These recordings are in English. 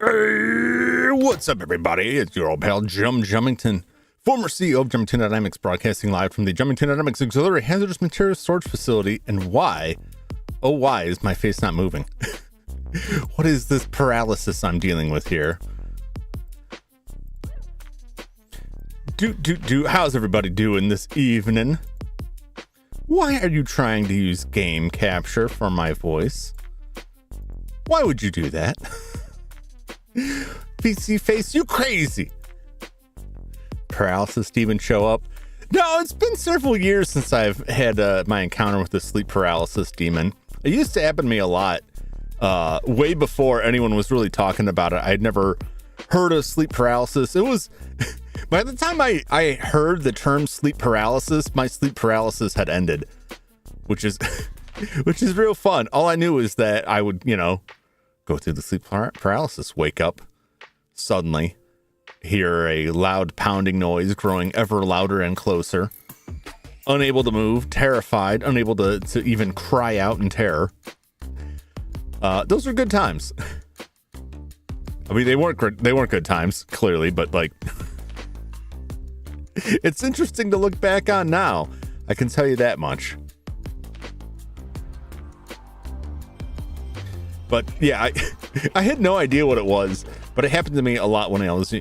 Hey, what's up, everybody? It's your old pal, Jum Jumington, former CEO of Jumington Dynamics, broadcasting live from the Jumington Dynamics Auxiliary Hazardous Materials Storage Facility. And why, oh why, is my face not moving? What is this paralysis I'm dealing with here? How's everybody doing this evening? Why are you trying to use game capture for my voice? Why would you do that? PC face, you crazy. Paralysis demon show up. No, it's been several years since I've had my encounter with the sleep paralysis demon. It used to happen to me a lot, way before anyone was really talking about it. I'd never heard of sleep paralysis. It was by the time I heard the term sleep paralysis, my sleep paralysis had ended, which is real fun. All I knew is that I would, go through the sleep paralysis, wake up, suddenly hear a loud pounding noise growing ever louder and closer, unable to move, terrified, unable to even cry out in terror. Those were good times. I mean, they weren't good times, clearly, but like, it's interesting to look back on now. I can tell you that much. But yeah, I had no idea what it was, but it happened to me a lot when I was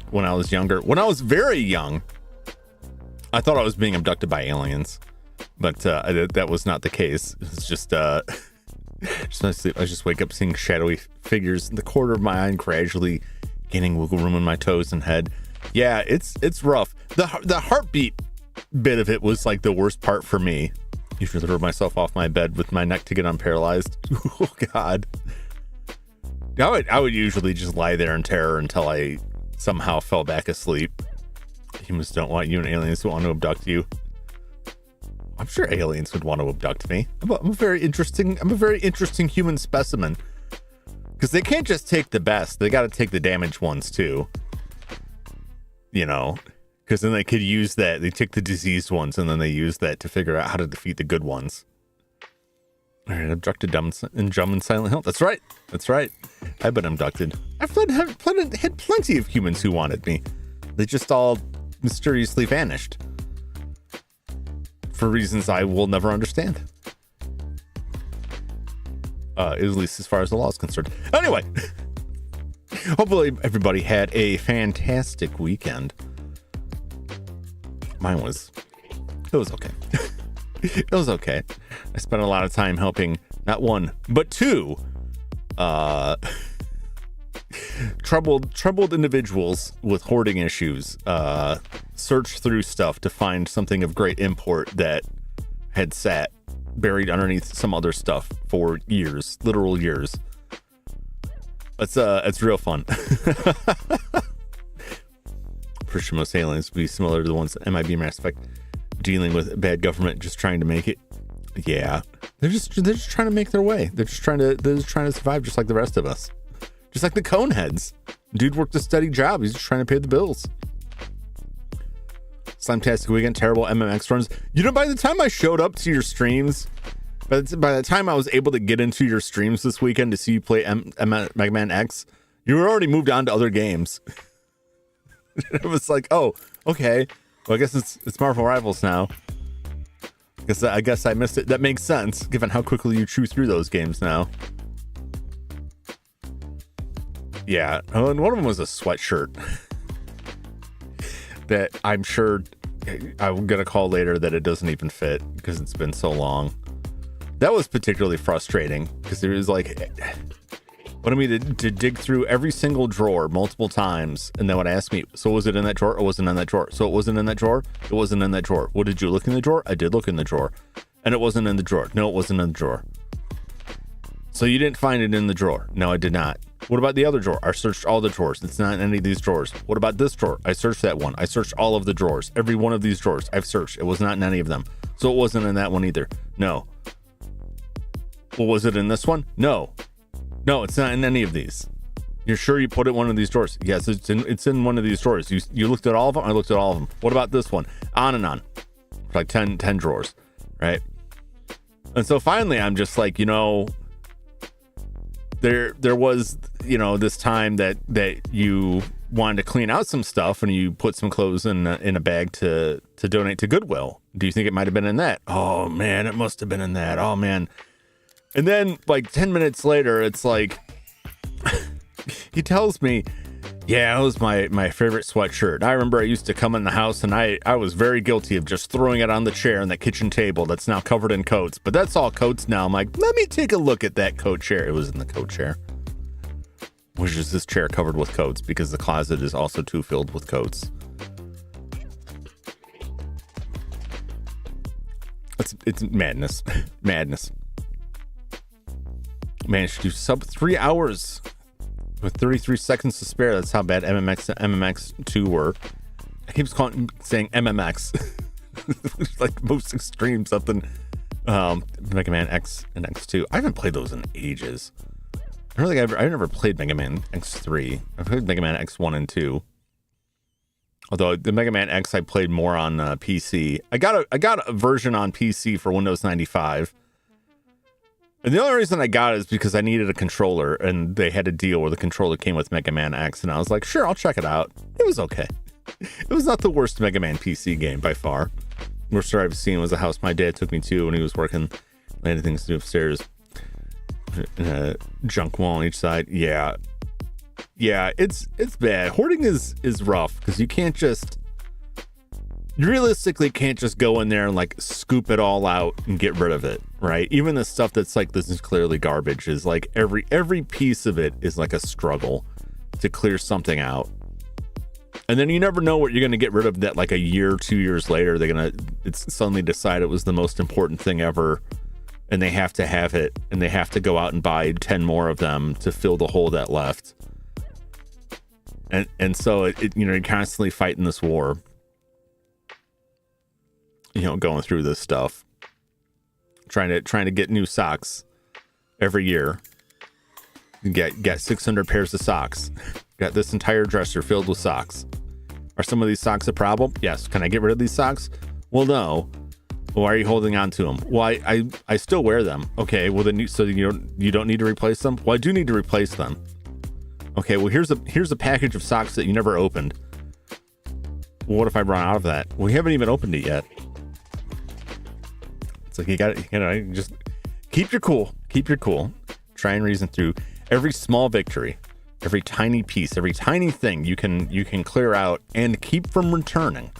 younger. When I was very young, I thought I was being abducted by aliens, but that was not the case. It was just my sleep. I just wake up seeing shadowy figures in the corner of my eye and gradually gaining wiggle room in my toes and head. Yeah, it's rough. The heartbeat bit of it was like the worst part for me. Usually throw myself off my bed with my neck to get unparalyzed. Oh God. I would usually just lie there in terror until I somehow fell back asleep. Humans don't want you and aliens want to abduct you. I'm sure aliens would want to abduct me. I'm a very interesting human specimen. Because they can't just take the best. They got to take the damaged ones too. You know, because then they could use that. They take the diseased ones and then they use that to figure out how to defeat the good ones. All right, abducted and Jum in Silent Hill. That's right. I've been abducted. I've had plenty of humans who wanted me. They just all mysteriously vanished. For reasons I will never understand. At least as far as the law is concerned. Anyway, hopefully everybody had a fantastic weekend. It was okay. It was okay. I spent a lot of time helping not one, but two troubled individuals with hoarding issues search through stuff to find something of great import that had sat buried underneath some other stuff for years, literal years. It's real fun. Pretty sure most aliens would be similar to the ones that MIB Mass Effect, dealing with bad government, just trying to make it. Yeah, they're just trying to make their way. They're just trying to survive, just like the rest of us. Just like the Coneheads. Dude worked a steady job. He's just trying to pay the bills. Fantastic weekend, terrible MMX runs. You know, by the time I showed up to your streams, by the time I was able to get into your streams this weekend to see you play Mega Man X, you were already moved on to other games. It was like, oh, okay. Well, I guess it's Marvel Rivals now. I guess I missed it. That makes sense, given how quickly you chew through those games now. Yeah. Oh, and one of them was a sweatshirt. That I'm sure I'm going to call later that it doesn't even fit because it's been so long. That was particularly frustrating because there was like, wanted me to dig through every single drawer multiple times. And then would ask me, so was it in that drawer or wasn't in that drawer? So it wasn't in that drawer? It wasn't in that drawer. Well, did you look in the drawer? I did look in the drawer. And it wasn't in the drawer. No, it wasn't in the drawer. So you didn't find it in the drawer? No, I did not. What about the other drawer? I searched all the drawers. It's not in any of these drawers. What about this drawer? I searched that one. I searched all of the drawers. Every one of these drawers I've searched. It was not in any of them. So it wasn't in that one either. No. Well, was it in this one? No. No, it's not in any of these. You're sure you put it in one of these drawers? Yes, it's in one of these drawers. You looked at all of them? I looked at all of them. What about this one? On and on. Like 10 drawers, right? And so finally I'm just like, you know, there was, you know, this time that you wanted to clean out some stuff and you put some clothes in a bag to donate to Goodwill. Do you think it might have been in that? Oh man, it must have been in that. Oh man. And then like 10 minutes later, it's like, he tells me, yeah, it was my favorite sweatshirt. I remember I used to come in the house and I was very guilty of just throwing it on the chair on the kitchen table that's now covered in coats. But that's all coats now. I'm like, let me take a look at that coat chair. It was in the coat chair. Which is this chair covered with coats because the closet is also too filled with coats. It's madness. Madness. Managed to do sub 3 hours with 33 seconds to spare. That's how bad MMX2 were. I keep saying MMX. Like most extreme something. Mega Man X and X2. I haven't played those in ages. I don't think I've never played Mega Man X3. I've played Mega Man X1 and 2. Although the Mega Man X I played more on PC. I got a version on PC for Windows 95. And the only reason I got it is because I needed a controller, and they had a deal where the controller came with Mega Man X, and I was like, sure, I'll check it out. It was okay. It was not the worst Mega Man PC game by far. Worst I've seen was a house my dad took me to when he was working. I had things to do upstairs. Junk wall on each side. Yeah, it's bad. Hoarding is rough because you realistically can't just go in there and like scoop it all out and get rid of it, right? Even the stuff that's like, this is clearly garbage, is like every piece of it is like a struggle to clear something out. And then you never know what you're going to get rid of that like a year, 2 years later, it's suddenly decide it was the most important thing ever. And they have to have it, and they have to go out and buy 10 more of them to fill the hole that left. And so you're constantly fighting this war. going through this stuff, trying to get new socks every year. Get 600 pairs of socks. Got this entire dresser filled with socks. Are some of these socks a problem? Yes. Can I get rid of these socks? Well, no. Why are you holding on to them? Well, I still wear them. Okay. Well, then so you don't need to replace them. Well, I do need to replace them. Okay. Well, here's a package of socks that you never opened. Well, what if I run out of that? Well, we haven't even opened it yet. It's like you got to just keep your cool. Keep your cool. Try and reason through every small victory, every tiny piece, every tiny thing you can clear out and keep from returning.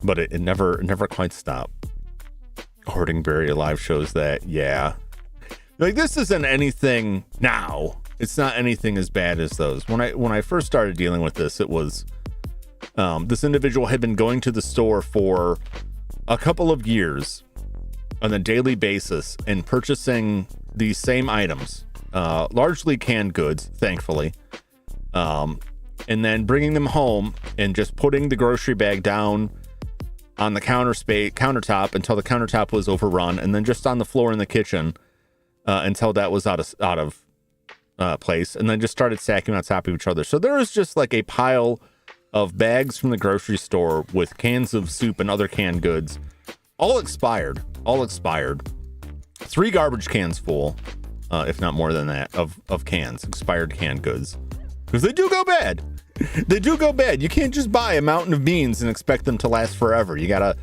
But it never quite stopped. Hoarding Buried Alive shows that, yeah. Like, this isn't anything now. It's not anything as bad as those. When I first started dealing with this, it was this individual had been going to the store for a couple of years on a daily basis and purchasing these same items, largely canned goods, thankfully, and then bringing them home and just putting the grocery bag down on the countertop until the countertop was overrun, and then just on the floor in the kitchen until that was out of place, and then just started stacking on top of each other. So there was just like a pile of bags from the grocery store with cans of soup and other canned goods, all expired. 3 garbage cans full, if not more than that, of cans, expired canned goods, because they do go bad. They do go bad. You can't just buy a mountain of beans and expect them to last forever. You gotta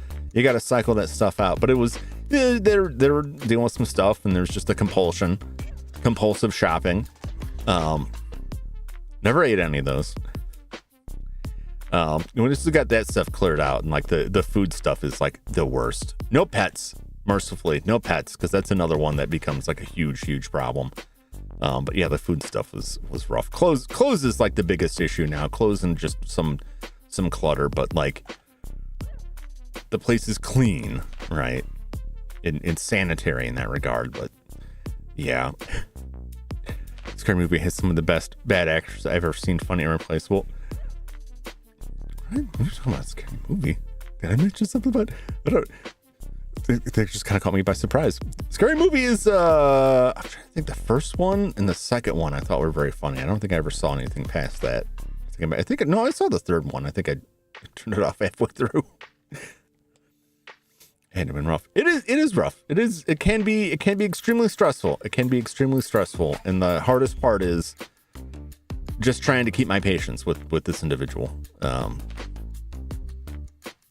cycle that stuff out. But it was they're dealing with some stuff, and there's just a compulsive shopping. Never ate any of those. We just got that stuff cleared out, and like the food stuff is like the worst. No pets, mercifully, no pets, because that's another one that becomes like a huge problem. But yeah, the food stuff was rough. Clothes is like the biggest issue now. Clothes and just some clutter, but like the place is clean, right? It's sanitary in that regard. But yeah, Scary Movie has some of the best bad actors I've ever seen. Funny and irreplaceable. What are you talking about? Scary Movie? Did I mention something about? I don't. They just kind of caught me by surprise. Scary Movie is, I'm trying to think, the first one and the second one I thought were very funny. I don't think I ever saw anything past that. I saw the third one. I think I turned it off halfway through. Had been rough. It is rough. It can be extremely stressful. And the hardest part is just trying to keep my patience with this individual.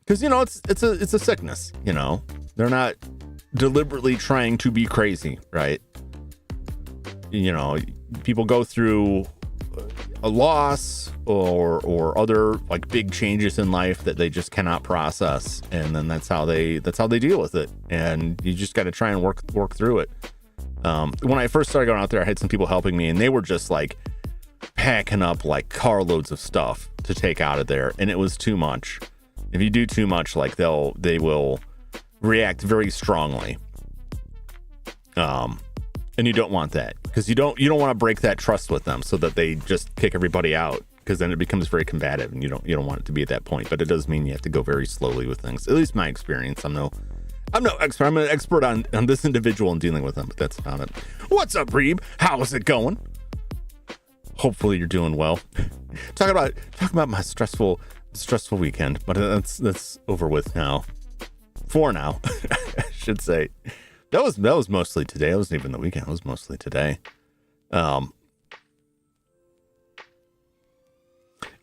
Because it's a sickness. They're not deliberately trying to be crazy, right? People go through a loss or other like big changes in life that they just cannot process, and then that's how they deal with it. And you just got to try and work through it. When I first started going out there, I had some people helping me, and they were just like packing up like carloads of stuff to take out of there, and it was too much. If you do too much, like they will react very strongly, and you don't want that, because you don't want to break that trust with them so that they just kick everybody out, because then it becomes very combative, and you don't want it to be at that point. But it does mean you have to go very slowly with things. At least my experience. I'm no expert. I'm an expert on this individual and dealing with them, but that's about it. What's up, Reeb? How's it going? Hopefully you're doing well. Talk about my stressful weekend, but that's over with now. For now, I should say. That was mostly today. It wasn't even the weekend. It was mostly today. I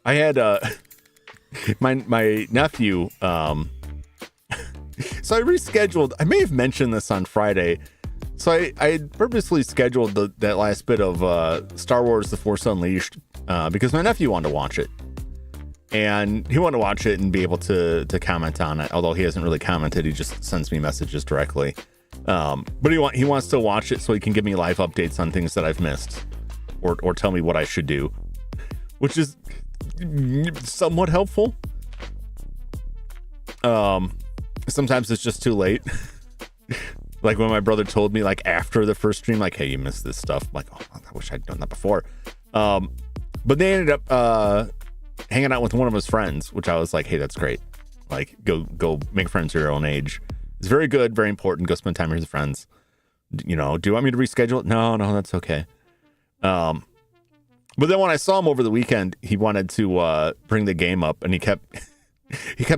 had my nephew. So I rescheduled. I may have mentioned this on Friday. So I purposely scheduled that last bit of Star Wars: The Force Unleashed because my nephew wanted to watch it. And he wanted to watch it and be able to comment on it. Although he hasn't really commented, he just sends me messages directly. But he wants to watch it so he can give me live updates on things that I've missed, or tell me what I should do, which is somewhat helpful. Sometimes it's just too late. Like when my brother told me, like after the first stream, like, hey, you missed this stuff. I'm like, oh, I wish I'd done that before. But they ended up hanging out with one of his friends, which I was like, hey, that's great. Like, go make friends your own age. It's very good, very important. Go spend time with your friends. You know, do you want me to reschedule it? No, that's okay. But then when I saw him over the weekend, he wanted to bring the game up, and he kept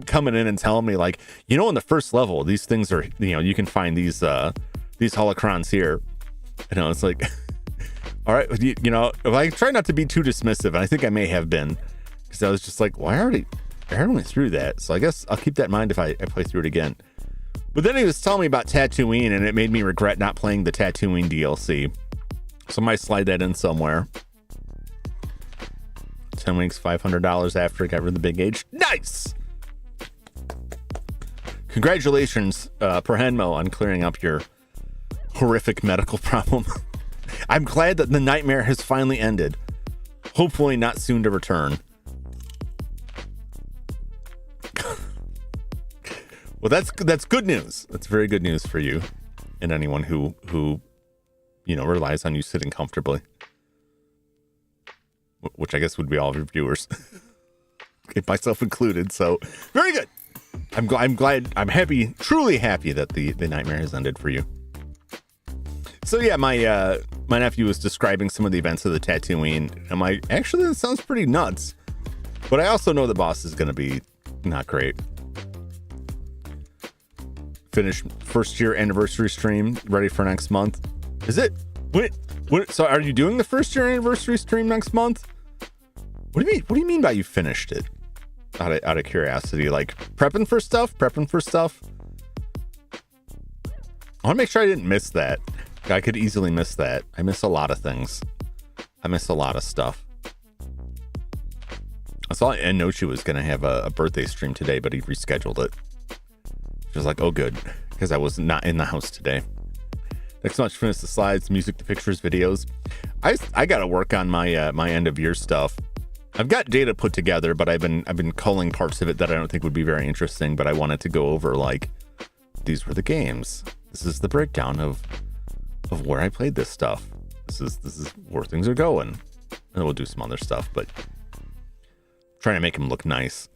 coming in and telling me, like, you know, in the first level, these things are, you know, you can find these holocrons here. And I was like, all right, you know, if I try not to be too dismissive, and I think I may have been, because I was just like, well, I already went through that, so I guess I'll keep that in mind if I play through it again. But then he was telling me about Tatooine, and it made me regret not playing the Tatooine DLC. So I might slide that in somewhere. 10 weeks, $500 after I got rid of the big age. Nice! Congratulations, Perhenmo, on clearing up your horrific medical problem. I'm glad that the nightmare has finally ended. Hopefully not soon to return. Well, that's good news. That's very good news for you and anyone who you know, relies on you sitting comfortably. Which I guess would be all of your viewers. Myself included. So very good. I'm glad. I'm happy, truly happy that the nightmare has ended for you. So yeah, my nephew was describing some of the events of the Tatooine. I'm like, actually, that sounds pretty nuts. But I also know the boss is going to be not great. Finish first year anniversary stream ready for next month. Is it? What? So are you doing the first year anniversary stream next month? What do you mean by you finished it? Out of curiosity, like prepping for stuff. I want to make sure I didn't miss that. I could easily miss that. I miss a lot of things. I miss a lot of stuff. I saw Enochi was going to have a birthday stream today, but he rescheduled it. She was like, oh, good, because I was not in the house today. Next month, finish the slides, music, the pictures, videos. I got to work on my my end of year stuff. I've got data put together, but I've been culling parts of it that I don't think would be very interesting. But I wanted to go over, like, these were the games. This is the breakdown of where I played this stuff. This is where things are going. And we'll do some other stuff, but trying to make them look nice.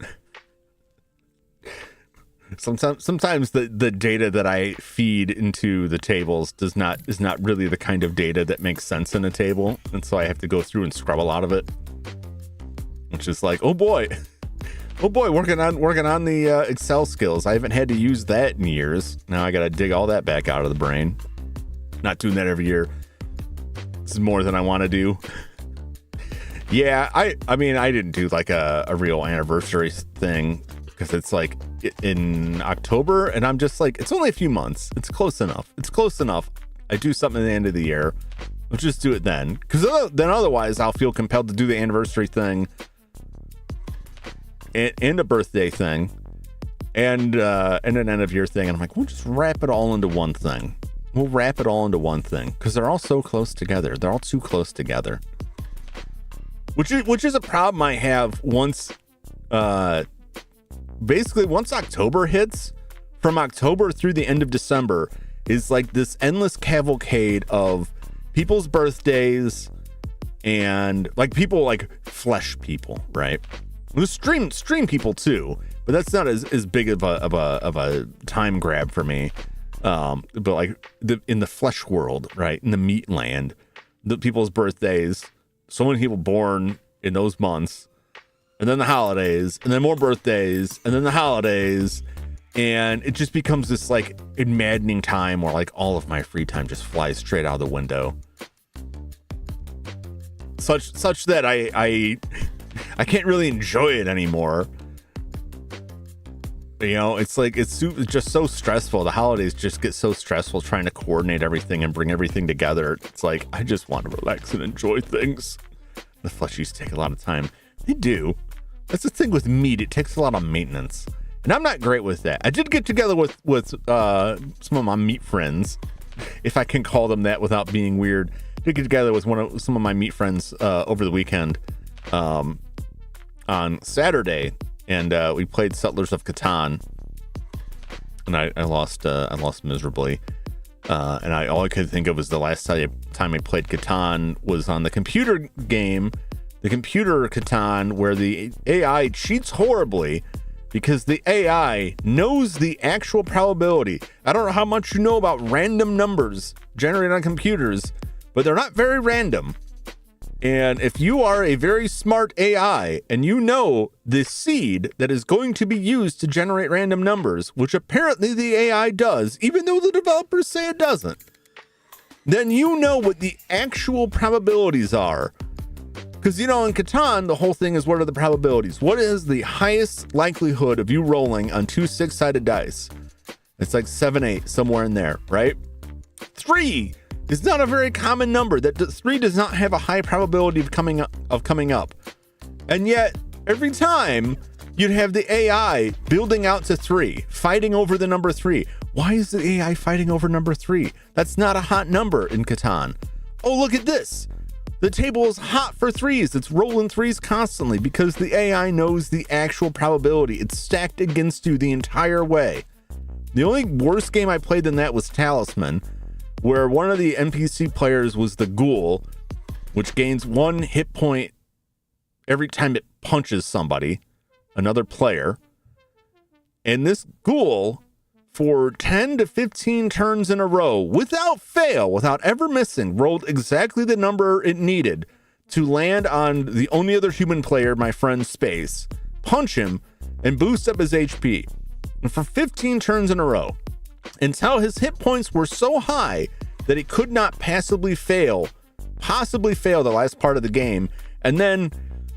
Sometimes the data that I feed into the tables is not really the kind of data that makes sense in a table, and so I have to go through and scrub a lot of it, which is like, oh boy, working on the Excel skills. I haven't had to use that in years. Now I got to dig all that back out of the brain. Not doing that every year. This is more than I want to do. Yeah, I mean I didn't do like a real anniversary thing, because it's like in October, and I'm just like, it's only a few months. It's close enough. I do something at the end of the year. Let's just do it then. Because then otherwise I'll feel compelled to do the anniversary thing and a birthday thing and an end of year thing. And I'm like, we'll just wrap it all into one thing. Because they're all so close together. They're all too close together. Which is a problem I have once... basically once October hits, from October through the end of December is like this endless cavalcade of people's birthdays and like people, like flesh people, right? There's stream people too, but that's not as big of a time grab for me. But like in the flesh world, right? In the meat land, the people's birthdays, so many people born in those months. And then the holidays, and then more birthdays, and then the holidays, and it just becomes this like maddening time where like all of my free time just flies straight out of the window. Such that I can't really enjoy it anymore. You know, it's like it's just so stressful. The holidays just get so stressful trying to coordinate everything and bring everything together. It's like I just want to relax and enjoy things. The fleshies take a lot of time. They do. That's the thing with meat. It takes a lot of maintenance. And I'm not great with that. I did get together with some of my meat friends, if I can call them that without being weird. I did get together with some of my meat friends over the weekend on Saturday, and we played Settlers of Catan. And I lost miserably. And all I could think of was the last time I played Catan was on the computer game. The computer Catan, where the AI cheats horribly because the AI knows the actual probability. I don't know how much you know about random numbers generated on computers, but they're not very random. And if you are a very smart AI and you know the seed that is going to be used to generate random numbers, which apparently the AI does, even though the developers say it doesn't, then you know what the actual probabilities are. Because, in Catan, the whole thing is, what are the probabilities? What is the highest likelihood of you rolling on 2 6-sided dice? It's like 7, 8, somewhere in there, right? 3 is not a very common number. 3 does not have a high probability of coming up. And yet, every time, you'd have the AI building out to 3, fighting over the number 3. Why is the AI fighting over number 3? That's not a hot number in Catan. Oh, look at this. The table is hot for 3s. It's rolling 3s constantly because the AI knows the actual probability. It's stacked against you the entire way. The only worst game I played than that was Talisman, where one of the NPC players was the ghoul, which gains 1 hit point every time it punches somebody, another player. And this ghoul, for 10 to 15 turns in a row, without fail, without ever missing, rolled exactly the number it needed to land on the only other human player, my friend's space, punch him, and boost up his HP. And for 15 turns in a row, until his hit points were so high that he could not possibly fail the last part of the game, and then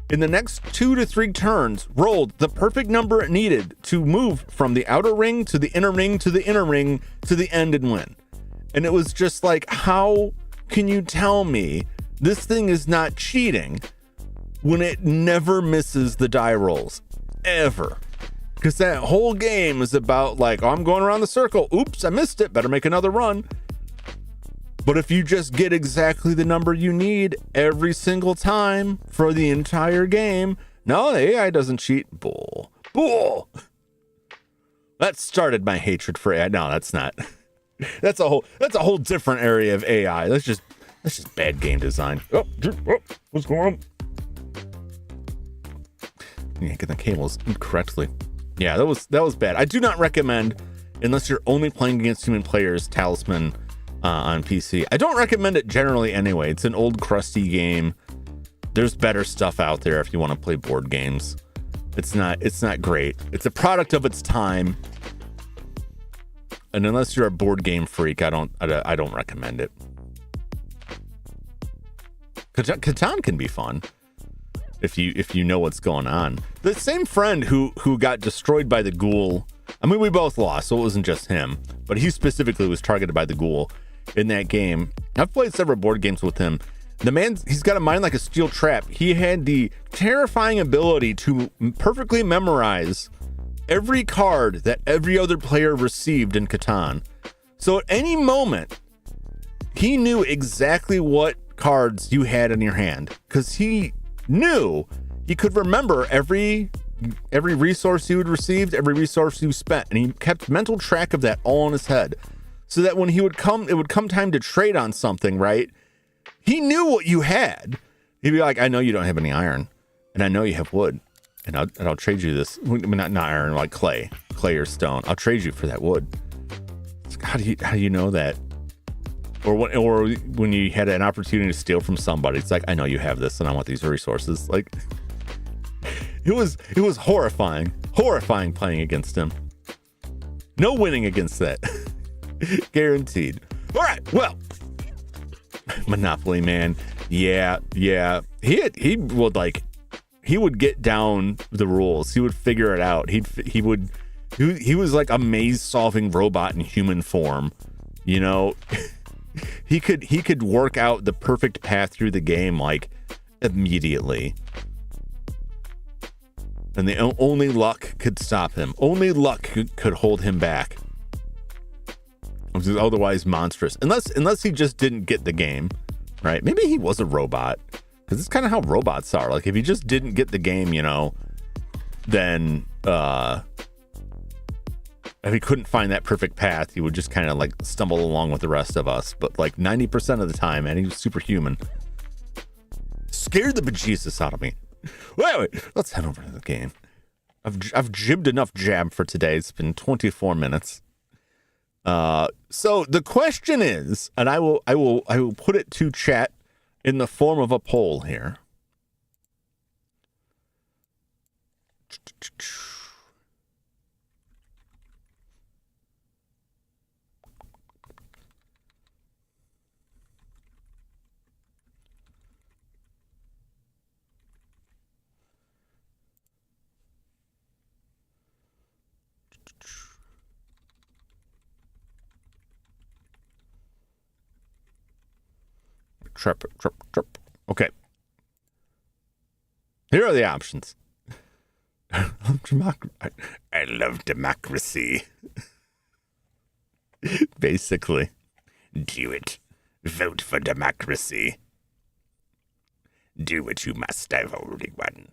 in the next 2 to 3 turns, rolled the perfect number it needed to move from the outer ring to the inner ring to the inner ring to the end and win. And it was just like, how can you tell me this thing is not cheating when it never misses the die rolls? Ever. Because that whole game is about like, oh, I'm going around the circle. Oops, I missed it. Better make another run. But if you just get exactly the number you need every single time for the entire game, no, the AI doesn't cheat. Bull. That started my hatred for AI. No, that's not. That's a whole different area of AI. That's just bad game design. Oh, what's going on? Yeah, get the cables incorrectly. Yeah, that was bad. I do not recommend, unless you're only playing against human players, Talisman on PC. I don't recommend it generally anyway. It's an old crusty game. There's better stuff out there if you want to play board games. It's not great. It's a product of its time. And unless you're a board game freak, I don't recommend it. Catan can be fun if you know what's going on. The same friend who got destroyed by the ghoul. I mean, we both lost, so it wasn't just him, but he specifically was targeted by the ghoul in that game. I've played several board games with him. The man, he's got a mind like a steel trap. He had the terrifying ability to perfectly memorize every card that every other player received in Catan. So at any moment, he knew exactly what cards you had in your hand, because he knew he could remember every resource you had received, every resource you spent, and he kept mental track of that all in his head, so that when it would come time to trade on something, right? He knew what you had. He'd be like, I know you don't have any iron, and I know you have wood, and I'll trade you this. Not iron, like clay or stone. I'll trade you for that wood. How do you know that? Or when you had an opportunity to steal from somebody, it's like, I know you have this, and I want these resources. Like, it was horrifying playing against him. No winning against that. Guaranteed. All right, well, Monopoly Man, yeah. He would get down the rules. He would figure it out. He was like a maze-solving robot in human form. You know, he could work out the perfect path through the game like immediately. And the only luck could stop him. Only luck could hold him back. It was otherwise monstrous. Unless he just didn't get the game, right? Maybe he was a robot. Because it's kind of how robots are. Like, if he just didn't get the game, you know, then if he couldn't find that perfect path, he would just kind of like stumble along with the rest of us. But like 90% of the time, man, he was superhuman. Scared the bejesus out of me. Wait, let's head over to the game. I've jibbed enough jab for today. It's been 24 minutes. So the question is, and I will put it to chat in the form of a poll here. Trip. Okay. Here are the options. I love democracy. Basically. Do it. Vote for democracy. Do what you must. I've already won.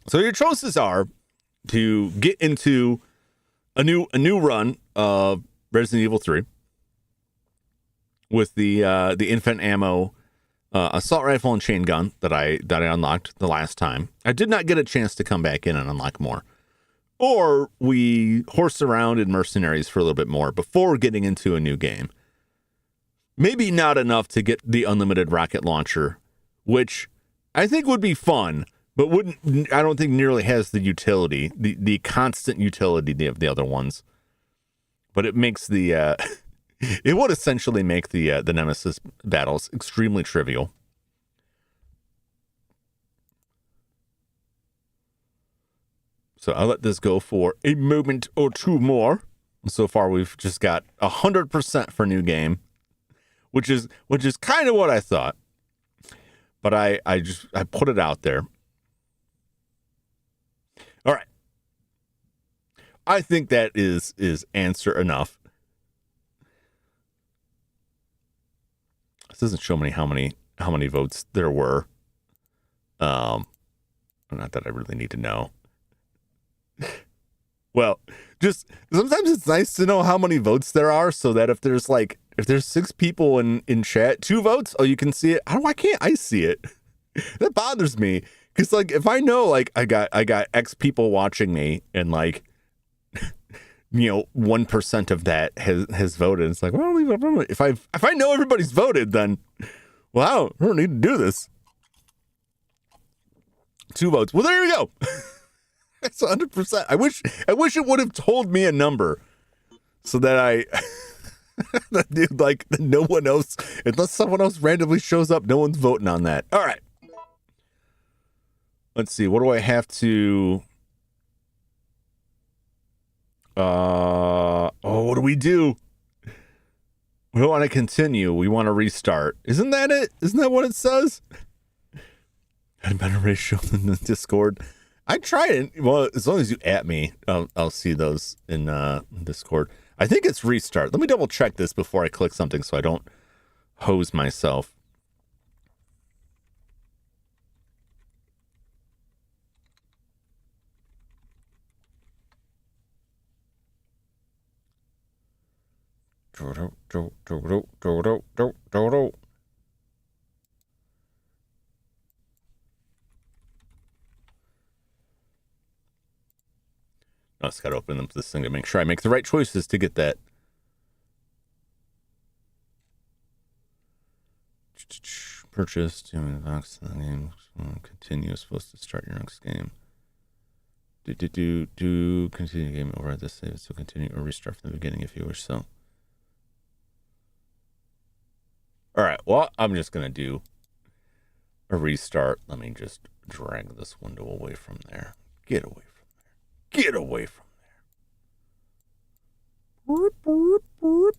So your choices are to get into a new run of Resident Evil 3 with the infinite ammo assault rifle and chain gun that I unlocked the last time. I did not get a chance to come back in and unlock more. Or we horse around in Mercenaries for a little bit more before getting into a new game. Maybe not enough to get the unlimited rocket launcher, which I think would be fun, but I don't think nearly has the utility, the constant utility of the other ones. But it makes the it would essentially make the Nemesis battles extremely trivial. So I'll let this go for a moment or two more. So far, we've just got 100% for new game, which is kind of what I thought. But I put it out there. All right. I think that is answer enough. This doesn't show me how many votes there were. Not that I really need to know. Well, just sometimes it's nice to know how many votes there are, so that if there's 6 people in chat, 2 votes, you can see it. Why can't I see it? That bothers me, because if I know I got X people watching me and 1% of that has voted. It's well, if I know everybody's voted, then I don't need to do this. 2 votes. Well, there you go. That's 100%. I wish it would have told me a number so that that no one else, unless someone else randomly shows up, no one's voting on that. All right. Let's see. What do I have to? What do we do? We don't want to continue. We want to restart. Isn't that it? Isn't that what it says? Had a better ratio than the Discord. I tried it. Well, as long as you at me, I'll see those in Discord. I think it's restart. Let me double check this before I click something so I don't hose myself. I just got to open up this thing to make sure I make the right choices to get that. Purchase, game, continue, supposed to start your next game. Do continue game over at this save, so continue or restart from the beginning if you wish so. All right, well, I'm just going to do a restart. Let me just drag this window away from there. Get away from there. Get away from there. Boop, boop, boop.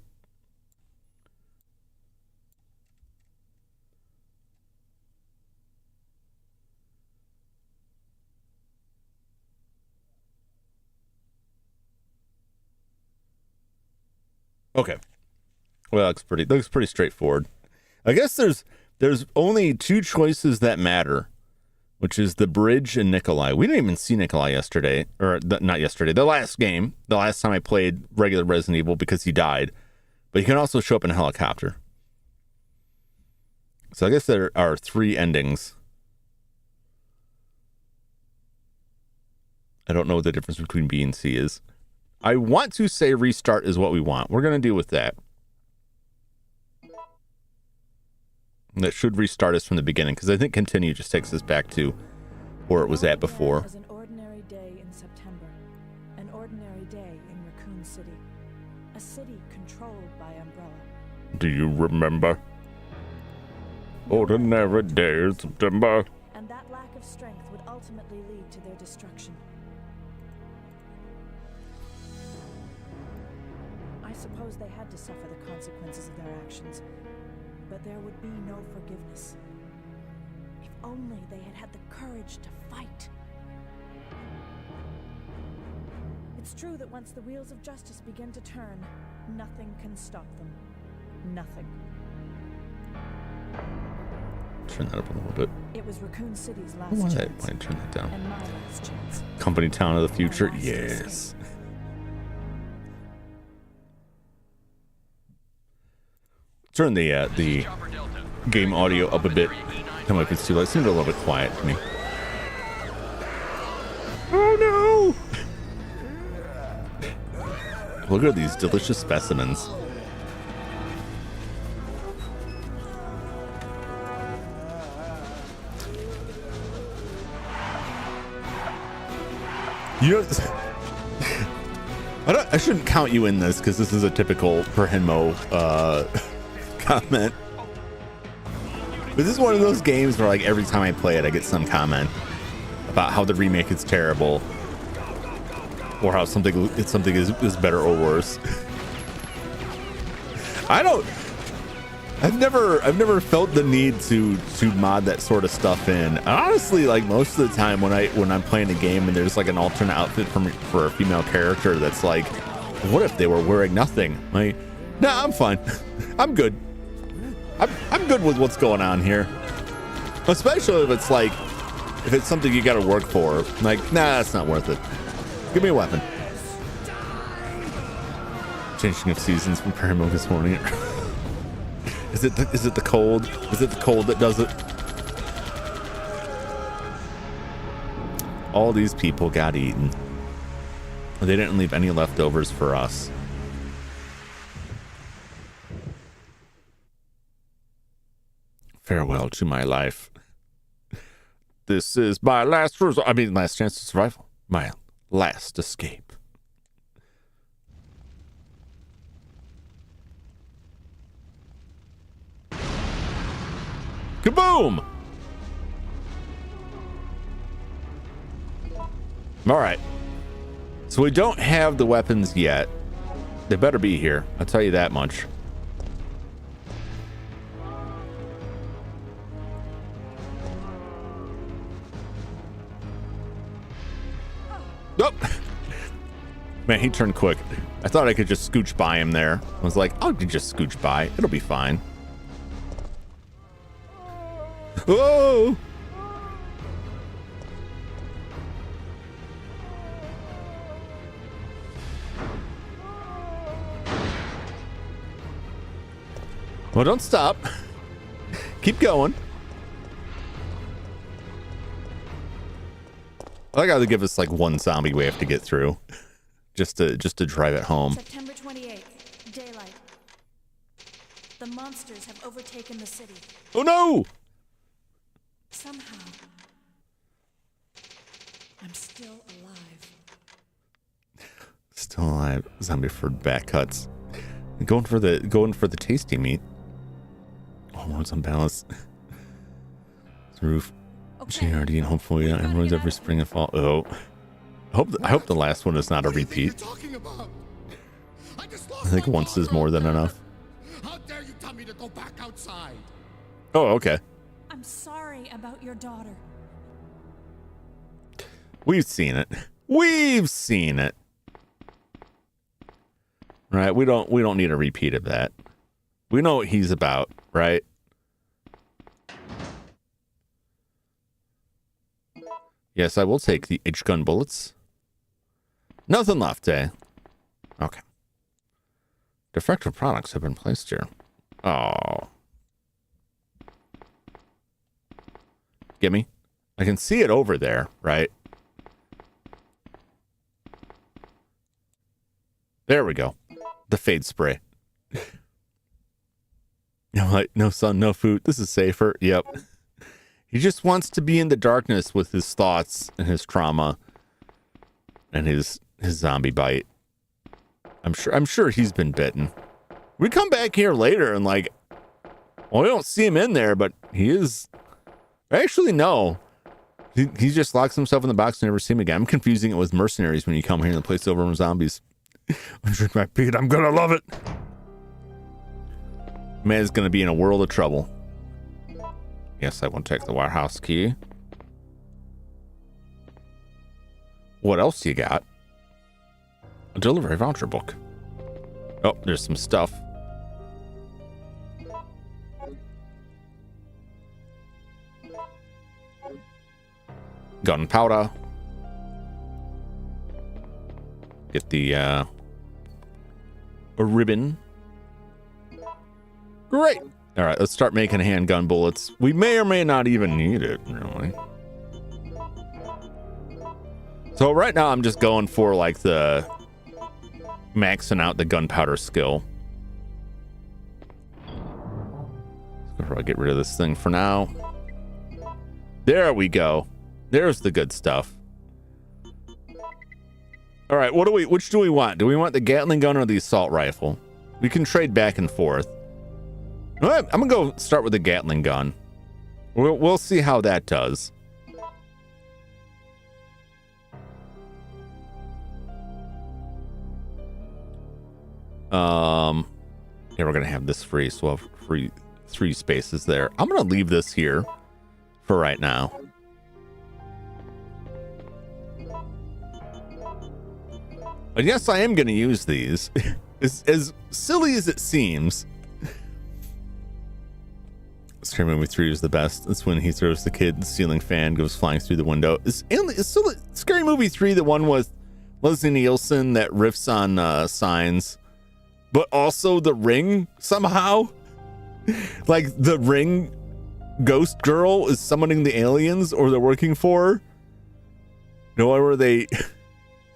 Okay. Well, looks pretty straightforward. I guess there's only 2 choices that matter, which is the bridge and Nikolai. We didn't even see Nikolai yesterday, not yesterday, the last game, the last time I played regular Resident Evil, because he died. But he can also show up in a helicopter. So I guess there are 3 endings. I don't know what the difference between B and C is. I want to say restart is what we want. We're going to deal with that. That should restart us from the beginning, because I think continue just takes us back to where it was at before. An ordinary day in September. An ordinary day in Raccoon City. A city controlled by Umbrella. Do you remember? Ordinary day in September. And that lack of strength would ultimately lead to their destruction. I suppose they had to suffer the consequences of their actions, but there would be no forgiveness. If only they had had the courage to fight. It's true that once the wheels of justice begin to turn, nothing can stop them. Nothing. Turn that up a little bit. It was Raccoon City's last Why chance. turn that down? And my last chance. Company town of the future? My last Yes. escape. Turn the game audio up a bit. Tell me if it's too loud. It seemed a little bit quiet to me. Oh no! Look at these delicious specimens. You know, I shouldn't count you in this because this is a typical Perhinmo comment. But this is one of those games where, like, every time I play it, I get some comment about how the remake is terrible, or how something is better or worse. I've never felt the need to mod that sort of stuff in. Honestly, like, most of the time when I'm playing a game and there's like an alternate outfit for a female character that's like, what if they were wearing nothing? Like, nah, I'm fine. I'm good. I'm good with what's going on here. Especially if it's like, if it's something you gotta work for. Like, nah, that's not worth it. Give me a weapon. Changing of seasons from Paramount this morning. Is it the cold? Is it the cold that does it? All these people got eaten. They didn't leave any leftovers for us. Farewell to my life. This is my last resort. I mean, last chance to survival. My last escape. Kaboom! All right. So we don't have the weapons yet. They better be here. I'll tell you that much. Nope. Man, he turned quick. I thought I could just scooch by him there. I was like, I'll just scooch by. It'll be fine. Oh! Well, don't stop. Keep going. I gotta give us like one zombie we have to get through, just to drive it home. September 28th, daylight. The monsters have overtaken the city. Oh no! Somehow, I'm still alive. Still alive. Zombie for back cuts. Going for the tasty meat. Hormones unbalanced. Roof. GRD and hopefully emeralds every spring and fall. Oh, I hope the last one is not a repeat. I think once is more than enough. How dare you tell me to go back outside? Oh, okay. I'm sorry about your daughter. We've seen it. We've seen it. Right? We don't need a repeat of that. We know what he's about, right? Yes, I will take the H-gun bullets. Nothing left, eh? Okay. Defective products have been placed here. Oh. Get me? I can see it over there, right? There we go. The fade spray. No light, no sun, no food. This is safer. Yep. He just wants to be in the darkness with his thoughts and his trauma and his zombie bite. I'm sure he's been bitten. We come back here later and like, well, we don't see him in there, but he is. Actually, no. He just locks himself in the box and never see him again. I'm confusing it with Mercenaries when you come here and play Silver and Zombies. I drink my Pete. I'm gonna love it. Man's gonna be in a world of trouble. Yes, I will take the warehouse key. What else you got? A delivery voucher book. Oh, there's some stuff. Gunpowder. Get the a ribbon. Great. All right, let's start making handgun bullets. We may or may not even need it, really. So right now I'm just going for like the maxing out the gunpowder skill. Let's probably get rid of this thing for now. There we go. There's the good stuff. All right, which do we want? Do we want the Gatling gun or the assault rifle? We can trade back and forth. All right, I'm gonna go start with the Gatling gun. We'll see how that does. Yeah, we're gonna have this free, so we'll have free 3 spaces there. I'm gonna leave this here for right now. But yes, I am gonna use these. As silly as it seems. Scary Movie 3 is the best. That's when he throws the kid, the ceiling fan goes flying through the window. Is Scary Movie 3 the one with Leslie Nielsen that riffs on Signs, but also The Ring somehow? Like The Ring ghost girl is summoning the aliens, or they're working for her? You know, where they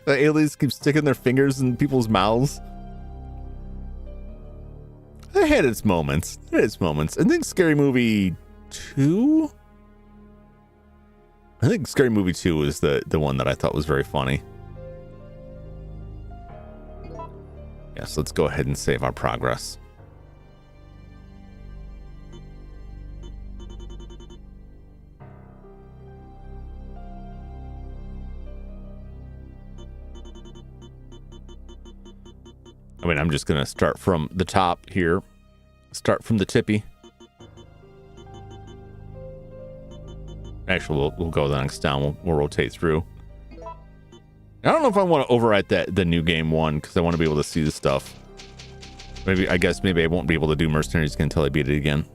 the aliens keep sticking their fingers in people's mouths? It had its moments. It had its moments. I think Scary Movie 2? I think Scary Movie 2 was the one that I thought was very funny. Yes, let's go ahead and save our progress. I mean, I'm just going to start from the top here. Start from the tippy. Actually, we'll go the next down. We'll rotate through. I don't know if I want to overwrite the new game one, because I want to be able to see the stuff. Maybe I won't be able to do Mercenaries again until I beat it again.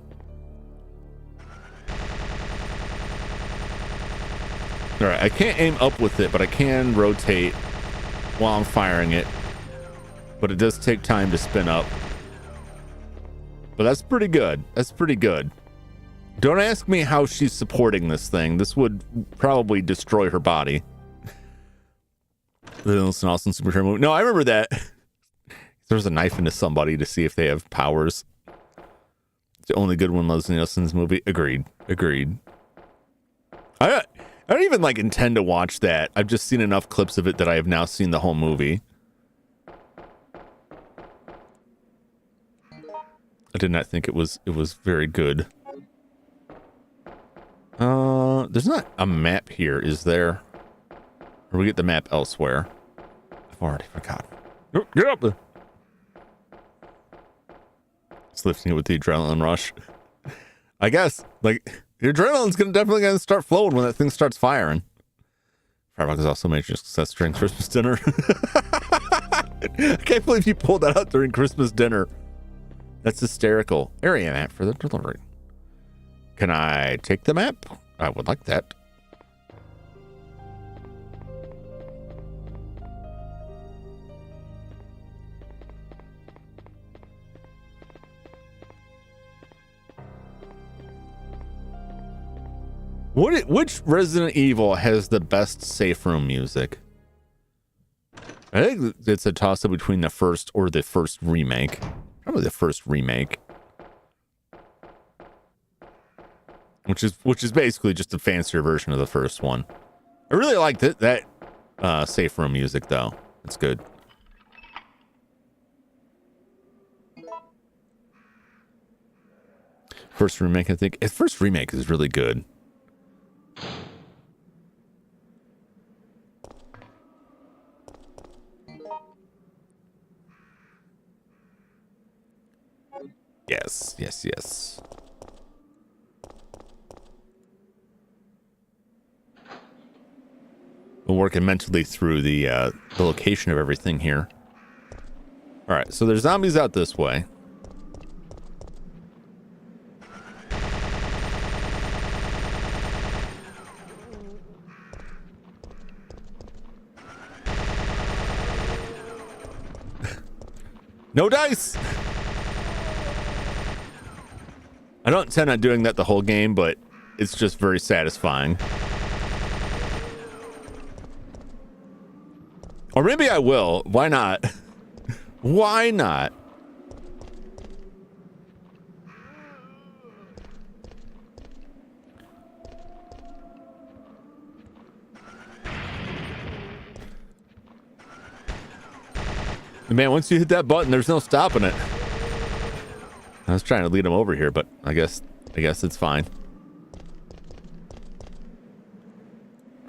All right, I can't aim up with it, but I can rotate while I'm firing it. But it does take time to spin up. But that's pretty good. That's pretty good. Don't ask me how she's supporting this thing. This would probably destroy her body. It's an awesome superhero movie. No, I remember that. There's a knife into somebody to see if they have powers. It's the only good one, Leslie Nielsen's movie. Agreed. I don't even like intend to watch that. I've just seen enough clips of it that I have now seen the whole movie. I did not think it was very good. There's not a map here, is there? Or we get the map elsewhere? I've already forgotten. Get up there! It's lifting it with the adrenaline rush. I guess, like, the adrenaline's definitely gonna start flowing when that thing starts firing. Firefox is also a major success during Christmas dinner. I can't believe you pulled that out during Christmas dinner. That's hysterical. Area map for the delivery. Can I take the map? I would like that. Which Resident Evil has the best safe room music? I think it's a toss-up between the first or the first remake. Probably the first remake. Which is basically just a fancier version of the first one. I really liked that safe room music though. It's good. First remake, I think. First remake is really good. Yes, yes, yes. I'm working mentally through the location of everything here. All right, so there's zombies out this way. No dice! I don't intend on doing that the whole game, but it's just very satisfying. Or maybe I will. Why not? Why not? Man, once you hit that button, there's no stopping it. I was trying to lead him over here, but I guess it's fine.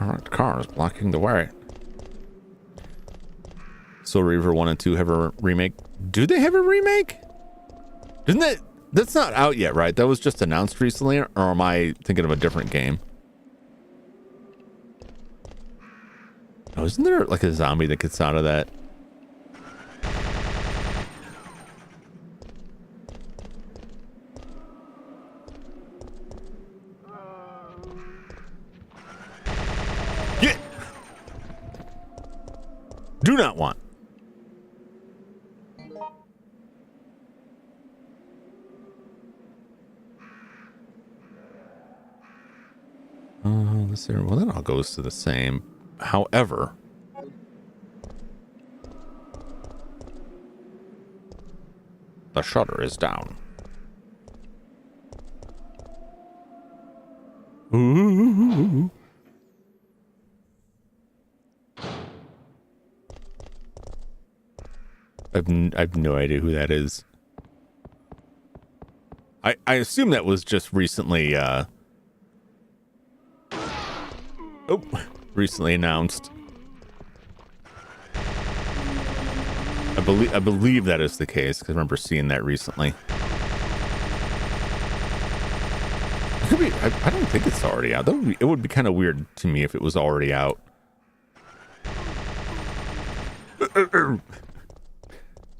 All right, the car is blocking the way. Soul Reaver 1 and 2 have a remake. Do they have a remake? Didn't that? That's not out yet, right? That was just announced recently, or am I thinking of a different game? Oh, isn't there like a zombie that gets out of that? Yeah. Do not want. This area, well, that all goes to the same. However, the shutter is down. Ooh. I've no idea who that is. I assume that was just recently recently announced. I believe that is the case because I remember seeing that recently. It could be, I don't think it's already out. It would be kind of weird to me if it was already out.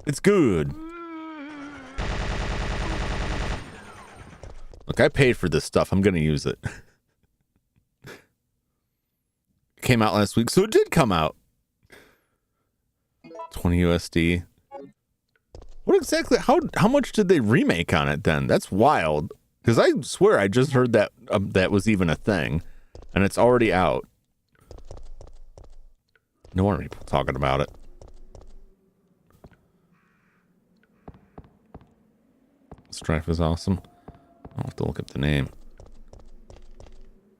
It's good. Look, I paid for this stuff. I'm going to use it. Came out last week, so it did come out. 20 USD. What exactly? How much did they remake on it then? That's wild. Because I swear I just heard that that was even a thing, and it's already out. No more people talking about it. Strife is awesome. I'll have to look up the name.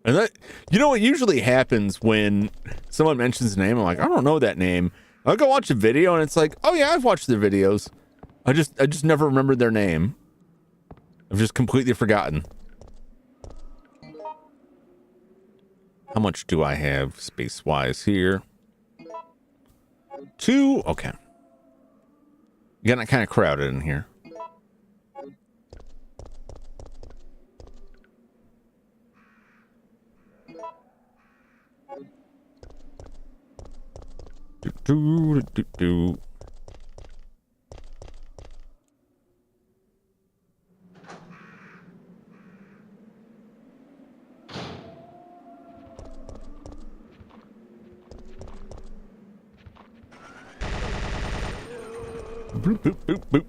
And that, you know what usually happens when someone mentions a name, I'm like, I don't know that name. I'll go watch a video and it's like, oh yeah, I've watched their videos. I just never remembered their name. I've just completely forgotten. How much do I have space-wise here? 2? Okay. Getting kind of crowded in here. Do. Boop, boop, boop, boop.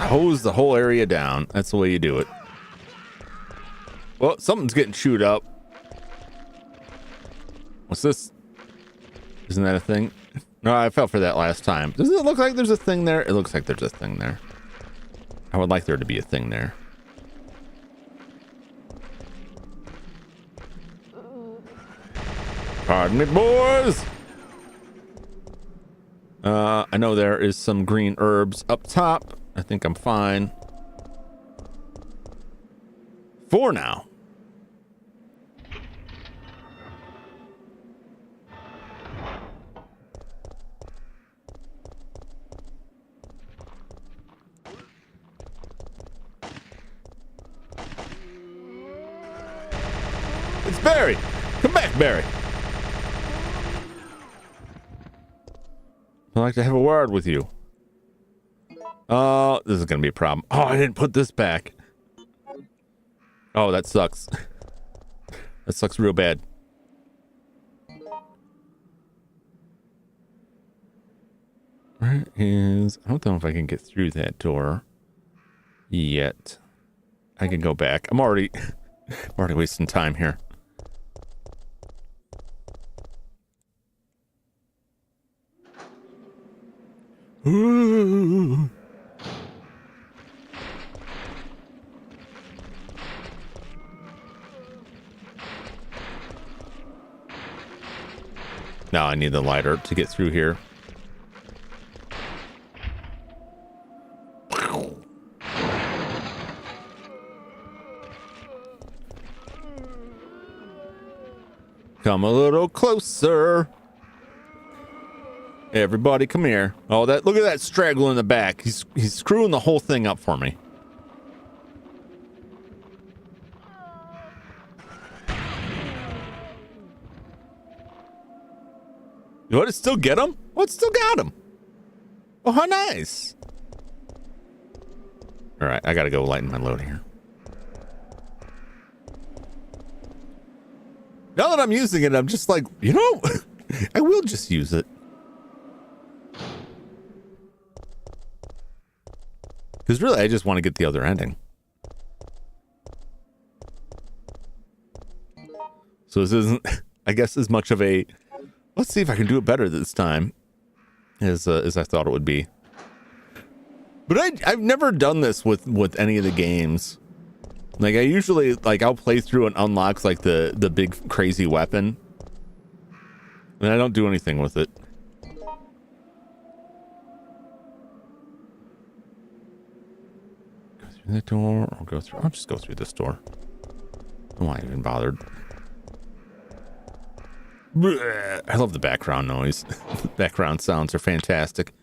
hose the whole area down. That's the way you do it. Well, something's getting chewed up. What's this? Isn't that a thing? No, I fell for that last time. Doesn't it look like there's a thing there? It looks like there's a thing there. I would like there to be a thing there. Pardon me, boys. I know there is some green herbs up top. I think I'm fine. For now. It's Barry. Come back, Barry. I'd like to have a word with you. Oh, this is going to be a problem. Oh, I didn't put this back. Oh, that sucks. That sucks real bad. Where is... I don't know if I can get through that door yet. I can go back. I'm already wasting time here. Ooh. Now I need the lighter to get through here. Come a little closer. Everybody come here. Oh, that look at that straggle in the back. He's screwing the whole thing up for me. You want to still get him? Oh, it still got him. Oh, how nice. All right, I got to go lighten my load here. Now that I'm using it, I'm just like, you know, I will just use it. Because really, I just want to get the other ending. So this isn't, I guess, as much of a, let's see if I can do it better this time as I thought it would be. But I've never done this with any of the games. Like, I usually, like, I'll play through and unlock, like, the big crazy weapon. And I don't do anything with it. That door, or go through. I'll just go through this door. I'm not even bothered. Blech. I love the background noise. The background sounds are fantastic.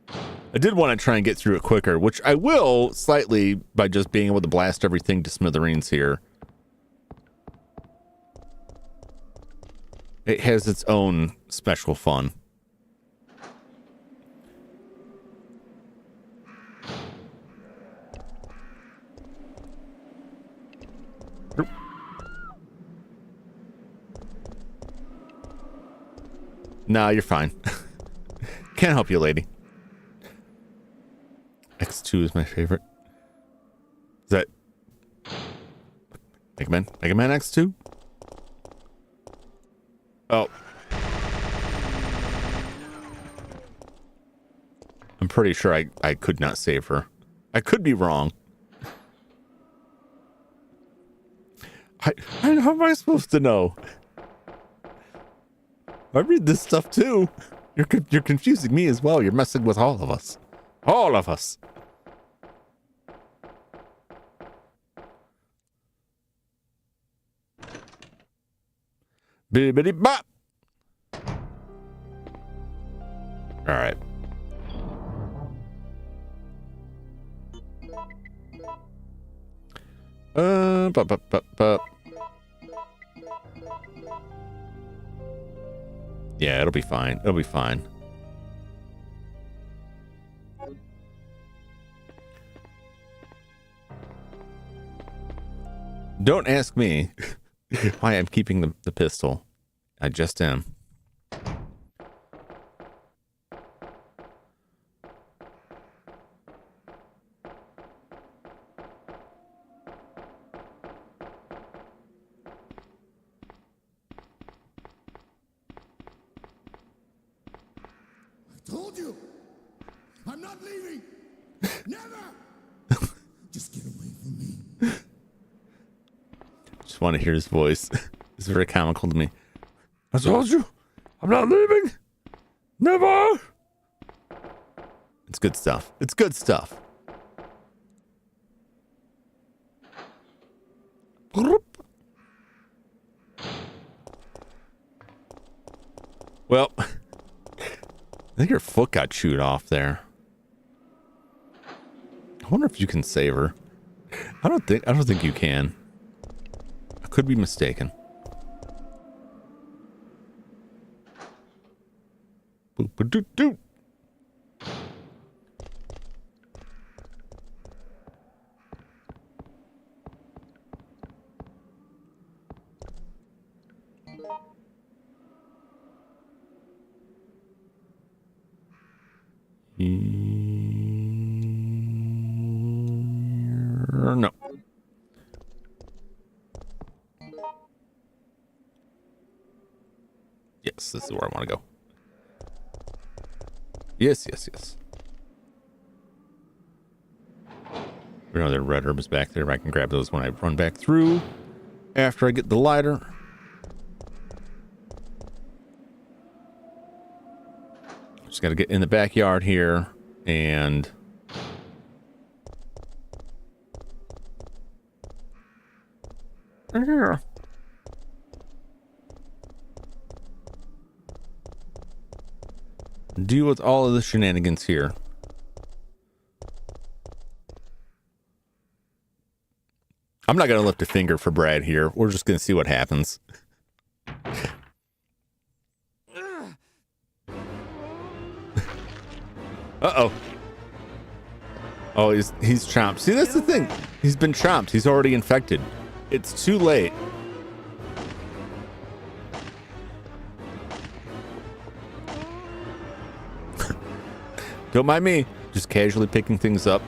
I did want to try and get through it quicker, which I will slightly by just being able to blast everything to smithereens here. It has its own special fun. Nah, you're fine. Can't help you, lady. X2 is my favorite. Is that Mega Man? Mega Man X2? Oh. I'm pretty sure I could not save her. I could be wrong. How am I supposed to know? I read this stuff too. You're confusing me as well. You're messing with all of us. All of us. Bibbidi bop. All right. Bup. Yeah, it'll be fine. It'll be fine. Don't ask me why I'm keeping the pistol. I just am. Told you. I'm not leaving. Never. Just get away from me. Just want to hear his voice. It's very comical to me. I told you, I'm not leaving. Never. It's good stuff. It's good stuff. Well, I think her foot got chewed off there. I wonder if you can save her. I don't think you can. I could be mistaken. Boop-a-doot-doot. No. Yes, this is where I want to go. Yes. We know there are red herbs back there. I can grab those when I run back through after I get the lighter. Just got to get in the backyard here and deal with all of the shenanigans here. I'm not going to lift a finger for Brad here. We're just going to see what happens. Uh-oh. Oh, he's chomped. See, that's the thing. He's been chomped. He's already infected. It's too late. Don't mind me. Just casually picking things up.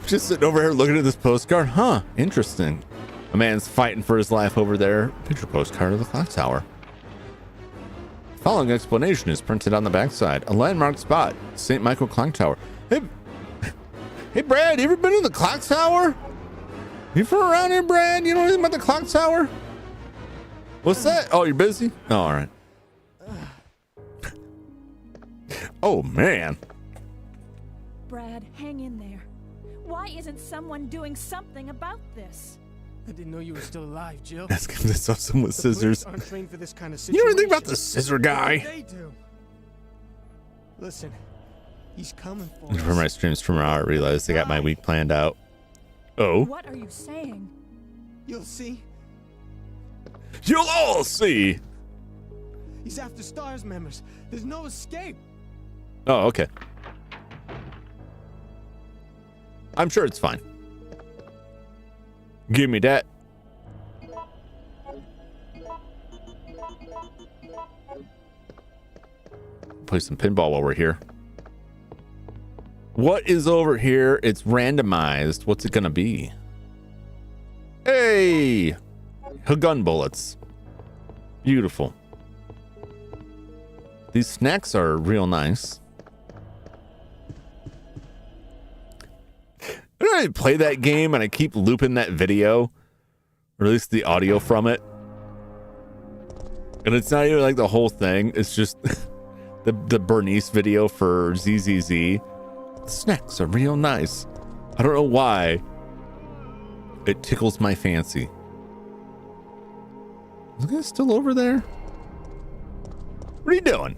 Just sitting over here looking at this postcard. Huh. Interesting. A man's fighting for his life over there. Picture postcard of the clock tower. Following explanation is printed on the backside. A landmark spot. St. Michael Clock Tower. Hey, Brad, you ever been in the clock tower? You from around here, Brad? You know anything about the clock tower? What's that? Oh, you're busy? Oh, all right. Oh, man. Brad, hang in there. Why isn't someone doing something about this? I didn't know you were still alive, Jill. That's because I saw someone with scissors. Aren't trained for this kind of You know anything about the situation. scissor guy? They do. Listen, he's coming for For us. my streams tomorrow, I realized I got my week planned out. Oh. What are you saying? You'll see. You'll all see. He's after STARS members. There's no escape. Oh, okay. I'm sure it's fine. Give me that. Play some pinball while we're here. What is over here? It's randomized. What's it gonna be? Hey! Gun bullets. Beautiful. These snacks are real nice. I play that game and I keep looping that video, or at least the audio from it, and it's not even like the whole thing. It's just the Bernice video for ZZZ. The snacks are real nice. I don't know why. It tickles my fancy. Is the guy still over there? What are you doing?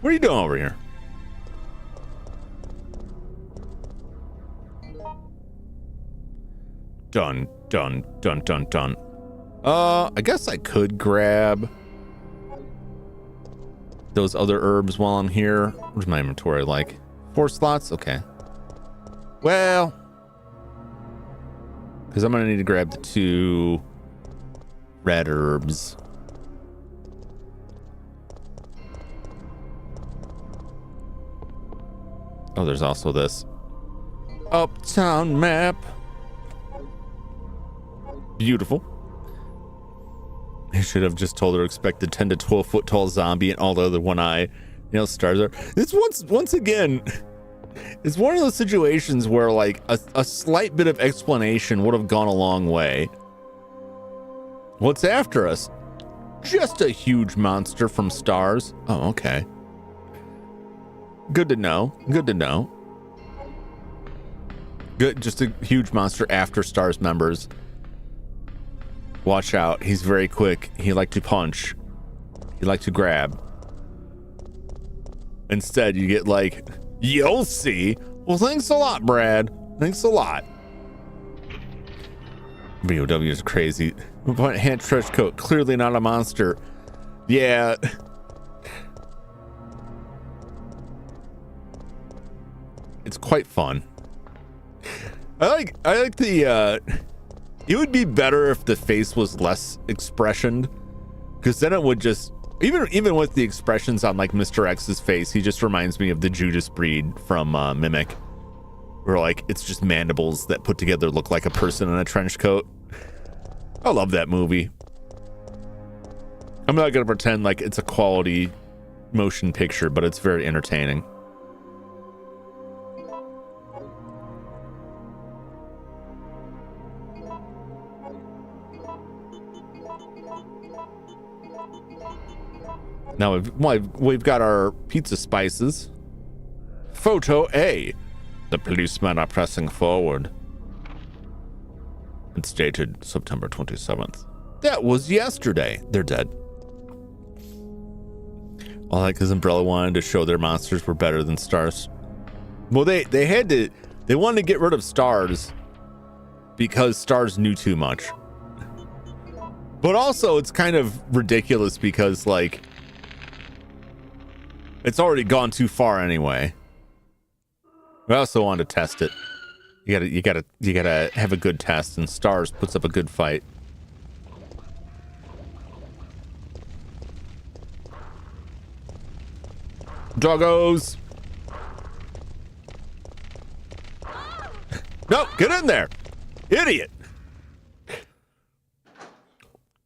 What are you doing over here? Dun, dun, dun, dun, dun. I guess I could grab those other herbs while I'm here. Where's my inventory like? 4 slots? Okay. Well, because I'm going to need to grab the 2 red herbs. Oh, there's also this Uptown map. Beautiful. They should have just told her expect the 10 to 12 foot tall zombie and all the other one eye. Stars are. This once again, it's one of those situations where like a slight bit of explanation would have gone a long way. What's after us? Just a huge monster from Stars. Oh, okay. Good to know. Good to know. Good. Just a huge monster after Stars members. Watch out. He's very quick. He likes to punch. He likes to grab. Instead, you get like, you'll see. Well, thanks a lot, Brad. Thanks a lot. BOW is crazy. Hand trench coat. Clearly not a monster. Yeah. It's quite fun. I like the it would be better if the face was less expressioned, because then it would just even with the expressions on like Mr. X's face, he just reminds me of the Judas Breed from Mimic, where like it's just mandibles that put together look like a person in a trench coat. I love that movie. I'm not gonna pretend like it's a quality motion picture, but it's very entertaining. Now we've got our pizza spices. Photo A. The policemen are pressing forward. It's dated September 27th. That was yesterday. They're dead. All that because Umbrella wanted to show their monsters were better than Stars. Well, they wanted to get rid of Stars because Stars knew too much. But also it's kind of ridiculous because like it's already gone too far anyway. I also wanted to test it. You gotta have a good test, and Stars puts up a good fight. Doggos! No, get in there! Idiot!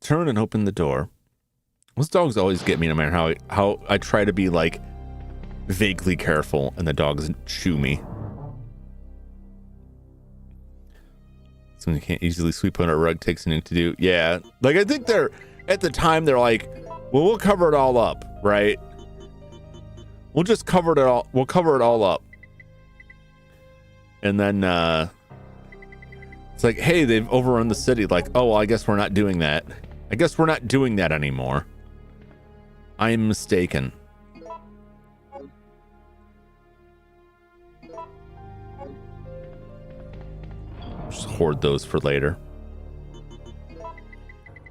Turn and open the door. Those dogs always get me no matter how I try to be like vaguely careful and the dogs chew me. Something you can't easily sweep under a rug takes an ink to do. Yeah. Like I think they're at the time they're like, well, we'll cover it all up, right? We'll just cover it all. We'll cover it all up. And then it's like, hey, they've overrun the city. Like, oh, well, I guess we're not doing that. I guess we're not doing that anymore. I am mistaken. Just hoard those for later.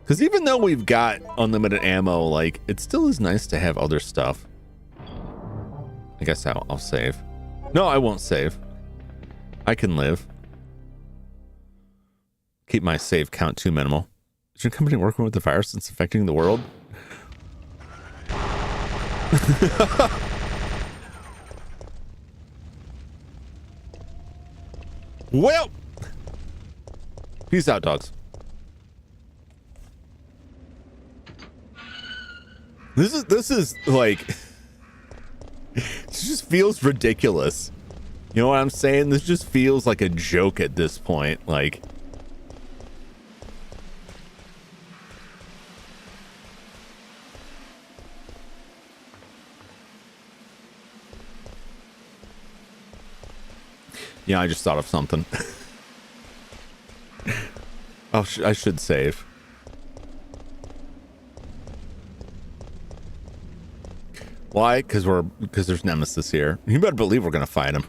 Because even though we've got unlimited ammo, like, it still is nice to have other stuff. I guess I'll save. No, I won't save. I can live. Keep my save count too minimal. Is your company working with the virus that's affecting the world? Well, peace out, dogs. This is like, it just feels ridiculous. You know what I'm saying? This just feels like a joke at this point. Like, yeah, I just thought of something. Oh, I should save. Why? Because there's Nemesis here. You better believe we're gonna fight him.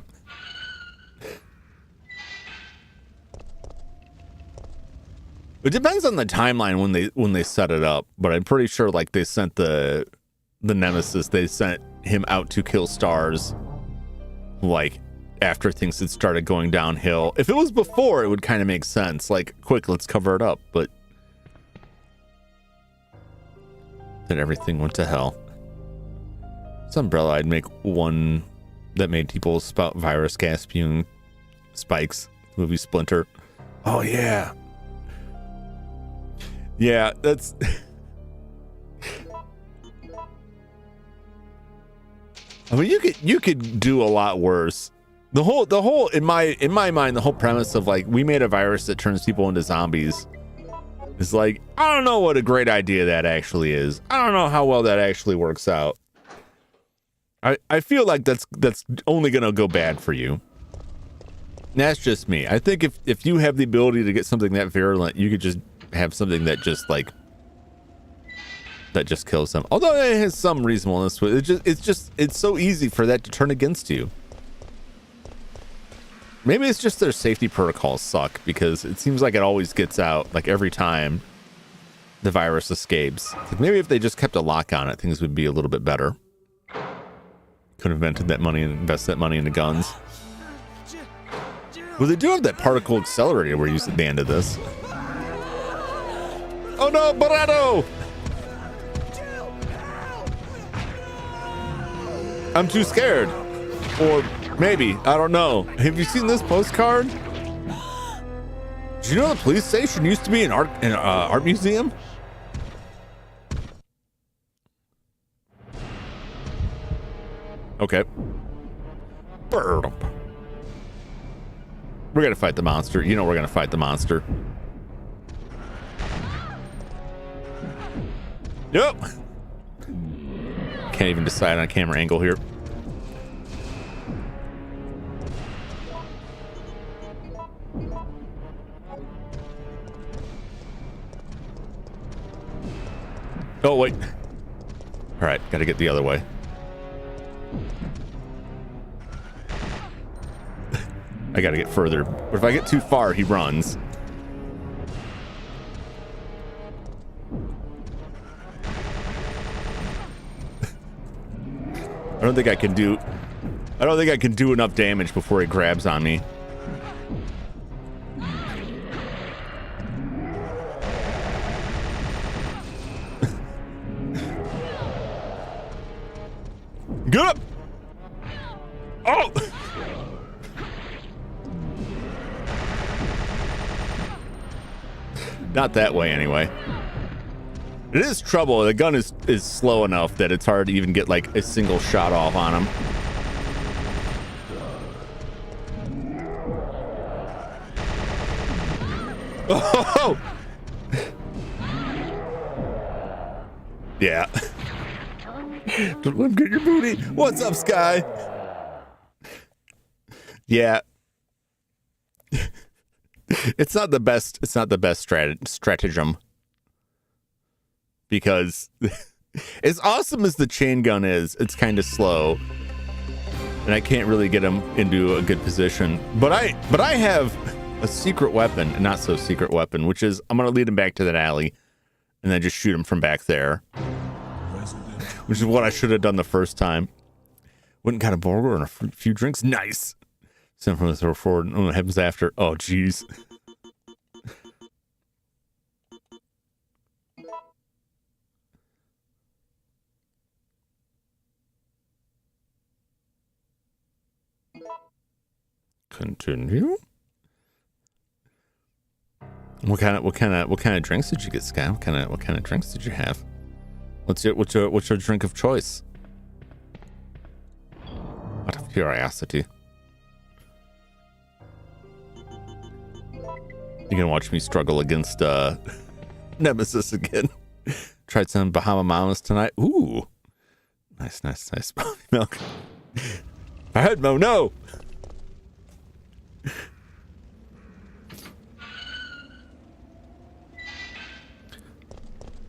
It depends on the timeline when they set it up, but I'm pretty sure like they sent the Nemesis, they sent him out to kill Stars like after things had started going downhill. If it was before, it would kind of make sense. Like, quick, let's cover it up. But then everything went to hell. This umbrella, I'd make one that made people spout virus gas spewing spikes. Movie Splinter. Oh yeah. Yeah, that's I mean, you could do a lot worse. The whole in my mind, the whole premise of like we made a virus that turns people into zombies is like, I don't know what a great idea that actually is. I don't know how well that actually works out. I feel like that's only gonna go bad for you. That's just me. I think if you have the ability to get something that virulent, you could just have something that just like that just kills them. Although it has some reasonableness to it. It's so easy for that to turn against you. Maybe it's just their safety protocols suck, because it seems like it always gets out, like every time the virus escapes. Like maybe if they just kept a lock on it, things would be a little bit better. Could have invented that money and invested that money into guns. Well, they do have that particle accelerator we're using at the end of this. Oh no, Barado! I'm too scared. Or maybe, I don't know. Have you seen this postcard? Did you know the police station used to be an art museum? Okay. We're gonna fight the monster. You know we're gonna fight the monster. Yep. Can't even decide on a camera angle here. Oh, wait. All right, gotta get the other way. I gotta get further. But if I get too far, he runs. I don't think I can do enough damage before he grabs on me. Get up! Oh! Not that way, anyway. It is trouble. The gun is slow enough that it's hard to even get like a single shot off on him. Oh! Yeah. Don't let him get your booty. What's up, Sky? Yeah. It's not the best stratagem. Because as awesome as the chain gun is, it's kind of slow. And I can't really get him into a good position. But I have a secret weapon, a not so secret weapon, which is I'm gonna lead him back to that alley and then just shoot him from back there. Which is what I should have done the first time. Went and got a burger and a few drinks. Nice. Send from the throw forward. Oh, what happens after? Oh, jeez. Continue. What kind of drinks did you get, Sky? What kind of drinks did you have? What's your drink of choice? Out of curiosity. You're gonna watch me struggle against Nemesis again. Tried some Bahama Mamas tonight. Ooh. Nice. Milk. I had Mo, no.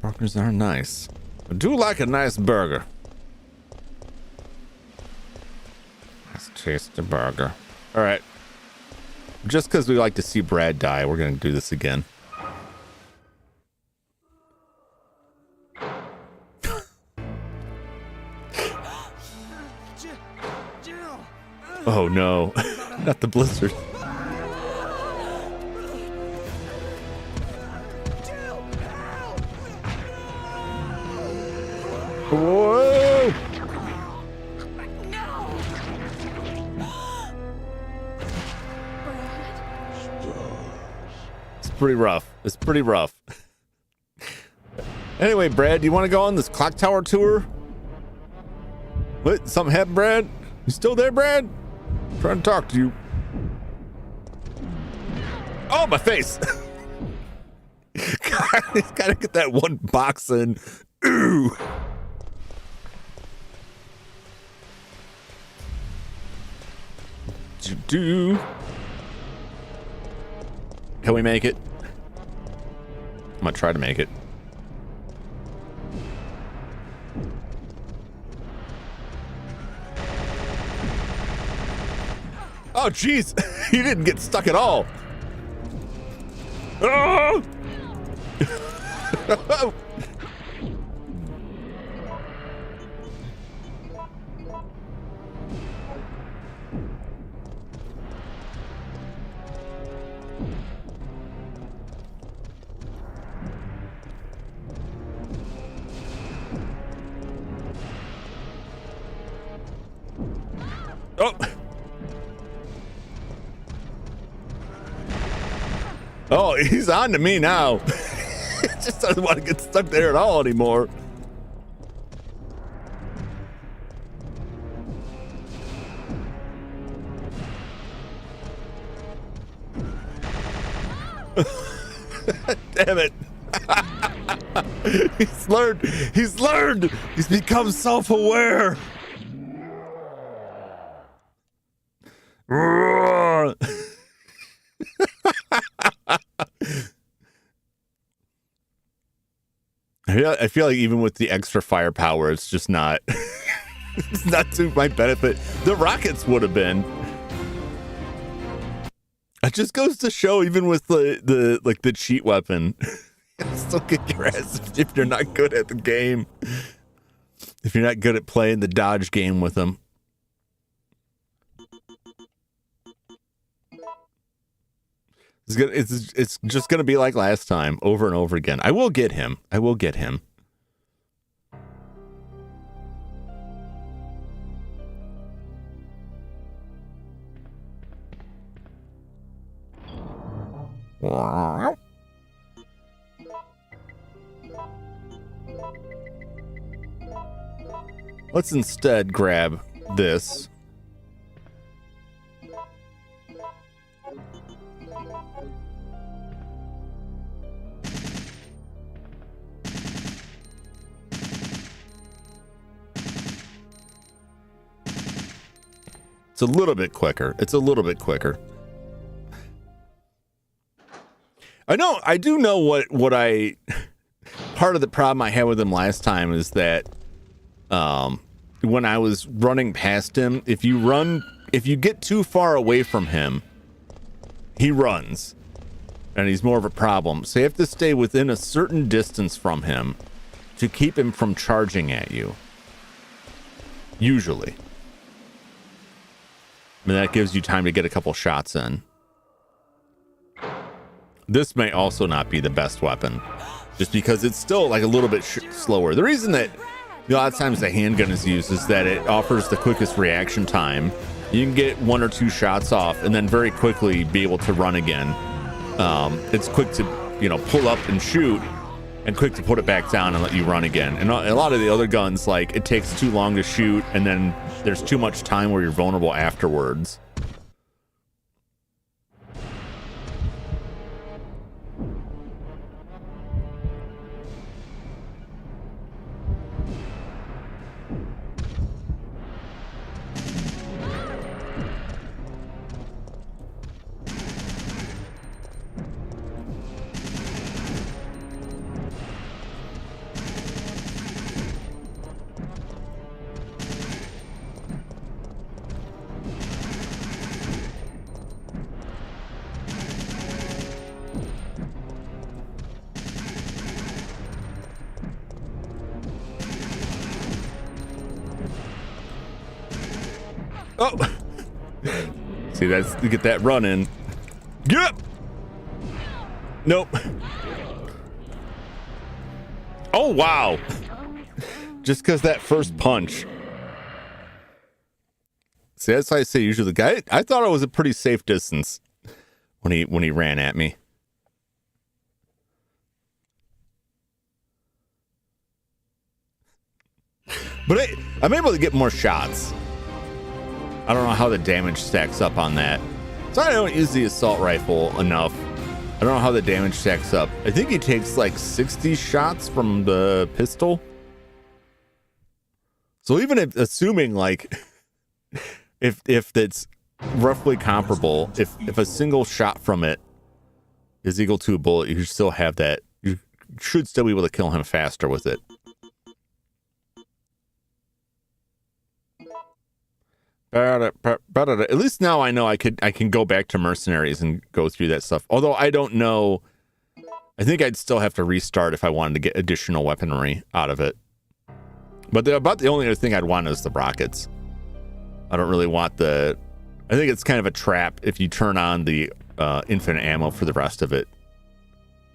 Burgers are nice. I do like a nice burger. Let's taste the burger. All right. Just because we like to see Brad die, we're going to do this again. Oh no, not the blizzard. Whoa! It's pretty rough. Anyway, Brad, do you want to go on this clock tower tour? What? Something happened, Brad? You still there, Brad? I'm trying to talk to you. Oh, my face. God, he's got to get that one box in. Ooh. Do. Can we make it? I'm gonna try to make it. Oh, jeez. He didn't get stuck at all. Oh! Oh! Oh, he's on to me now. He just doesn't want to get stuck there at all anymore. Damn it. He's learned. He's learned. He's become self-aware. I feel like even with the extra firepower, it's just not it's not to my benefit. The rockets would have been. It just goes to show, even with the cheat weapon, still kick your ass if you're not good at the game. If you're not good at playing the dodge game with them. It's just gonna be like last time, over and over again. I will get him. I will get him. Let's instead grab this. It's a little bit quicker. It's a little bit quicker. I do know what part of the problem I had with him last time is that when I was running past him, if you get too far away from him, he runs and he's more of a problem. So you have to stay within a certain distance from him to keep him from charging at you. Usually. I mean, that gives you time to get a couple shots in. This may also not be the best weapon, just because it's still like a little bit slower. The reason that a lot of times the handgun is used is that it offers the quickest reaction time. You can get 1 or 2 shots off and then very quickly be able to run again. It's quick to, pull up and shoot, and quick to put it back down and let you run again. And a lot of the other guns, like, it takes too long to shoot, and then there's too much time where you're vulnerable afterwards. Oh, see, that's to get that run in. Get up. Nope. Oh, wow. Just because that first punch. See, that's why I say usually the guy, I thought it was a pretty safe distance when he ran at me. But I'm able to get more shots. I don't know how the damage stacks up on that. So I don't use the assault rifle enough. I don't know how the damage stacks up. I think he takes like 60 shots from the pistol. So even if, assuming like if it's roughly comparable, if a single shot from it is equal to a bullet, you should still have that. You should still be able to kill him faster with it. At least now I know I can go back to Mercenaries and go through that stuff. Although I don't know, I think I'd still have to restart if I wanted to get additional weaponry out of it. But about the only other thing I'd want is the rockets. I don't really want I think it's kind of a trap if you turn on the infinite ammo for the rest of it.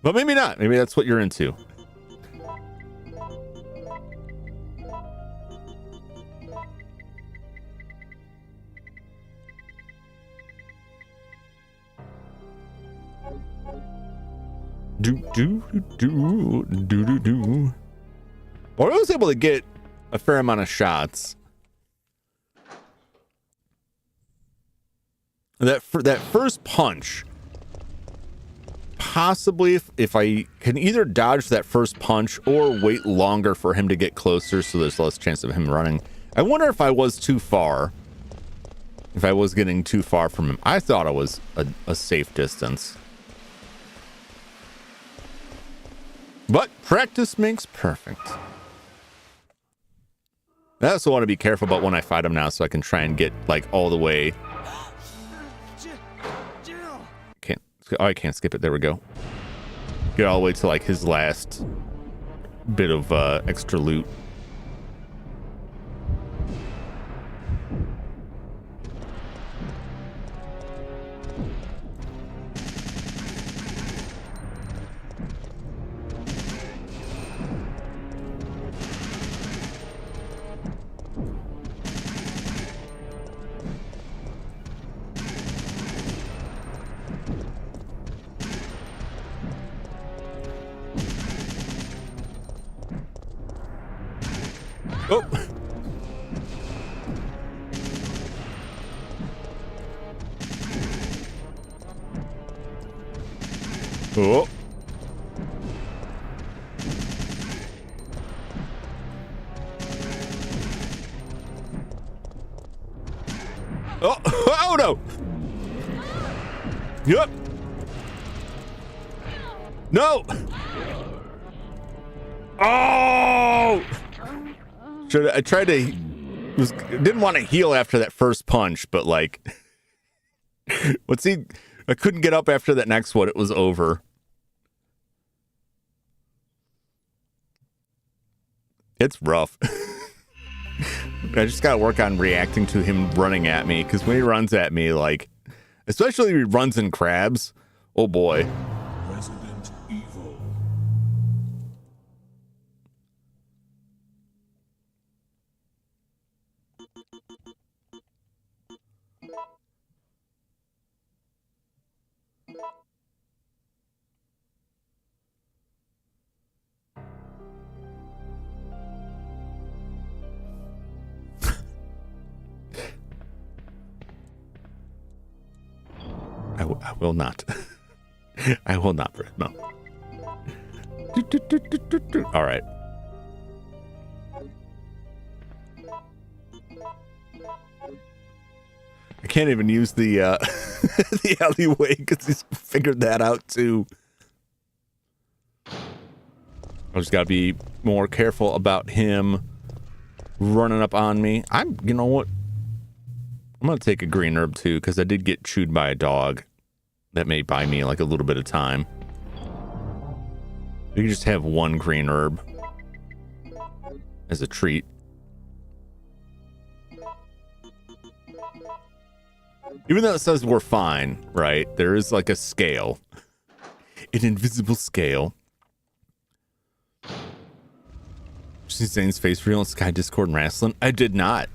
But maybe not. Maybe that's what you're into. Well, I was able to get a fair amount of shots. That first punch, possibly if I can either dodge that first punch or wait longer for him to get closer so there's less chance of him running. I wonder if I was too far. If I was getting too far from him. I thought it was a safe distance. But practice makes perfect. I also want to be careful about when I fight him now so I can try and get like all the way. Can't. Oh, I can't skip it. There we go. Get all the way to like his last bit of extra loot. Oh. Oh. Oh, oh no. Yep. No. Oh. I tried to didn't want to heal after that first punch, but like I couldn't get up after that next one. It was over. It's rough. I just gotta work on reacting to him running at me, because when he runs at me, like, especially if he runs in crabs, oh boy. Resident Evil. I will not. I will not, Bradmo. All right. I can't even use the the alleyway because he's figured that out too. I just gotta be more careful about him running up on me. You know what? I'm gonna take a green herb too, because I did get chewed by a dog. That may buy me like a little bit of time. You can just have one green herb as a treat. Even though it says we're fine, right? There is like a scale. An invisible scale. She's saying face real in Sky Discord and wrestling. I did not.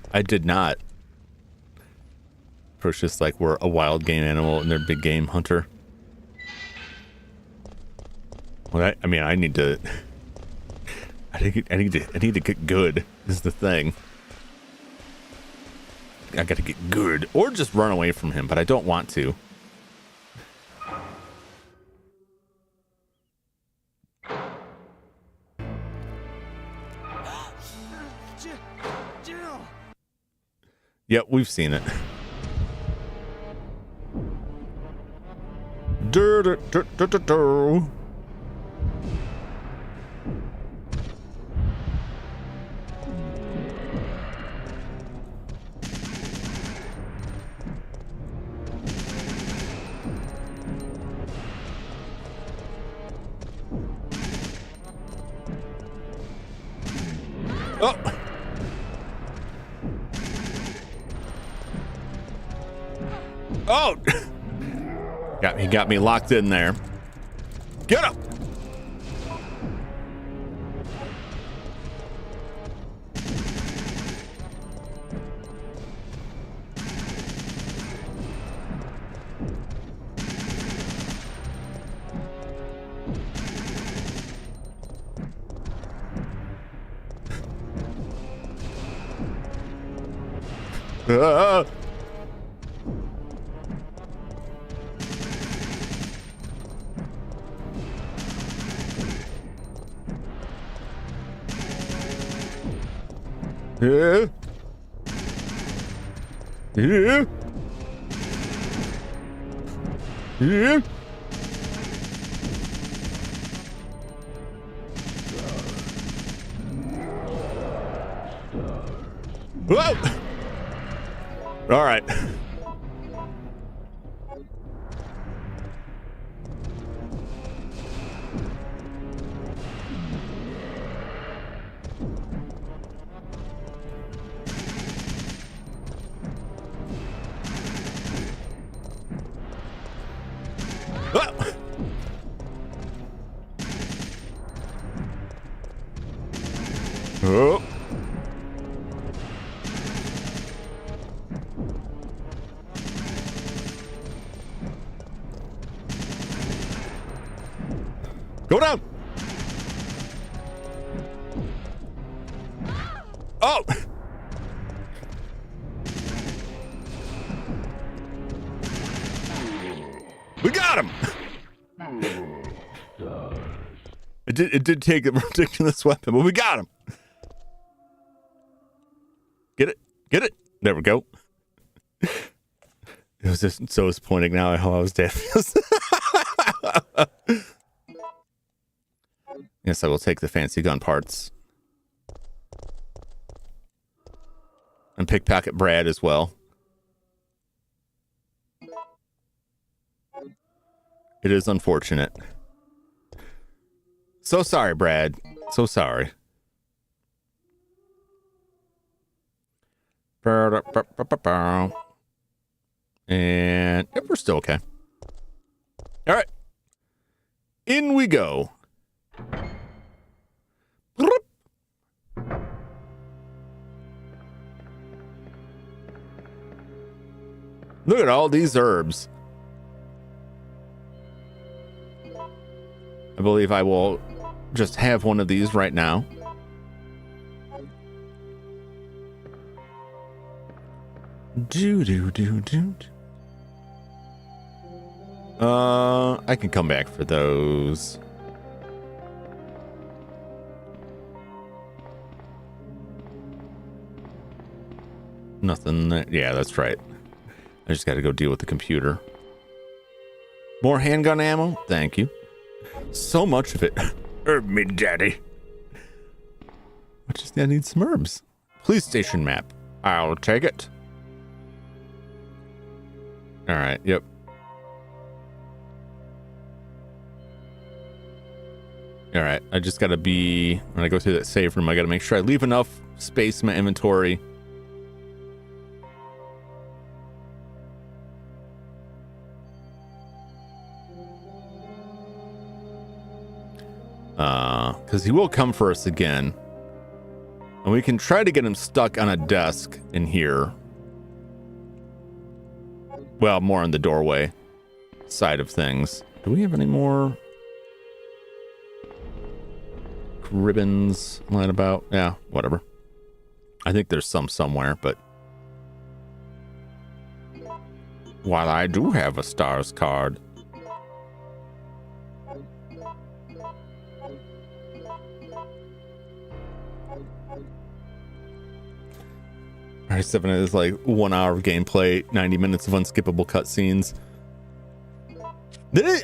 Approach this like we're a wild game animal and they're big game hunter. Well, I mean, I need to I need to get good is the thing. I gotta get good. Or just run away from him, but I don't want to. Jill! Yep, we've seen it. Dur. Oh! Oh! He got me locked in there. Get up! Ah! Yeah. Yeah. Yeah. Whoa! All right. Ah! Oh. Go down. Oh. We got him. It did take a ridiculous weapon, but we got him. Get it. There we go. It was just so disappointing now how I was dead. Yes, I will take the fancy gun parts. And pickpocket Brad as well. It is unfortunate. So sorry, Brad. So sorry. And yep, we're still okay. All right. In we go. Look at all these herbs. I believe I will just have one of these right now. I can come back for those. Nothing. Yeah, that's right. I just got to go deal with the computer. More handgun ammo? Thank you. So much of it. Herb me, daddy. I just need some herbs. Police station map. I'll take it. All right. Yep. All right. I just got to be, when I go through that save room, I got to make sure I leave enough space in my inventory. Because he will come for us again. And we can try to get him stuck on a desk in here. Well, more on the doorway side of things. Do we have any more ribbons lying about. Yeah, whatever. I think there's some somewhere, but while I do have a stars card. Alright, 7 is like 1 hour of gameplay, 90 minutes of unskippable cutscenes.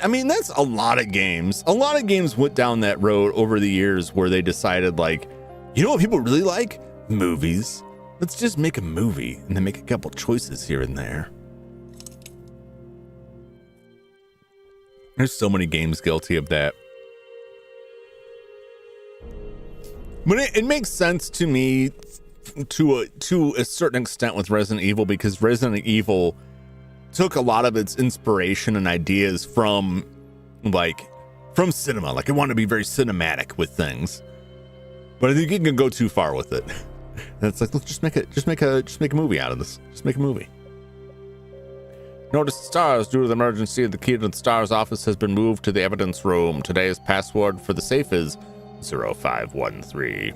I mean, that's a lot of games. A lot of games went down that road over the years where they decided, like, you know what people really like? Movies. Let's just make a movie and then make a couple choices here and there. There's so many games guilty of that. But it makes sense to me to a certain extent with Resident Evil, because Resident Evil took a lot of its inspiration and ideas from cinema. Like, it wanted to be very cinematic with things, but I think you can go too far with it. And it's like, let's just make a movie out of this. Just make a movie. Notice the stars. Due to the emergency, the key to the stars office has been moved to the evidence room. Today's password for the safe is 0513.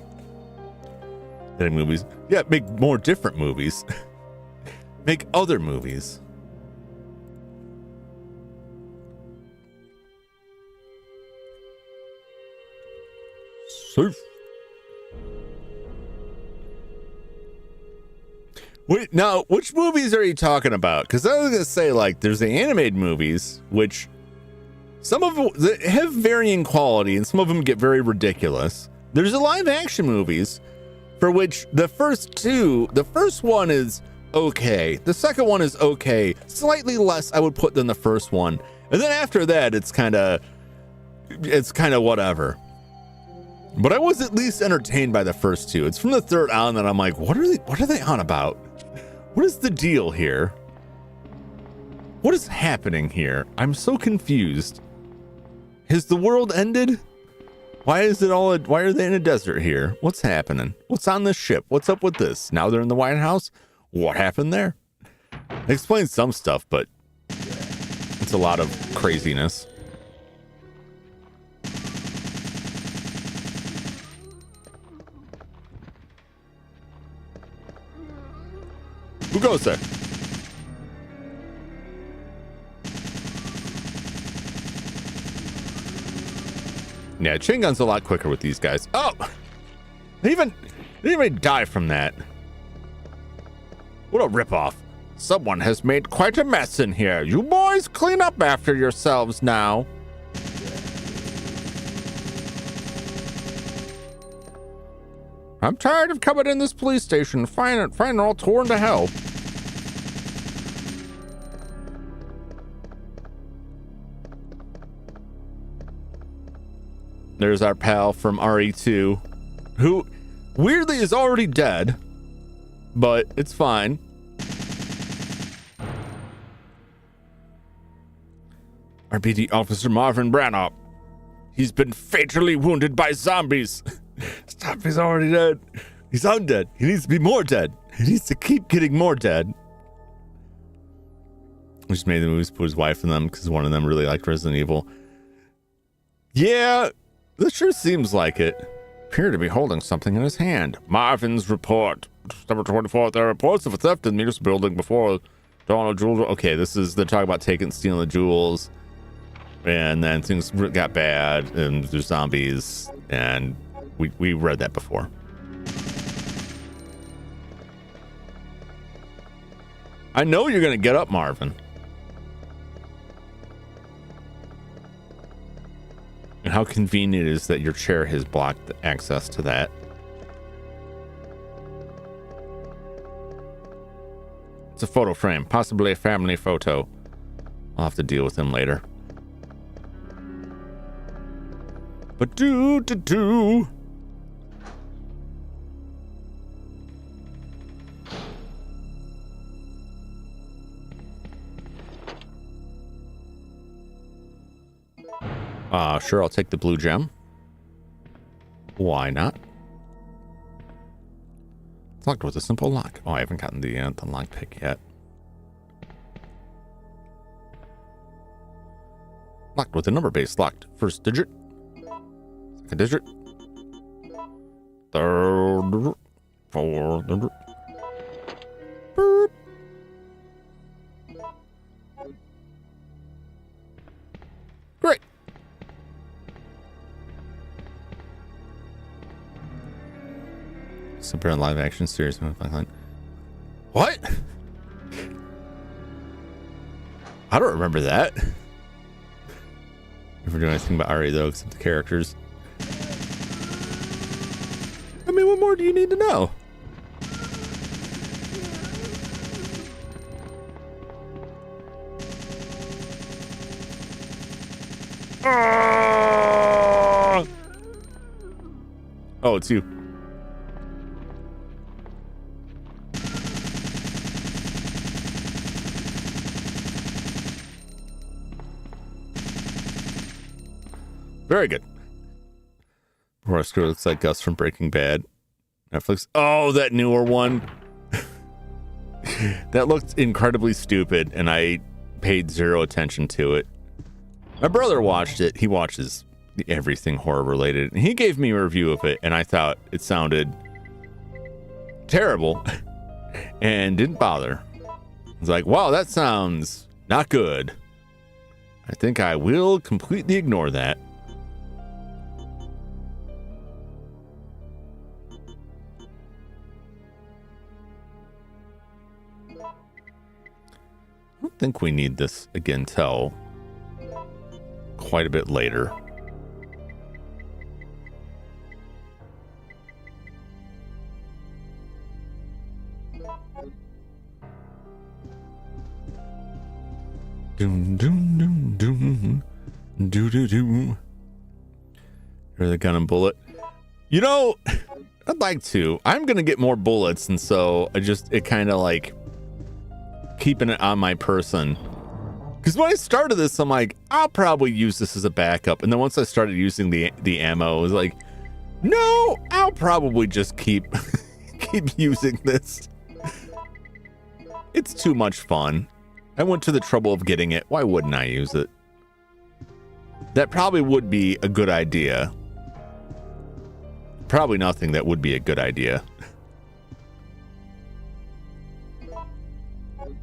Make movies. Yeah, make more different movies. Make other movies. Safe. Wait, now, which movies are you talking about? Because I was going to say, like, there's the animated movies, which some of them have varying quality and some of them get very ridiculous. There's the live action movies, for which the first one is okay. The second one is okay. Slightly less, I would put, than the first one. And then after that, it's kind of whatever. But I was at least entertained by the first two. It's from the third on that I'm like, what are they on about? What is the deal here? What is happening here? I'm so confused. Has the world ended? Why are they in a desert here? What's happening? What's on this ship? What's up with this? Now they're in the White House? What happened there? It explains some stuff, but it's a lot of craziness. Who goes there? Yeah, chain gun's a lot quicker with these guys. Oh! They didn't even die from that. What a ripoff. Someone has made quite a mess in here. You boys clean up after yourselves now. I'm tired of coming in this police station and finding all torn to hell. There's our pal from RE2, who weirdly is already dead, but it's fine. RPD Officer Marvin Branop. He's been fatally wounded by zombies. Stop, he's already dead. He's undead. He needs to be more dead. He needs to keep getting more dead. We just made the movies, put his wife in them because one of them really liked Resident Evil. Yeah, this sure seems like it. Appear to be holding something in his hand. Marvin's report. December 24th, there are reports of a theft in the nearest building before dawn of jewels. Okay, they're talking about stealing the jewels. And then things got bad and there's zombies, and we read that before. I know you're gonna get up, Marvin. And how convenient it is that your chair has blocked access to that. It's a photo frame, possibly a family photo. I'll have to deal with him later. But do. Sure, I'll take the blue gem. Why not? It's locked with a simple lock. Oh, I haven't gotten the lock pick yet. Locked with a number base. Locked. First digit. Second digit. third, fourth. Great. Super live action series. What? I don't remember that. Never do anything about Ari though, except the characters. I mean, what more do you need to know? Oh, it's you. Very good. Poor screw looks like Gus from Breaking Bad. Netflix. Oh, that newer one. That looked incredibly stupid, and I paid zero attention to it. My brother watched it. He watches everything horror related, and he gave me a review of it, and I thought it sounded terrible and didn't bother. I was like, wow, that sounds not good. I think I will completely ignore that. I don't think we need this again till quite a bit later. Doom doom doom doom doo doo doo. Here's the gun and bullet. You know, I'd like to. I'm gonna get more bullets, and so it kind of like keeping it on my person. Because when I started this, I'm like, I'll probably use this as a backup, and then once I started using the ammo, I was like, no, I'll probably just keep keep using this. It's too much fun. I went to the trouble of getting it. Why wouldn't I use it? That probably would be a good idea. Probably nothing that would be a good idea.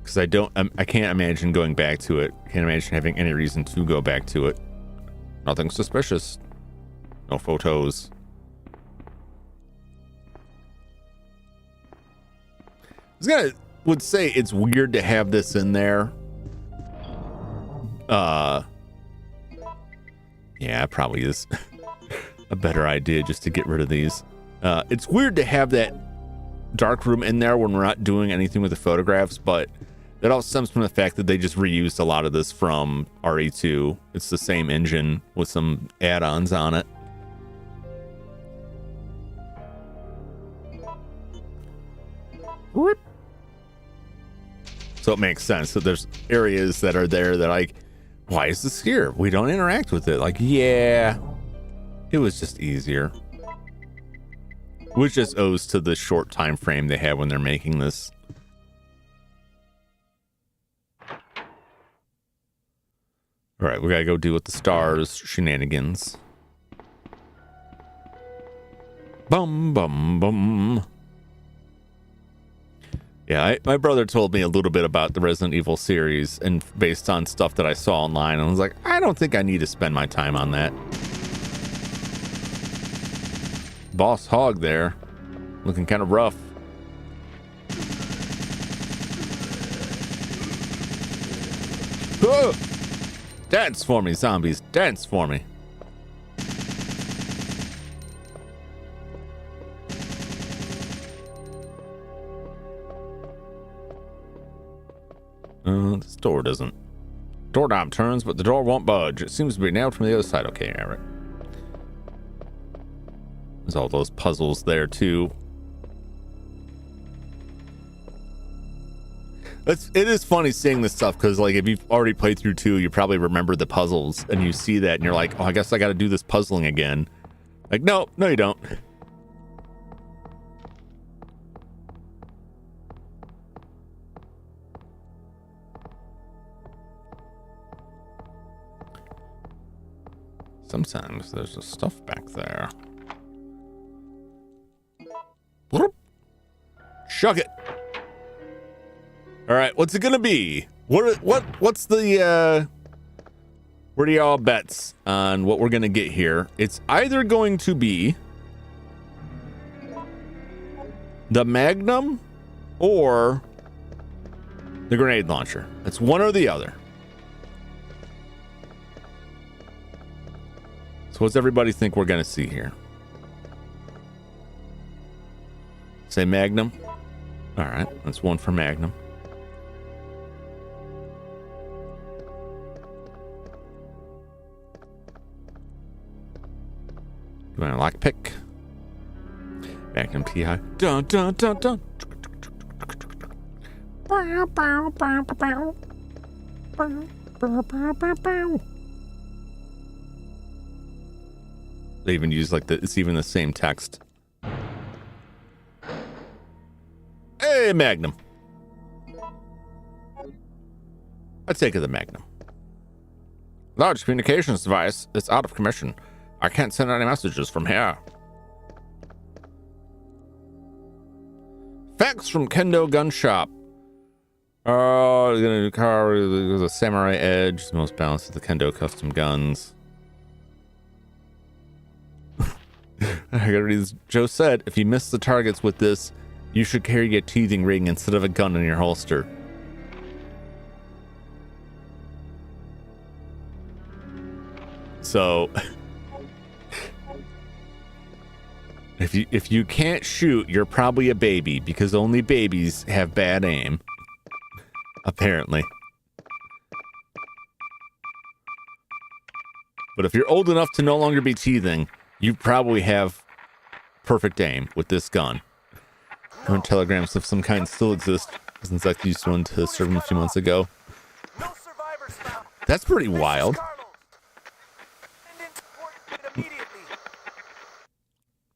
Because I can't imagine going back to it. Can't imagine having any reason to go back to it. Nothing suspicious. No photos. Would say it's weird to have this in there. Yeah, it probably is a better idea just to get rid of these. It's weird to have that dark room in there when we're not doing anything with the photographs, but that all stems from the fact that they just reused a lot of this from RE2. It's the same engine with some add-ons on it. Whoop. So it makes sense that there's areas that are there that like, why is this here? We don't interact with it. Like, yeah, it was just easier. Which just owes to the short time frame they had when they're making this. All right, we gotta go deal with the stars shenanigans. Bum, bum, bum. Yeah, my brother told me a little bit about the Resident Evil series, and based on stuff that I saw online, I was like, I don't think I need to spend my time on that. Boss Hog there, looking kind of rough. Whoa! Dance for me, zombies, dance for me. This door doesn't. Door knob turns, but the door won't budge. It seems to be nailed from the other side. Okay, all right. There's all those puzzles there too. It is funny seeing this stuff because, like, if you've already played through 2, you probably remember the puzzles, and you see that, and you're like, oh, I guess I got to do this puzzling again. Like, no, you don't. Sometimes there's a stuff back there. Shuck it. All right, what's it gonna be? What's the what are y'all bets on what we're gonna get here? It's either going to be the Magnum or the grenade launcher. It's one or the other. So what's everybody think we're gonna see here? Say Magnum. All right, that's one for Magnum. You want a lockpick? Magnum PI. Dun dun dun dun. Bow, bow, bow, bow, bow. Bow, bow, bow, bow. They even use like it's even the same text. Hey, Magnum. I take it the Magnum. Large communications device is out of commission. I can't send any messages from here. Fax from Kendo Gun Shop. Oh, you're gonna do car with a samurai edge, the most balanced of the Kendo custom guns. I gotta read this. Joe said, if you miss the targets with this, you should carry a teething ring instead of a gun in your holster. So if you can't shoot, you're probably a baby, because only babies have bad aim. Apparently. But if you're old enough to no longer be teething, you probably have perfect aim with this gun. Current telegrams of some kind still exist, since I used one to serve him a few months ago. That's pretty wild.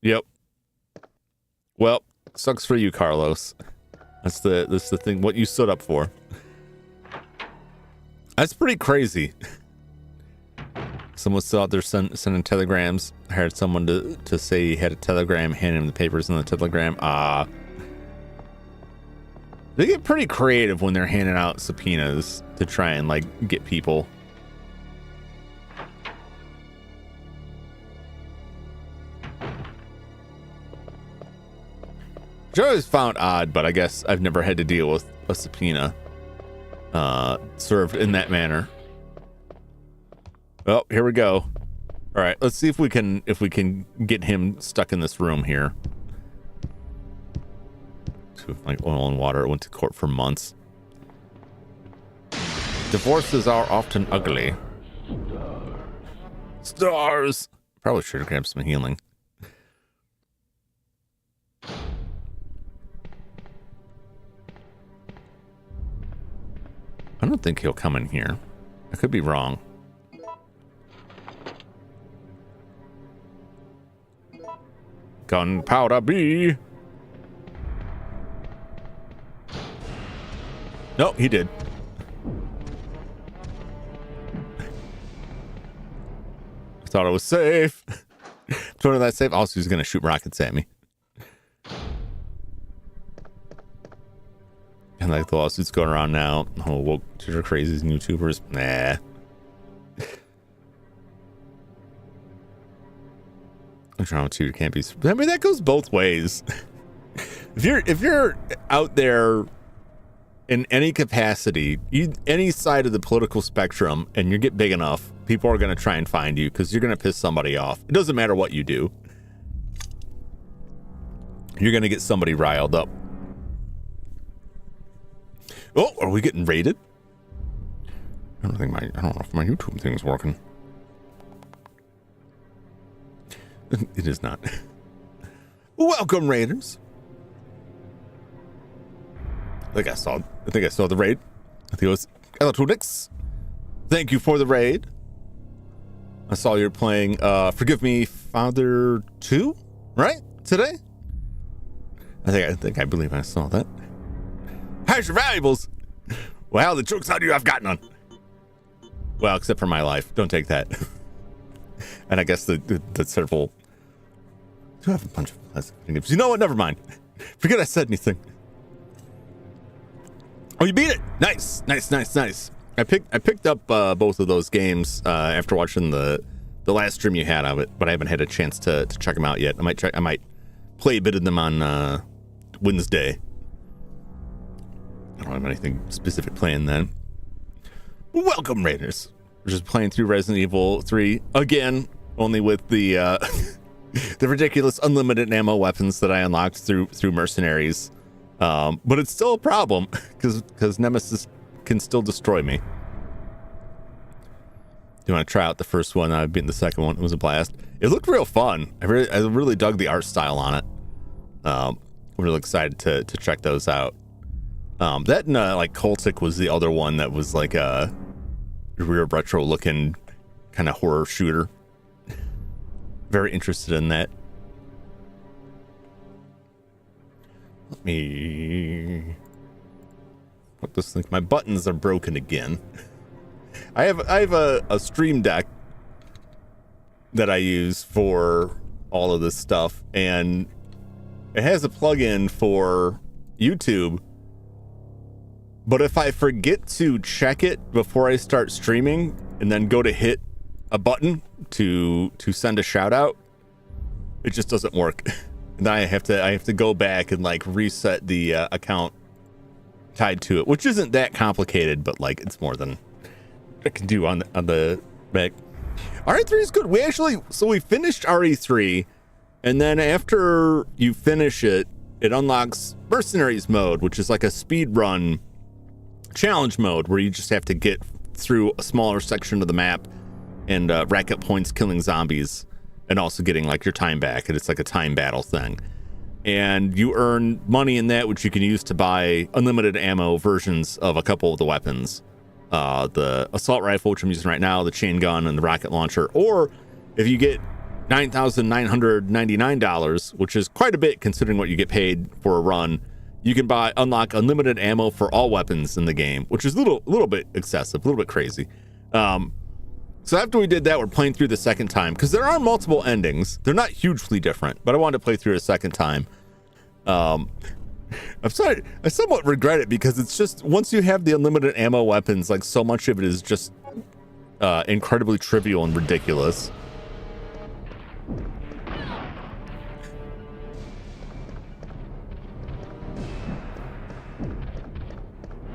Yep. Well, sucks for you, Carlos. That's the thing. What you stood up for. That's pretty crazy. Someone's still out there sending telegrams. I heard someone to say he had a telegram, handing him the papers in the telegram. They get pretty creative when they're handing out subpoenas to try and like get people. Which I always found odd, but I guess I've never had to deal with a subpoena served in that manner. Well, here we go. All right, let's see if we can get him stuck in this room here. Like oil and water, went to court for months. Divorces are often ugly. Stars. Probably should have grabbed some healing. I don't think he'll come in here. I could be wrong. Gunpowder B. No, he did. I thought it was safe. Totally that safe. Also, he's gonna shoot rockets at me. And like the lawsuits going around now. Oh, woke Twitter crazies and YouTubers. Nah. What's wrong with you? Can't be. I mean, that goes both ways. If you're out there in any capacity, any side of the political spectrum, and you get big enough, people are going to try and find you because you're going to piss somebody off. It doesn't matter what you do. You're going to get somebody riled up. Oh, are we getting raided? I don't know if my YouTube thing's working. It is not. Welcome, raiders. I think I saw the raid. I think it was Electronics. Thank you for the raid. I saw you're playing Forgive Me Father 2, right? Today? I believe I saw that. How's your valuables? Well, the joke's on you, I've got none. Well, except for my life. Don't take that. And I guess the several. Do I have a bunch of plastic games? You know what? Never mind. Forget I said anything. Oh, you beat it! Nice. I picked up both of those games after watching the last stream you had of it, but I haven't had a chance to check them out yet. I might play a bit of them on Wednesday. I don't have anything specific planned then. Welcome, Raiders. We're just playing through Resident Evil 3 again, only with the the ridiculous unlimited ammo weapons that I unlocked through Mercenaries. But it's still a problem because Nemesis can still destroy me. You want to try out the first one? I've beaten the second one. It was a blast. It looked real fun. I really dug the art style on it. I'm really excited to check those out. That and like Cultic was the other one that was like a rear retro looking kind of horror shooter. Very interested in that. Let me put this thing. My buttons are broken again. I have a Stream Deck that I use for all of this stuff, and it has a plugin for YouTube. But if I forget to check it before I start streaming and then go to hit a button to send a shout out, it just doesn't work. And then I have to go back and like reset the account tied to it, which isn't that complicated, but like it's more than I can do on the back. RE3 is good. We finished RE3, and then after you finish it, it unlocks Mercenaries mode, which is like a speed run challenge mode where you just have to get through a smaller section of the map and rack up points killing zombies and also getting like your time back, and it's like a time battle thing. And you earn money in that, which you can use to buy unlimited ammo versions of a couple of the weapons. The assault rifle, which I'm using right now, the chain gun, and the rocket launcher. Or if you get $9,999, which is quite a bit considering what you get paid for a run, you can unlock unlimited ammo for all weapons in the game, which is a little bit excessive, a little bit crazy. So after we did that, we're playing through the second time because there are multiple endings. They're not hugely different, but I wanted to play through a second time. I'm sorry, I somewhat regret it because it's just once you have the unlimited ammo weapons, like so much of it is just incredibly trivial and ridiculous.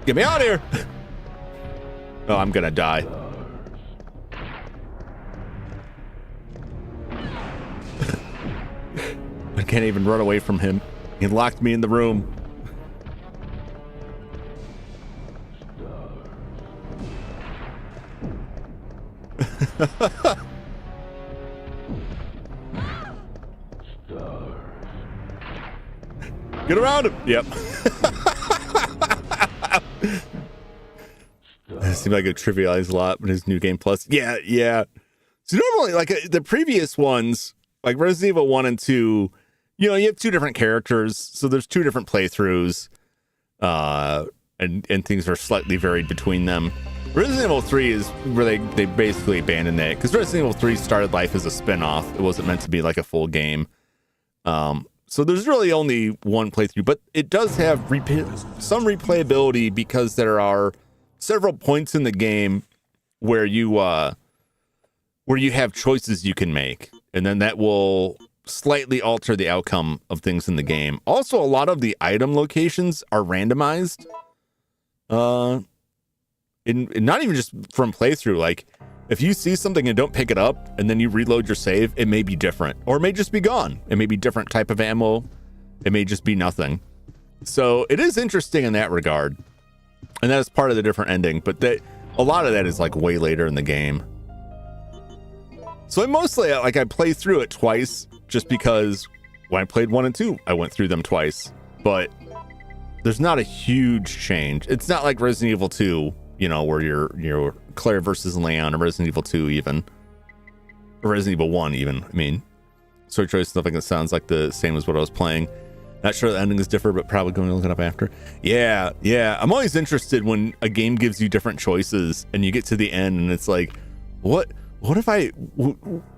Get me out of here! Oh, I'm gonna die. I can't even run away from him. He locked me in the room. Get around him. Yep. It seemed like it trivialized a lot in his new game plus. Yeah. So normally, like the previous ones, like Resident Evil 1 and 2, you have two different characters, so there's two different playthroughs, and things are slightly varied between them. Resident Evil 3 is where they basically abandoned that, because Resident Evil 3 started life as a spin-off. It wasn't meant to be like a full game. So there's really only one playthrough, but it does have some replayability because there are several points in the game where you have choices you can make, and then that will slightly alter the outcome of things in the game. Also, a lot of the item locations are randomized. Not even just from playthrough. Like, if you see something and don't pick it up, and then you reload your save, it may be different, or it may just be gone. It may be different type of ammo. It may just be nothing. So it is interesting in that regard, and that is part of the different ending. But a lot of that is like way later in the game. So I mostly I play through it twice, just because when I played 1 and 2, I went through them twice. But there's not a huge change. It's not like Resident Evil 2, where you're Claire versus Leon, or Resident Evil 2 even. Or Resident Evil 1 even. I mean, story choice, nothing that sounds like the same as what I was playing. Not sure the endings differ, but probably going to look it up after. Yeah. I'm always interested when a game gives you different choices and you get to the end and it's like,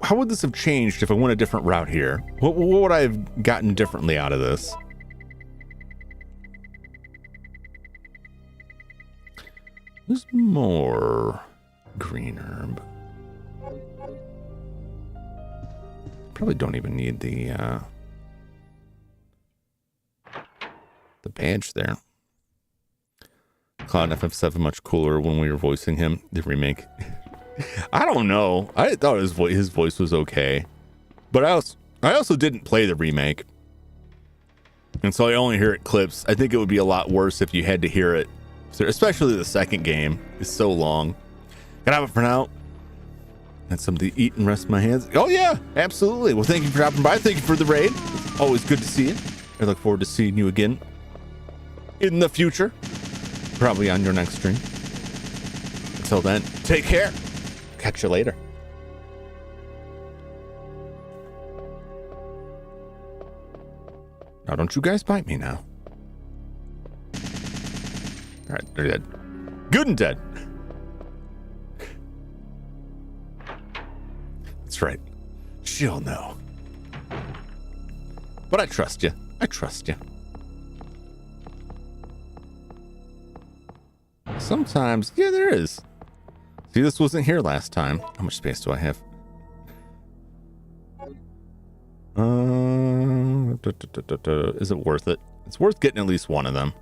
how would this have changed if I went a different route here? What would I have gotten differently out of this? There's more green herb. Probably don't even need the badge there. Cloud FF7 much cooler when we were voicing him. The remake. I don't know. I thought his voice was okay, but I also didn't play the remake, and so I only hear it clips. I think it would be a lot worse if you had to hear it, especially the second game is so long. Gotta have it for now. Had something to eat and rest my hands. Oh yeah, absolutely. Well, thank you for dropping by. Thank you for the raid. Always good to see you. I look forward to seeing you again in the future, probably on your next stream. Until then, take care. Catch you later. Now, don't you guys bite me now. All right, they're dead. Good and dead. That's right. She'll know. But I trust you. I trust you. Sometimes, yeah, there is. See, this wasn't here last time. How much space do I have? Is it worth it? It's worth getting at least one of them.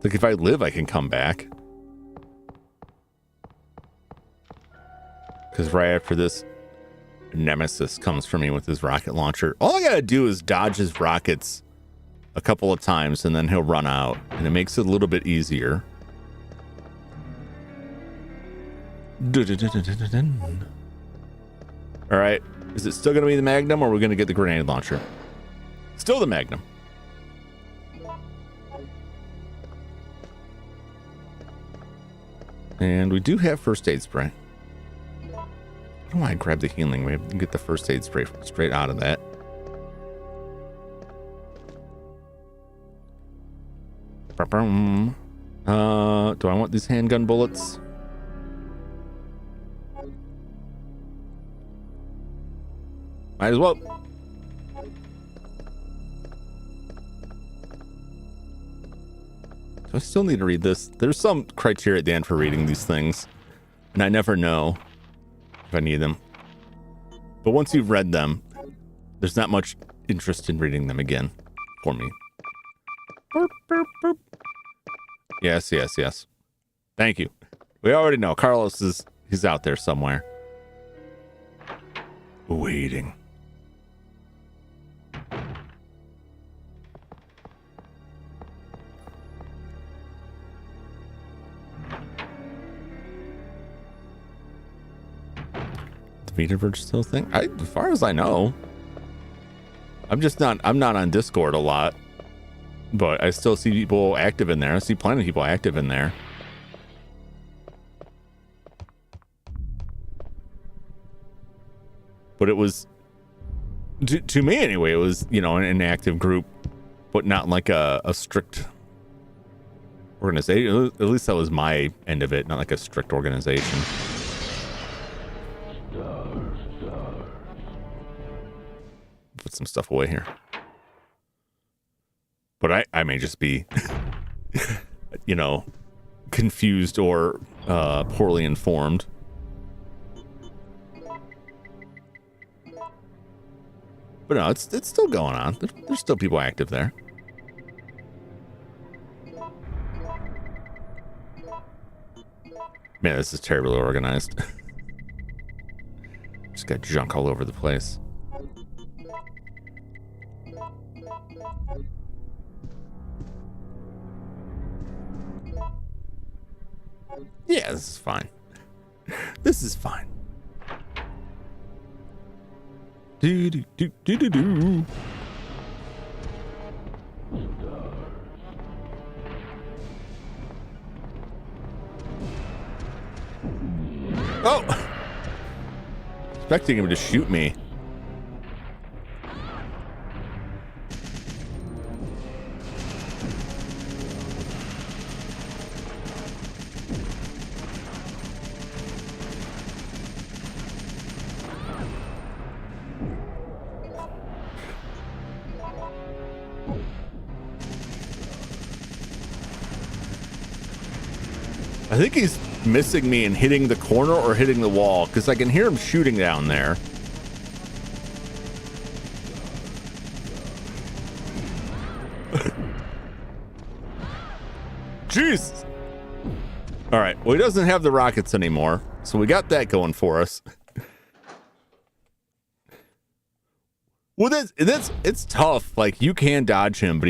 Like, if I live, I can come back. Because right after this, Nemesis comes for me with his rocket launcher. All I gotta do is dodge his rockets a couple of times, and then he'll run out, and it makes it a little bit easier. All right, is it still gonna be the Magnum, or are we gonna get the grenade launcher? Still the Magnum. And we do have first aid spray. I don't know why I grabbed the healing. We have to get the first aid spray straight out of that. Do I want these handgun bullets? Might as well. Do I still need to read this? There's some criteria at the end for reading these things, and I never know if I need them. But once you've read them, there's not much interest in reading them again for me. Burp, burp, burp. Yes, yes, yes. Thank you. We already know Carlos he's out there somewhere. Waiting. The Vitaverge still thing? As far as I know. I'm not on Discord a lot. But I still see people active in there. I see plenty of people active in there. But it was, to me anyway, it was, an active group, but not like a strict organization. At least that was my end of it, not like a strict organization. Put some stuff away here. But I may just be, confused or poorly informed. But no, it's still going on. There's still people active there. Man, this is terribly organized. Just got junk all over the place. Yeah, this is fine. This is fine. Do do do do do do. Oh! Expecting him to shoot me. I think he's missing me and hitting the corner or hitting the wall because I can hear him shooting down there. Jeez. All right. Well, he doesn't have the rockets anymore, so we got that going for us. Well, it's tough. Like, you can dodge him, but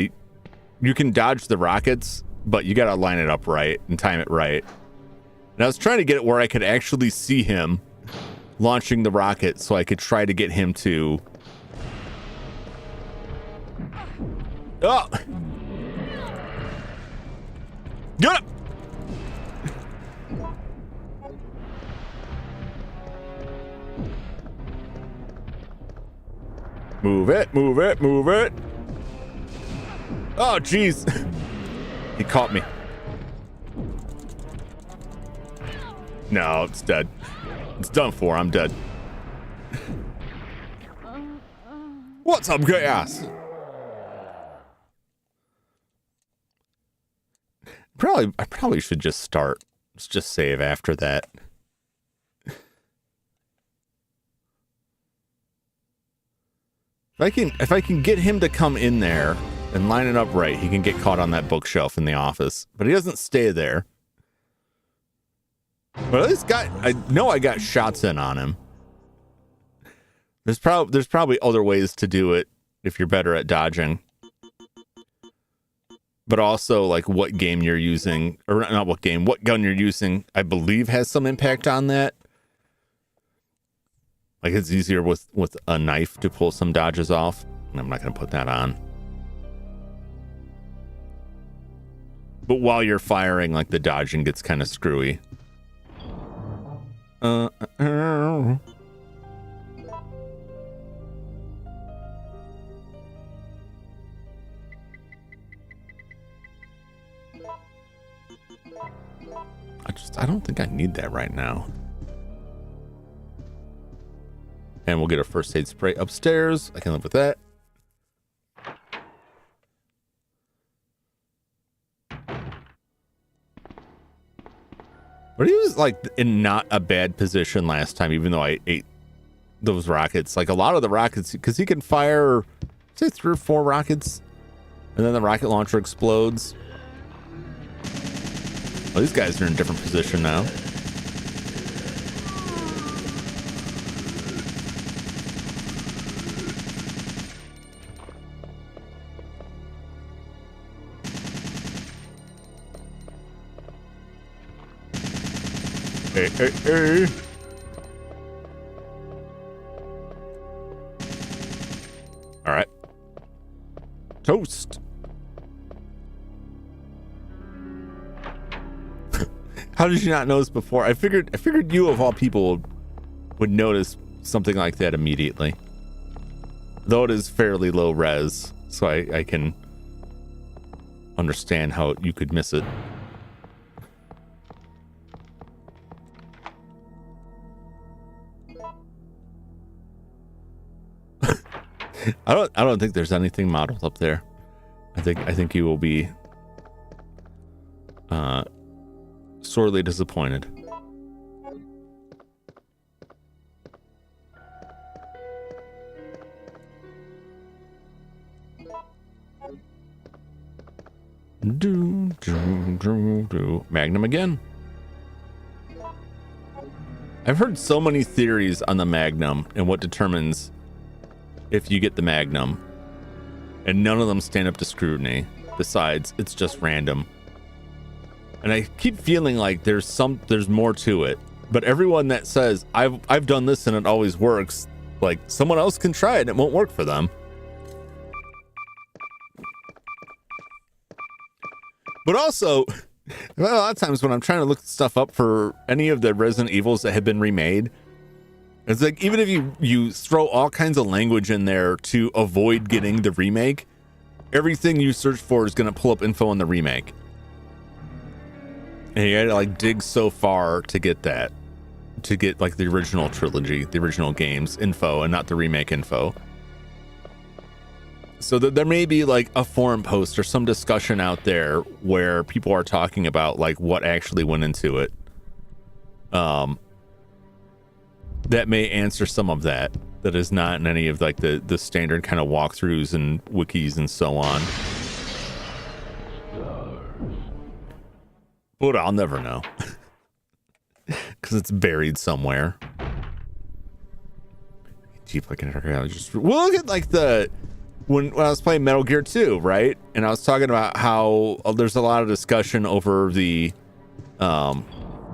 you can dodge the rockets, but you got to line it up right and time it right. And I was trying to get it where I could actually see him launching the rocket so I could try to get him to... Oh! Get up! Move it, move it, move it. Oh, jeez. He caught me. No, it's dead. It's done for. I'm dead. What's up, gas? I probably should just start. Let's just save after that. If I can get him to come in there and line it up right, he can get caught on that bookshelf in the office. But he doesn't stay there. But I know I got shots in on him. There's probably other ways to do it if you're better at dodging. But also, like, what game you're using, or not what game, what gun you're using, I believe has some impact on that. Like, it's easier with a knife to pull some dodges off. And I'm not going to put that on. But while you're firing, like, the dodging gets kind of screwy. I don't think I need that right now. And we'll get a first aid spray upstairs. I can live with that. But he was like in not a bad position last time, even though I ate those rockets. Like a lot of the rockets, because he can fire, say 3 or 4 rockets, and then the rocket launcher explodes. Well, these guys are in a different position now. Hey. All right. Toast. How did you not notice before? I figured you of all people would notice something like that immediately. Though it is fairly low res, so I can understand how you could miss it. I don't think there's anything modeled up there. I think you will be sorely disappointed. Magnum again. I've heard so many theories on the Magnum and what determines if you get the Magnum, and none of them stand up to scrutiny. Besides, it's just random. And I keep feeling like there's more to it. But everyone that says I've done this and it always works, like someone else can try it and it won't work for them. But also, a lot of times when I'm trying to look stuff up for any of the Resident Evils that have been remade, it's like, even if you throw all kinds of language in there to avoid getting the remake, everything you search for is going to pull up info on the remake. And you got to like dig so far to get that, to get like the original trilogy, the original games info, and not the remake info. So that there may be like a forum post or some discussion out there where people are talking about like what actually went into it. That may answer some of that. That is not in any of like the standard kind of walkthroughs and wikis and so on. But I'll never know. Because it's buried somewhere. Deep like just well, look at like the when I was playing Metal Gear 2, right? And I was talking about how there's a lot of discussion over the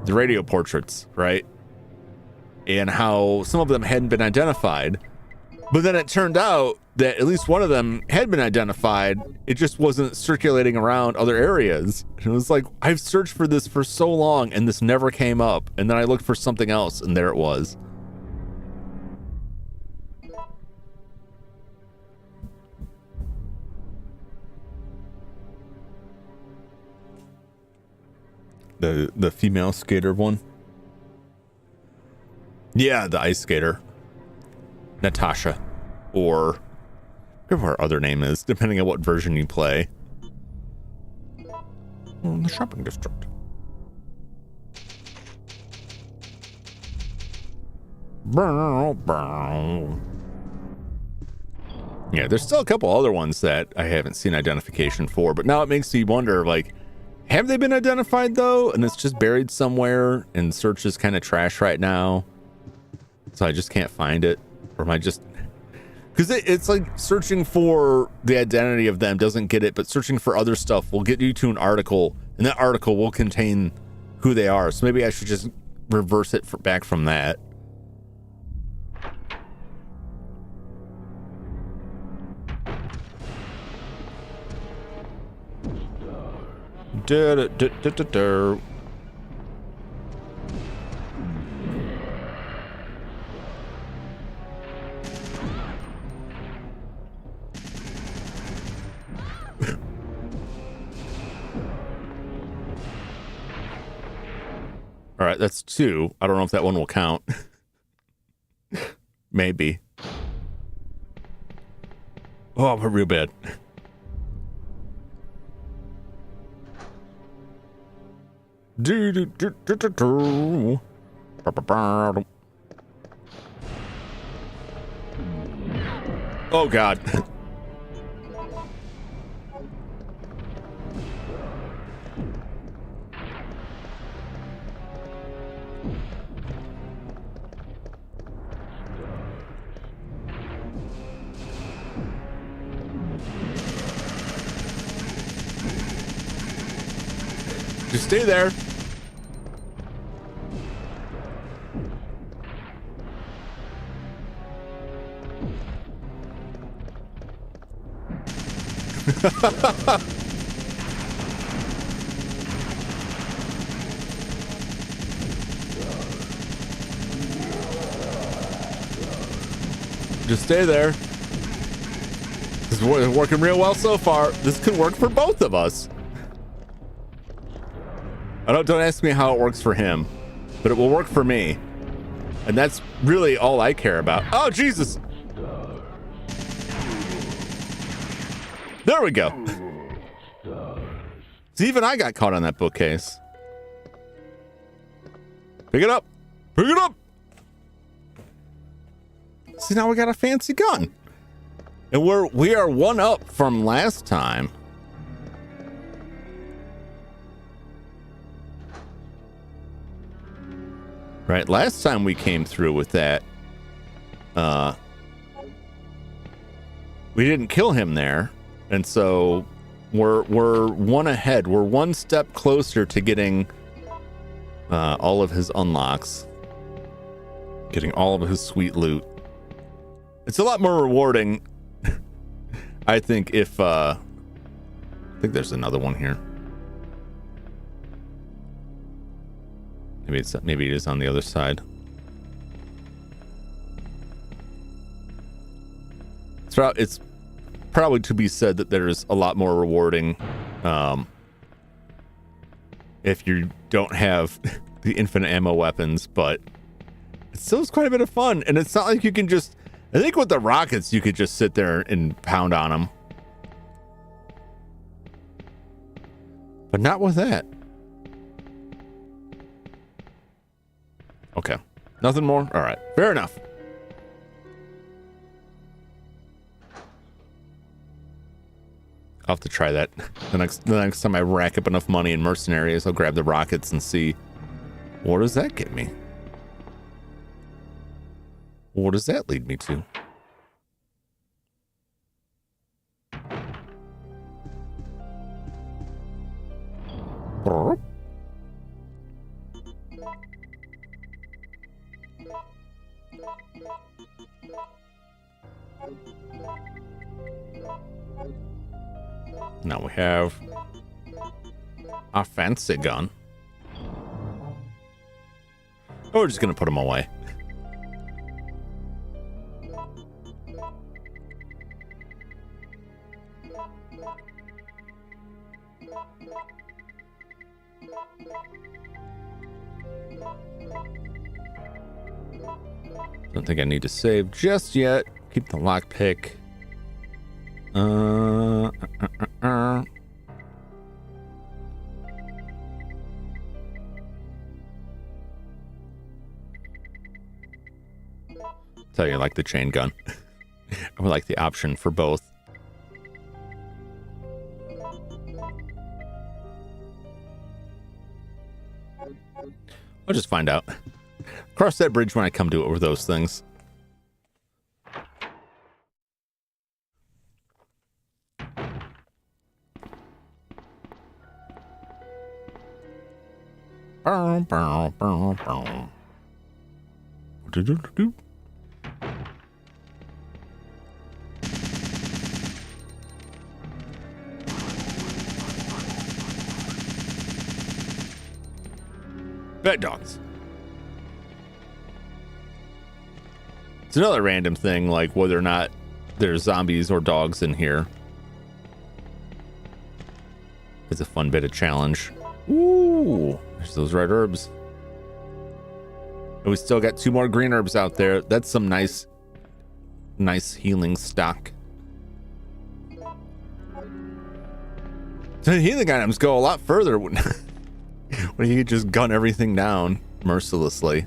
radio portraits, right? And how some of them hadn't been identified. But then it turned out that at least one of them had been identified. It just wasn't circulating around other areas. And it was like, I've searched for this for so long and this never came up. And then I looked for something else and there it was. The female skater one. Yeah, the ice skater. Natasha. Or whatever her other name is, depending on what version you play. The shopping district. Yeah, there's still a couple other ones that I haven't seen identification for, but now it makes me wonder, like, have they been identified though? And it's just buried somewhere and search is kind of trash right now. So I just can't find it. Or am I just... Because it's like searching for the identity of them doesn't get it, but searching for other stuff will get you to an article, and that article will contain who they are. So maybe I should just reverse it back from that. All right, that's 2. I don't know if that one will count. Maybe. Oh, but real bad. Oh God. Just stay there. Just stay there. This is working real well so far. This could work for both of us. Don't ask me how it works for him, but it will work for me. And that's really all I care about. Oh, Jesus. There we go. See, even I got caught on that bookcase. Pick it up. Pick it up. See, now we got a fancy gun. And we are 1 up from last time. Right, last time we came through with that, we didn't kill him there, and so we're 1 ahead. We're 1 step closer to getting all of his unlocks, getting all of his sweet loot. It's a lot more rewarding, I think. If I think there's another one here. Maybe it is on the other side. It's probably to be said that there's a lot more rewarding if you don't have the infinite ammo weapons, but it still is quite a bit of fun. And it's not like you can just I think with the rockets, you could just sit there and pound on them. But not with that. Okay. Nothing more? All right. Fair enough. I'll have to try that. The next time I rack up enough money in Mercenaries, I'll grab the rockets and see, what does that get me? What does that lead me to? Now we have a fancy gun. Oh, we're just gonna put them away. Don't think I need to save just yet. Keep the lockpick. Tell you, I like the chain gun. I would like the option for both. I'll just find out. Cross that bridge when I come to it with those things. Bed dogs. It's another random thing, like whether or not there's zombies or dogs in here. It's a fun bit of challenge. Ooh, there's those red herbs. And we still got 2 more green herbs out there. That's some nice healing stock. The healing items go a lot further when you just gun everything down mercilessly.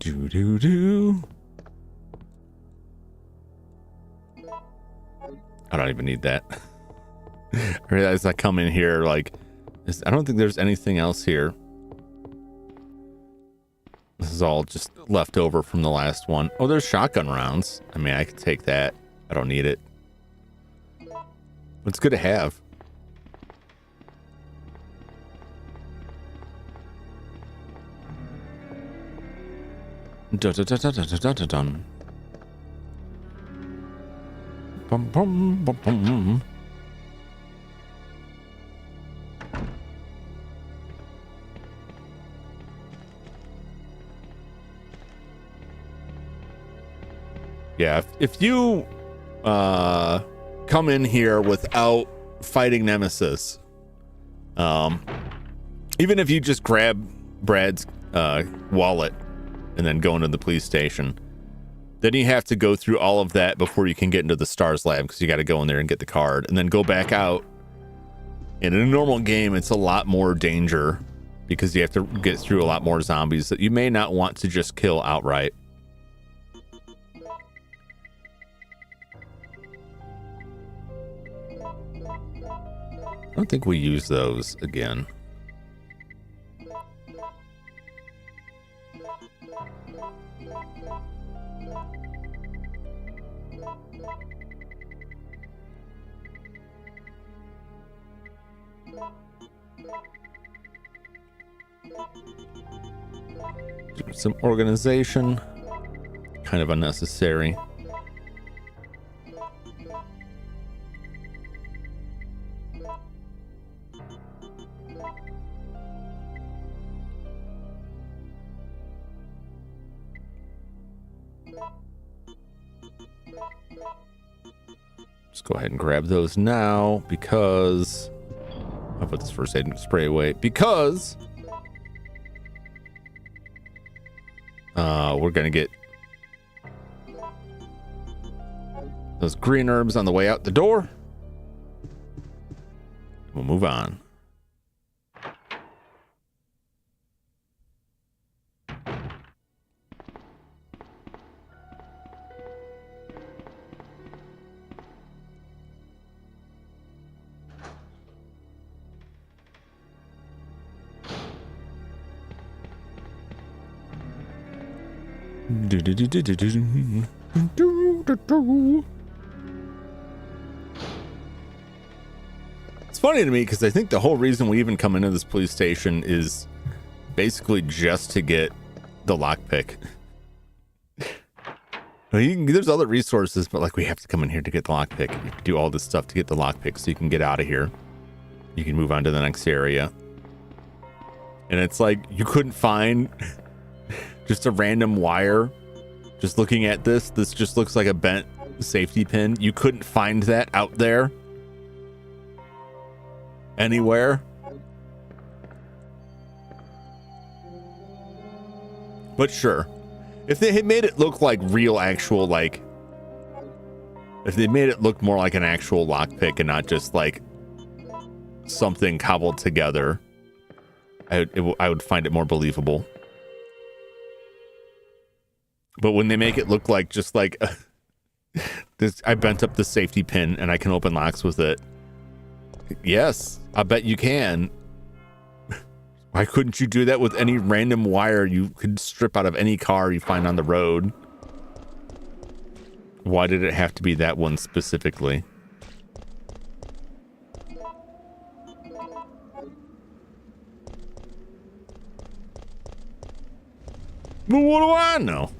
Do. I don't even need that. I realize I come in here like, I don't think there's anything else here. This is all just left over from the last one. Oh, there's shotgun rounds. I mean, I could take that. I don't need it. But it's good to have. Dun, dun, dun, dun, dun, dun, dun, dun. Bum, bum, bum, bum. Yeah, if you come in here without fighting Nemesis, even if you just grab Brad's wallet and then go into the police station, then you have to go through all of that before you can get into the STARS lab, because you got to go in there and get the card and then go back out. And in a normal game, it's a lot more danger because you have to get through a lot more zombies that you may not want to just kill outright. I don't think we use those again. Some organization, kind of unnecessary. Let's go ahead and grab those now because I'll put this first aid spray away because we're gonna get those green herbs on the way out the door. We'll move on. It's funny to me because I think the whole reason we even come into this police station is basically just to get the lockpick. There's other resources, but like we have to come in here to get the lockpick. You have to do all this stuff to get the lockpick so you can get out of here. You can move on to the next area. And it's like you couldn't find just a random wire. Just looking at this just looks like a bent safety pin. You couldn't find that out there anywhere. But sure, if they had made it look like real actual, like if they made it look more like an actual lockpick and not just like something cobbled together, I would find it more believable. But when they make it look like just like this, I bent up the safety pin and I can open locks with it. Yes, I bet you can. Why couldn't you do that with any random wire you could strip out of any car you find on the road? Why did it have to be that one specifically? Well, what do I know?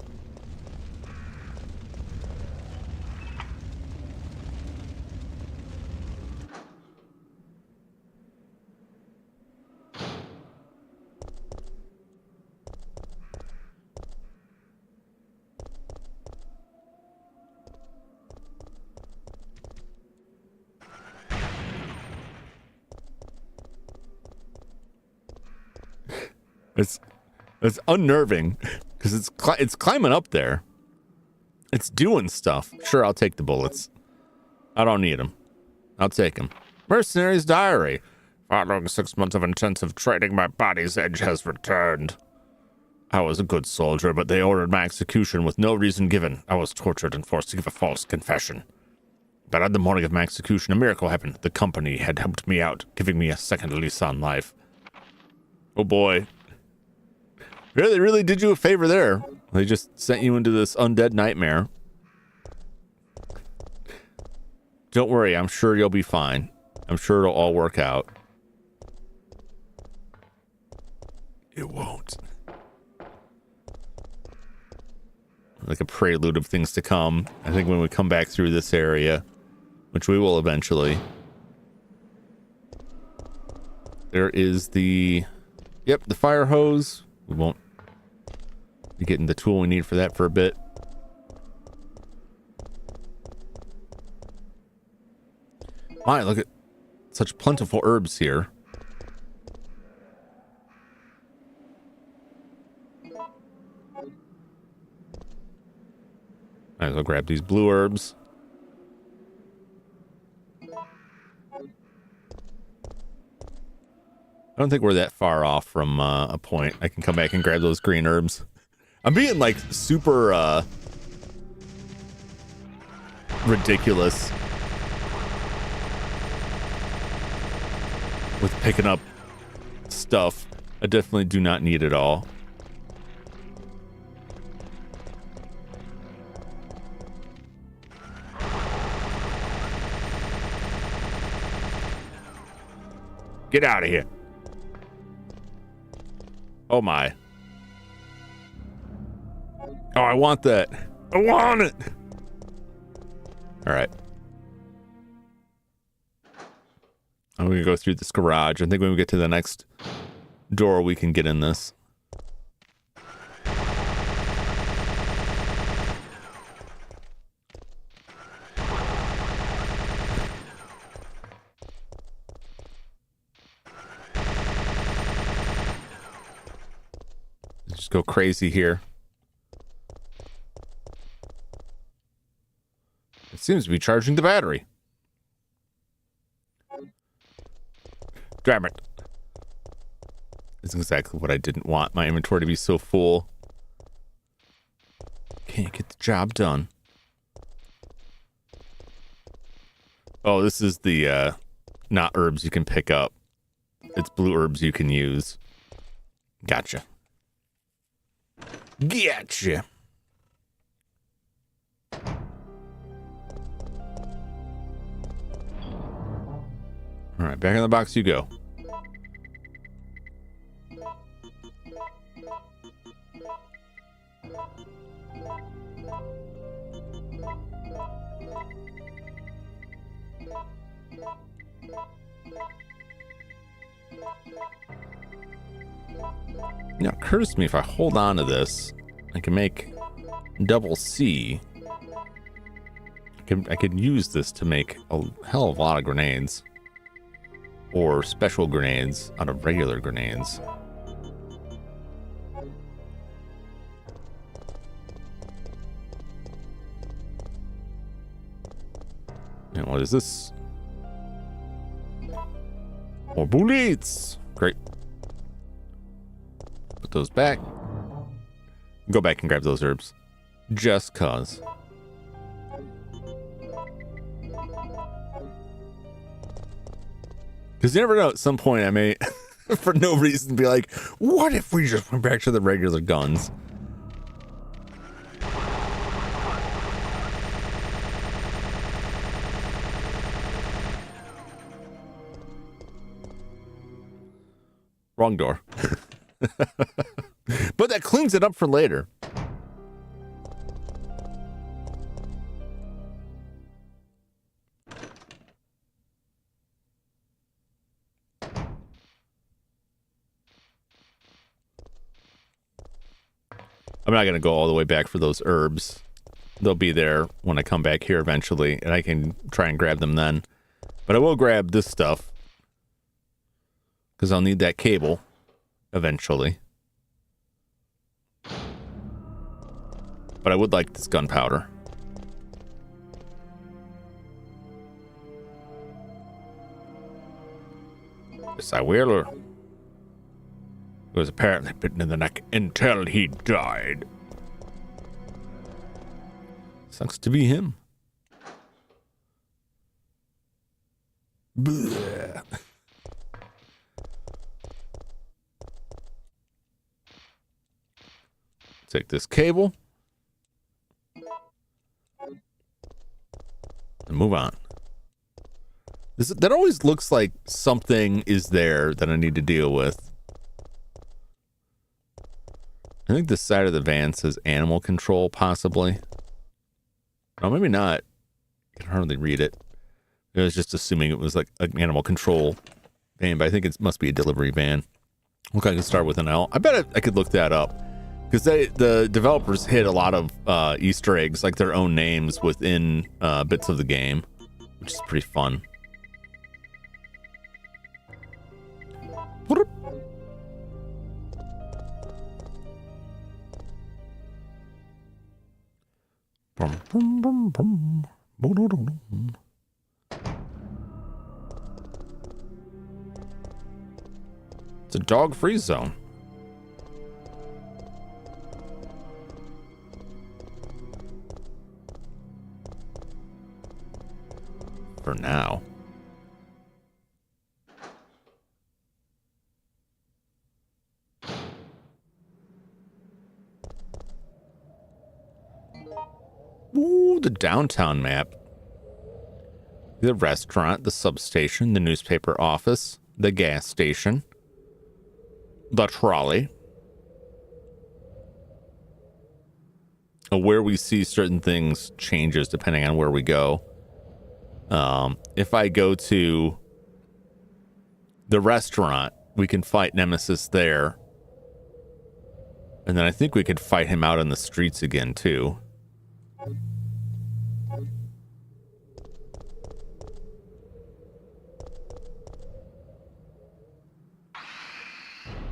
It's unnerving because it's climbing up there. It's doing stuff. Sure, I'll take the bullets. I don't need them. I'll take them. Mercenaries diary. Following 6 months of intensive training, my body's edge has returned. I was a good soldier, but they ordered my execution with no reason given. I was tortured and forced to give a false confession. But on the morning of my execution, a miracle happened. The company had helped me out, giving me a second lease on life. Oh boy. They really did you a favor there. They just sent you into this undead nightmare. Don't worry, I'm sure you'll be fine. I'm sure it'll all work out. It won't. Like a prelude of things to come. I think when we come back through this area, which we will eventually, there is the fire hose. We won't be getting the tool we need for that for a bit. My, look at such plentiful herbs here. Might as well grab these blue herbs. I don't think we're that far off from a point. I can come back and grab those green herbs. I'm being like super ridiculous with picking up stuff. I definitely do not need it all. Get out of here. Oh my. Oh, I want that. I want it. All right. I'm going to go through this garage. I think when we get to the next door, we can get in this. Just go crazy here. It seems to be charging the battery. Damn it. This is exactly what I didn't want. My inventory to be so full. Can't get the job done. Oh, this is the not herbs you can pick up. It's blue herbs you can use. Gotcha. Gotcha. All right, back in the box you go. Now, it occurs to me if I hold on to this, I can make double C. I could use this to make a hell of a lot of grenades. Or special grenades out of regular grenades. And what is this? More bullets! Great. Put those back. Go back and grab those herbs. Just cause. Because you never know, at some point I may, for no reason, be like, what if we just went back to the regular guns? Wrong door. But that cleans it up for later. I'm not going to go all the way back for those herbs. They'll be there when I come back here eventually, and I can try and grab them then. But I will grab this stuff, because I'll need that cable eventually. But I would like this gunpowder. Yes, I will. He was apparently bitten in the neck until he died. Sucks to be him. Blech. Take this cable and move on. That always looks like something is there that I need to deal with. I think the side of the van says animal control, possibly. No, maybe not. I can hardly read it. I was just assuming it was like an animal control van, but I think it must be a delivery van. Okay, I can start with an L. I bet I could look that up. Because the developers hid a lot of Easter eggs, like their own names, within bits of the game, which is pretty fun. It's a dog-free zone. For now. Ooh, the downtown map. The restaurant, the substation, the newspaper office, the gas station, the trolley. Where we see certain things changes depending on where we go. If I go to the restaurant, we can fight Nemesis there. And then I think we could fight him out on the streets again, too.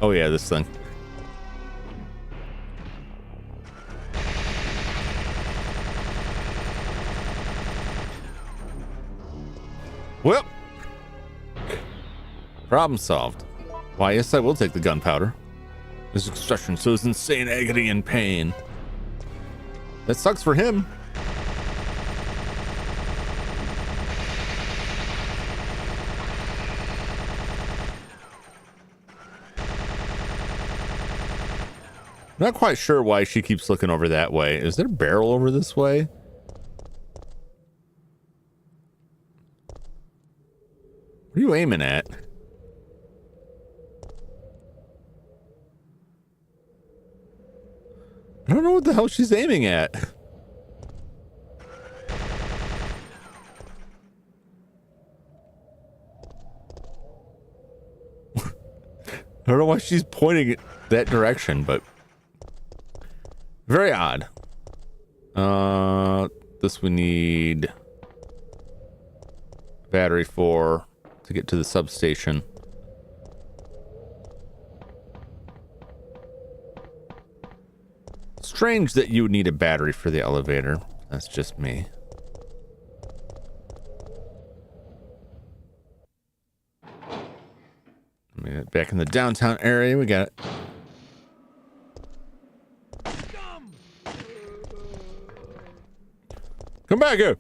Oh, yeah, this thing. Problem solved. Why, yes, I will take the gunpowder. His expression shows insane agony and pain. That sucks for him. Not quite sure why she keeps looking over that way. Is there a barrel over this way? What are you aiming at? I don't know what the hell she's aiming at. I don't know why she's pointing it that direction, but very odd. This we need battery for to get to the substation. Strange that you would need a battery for the elevator. That's just me. Back in the downtown area, we got it. Come back here.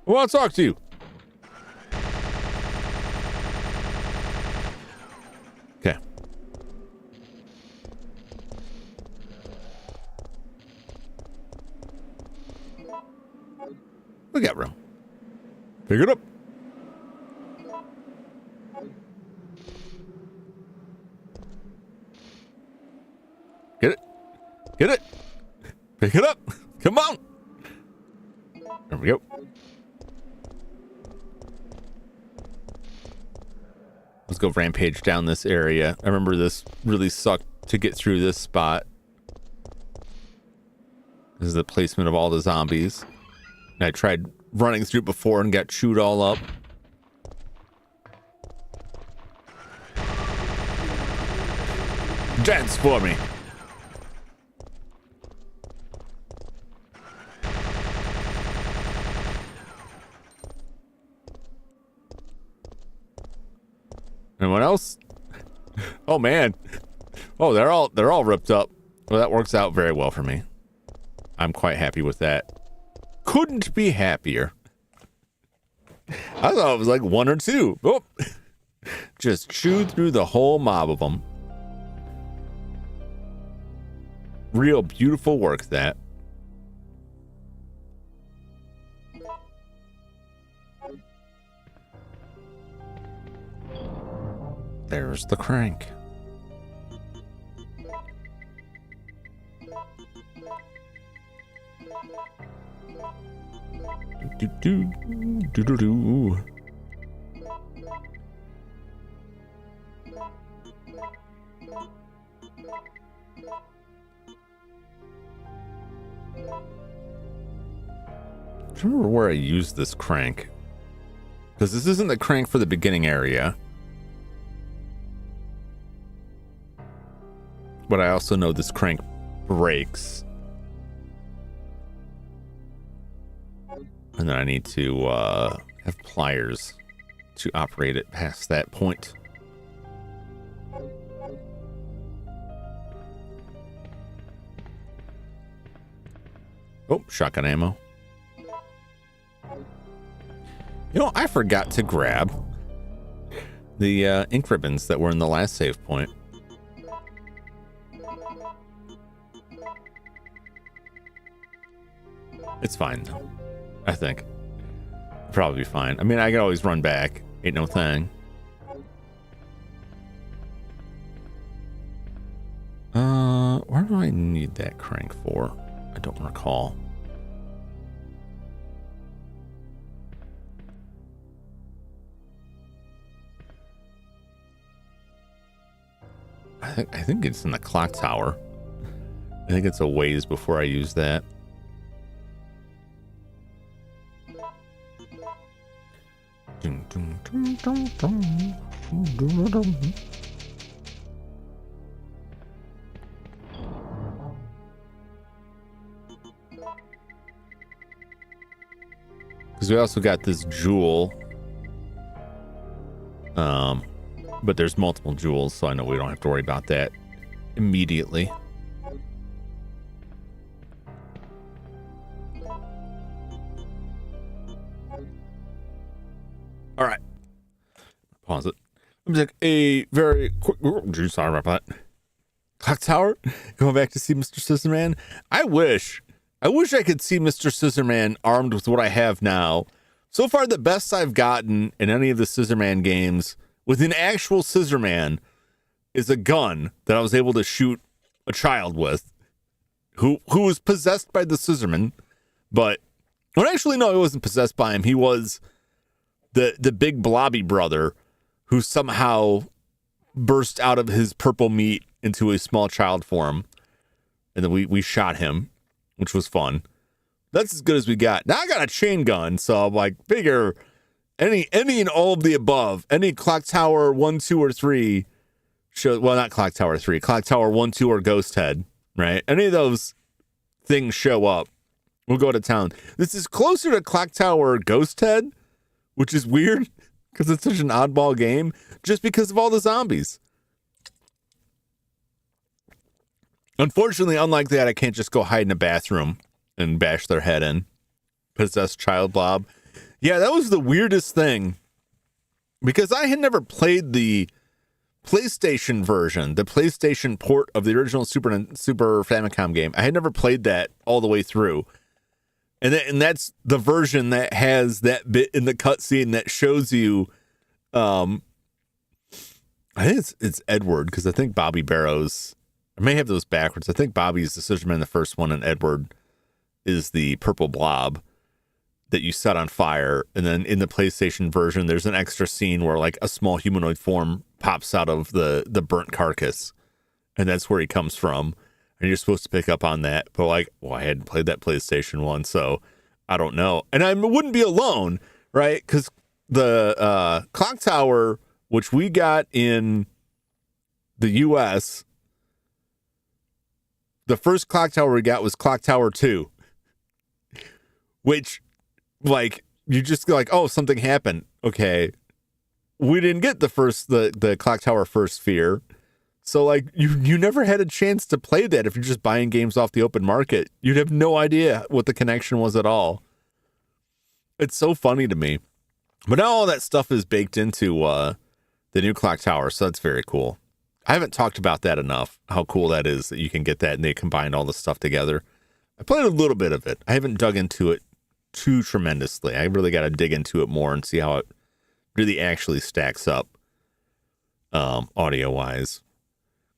I want to talk to you. Okay. We got room. Pick it up. Get it. Get it. Pick it up. Come on. There we go. Let's go rampage down this area. I remember this really sucked to get through this spot. This is the placement of all the zombies. And I tried running through before and got chewed all up. Dance for me. Anyone else? Oh man. Oh, they're all ripped up. Well, that works out very well for me. I'm quite happy with that. Couldn't be happier. I thought it was like one or two. Oh. Just chewed through the whole mob of them. Real beautiful work, that. There's the crank. Do do do do do. I don't remember where I used this crank, because this isn't the crank for the beginning area. But I also know this crank breaks. And then I need to have pliers to operate it past that point. Oh, shotgun ammo. You know, I forgot to grab the ink ribbons that were in the last save point. It's fine, though. I think. Probably be fine. I mean, I can always run back. Ain't no thing. Where do I need that crank for? I don't recall. I think it's in the clock tower. I think it's a ways before I use that. Because we also got this jewel. But there's multiple jewels, so I know we don't have to worry about that immediately. All right. Pause it. Let me take a very quick... Sorry about that. Clock Tower? Going back to see Mr. Scissorman? I wish I could see Mr. Scissorman armed with what I have now. So far, the best I've gotten in any of the Scissorman games with an actual Scissorman is a gun that I was able to shoot a child with who was possessed by the Scissorman. But, well, actually, no, he wasn't possessed by him. He was the big blobby brother who somehow burst out of his purple meat into a small child form. And then we shot him, which was fun. That's as good as we got. Now I got a chain gun, so I'm like, figure any and all of the above, any Clock Tower 1, 2, or 3 show, well, not Clock Tower 3, Clock Tower 1, 2, or Ghost Head, right? Any of those things show up, we'll go to town. This is closer to Clock Tower Ghost Head, which is weird because it's such an oddball game, just because of all the zombies. Unfortunately, unlike that, I can't just go hide in a bathroom and bash their head in. Possessed child blob. Yeah, that was the weirdest thing. Because I had never played the PlayStation version, the PlayStation port of the original Super Famicom game. I had never played that all the way through. And that's the version that has that bit in the cutscene that shows you, I think it's Edward, because I think Bobby Barrows, I may have those backwards. I think Bobby's the Scissorman, the first one, and Edward is the purple blob that you set on fire. And then in the PlayStation version, there's an extra scene where like a small humanoid form pops out of the burnt carcass. And that's where he comes from. And you're supposed to pick up on that. But like, well, I hadn't played that PlayStation one, so I don't know. And I wouldn't be alone, right? Because the Clock Tower, which we got in the US, the first Clock Tower we got was Clock Tower 2. Which, like, you just go like, oh, something happened. Okay. We didn't get the Clock Tower First Fear. So, like, you never had a chance to play that if you're just buying games off the open market. You'd have no idea what the connection was at all. It's so funny to me. But now all that stuff is baked into the new Clock Tower, so that's very cool. I haven't talked about that enough, how cool that is that you can get that and they combine all the stuff together. I played a little bit of it. I haven't dug into it too tremendously. I really got to dig into it more and see how it really actually stacks up audio-wise.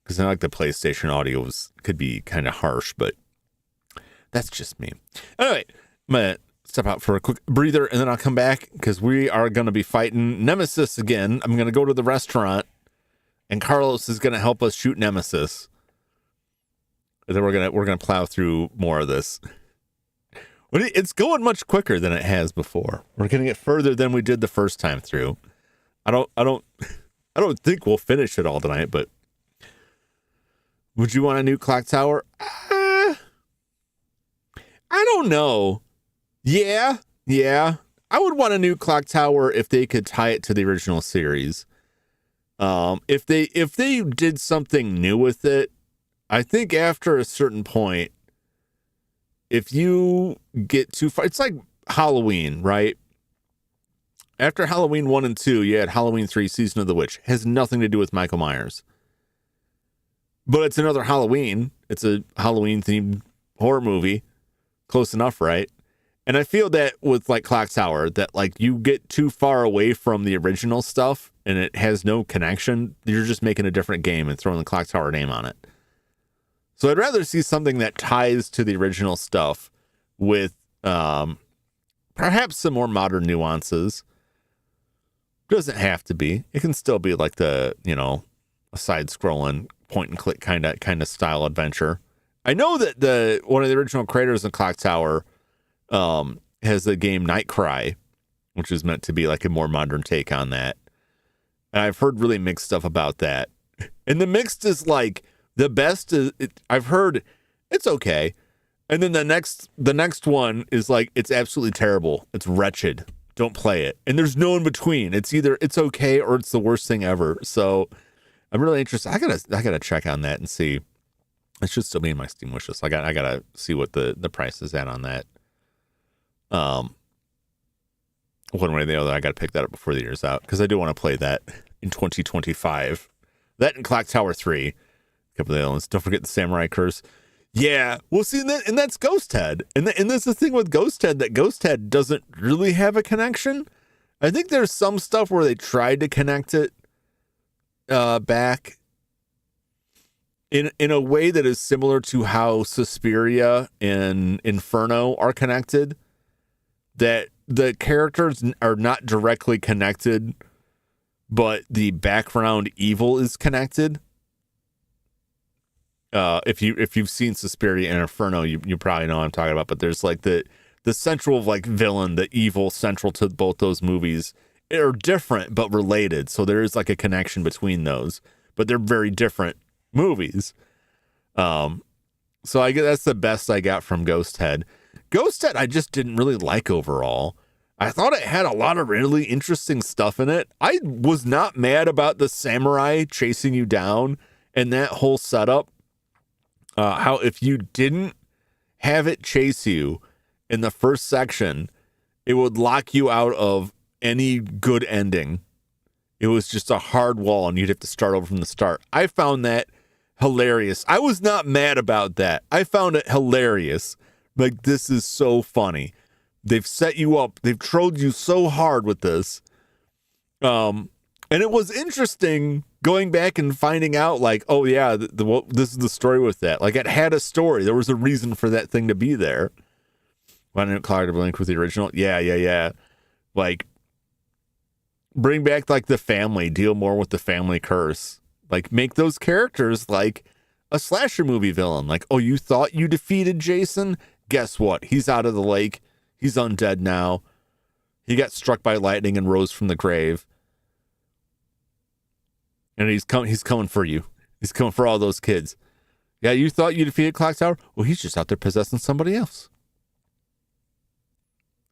Because I like the PlayStation audio could be kind of harsh, but that's just me. Anyway, I'm going to step out for a quick breather, and then I'll come back because we are going to be fighting Nemesis again. I'm going to go to the restaurant, and Carlos is going to help us shoot Nemesis. And then we're gonna plow through more of this. It's going much quicker than it has before. We're gonna get further than we did the first time through. I don't think we'll finish it all tonight, but would you want a new Clock Tower? I don't know. Yeah. I would want a new Clock Tower if they could tie it to the original series. If they did something new with it, I think after a certain point, if you get too far, it's like Halloween, right? After Halloween 1 and 2, you had Halloween 3, Season of the Witch. Has nothing to do with Michael Myers. But it's another Halloween. It's a Halloween-themed horror movie. Close enough, right? And I feel that with like Clock Tower, that like you get too far away from the original stuff and it has no connection. You're just making a different game and throwing the Clock Tower name on it. So I'd rather see something that ties to the original stuff with perhaps some more modern nuances. Doesn't have to be. It can still be like a side-scrolling point and click kind of style adventure. I know that one of the original creators of Clock Tower has the game Night Cry, which is meant to be like a more modern take on that. And I've heard really mixed stuff about that. And the mixed is like the best is I've heard it's okay. And then the next one is like it's absolutely terrible. It's wretched. don't play it. And there's no in between. It's either it's okay or it's the worst thing ever. So I'm really interested. I gotta check on that and see. It should still be in my Steam wish list. I gotta see what the price is at on that. One way or the other, I gotta pick that up before the year's out because I do want to play that in 2025. That and Clock Tower 3. A couple of the other ones. Don't forget the Samurai Curse. Yeah, well, see, and that's Ghost Head, and that's the thing with Ghost Head, that Ghost Head doesn't really have a connection. I think there's some stuff where they tried to connect it back in a way that is similar to how Suspiria and Inferno are connected, that the characters are not directly connected, but the background evil is connected. If you've seen Suspiria and Inferno, you probably know what I'm talking about. But there's like the central like villain, the evil central to both those movies are different but related. So there is like a connection between those, but they're very different movies. So I guess that's the best I got from Ghost Head. Ghost Head I just didn't really like overall. I thought it had a lot of really interesting stuff in it. I was not mad about the samurai chasing you down and that whole setup. How if you didn't have it chase you in the first section, it would lock you out of any good ending. It was just a hard wall and you'd have to start over from the start. I found that hilarious. I was not mad about that. I found it hilarious. Like, this is so funny. They've set you up. They've trolled you so hard with this. And it was interesting going back and finding out, like, oh yeah, this is the story with that. Like, it had a story. There was a reason for that thing to be there. Why didn't Cloud link with the original? Yeah. Like, bring back like the family. Deal more with the family curse. Like, make those characters like a slasher movie villain. Like, oh, you thought you defeated Jason? Guess what? He's out of the lake. He's undead now. He got struck by lightning and rose from the grave. And he's coming for you. He's coming for all those kids. Yeah, you thought you defeated Clock Tower? Well, he's just out there possessing somebody else.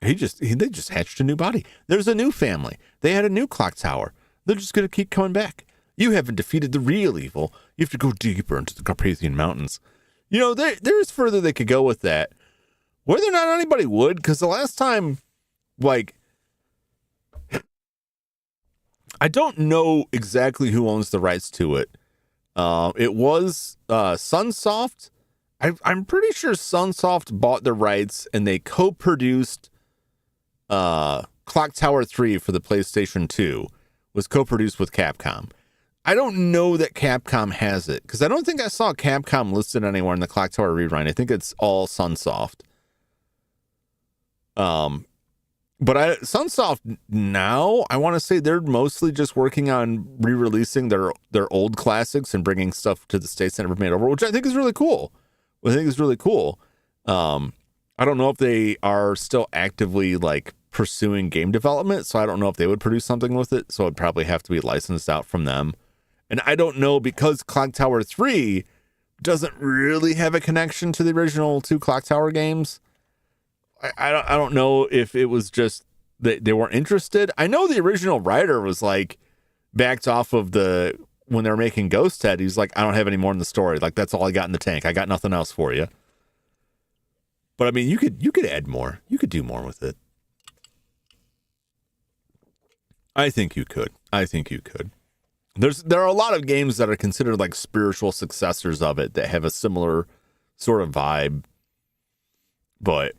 They just hatched a new body. There's a new family. They had a new Clock Tower. They're just going to keep coming back. You haven't defeated the real evil. You have to go deeper into the Carpathian Mountains. You know, there's further they could go with that. Whether or not anybody would, because the last time, like, I don't know exactly who owns the rights to it. It was Sunsoft. I'm pretty sure Sunsoft bought the rights and they co-produced Clock Tower 3 for the PlayStation 2. Was co-produced with Capcom. I don't know that Capcom has it because I don't think I saw Capcom listed anywhere in the Clock Tower rewrite. I think it's all Sunsoft. But Sunsoft now, I want to say they're mostly just working on re-releasing their old classics and bringing stuff to the States that never made over, which I think is really cool. I don't know if they are still actively like pursuing game development, so I don't know if they would produce something with it. So it'd probably have to be licensed out from them. And I don't know because Clock Tower 3 doesn't really have a connection to the original two Clock Tower games. I don't know if it was just that they weren't interested. I know the original writer was like backed off of when they were making Ghost Head. He's like, I don't have any more in the story. Like, that's all I got in the tank. I got nothing else for you. But I mean, you could add more. You could do more with it. I think you could. There are a lot of games that are considered like spiritual successors of it that have a similar sort of vibe. But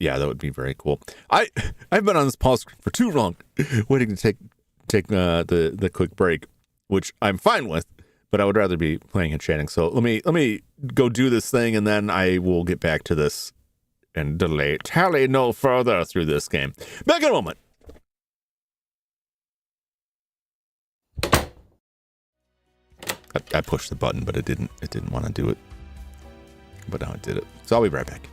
yeah, that would be very cool. I've been on this pause screen for too long, waiting to take the quick break, which I'm fine with, but I would rather be playing and chatting. So let me go do this thing, and then I will get back to this and tally no further through this game. Back in a moment. I pushed the button, but it didn't want to do it. But now it did it. So I'll be right back.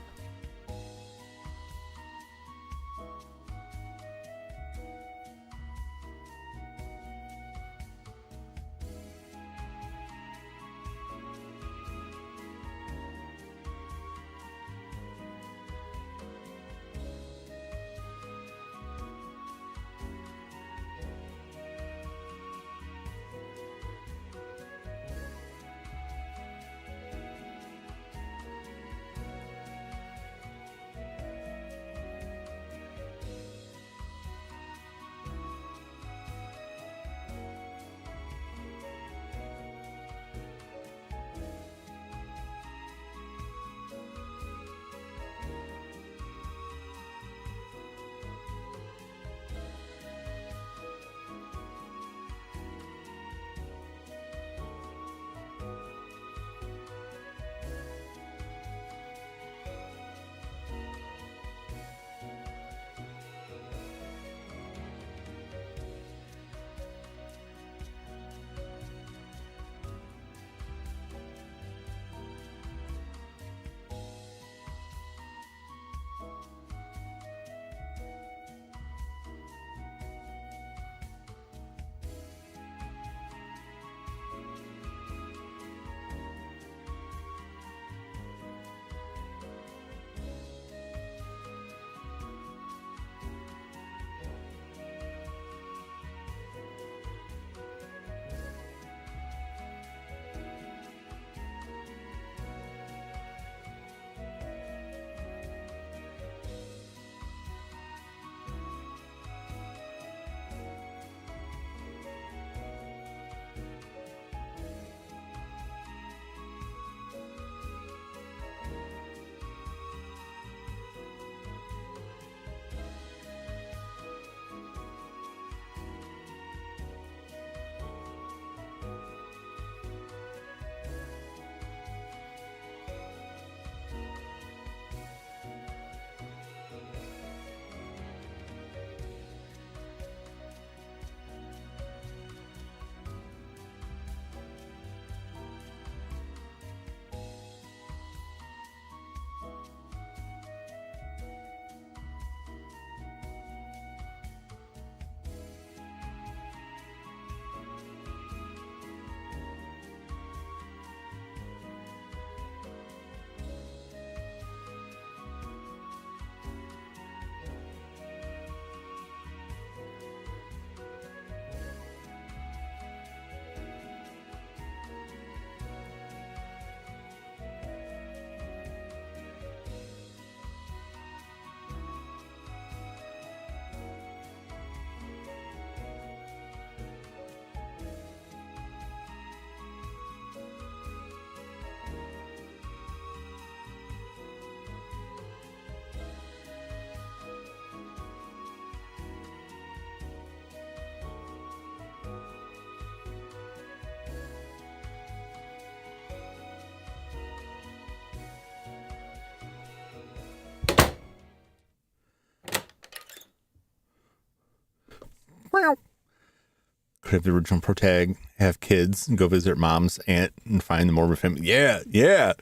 could have the original protag have kids and go visit mom's aunt and find the morbid family. Yeah.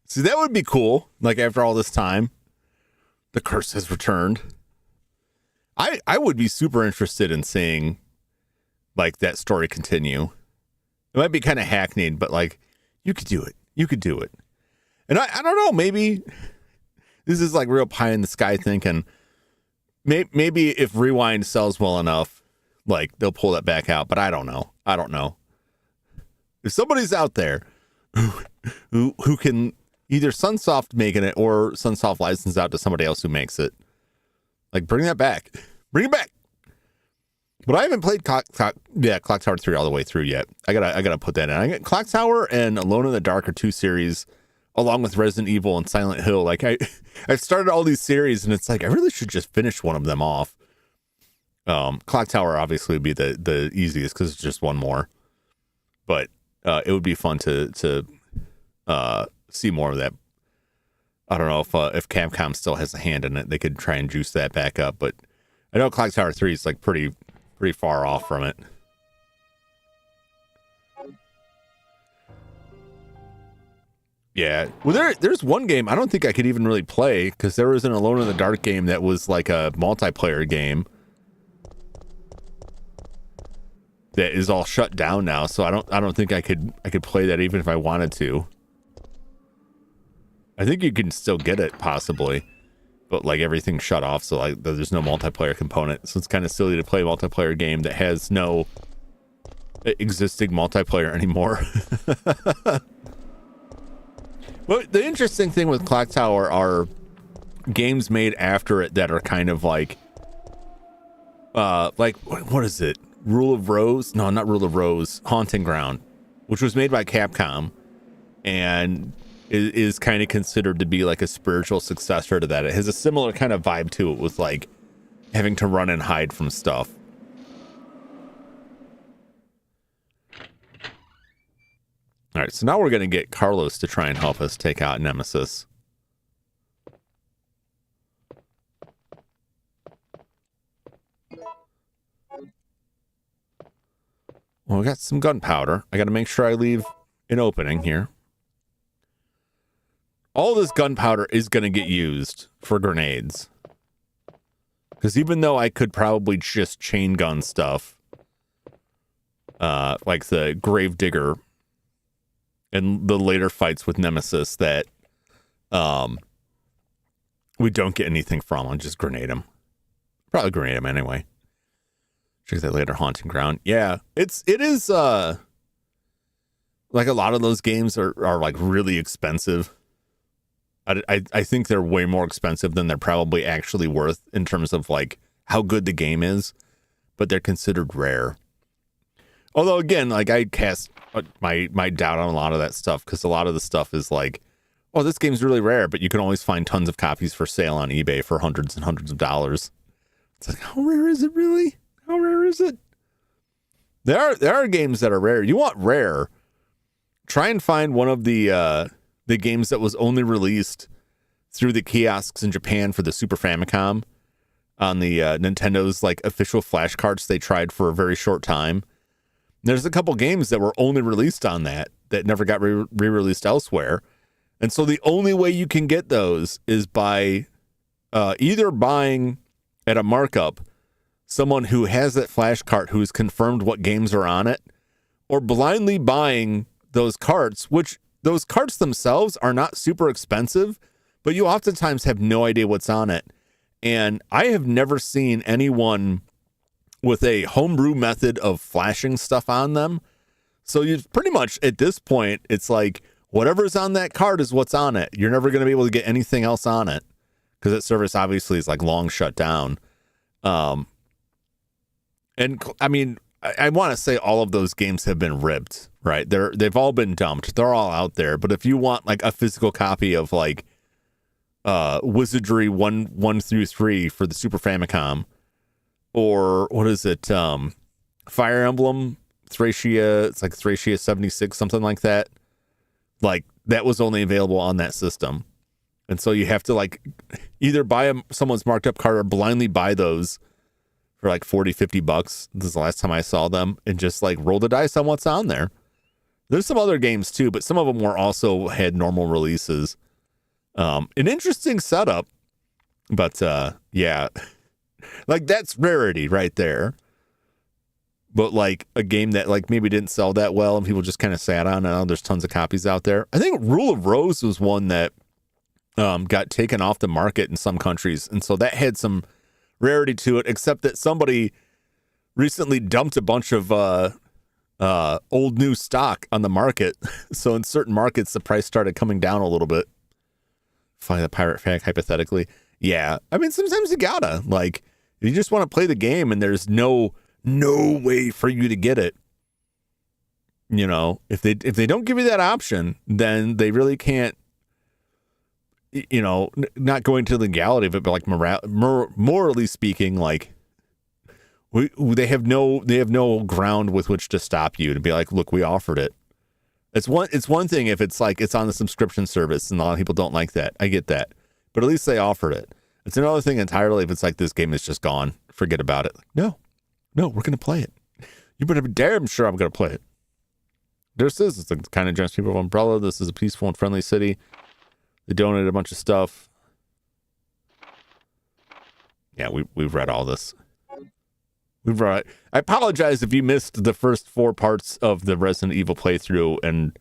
See, that would be cool. Like after all this time, the curse has returned. I would be super interested in seeing like that story continue. It might be kind of hackneyed, but like you could do it. You could do it. And I don't know, maybe this is like real pie in the sky thinking. Maybe if Rewind sells well enough, like they'll pull that back out, but I don't know. If somebody's out there who can either Sunsoft making it or Sunsoft license out to somebody else who makes it, like bring that back. Bring it back. But I haven't played Clock Tower 3 all the way through yet. I gotta put that in. I got Clock Tower and Alone in the Dark are 2 series, along with Resident Evil and Silent Hill. Like I've started all these series and it's like I really should just finish one of them off. Clock Tower obviously would be the easiest because it's just one more. But it would be fun to see more of that. I don't know if Capcom still has a hand in it. They could try and juice that back up, but I know Clock Tower 3 is like pretty far off from it. Yeah. Well, there's one game I don't think I could even really play because there was an Alone in the Dark game that was like a multiplayer game that is all shut down now. So I don't think I could play that even if I wanted to. I think you can still get it possibly, but like everything's shut off. So like there's no multiplayer component. So it's kind of silly to play a multiplayer game that has no existing multiplayer anymore. Well, the interesting thing with Clock Tower are games made after it that are kind of like what is it? Rule of Rose? No, not Rule of Rose. Haunting Ground, which was made by Capcom and is kind of considered to be like a spiritual successor to that. It has a similar kind of vibe to it with like having to run and hide from stuff. All right, so now we're going to get Carlos to try and help us take out Nemesis. Well, we got some gunpowder. I got to make sure I leave an opening here. All this gunpowder is going to get used for grenades. Because even though I could probably just chain gun stuff, like the Gravedigger and the later fights with Nemesis that we don't get anything from, I'll just grenade them. Probably grenade them anyway. Check that later. Haunting Ground. Yeah, it is like a lot of those games are like really expensive. I think they're way more expensive than they're probably actually worth in terms of like how good the game is, but they're considered rare. Although again, like I cast my doubt on a lot of that stuff because a lot of the stuff is like, oh, this game's really rare, but you can always find tons of copies for sale on eBay for hundreds and hundreds of dollars. It's like, how rare is it really? How rare is it? There are games that are rare. You want rare? Try and find one of the games that was only released through the kiosks in Japan for the Super Famicom on the Nintendo's like official flash carts they tried for a very short time. There's a couple games that were only released on that never got re-released elsewhere. And so the only way you can get those is by either buying at a markup someone who has that flash cart who's confirmed what games are on it, or blindly buying those carts, which those carts themselves are not super expensive, but you oftentimes have no idea what's on it. And I have never seen anyone with a homebrew method of flashing stuff on them. So you pretty much at this point, it's like whatever's on that card is what's on it. You're never going to be able to get anything else on it because that service obviously is like long shut down. And I mean, I want to say all of those games have been ripped, right? They've all been dumped. They're all out there. But if you want like a physical copy of like Wizardry 1 through 3 for the Super Famicom, or what is it? Fire Emblem Thracia, it's like Thracia 76, something like that. Like that was only available on that system. And so you have to like either buy someone's marked up card or blindly buy those for like 40-50 bucks. This is the last time I saw them, and just like roll the dice on what's on there. There's some other games too, but some of them were also had normal releases. An interesting setup, but yeah, like that's rarity right there. But like a game that like maybe didn't sell that well and people just kind of sat on. I know there's tons of copies out there. I think Rule of Rose was one that got taken off the market in some countries, and so that had some rarity to it. Except that somebody recently dumped a bunch of old new stock on the market, so in certain markets the price started coming down a little bit. Find the pirate flag hypothetically, yeah. I mean, sometimes you gotta like if you just want to play the game and there's no way for you to get it. You know, if they don't give you that option, then they really can't. You know, not going to the legality of it, but like morally speaking, like they have no ground with which to stop you to be like, look, we offered it. It's one thing if it's like it's on the subscription service and a lot of people don't like that. I get that, but at least they offered it. It's another thing entirely if it's like this game is just gone, forget about it. Like, no, we're gonna play it. You better be damn sure I'm gonna play it. This is the kind of generous people of Umbrella. This is a peaceful and friendly city. They donated a bunch of stuff. Yeah, we've read all this. We've read. I apologize if you missed the first 4 parts of the Resident Evil playthrough, and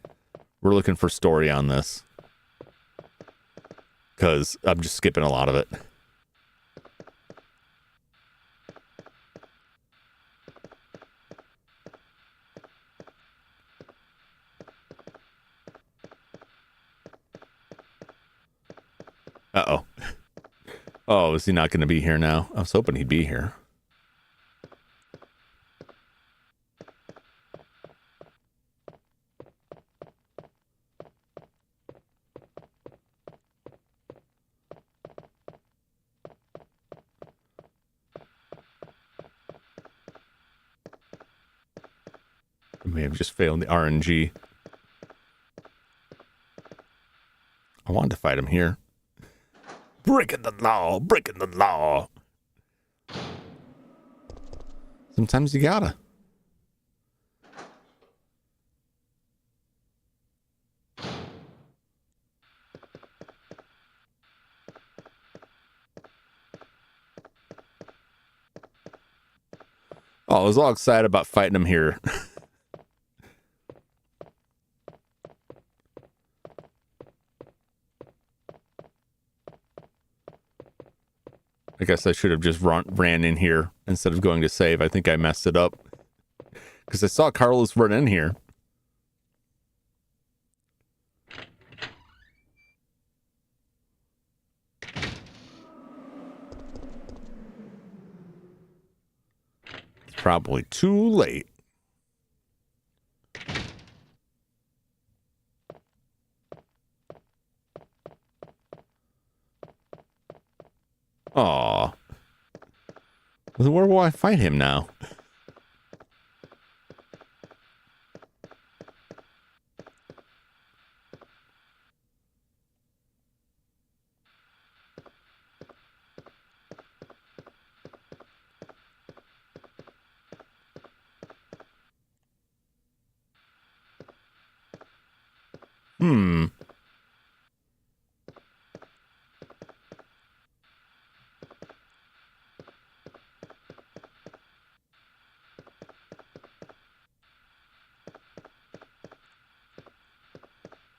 we're looking for story on this because I'm just skipping a lot of it. Uh-oh. Oh, is he not going to be here now? I was hoping he'd be here. I may have just failed the RNG. I wanted to fight him here. Breaking the law, breaking the law. Sometimes you gotta. Oh, I was all excited about fighting him here. I guess I should have just ran in here instead of going to save. I think I messed it up. Because I saw Carlos run in here. It's probably too late. Aw. Where will I fight him now?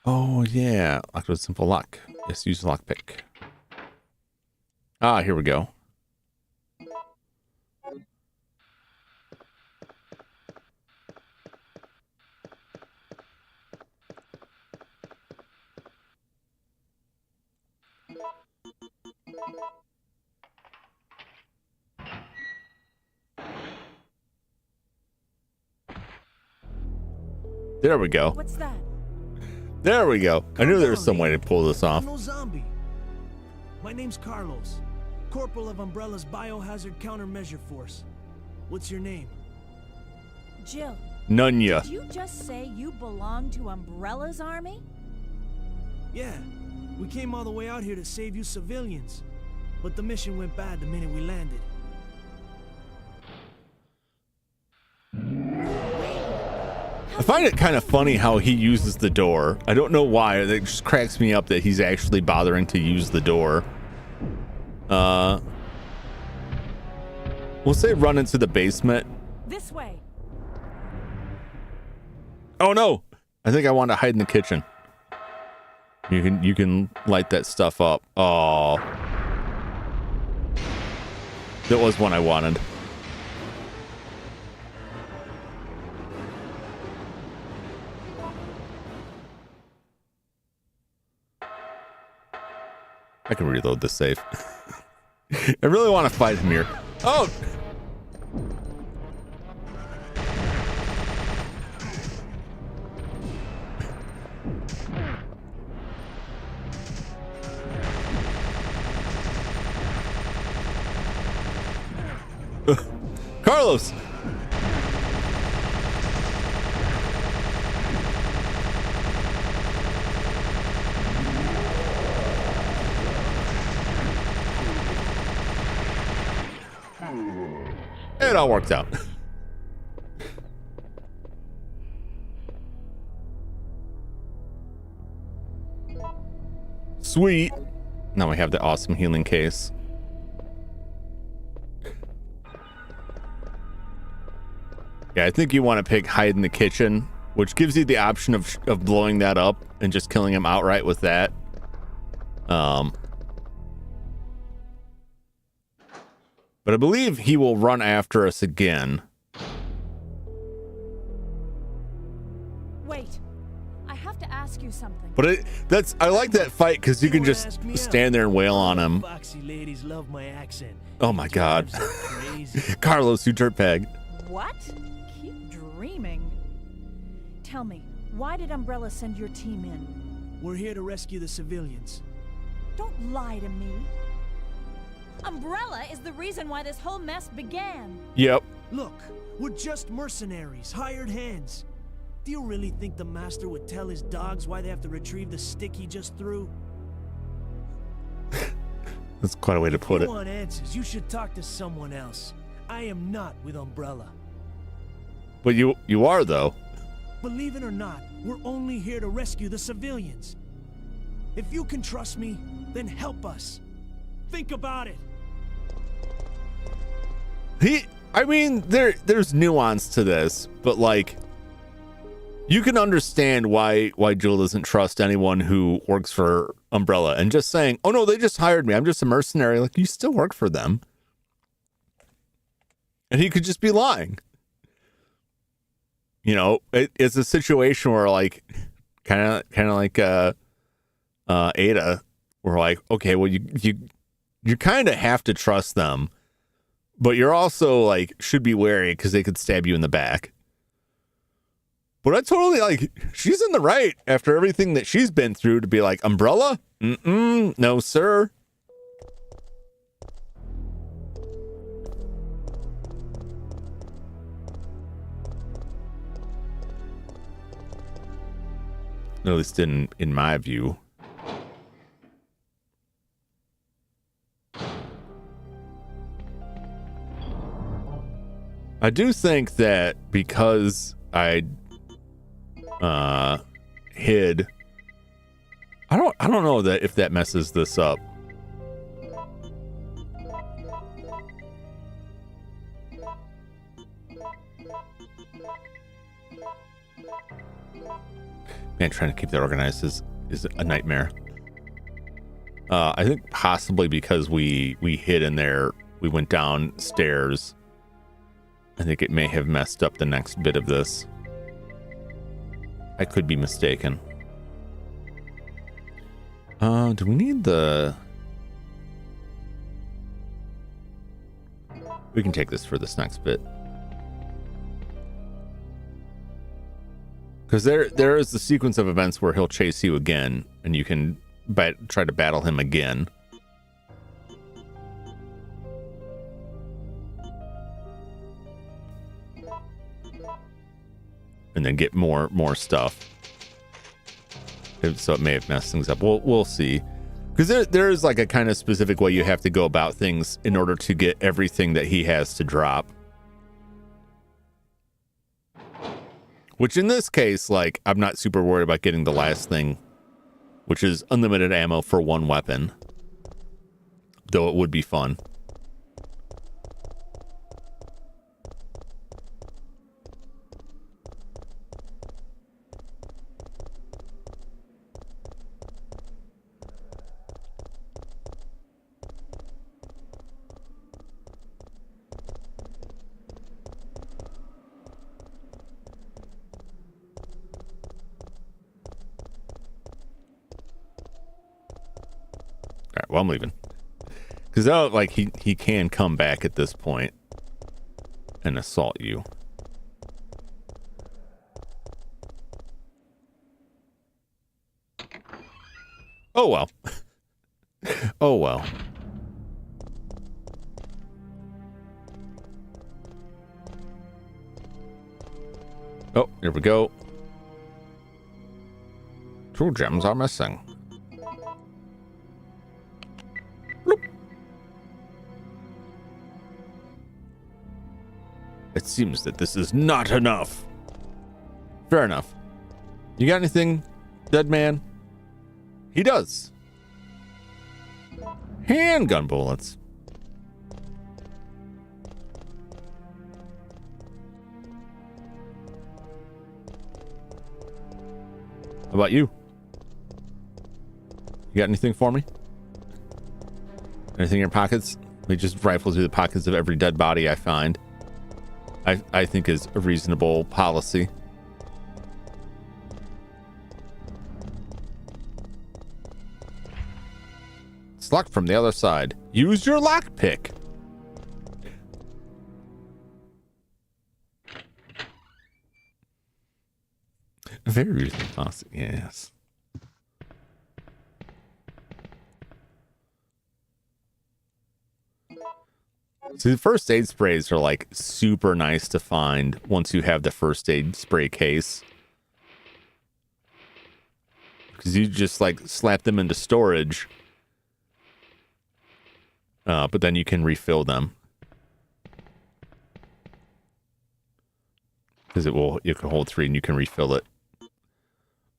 Oh, yeah. Locked with simple lock. Yes, use the lockpick. Ah, here we go. There we go. What's that? There we go. I knew there was some way to pull this off. I'm no zombie. My name's Carlos, Corporal of Umbrella's Biohazard Countermeasure Force. What's your name? Jill. Nunya. Did you just say you belong to Umbrella's army? Yeah, we came all the way out here to save you civilians. But the mission went bad the minute we landed. I find it kind of funny how he uses the door. I don't know why. It just cracks me up that he's actually bothering to use the door. We'll say run into the basement. This way. Oh no! I think I want to hide in the kitchen. You can light that stuff up. Oh, that was one I wanted. I can reload the safe. I really want to fight him here. Oh! Carlos! It all worked out. Sweet. Now we have the awesome healing case. Yeah, I think you want to pick hide in the kitchen, which gives you the option of blowing that up and just killing him outright with that. But I believe he will run after us again. Wait, I have to ask you something. But I like that fight because you can just stand there and wail on him. Foxy ladies love my accent. Oh my God. Crazy. Carlos, you dirtbag. What? Keep dreaming. Tell me, why did Umbrella send your team in? We're here to rescue the civilians. Don't lie to me. Umbrella is the reason why this whole mess began. Yep. Look, we're just mercenaries, hired hands. Do you really think the master would tell his dogs why they have to retrieve the stick he just threw? That's quite a way to put If it. you want answers, you should talk to someone else. I am not with Umbrella. But you are though. Believe it or not, we're only here to rescue the civilians. If you can trust me, then help us. Think about it. I mean, there's nuance to this, but like, you can understand why Joel doesn't trust anyone who works for Umbrella, and just saying, "Oh no, they just hired me. I'm just a mercenary." Like, you still work for them, and he could just be lying. You know, it's a situation where like, kind of like Ada, we're like, okay, well you kind of have to trust them, but you're also like should be wary because they could stab you in the back. But I totally like, she's in the right after everything that she's been through to be like, Umbrella? No, sir. At least in my view. I do think that because I hid, I don't know that if that messes this up. Man, trying to keep that organized is a nightmare. I think possibly because we hid in there, we went downstairs. I think it may have messed up the next bit of this. I could be mistaken. Do we need the... We can take this for this next bit. Because there is the sequence of events where he'll chase you again, and you can try to battle him again. And then get more stuff. So it may have messed things up. We'll see. Because there is like a kind of specific way you have to go about things in order to get everything that he has to drop. Which in this case, like, I'm not super worried about getting the last thing, which is unlimited ammo for one weapon. Though it would be fun. All right, well, I'm leaving. Because, like, he can come back at this point and assault you. Oh, well. Oh, well. Oh, here we go. 2 gems are missing. It seems that this is not enough. Fair enough. You got anything, dead man? He does. Handgun bullets. How about you? You got anything for me? Anything in your pockets? We just rifle through the pockets of every dead body I find. I think is a reasonable policy. It's locked from the other side. Use your lockpick. Very reasonable policy, yes. See, the first aid sprays are like super nice to find once you have the first aid spray case. Because you just like slap them into storage. But then you can refill them. Because you can hold 3 and you can refill it.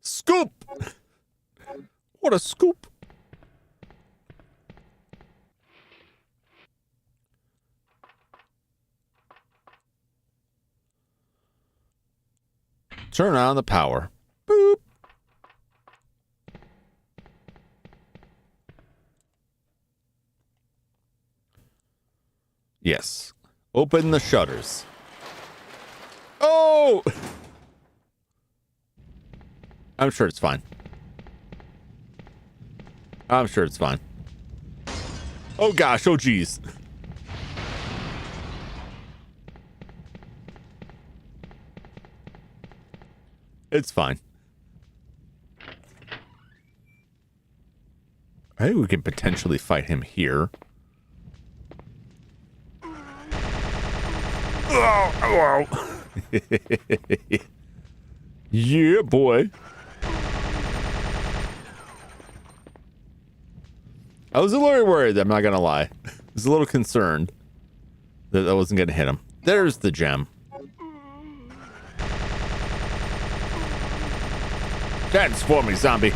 Scoop! What a scoop! Turn on the power. Boop. Yes. Open the shutters. Oh! I'm sure it's fine. I'm sure it's fine. Oh gosh, oh geez. It's fine. I think we can potentially fight him here. Oh, oh. Yeah, boy. I was a little worried, I'm not gonna lie. I was a little concerned that I wasn't gonna hit him. There's the gem. Dance for me, zombie.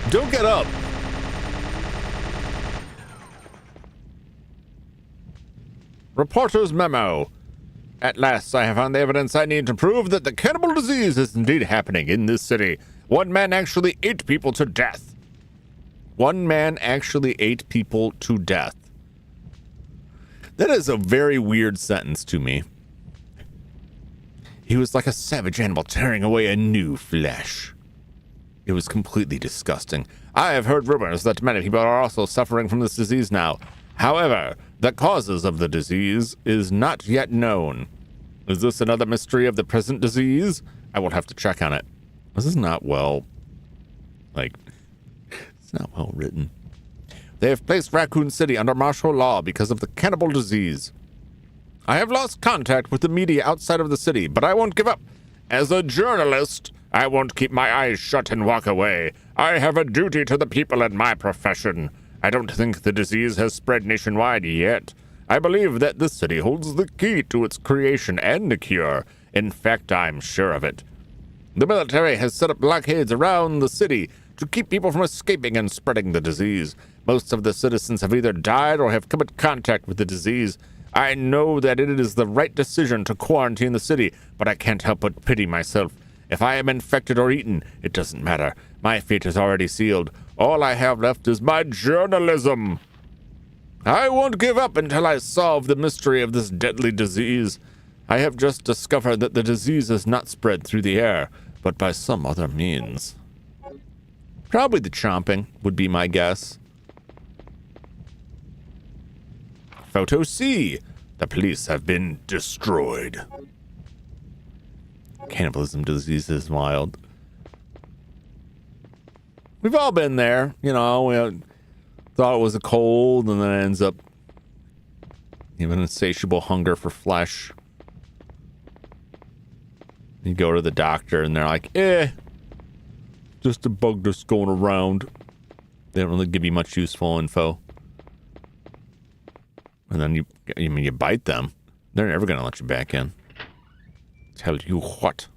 Don't get up. Reporter's memo. At last, I have found the evidence I need to prove that the cannibal disease is indeed happening in this city. One man actually ate people to death. One man actually ate people to death. That is a very weird sentence to me. He was like a savage animal tearing away a new flesh. It was completely disgusting. I have heard rumors that many people are also suffering from this disease now. However, the causes of the disease is not yet known. Is this another mystery of the present disease? I will have to check on it. This is not well, it's not well written. They have placed Raccoon City under martial law because of the cannibal disease. I have lost contact with the media outside of the city, but I won't give up. As a journalist, I won't keep my eyes shut and walk away. I have a duty to the people in my profession. I don't think the disease has spread nationwide yet, I believe that the city holds the key to its creation and the cure. In fact, I'm sure of it. The military has set up blockades around the city to keep people from escaping and spreading the disease. Most of the citizens have either died or have come in contact with the disease. I know that it is the right decision to quarantine the city, but I can't help but pity myself. If I am infected or eaten, it doesn't matter. My fate is already sealed. All I have left is my journalism. I won't give up until I solve the mystery of this deadly disease. I have just discovered that the disease is not spread through the air, but by some other means. Probably the chomping would be my guess. Photo C. The police have been destroyed. Cannibalism disease is wild. We've all been there. You know, we thought it was a cold, and then it ends up you have an insatiable hunger for flesh. You go to the doctor, and they're like, just a bug that's going around. They don't really give you much useful info. And then you bite them. They're never going to let you back in. Tell you what.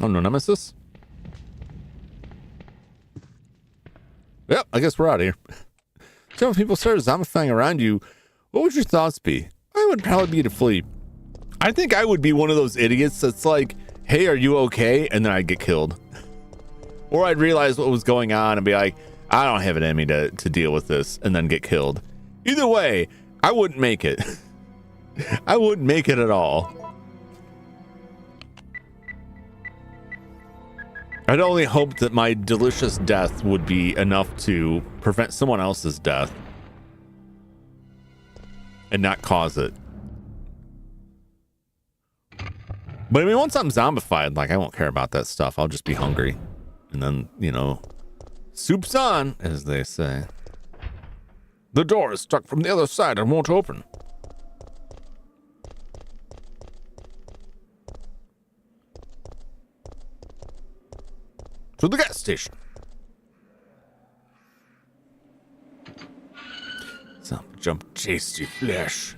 Oh, no Nemesis? Yep, I guess we're out of here. So when people start zombifying around you, what would your thoughts be? I would probably be to flee. I think I would be one of those idiots that's like, hey, are you okay? And then I'd get killed. Or I'd realize what was going on and be like, I don't have it in me to deal with this, and then get killed. Either way, I wouldn't make it. I wouldn't make it at all. I'd only hope that my delicious death would be enough to prevent someone else's death and not cause it. But I mean, once I'm zombified, like, I won't care about that stuff. I'll just be hungry. And then, you know, soup's on, as they say. The door is stuck from the other side and won't open. To the gas station. Some jump tasty flesh.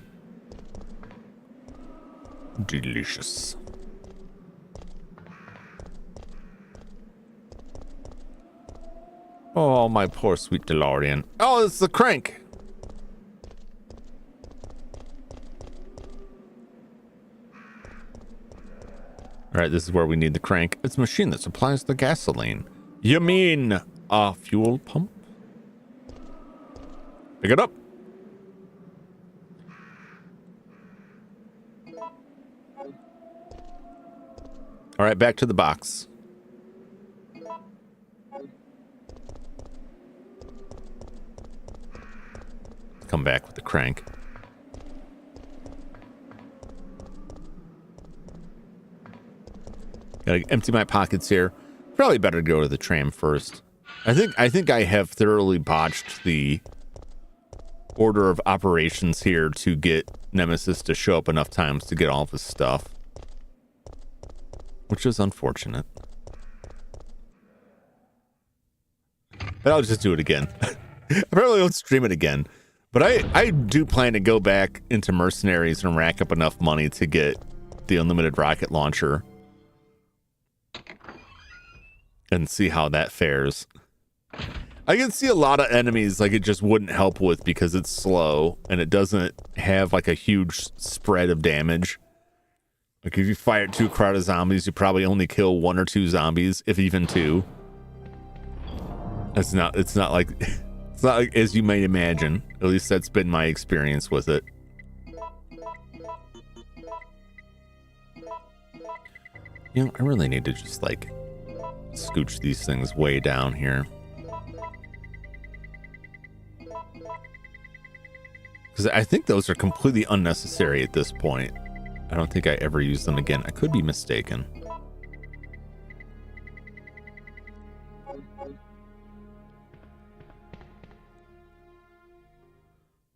Delicious. Oh, my poor sweet DeLorean. Oh, it's the crank. All right, this is where we need the crank. It's a machine that supplies the gasoline. You mean a fuel pump? Pick it up. All right, back to the box. Come back with the crank. Gotta empty my pockets here. Probably better to go to the tram first. I think I have thoroughly botched the order of operations here to get Nemesis to show up enough times to get all of his stuff, which is unfortunate. But I'll just do it again. I probably won't stream it again. But I do plan to go back into Mercenaries and rack up enough money to get the unlimited rocket launcher and see how that fares. I can see a lot of enemies like it just wouldn't help with because it's slow and it doesn't have like a huge spread of damage. Like if you fire at 2 crowd of zombies, you probably only kill 1 or 2 zombies, if even 2. It's not like it's not like as you might imagine. At least that's been my experience with it. You know, I really need to just like scooch these things way down here. Because I think those are completely unnecessary at this point. I don't think I ever use them again. I could be mistaken.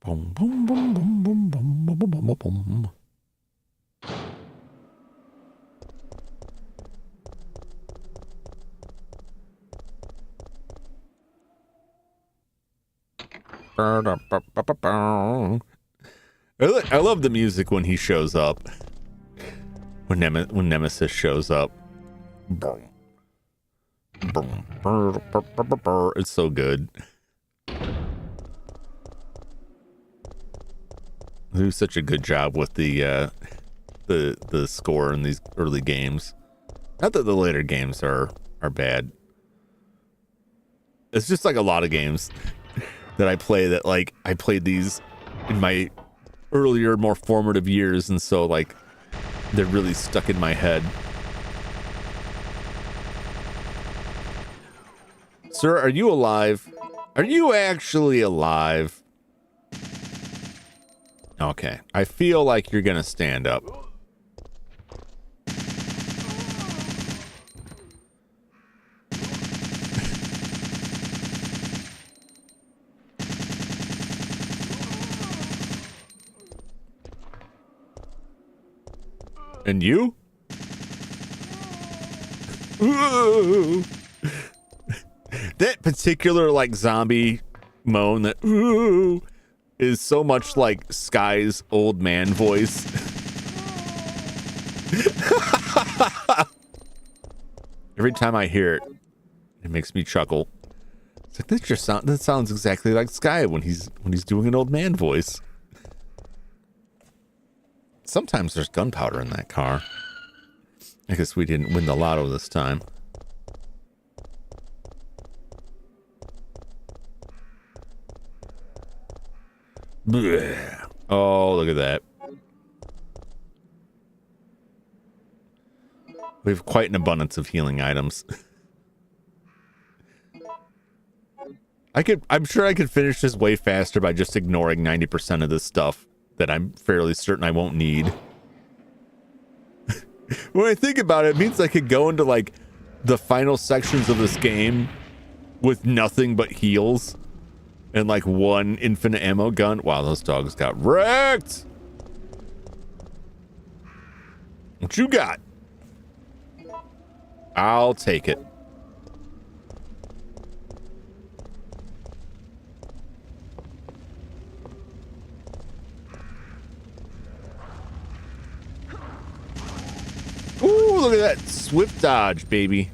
Boom, boom, boom, boom, boom, boom, boom, boom, boom, boom. I love the music when he shows up. When Nemesis shows up. It's so good. They do such a good job with the score in these early games. Not that the later games are bad. It's just like a lot of games that I play that like I played these in my earlier, more formative years, and so like they're really stuck in my head. Sir, are you alive? Are you actually alive? Okay, I feel like you're gonna stand up. And you? Ooh. That particular like zombie moan, that ooh, is so much like Sky's old man voice. Every time I hear it, it makes me chuckle. It's like that sounds exactly like Sky when he's doing an old man voice. Sometimes there's gunpowder in that car. I guess we didn't win the lotto this time. Blech. Oh, look at that. We have quite an abundance of healing items. I'm sure I could finish this way faster by just ignoring 90% of this stuff that I'm fairly certain I won't need. When I think about it, it means I could go into like the final sections of this game with nothing but heals and like one infinite ammo gun. Wow, those dogs got wrecked. What you got? I'll take it. Ooh, look at that swift dodge, baby.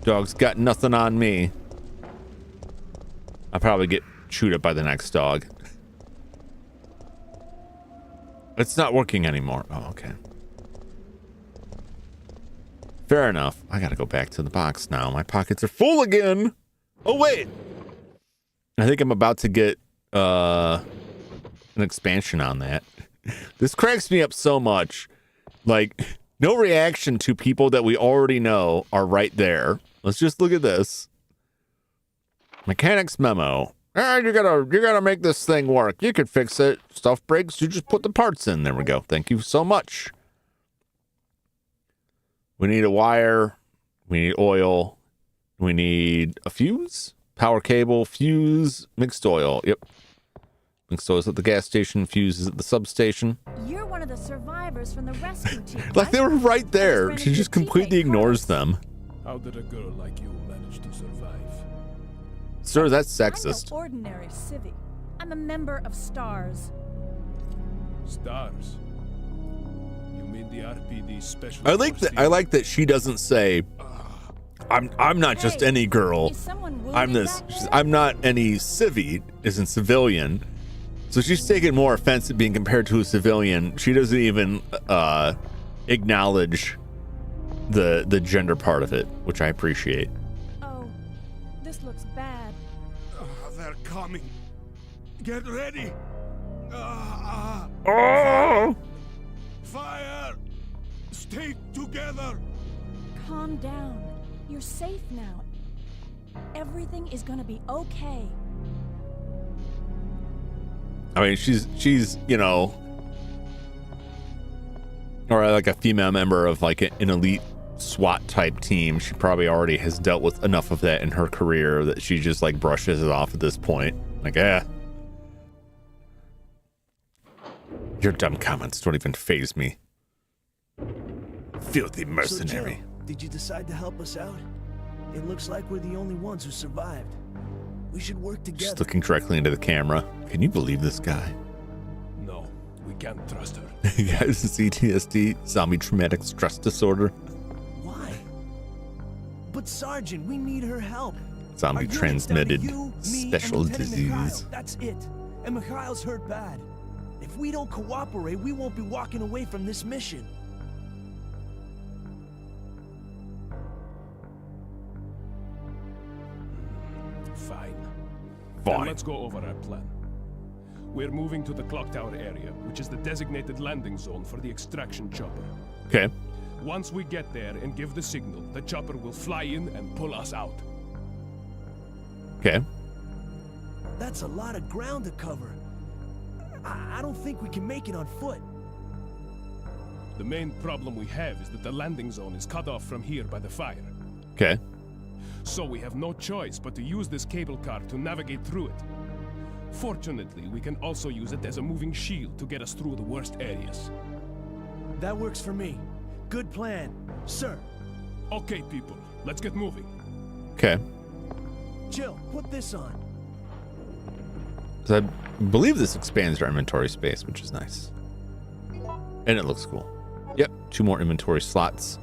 Dog's got nothing on me. I'll probably get chewed up by the next dog. It's not working anymore. Oh, okay. Fair enough. I gotta go back to the box now. My pockets are full again. Oh, wait. I think I'm about to get an expansion on that. This cracks me up so much. Like, no reaction to people that we already know are right there. Let's just look at this. Mechanics memo. You gotta make this thing work. You could fix it. Stuff breaks, you just put the parts in. There we go. Thank you so much. We need a wire. We need oil. We need a fuse. Power cable, fuse, mixed oil. Yep. Mixed oil is at the gas station, fuse is at the substation. You're one of the survivors from the rescue team. Like they were right there. She just completely ignores them. How did a girl like you manage to survive? Sir, that's I'm sexist. no ordinary civvy. I'm a member of STARS. Stars. You mean the RPD special? I like that she doesn't say I'm not just any girl. I'm this. I'm not any civvy, isn't civilian. So she's taking more offense at being compared to a civilian. She doesn't even acknowledge the gender part of it, which I appreciate. Oh, this looks bad. They're coming. Get ready. Oh! Fire! Stay together. Calm down. You're safe now. Everything is gonna be okay. I mean, she's you know, or like a female member of like an elite SWAT type team. She probably already has dealt with enough of that in her career that she just like brushes it off at this point. Like, your dumb comments don't even faze me. Filthy mercenary. So, Jill, did you decide to help us out? It looks like we're the only ones who survived. We should work together. Just looking directly into the camera. Can you believe this guy? No, we can't trust her. He has CTSD, zombie traumatic stress disorder, Why? But Sergeant, we need her help. zombie Our unit's transmitted down to you, me, special and Lieutenant Mikhail. disease. That's it. And Mikhail's hurt bad. If we don't cooperate, we won't be walking away from this mission. Fine. Then Fine. let's go over our plan. We're moving to the clock tower area, which is the designated landing zone for the extraction chopper. Okay. Once we get there and give the signal, the chopper will fly in and pull us out. Okay. That's a lot of ground to cover. I don't think we can make it on foot. The main problem we have is that the landing zone is cut off from here by the fire. Okay. So we have no choice but to use this cable car to navigate through it. Fortunately, we can also use it as a moving shield to get us through the worst areas. That works for me. Good plan, sir. Okay, people, let's get moving. Okay. Jill, put this on. So I believe this expands our inventory space, which is nice. And it looks cool. Yep, 2 more inventory slots,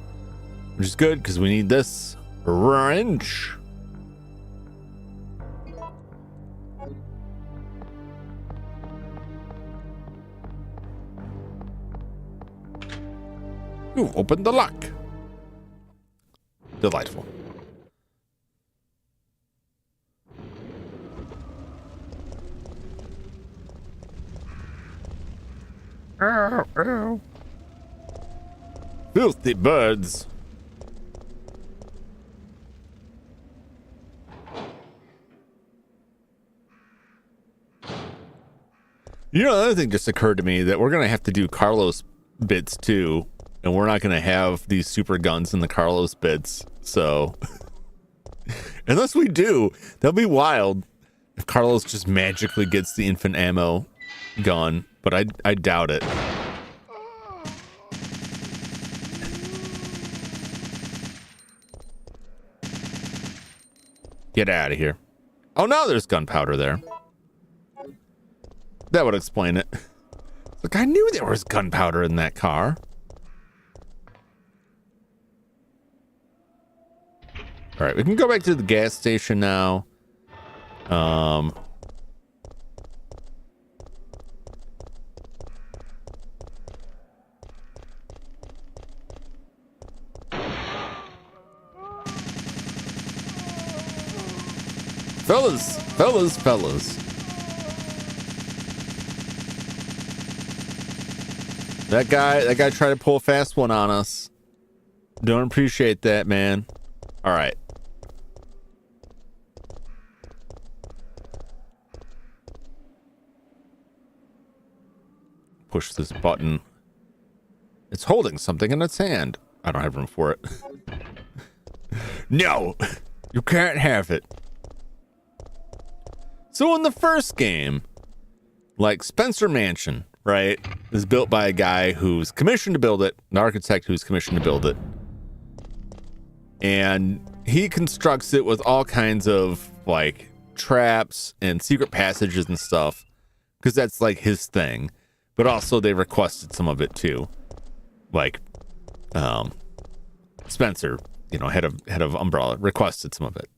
which is good because we need this wrench. You've opened the lock. Delightful. Ow, ow. Filthy birds. You know, another thing just occurred to me that we're going to have to do Carlos bits too. And we're not going to have these super guns in the Carlos bits. So, unless we do, that'll be wild if Carlos just magically gets the infant ammo gun. But I doubt it. Get out of here. Oh, no, there's gunpowder there. That would explain it. Look, I knew there was gunpowder in that car. All right, we can go back to the gas station now. Fellas. That guy tried to pull a fast one on us. Don't appreciate that, man. All right. Push this button. It's holding something in its hand. I don't have room for it. No, you can't have it. So in the first game, like Spencer Mansion, right, is built by a guy who's commissioned to build it, an architect who's commissioned to build it. And he constructs it with all kinds of like traps and secret passages and stuff, because that's like his thing. But also they requested some of it too. Like Spencer, you know, head of Umbrella, requested some of it.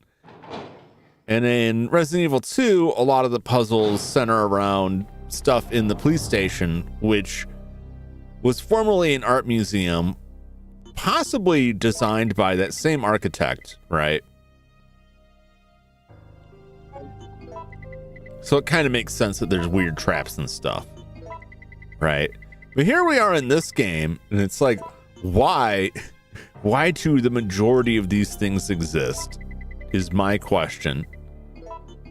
And in Resident Evil 2, a lot of the puzzles center around stuff in the police station, which was formerly an art museum, possibly designed by that same architect, right? So it kind of makes sense that there's weird traps and stuff, right? But here we are in this game, and it's like, why do the majority of these things exist is my question.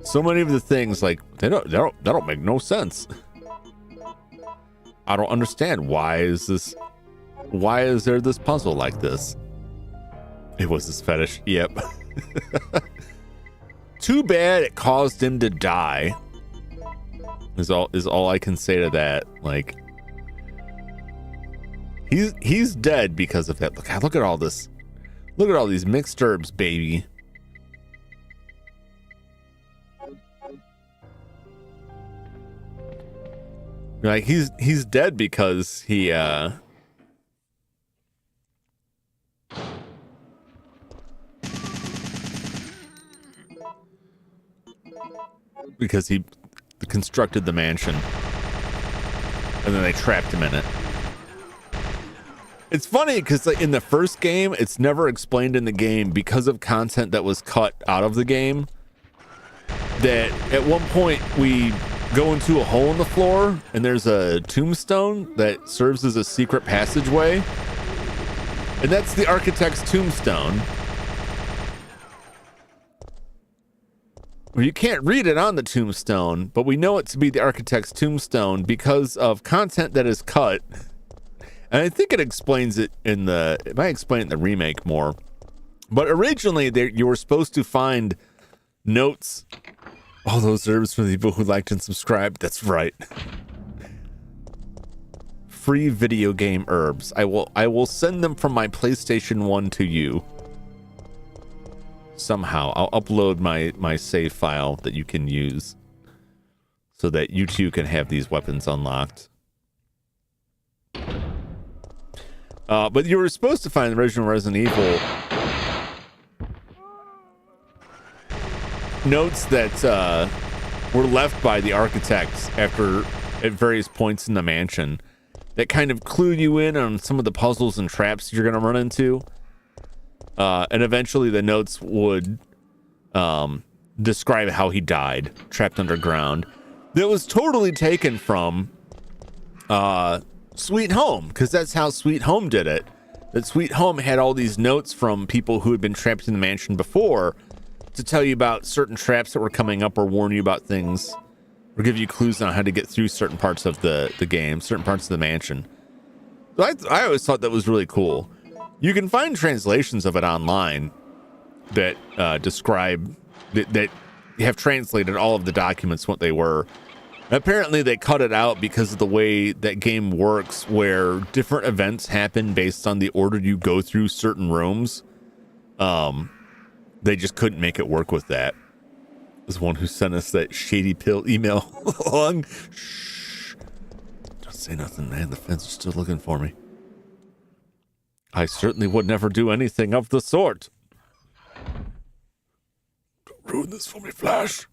So many of the things, like, they don't make no sense. I don't understand. Why is there this puzzle like this? It was his fetish. Yep. Too bad it caused him to die. Is all I can say to that. Like, he's dead because of that. Look at all this. Look at all these mixed herbs, baby. Like he's dead because he constructed the mansion and then they trapped him in it. It's funny because like, in the first game, it's never explained in the game because of content that was cut out of the game, that at one point we go into a hole in the floor and there's a tombstone that serves as a secret passageway, and that's the architect's tombstone. Well, you can't read it on the tombstone, but we know it to be the architect's tombstone because of content that is cut. And I think it explains it it might explain it in the remake more. But originally, you were supposed to find notes. All those herbs for the people who liked and subscribed. That's right. Free video game herbs. I will send them from my PlayStation 1 to you. Somehow I'll upload my save file that you can use so that you too can have these weapons unlocked. But you were supposed to find the original Resident Evil notes that were left by the architects at various points in the mansion that kind of clue you in on some of the puzzles and traps you're going to run into. And eventually the notes would describe how he died, trapped underground. That was totally taken from Sweet Home, because that's how Sweet Home did it. That Sweet Home had all these notes from people who had been trapped in the mansion before to tell you about certain traps that were coming up or warn you about things or give you clues on how to get through certain parts of the game, certain parts of the mansion. So I always thought that was really cool. You can find translations of it online that describe that have translated all of the documents, what they were. Apparently they cut it out because of the way that game works, where different events happen based on the order you go through certain rooms. They just couldn't make it work with that. There's one who sent us that shady pill email along. Shh. Don't say nothing, man. The feds are still looking for me. I certainly would never do anything of the sort. Don't ruin this for me, Flash.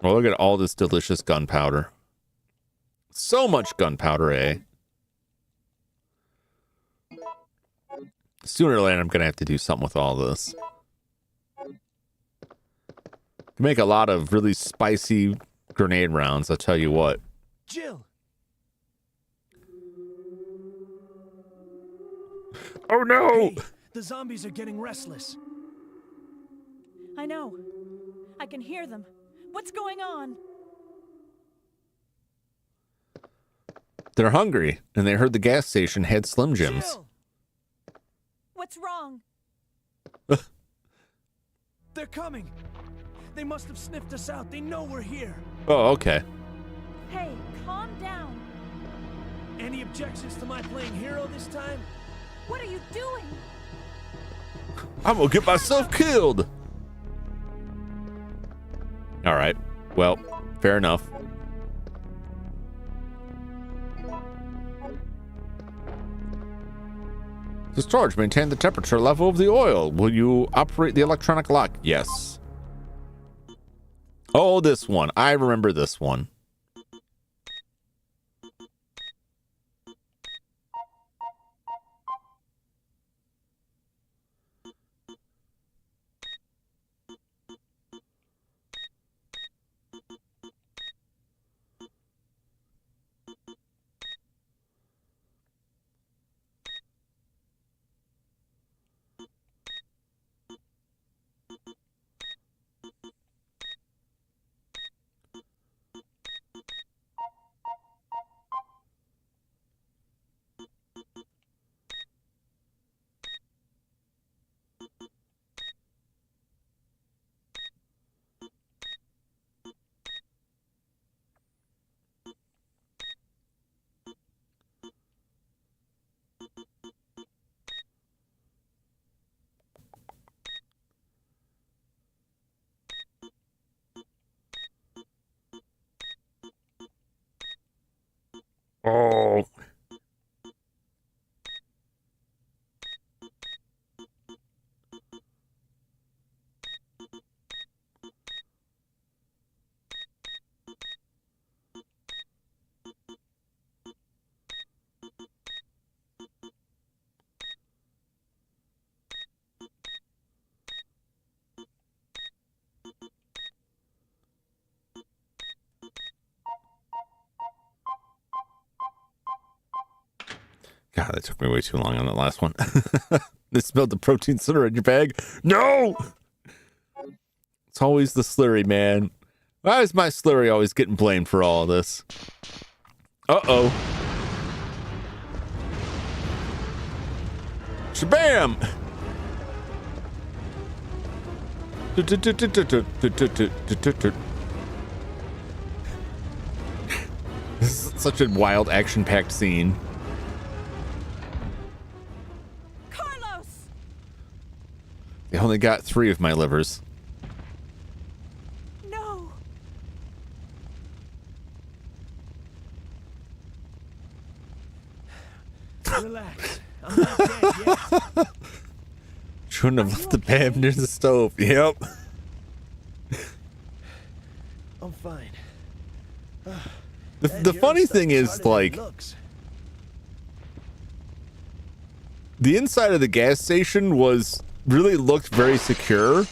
Well, look at all this delicious gunpowder. So much gunpowder, eh? Sooner or later, I'm going to have to do something with all this. To make a lot of really spicy grenade rounds, I'll tell you what. Jill! Oh no! Hey, the zombies are getting restless. I know. I can hear them. What's going on? They're hungry, and they heard the gas station had Slim Jims. Jill! What's wrong? They're coming. They must have sniffed us out. They know we're here. Oh, okay. Hey, calm down. Any objections to my playing hero this time? What are you doing? I'm gonna get myself killed. All right. Well, fair enough. Discharge. Maintain the temperature level of the oil. Will you operate the electronic lock? Yes. Oh, this one. I remember this one. Oh. God, that took me way too long on that last one. They smelled the protein slurry in your bag. No! It's always the slurry, man. Why is my slurry always getting blamed for all of this? Uh-oh. Shabam! This is such a wild, action-packed scene. They only got 3 of my livers. No. Relax. I'm not dead yet. Shouldn't have left the bag near the stove. Yep. I'm fine. The funny thing is, like, the inside of the gas station really looked very secure,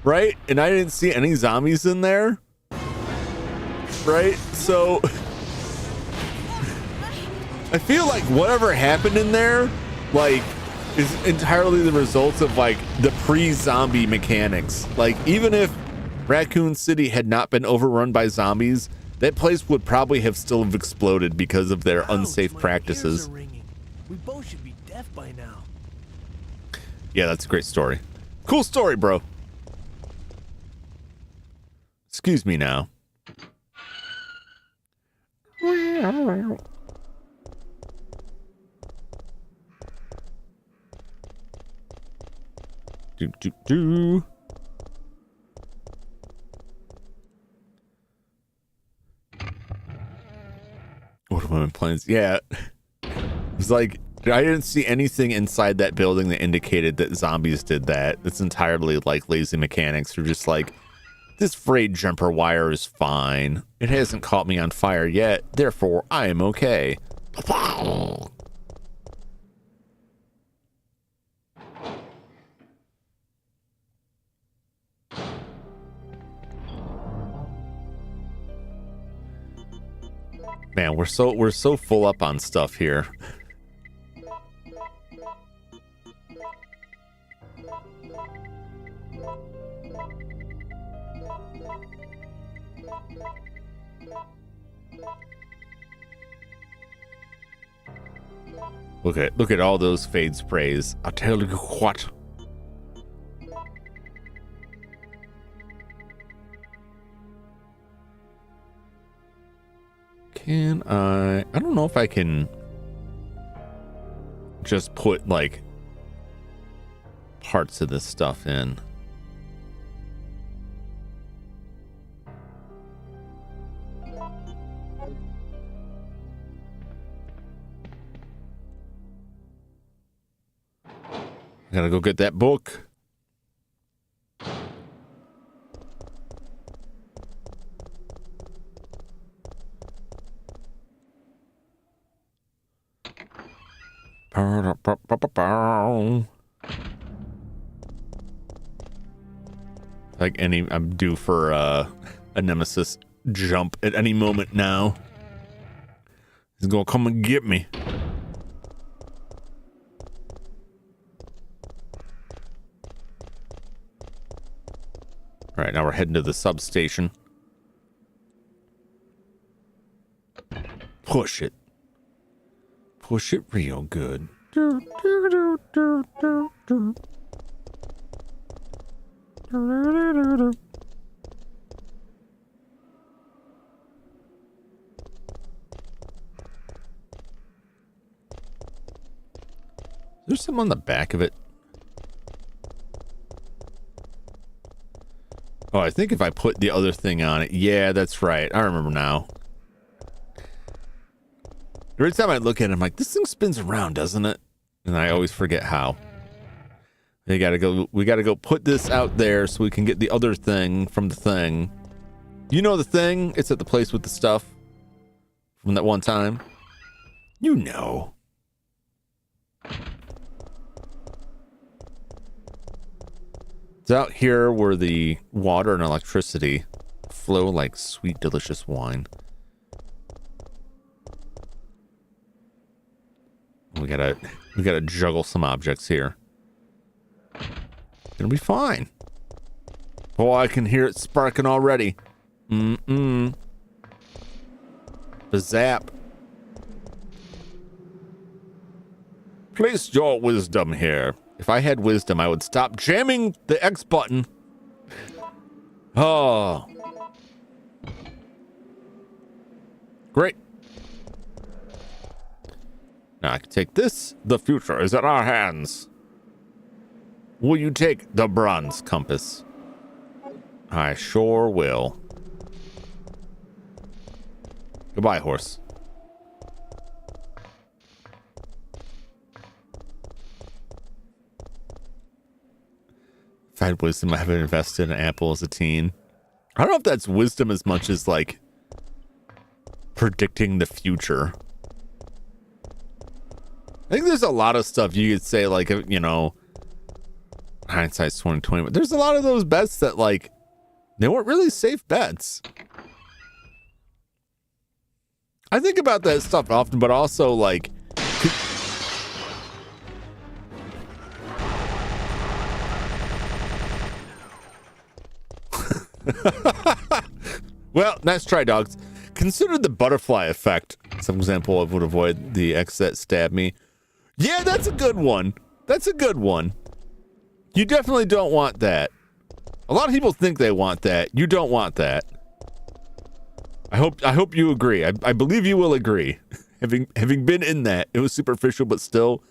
right? And I didn't see any zombies in there, right? So I feel like whatever happened in there, like, is entirely the result of, like, the pre-zombie mechanics. Like, even if Raccoon City had not been overrun by zombies, that place would probably have still have exploded because of their unsafe practices. We both should be deaf by now. Yeah, that's a great story. Cool story, bro. Excuse me now. Do. What are my plans? Yeah. It's like, I didn't see anything inside that building that indicated that zombies did that. It's entirely like lazy mechanics. They're just like, this frayed jumper wire is fine. It hasn't caught me on fire yet, therefore I am okay. Man, we're so full up on stuff here. Look at all those fade sprays. I'll tell you what. Can I don't know if I can just put, like, parts of this stuff in. Gotta go get that book. Like I'm due for a Nemesis jump at any moment now. He's gonna come and get me. All right, now we're heading to the substation. Push it. Push it real good. There's some on the back of it. Oh, I think if I put the other thing on it. Yeah, that's right. I remember now. Every time I look at it, I'm like, this thing spins around, doesn't it? And I always forget how. We gotta go put this out there so we can get the other thing from the thing. You know the thing? It's at the place with the stuff from that one time. You know. It's out here where the water and electricity flow like sweet, delicious wine. We gotta juggle some objects here. It'll be fine. Oh, I can hear it sparking already. The zap. Place your wisdom here. If I had wisdom, I would stop jamming the X button. Oh. Great. Now I can take this. The future is in our hands. Will you take the bronze compass? I sure will. Goodbye, horse. If I had wisdom, I haven't invested in Apple as a teen. I don't know if that's wisdom as much as like predicting the future. I think there's a lot of stuff you could say, like, you know, hindsight's 2020, but there's a lot of those bets that like they weren't really safe bets. I think about that stuff often, but also like well, nice try, dogs. Consider the butterfly effect. Some example of would avoid the X that stabbed me. Yeah, that's a good one. That's a good one. You definitely don't want that. A lot of people think they want that. You don't want that. I hope you agree. I believe you will agree. having been in that, it was superficial, but still.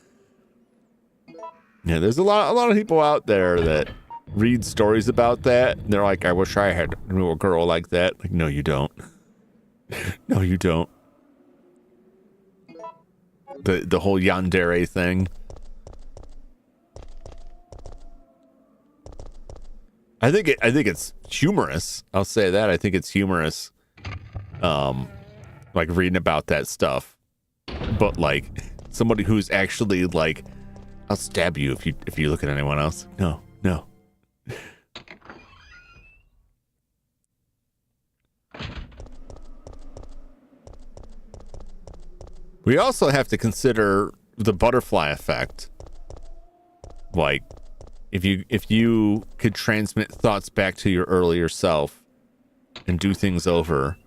Yeah, there's a lot of people out there that read stories about that. And they're like, I wish I had knew a girl like that. Like, no, you don't. No, you don't. The whole yandere thing. I think it's humorous. I'll say that. I think it's humorous. Like reading about that stuff. But like somebody who's actually like, I'll stab you if you look at anyone else. No. We also have to consider the butterfly effect. Like, if you could transmit thoughts back to your earlier self and do things over,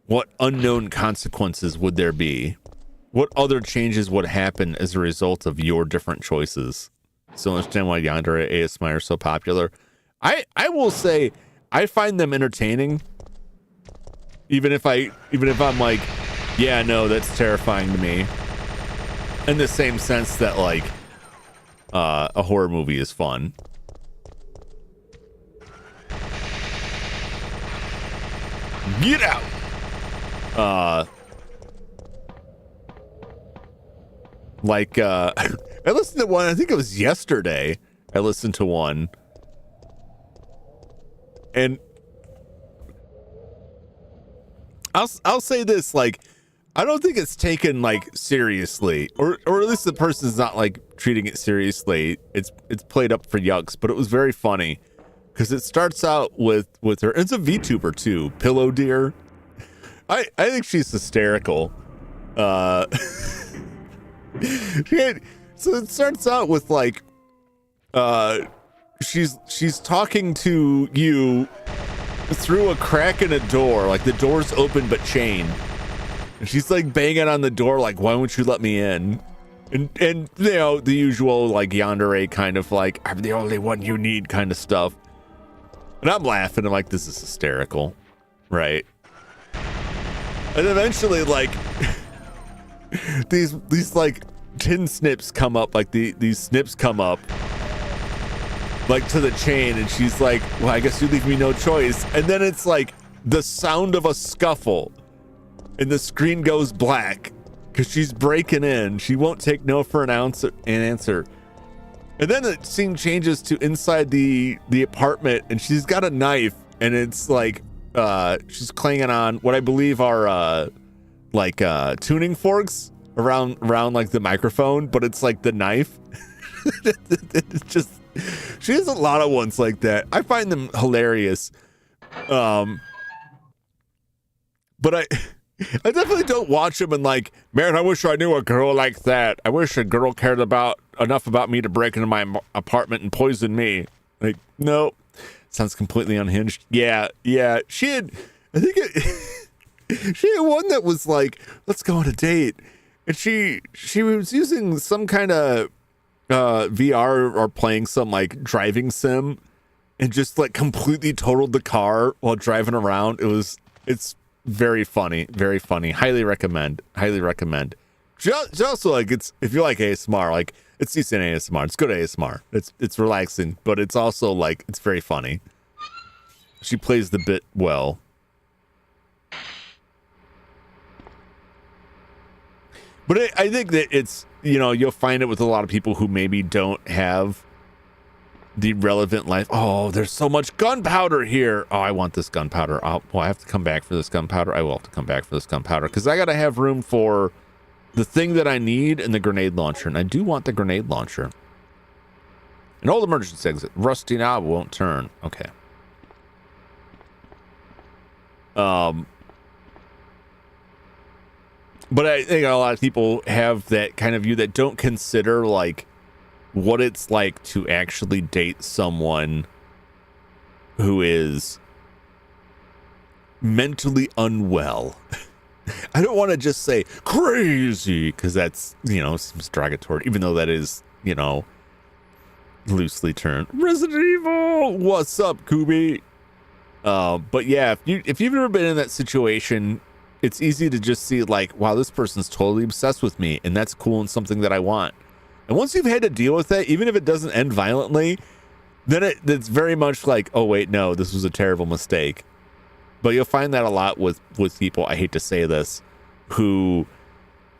what unknown consequences would there be? What other changes would happen as a result of your different choices? So understand why Yandere ASMR are so popular. I will say I find them entertaining. Even if I'm like, yeah, no, that's terrifying to me. In the same sense that like a horror movie is fun. Get out. I listened to one, I think it was yesterday. I listened to one. And I'll say this, like, I don't think it's taken like seriously, or at least the person's not like treating it seriously. It's played up for yucks, but it was very funny because it starts out with her. It's a VTuber too, Pillow Deer. I think she's hysterical. So it starts out with like she's talking to you through a crack in a door, like the door's open but chained. And she's like banging on the door like, why won't you let me in? And you know, the usual like yandere kind of like, I'm the only one you need kind of stuff. And I'm laughing. I'm like, this is hysterical. Right? And eventually like these like tin snips come up, like these snips come up like to the chain, and she's like, well, I guess you leave me no choice. And then it's like the sound of a scuffle. and the screen goes black because she's breaking in. She won't take no for an answer. And then the scene changes to inside the apartment, and she's got a knife, and it's like she's clanging on what I believe are tuning forks around like the microphone, but it's like the knife. It's just, she has a lot of ones like that. I find them hilarious. But I definitely don't watch them and like, man, I wish I knew a girl like that. I wish a girl cared enough about me to break into my apartment and poison me. Like, no, sounds completely unhinged. Yeah. She had one that was like, let's go on a date. And she was using some kind of VR or playing some like driving sim and just like completely totaled the car while driving around. It's very funny. Highly recommend. Just also like, it's, if you like ASMR, like it's decent ASMR. It's good ASMR. It's relaxing, but it's also like, it's very funny. She plays the bit well. But I think that it's, you'll find it with a lot of people who maybe don't have the relevant life. Oh, there's so much gunpowder here. Oh, I want this gunpowder. I have to come back for this gunpowder. I will have to come back for this gunpowder because I got to have room for the thing that I need and the grenade launcher. And I do want the grenade launcher. An old emergency exit. Rusty knob won't turn. Okay. But I think a lot of people have that kind of view that don't consider like what it's like to actually date someone who is mentally unwell. I don't want to just say crazy because that's, seems derogatory, even though that is, loosely termed. Resident Evil, what's up, Kubi? But yeah, if you've ever been in that situation, it's easy to just see like, wow, this person's totally obsessed with me, and that's cool and something that I want. And once you've had to deal with that, even if it doesn't end violently, then it's very much like, oh wait, no, this was a terrible mistake. But you'll find that a lot with people, I hate to say this, who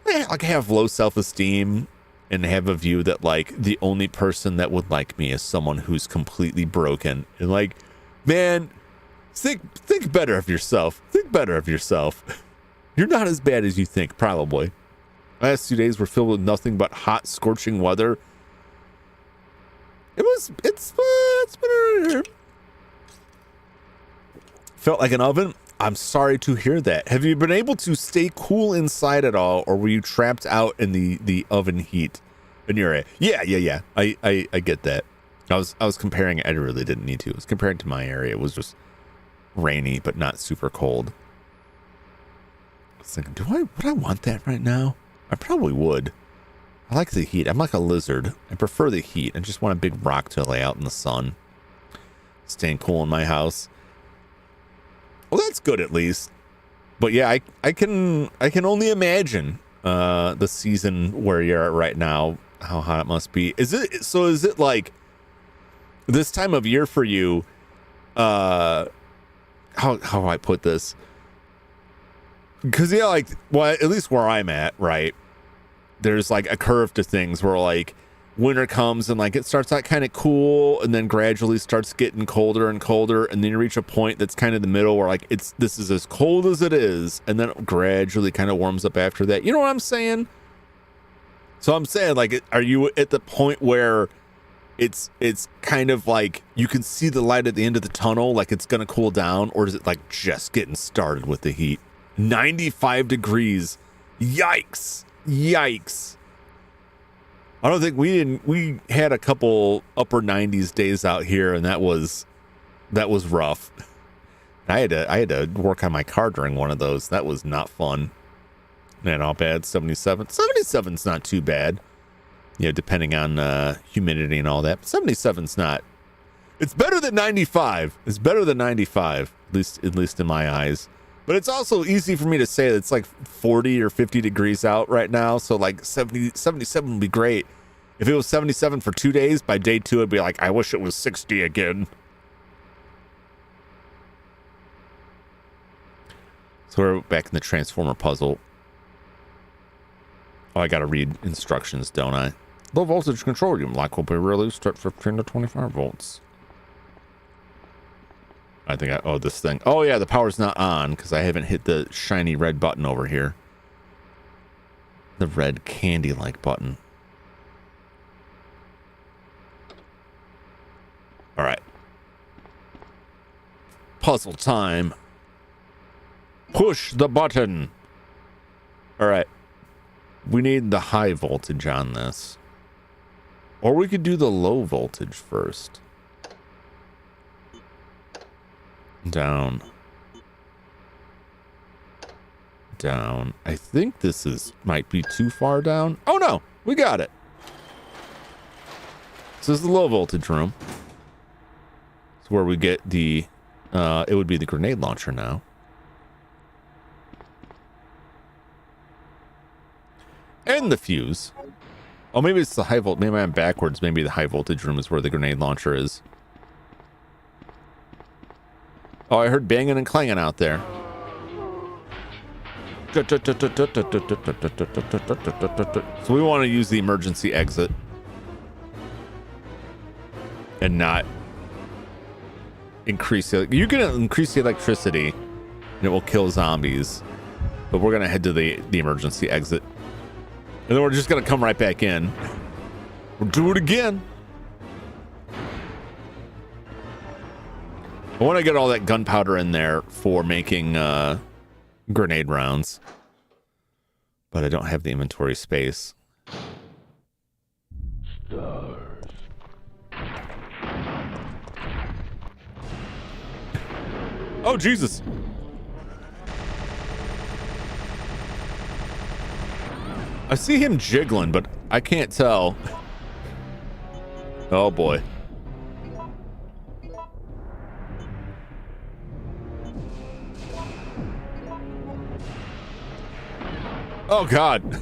like have low self-esteem and have a view that like the only person that would like me is someone who's completely broken. And like, man, think better of yourself. Think better of yourself. You're not as bad as you think, probably. Last 2 days were filled with nothing but hot, scorching weather. It's been felt like an oven. I'm sorry to hear that. Have you been able to stay cool inside at all, or were you trapped out in the oven heat in your area? Yeah. I get that. I was comparing it. I really didn't need to. I was comparing to my area. It was just rainy, but not super cold. I was thinking, would I want that right now? I probably would. I like the heat. I'm like a lizard. I prefer the heat. I just want a big rock to lay out in the sun. Staying cool in my house. Well, that's good at least. But yeah, I can only imagine the season where you're at right now, how hot it must be. Is it like this time of year for you? How do I put this? Because yeah, like, well, at least where I'm at, right? There's like a curve to things where like winter comes and like it starts out kind of cool and then gradually starts getting colder and colder, and then you reach a point that's kind of the middle where like this is as cold as it is, and then it gradually kind of warms up after that. You know what I'm saying? So I'm saying, like, are you at the point where it's kind of like you can see the light at the end of the tunnel, like it's gonna cool down, or is it like just getting started with the heat? 95 degrees. Yikes. I don't think we had a couple upper 90s days out here, and that was rough. I had to work on my car during one of those. That was not fun. Not bad. 77's not too bad, depending on humidity and all that. But 77's not. It's better than 95. It's better than 95, at least in my eyes. But it's also easy for me to say that it's like 40 or 50 degrees out right now. So like 77 would be great. If it was 77 for 2 days, by day 2, it'd be like, I wish it was 60 again. So we're back in the transformer puzzle. Oh, I gotta read instructions, don't I? Low voltage control unit lock will be released at 15 to 25 volts. I think oh, this thing. Oh yeah, the power's not on because I haven't hit the shiny red button over here. The red candy-like button. All right. Puzzle time. Push the button. All right. We need the high voltage on this. Or we could do the low voltage first. Down. Down. I think this might be too far down. Oh no, we got it. This is the low voltage room. It's where we get the, it would be the grenade launcher now. And the fuse. Oh, maybe it's the high volt. Maybe I'm backwards. Maybe the high voltage room is where the grenade launcher is. Oh, I heard banging and clanging out there. So we want to use the emergency exit. And not increase it. You can increase the electricity and it will kill zombies. But we're going to head to the emergency exit. And then we're just going to come right back in. We'll do it again. I want to get all that gunpowder in there for making grenade rounds. But I don't have the inventory space. Stars. Oh, Jesus. I see him jiggling, but I can't tell. Oh boy. Oh God.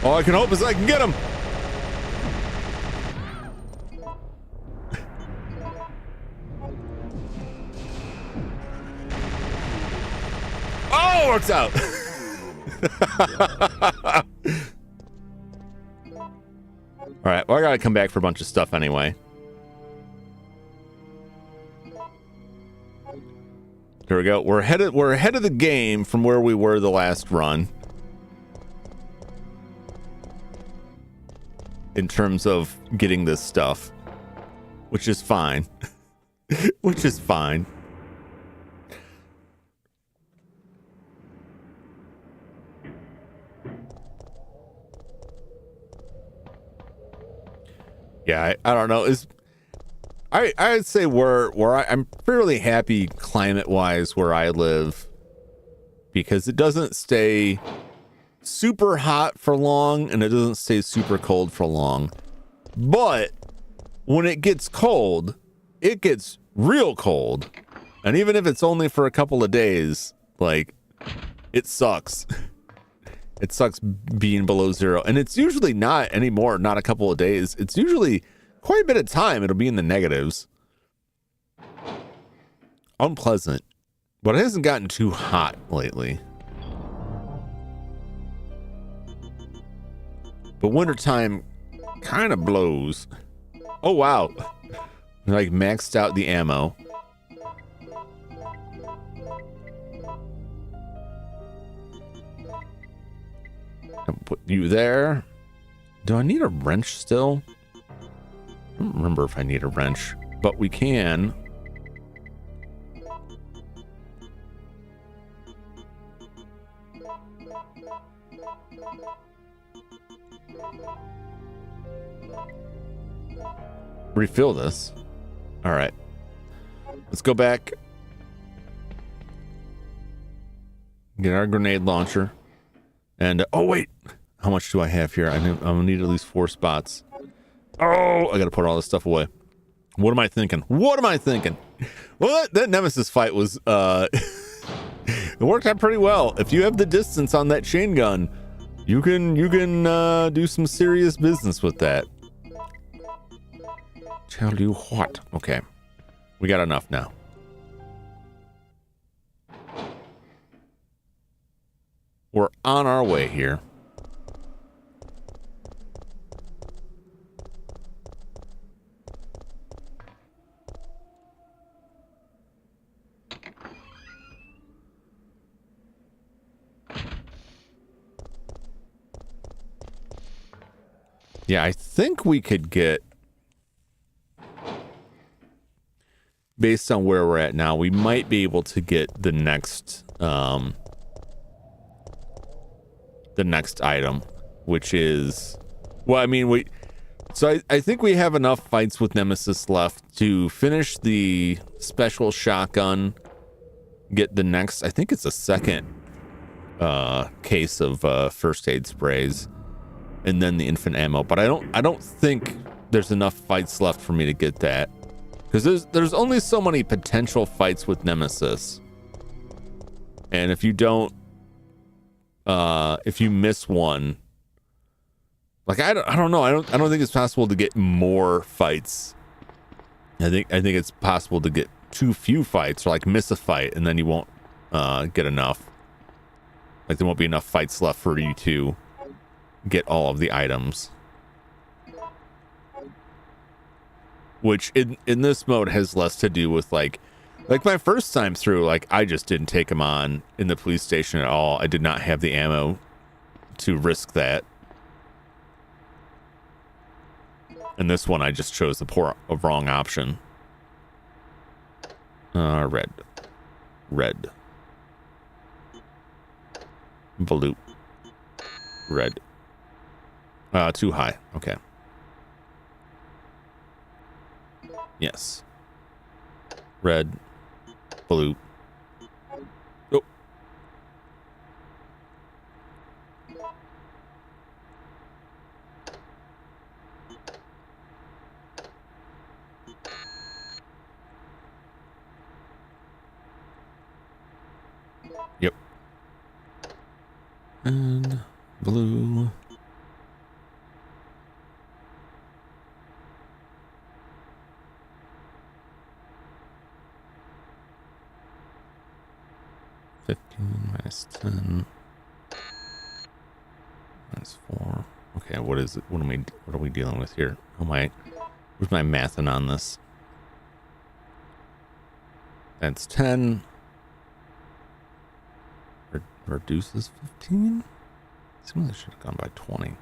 All I can hope is I can get him. Oh, works out. All right, well, I gotta come back for a bunch of stuff anyway. There we go. We're ahead of the game from where we were the last run. In terms of getting this stuff, which is fine. Which is fine. Yeah, I don't know. I'd say I'm fairly happy climate wise where I live, because it doesn't stay super hot for long and it doesn't stay super cold for long. But when it gets cold, it gets real cold. And even if it's only for a couple of days, like, it sucks. It sucks being below zero. And it's usually not anymore, not a couple of days. It's usually quite a bit of time. It'll be in the negatives. Unpleasant. But it hasn't gotten too hot lately. But wintertime kind of blows. Oh, wow. Like, maxed out the ammo. I'll put you there. Do I need a wrench still? I don't remember if I need a wrench, but we can. Refill this. All right. Let's go back. Get our grenade launcher. And, oh, wait. How much do I have here? I'm gonna need at least 4 spots. Oh, I gotta put all this stuff away. What am I thinking? What am I thinking? Well, that Nemesis fight was it worked out pretty well. If you have the distance on that chain gun, you can do some serious business with that. Tell you what. Okay, we got enough now. We're on our way here. Yeah, I think we could get, based on where we're at now, we might be able to get the next item, which is, well, I mean, I think we have enough fights with Nemesis left to finish the special shotgun, get the next, I think it's a second case of first aid sprays, and then the infant ammo. But I don't think there's enough fights left for me to get that, because there's only so many potential fights with Nemesis, and if you don't, if you miss one, like I don't know, I don't think it's possible to get more fights. I think it's possible to get too few fights, or like miss a fight and then you won't get enough. Like there won't be enough fights left for you to get all of the items, which in this mode has less to do with like my first time through, like I just didn't take him on in the police station at all. I did not have the ammo to risk that. And this one I just chose the wrong option. Red, blue, red. Too high. Okay. Yes. Red, blue. Oh. Yep. And blue. -10 -4. Okay, what is it? What are we dealing with here? Where's my mathing on this? That's 10. Reduces 15. Seems like I should have gone by 20.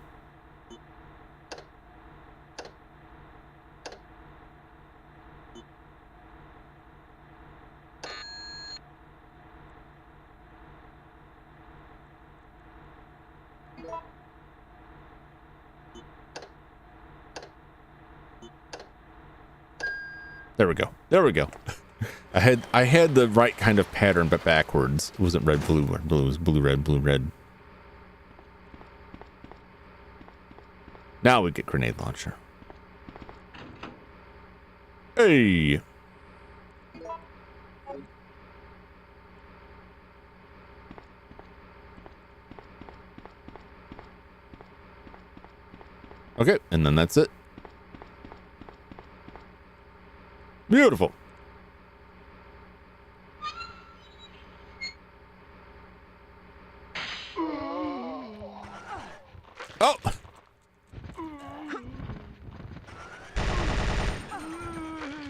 There we go. There we go. I had the right kind of pattern, but backwards. It wasn't red, blue, red, blue. It was blue, red, blue, red. Now we get grenade launcher. Hey. Okay, and then that's it. Beautiful. Oh.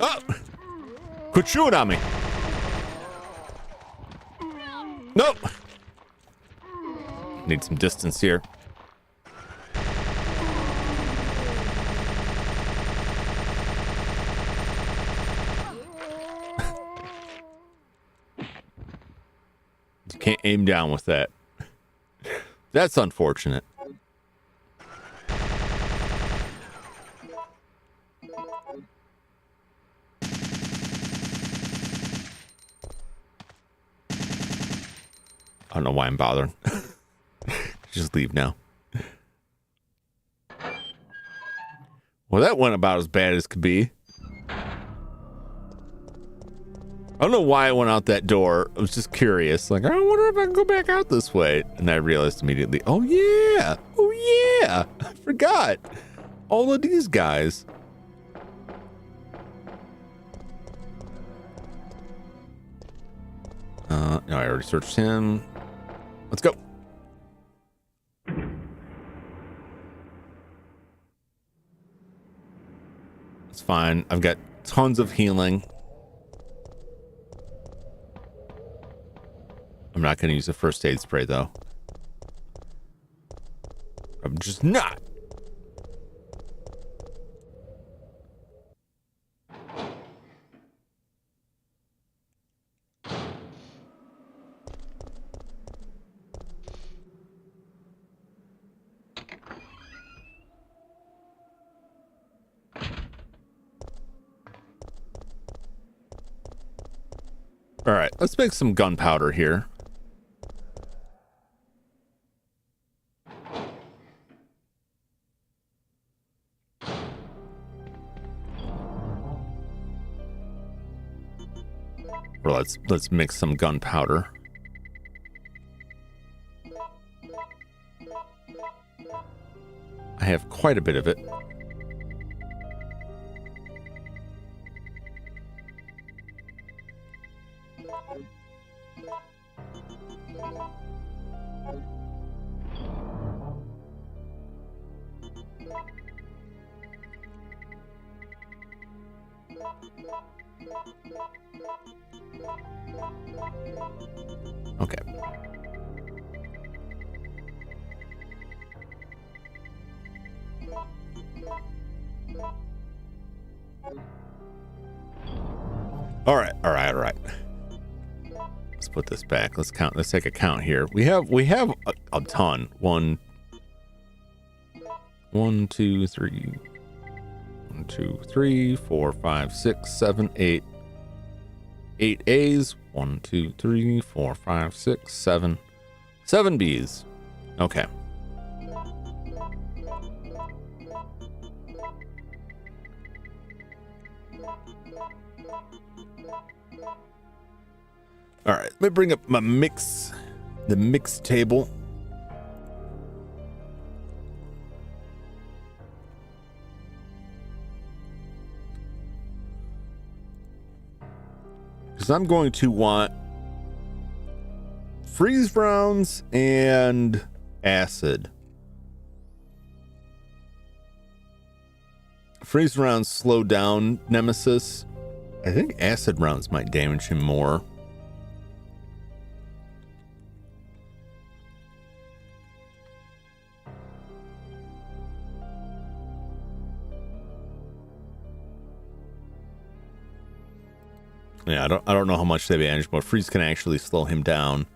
Oh. Quit shooting on me. Nope. Need some distance here. Can't aim down with that. That's unfortunate. I don't know why I'm bothering. Just leave now. Well, that went about as bad as could be. I don't know why I went out that door. I was just curious. Like, I wonder if I can go back out this way. And I realized immediately, oh yeah, I forgot all of these guys. No, I already searched him. Let's go. It's fine. I've got tons of healing. I'm not going to use a first aid spray, though. I'm just not. All right, let's make some gunpowder here. Or let's mix some gunpowder. I have quite a bit of it. Okay. All right. Let's put this back. Let's count. Let's take a count here. We have a ton. 1, 2, 3. 1, 2, 3, 4, 5, 6, 7, 8. 8 A's. 1, 2, 3, 4, 5, 6, 7. 7 B's. Okay. All right, let me bring up my the mix table. Because I'm going to want freeze rounds and acid. Freeze rounds slow down Nemesis. I think acid rounds might damage him more. Yeah, I don't know how much they damage, but freeze can actually slow him down.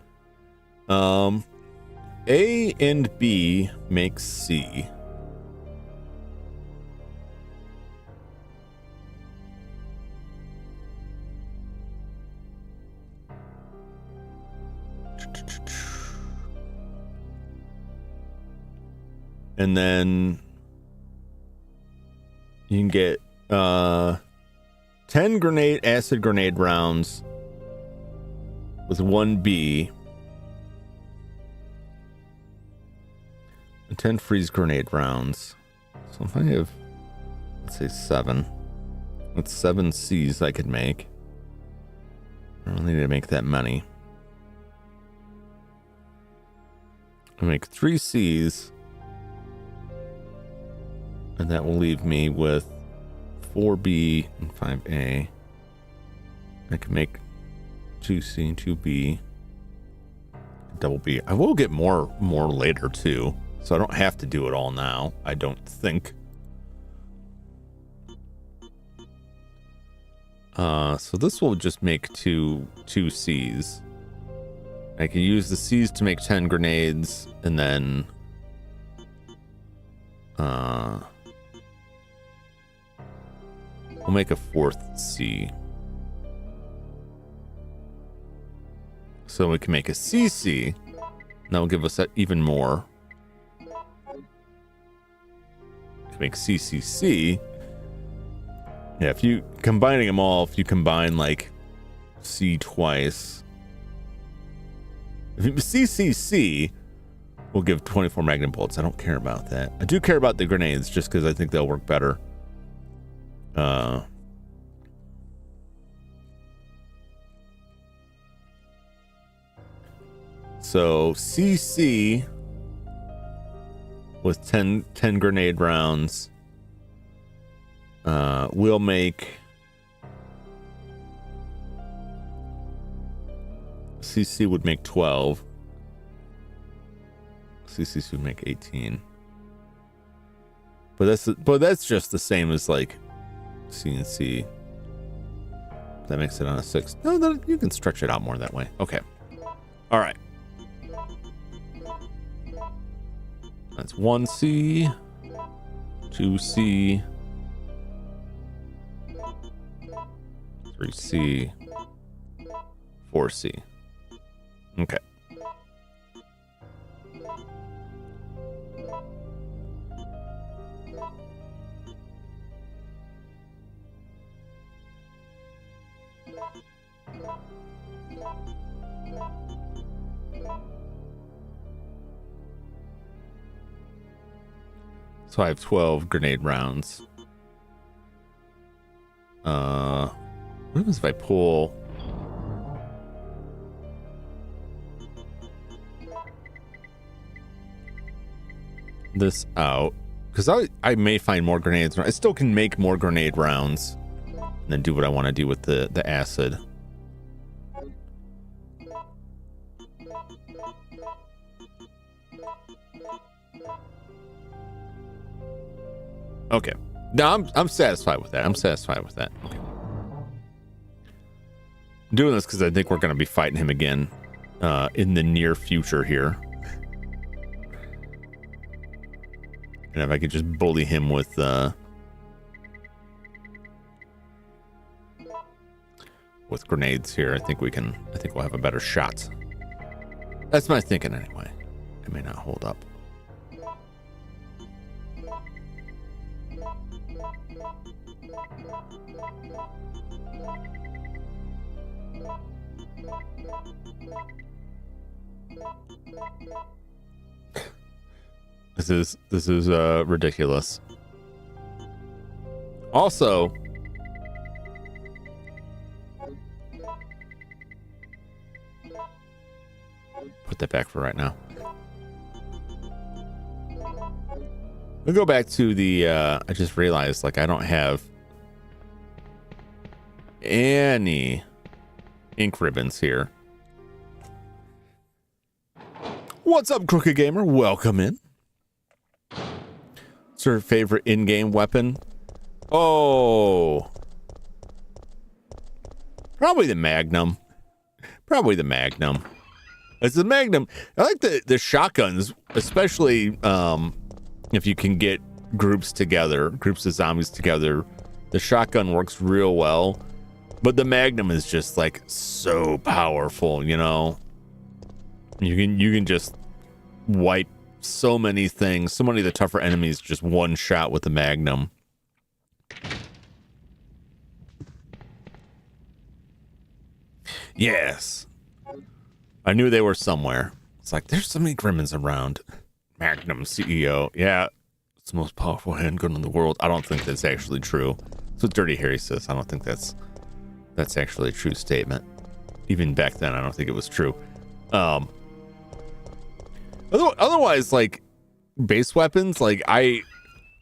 A and B makes C. And then you can get 10 acid grenade rounds with 1 B and 10 freeze grenade rounds. So if I have, let's say 7, that's 7 C's I could make. I don't need to make that many. I'll make 3 C's, and that will leave me with 4B and 5A. I can make 2C and 2B. Double B. I will get more later too, so I don't have to do it all now, I don't think. So this will just make two C's. I can use the C's to make 10 grenades, and then we'll make a 4th C. So we can make a CC. That will give us even more. We can make CCC. Yeah, if you combining them all, if you combine like C twice, if you CCC will give 24 magnum bullets. I don't care about that. I do care about the grenades just because I think they'll work better. So CC with 10 grenade rounds will make CC would make 12. CC would make 18. But that's just the same as like C and C. That makes it on a 6. No, you can stretch it out more that way. Okay. All right. That's 1C, 2C, 3C, 4C. Okay. So I have 12 grenade rounds. What happens if I pull this out? Because I may find more grenades. I still can make more grenade rounds and then do what I want to do with the acid. Okay. No, I'm satisfied with that. I'm satisfied with that. Okay. I'm doing this because I think we're going to be fighting him again in the near future here. And if I could just bully him with grenades here, I think we'll have a better shot. That's my thinking anyway. It may not hold up. This is ridiculous. Also, put that back for right now. We'll go back to the I just realized like I don't have any ink ribbons here. What's up, Crooked Gamer? Welcome in. What's your favorite in-game weapon? Oh, probably the Magnum. Probably the Magnum. It's the Magnum. I like the shotguns, especially if you can get groups of zombies together. The shotgun works real well, but the Magnum is just like so powerful. You know, you can just wipe so many things, so many of the tougher enemies, just one shot with the Magnum. Yes. I knew they were somewhere. It's like, there's so many Grimmins around. Magnum CEO. Yeah, it's the most powerful handgun in the world. I don't think that's actually true. That's what Dirty Harry says. I don't think that's actually a true statement. Even back then, I don't think it was true. Otherwise, like base weapons, like I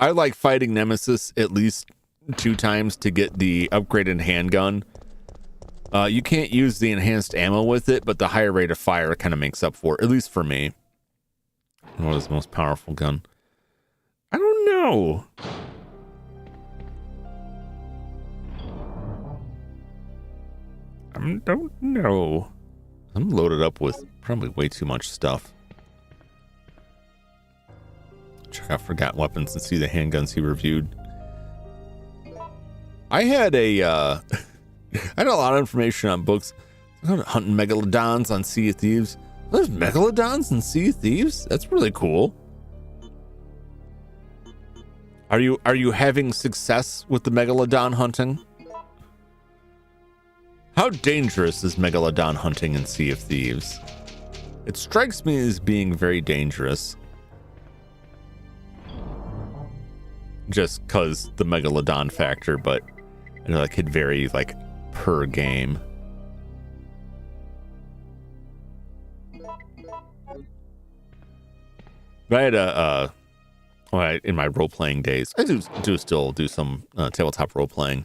like fighting Nemesis at least 2 times to get the upgraded handgun. You can't use the enhanced ammo with it, but the higher rate of fire kind of makes up for it, at least for me. What is the most powerful gun? I don't know. I don't know. I'm loaded up with probably way too much stuff. Check out Forgotten Weapons and see the handguns he reviewed. I had a lot of information on books. Hunting megalodons on Sea of Thieves. There's megalodons in Sea of Thieves? That's really cool. Are you having success with the megalodon hunting? How dangerous is megalodon hunting in Sea of Thieves? It strikes me as being very dangerous. Just cause the megalodon factor, but I know that could vary like per game. I had in my role-playing days, I do still do some tabletop role-playing.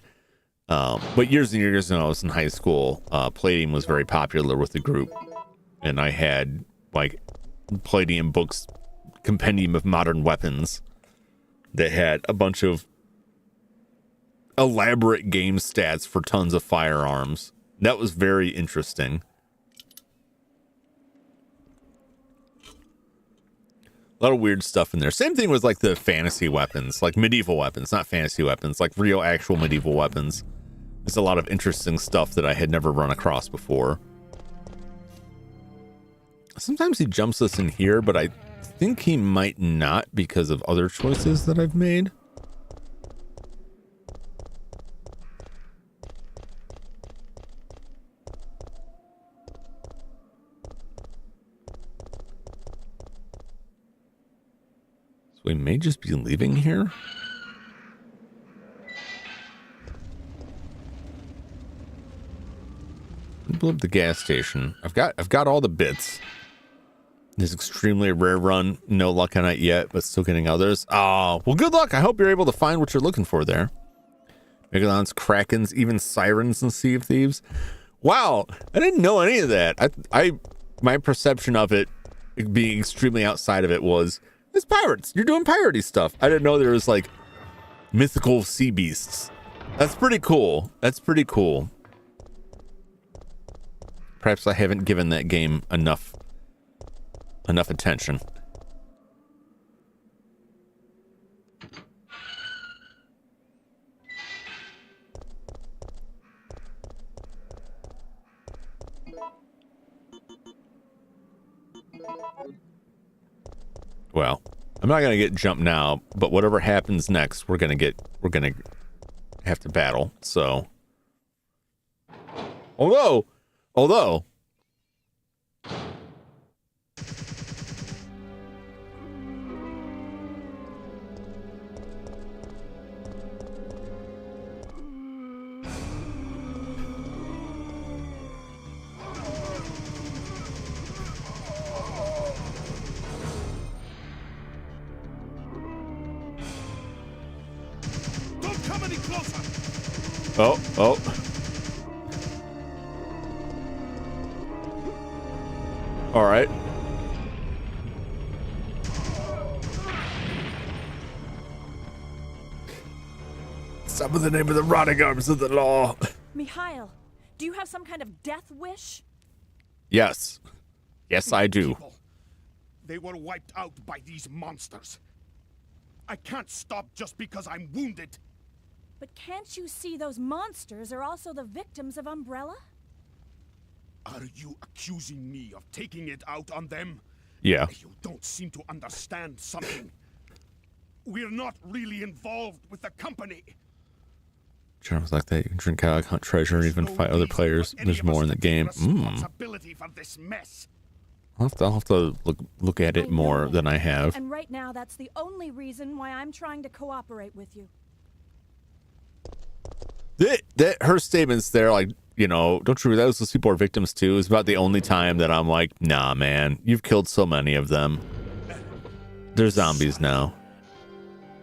But years and years ago, I was in high school, Palladium was very popular with the group. And I had, like, Palladium books, Compendium of Modern Weapons, that had a bunch of elaborate game stats for tons of firearms. That was very interesting. A lot of weird stuff in there. Same thing with like the fantasy weapons, like medieval weapons, not fantasy weapons, like real actual medieval weapons. There's a lot of interesting stuff that I had never run across before. Sometimes he jumps us in here, but I think he might not because of other choices that I've made. So we may just be leaving here. Blew up the gas station. I've got all the bits. This extremely rare run. No luck on it yet, but still getting others. Oh, well, good luck. I hope you're able to find what you're looking for there. Megalodons, Krakens, even Sirens in Sea of Thieves. Wow, I didn't know any of that. My perception of it being extremely outside of it was, it's pirates. You're doing piratey stuff. I didn't know there was like mythical sea beasts. That's pretty cool. That's pretty cool. Perhaps I haven't given that game enough attention. Well, I'm not gonna get jumped now, but whatever happens next, we're gonna have to battle. So, although. Don't come any closer. Oh. All right. Some of the name of the rotting arms of the law. Mikhail, do you have some kind of death wish? Yes. Yes, I do. People, they were wiped out by these monsters. I can't stop just because I'm wounded. But can't you see those monsters are also the victims of Umbrella? Are you accusing me of taking it out on them? Yeah. You don't seem to understand something. We're not really involved with the company. Germs like that. You can drink out, hunt treasure, and even fight other players. There's more in the game. Responsibility for this mess. I'll have to look at it more than I have. And right now, that's the only reason why I'm trying to cooperate with you. Her statements there, like, you know, don't you realize those people are victims too, is about the only time that I'm like, nah, man, you've killed so many of them. They're zombies now.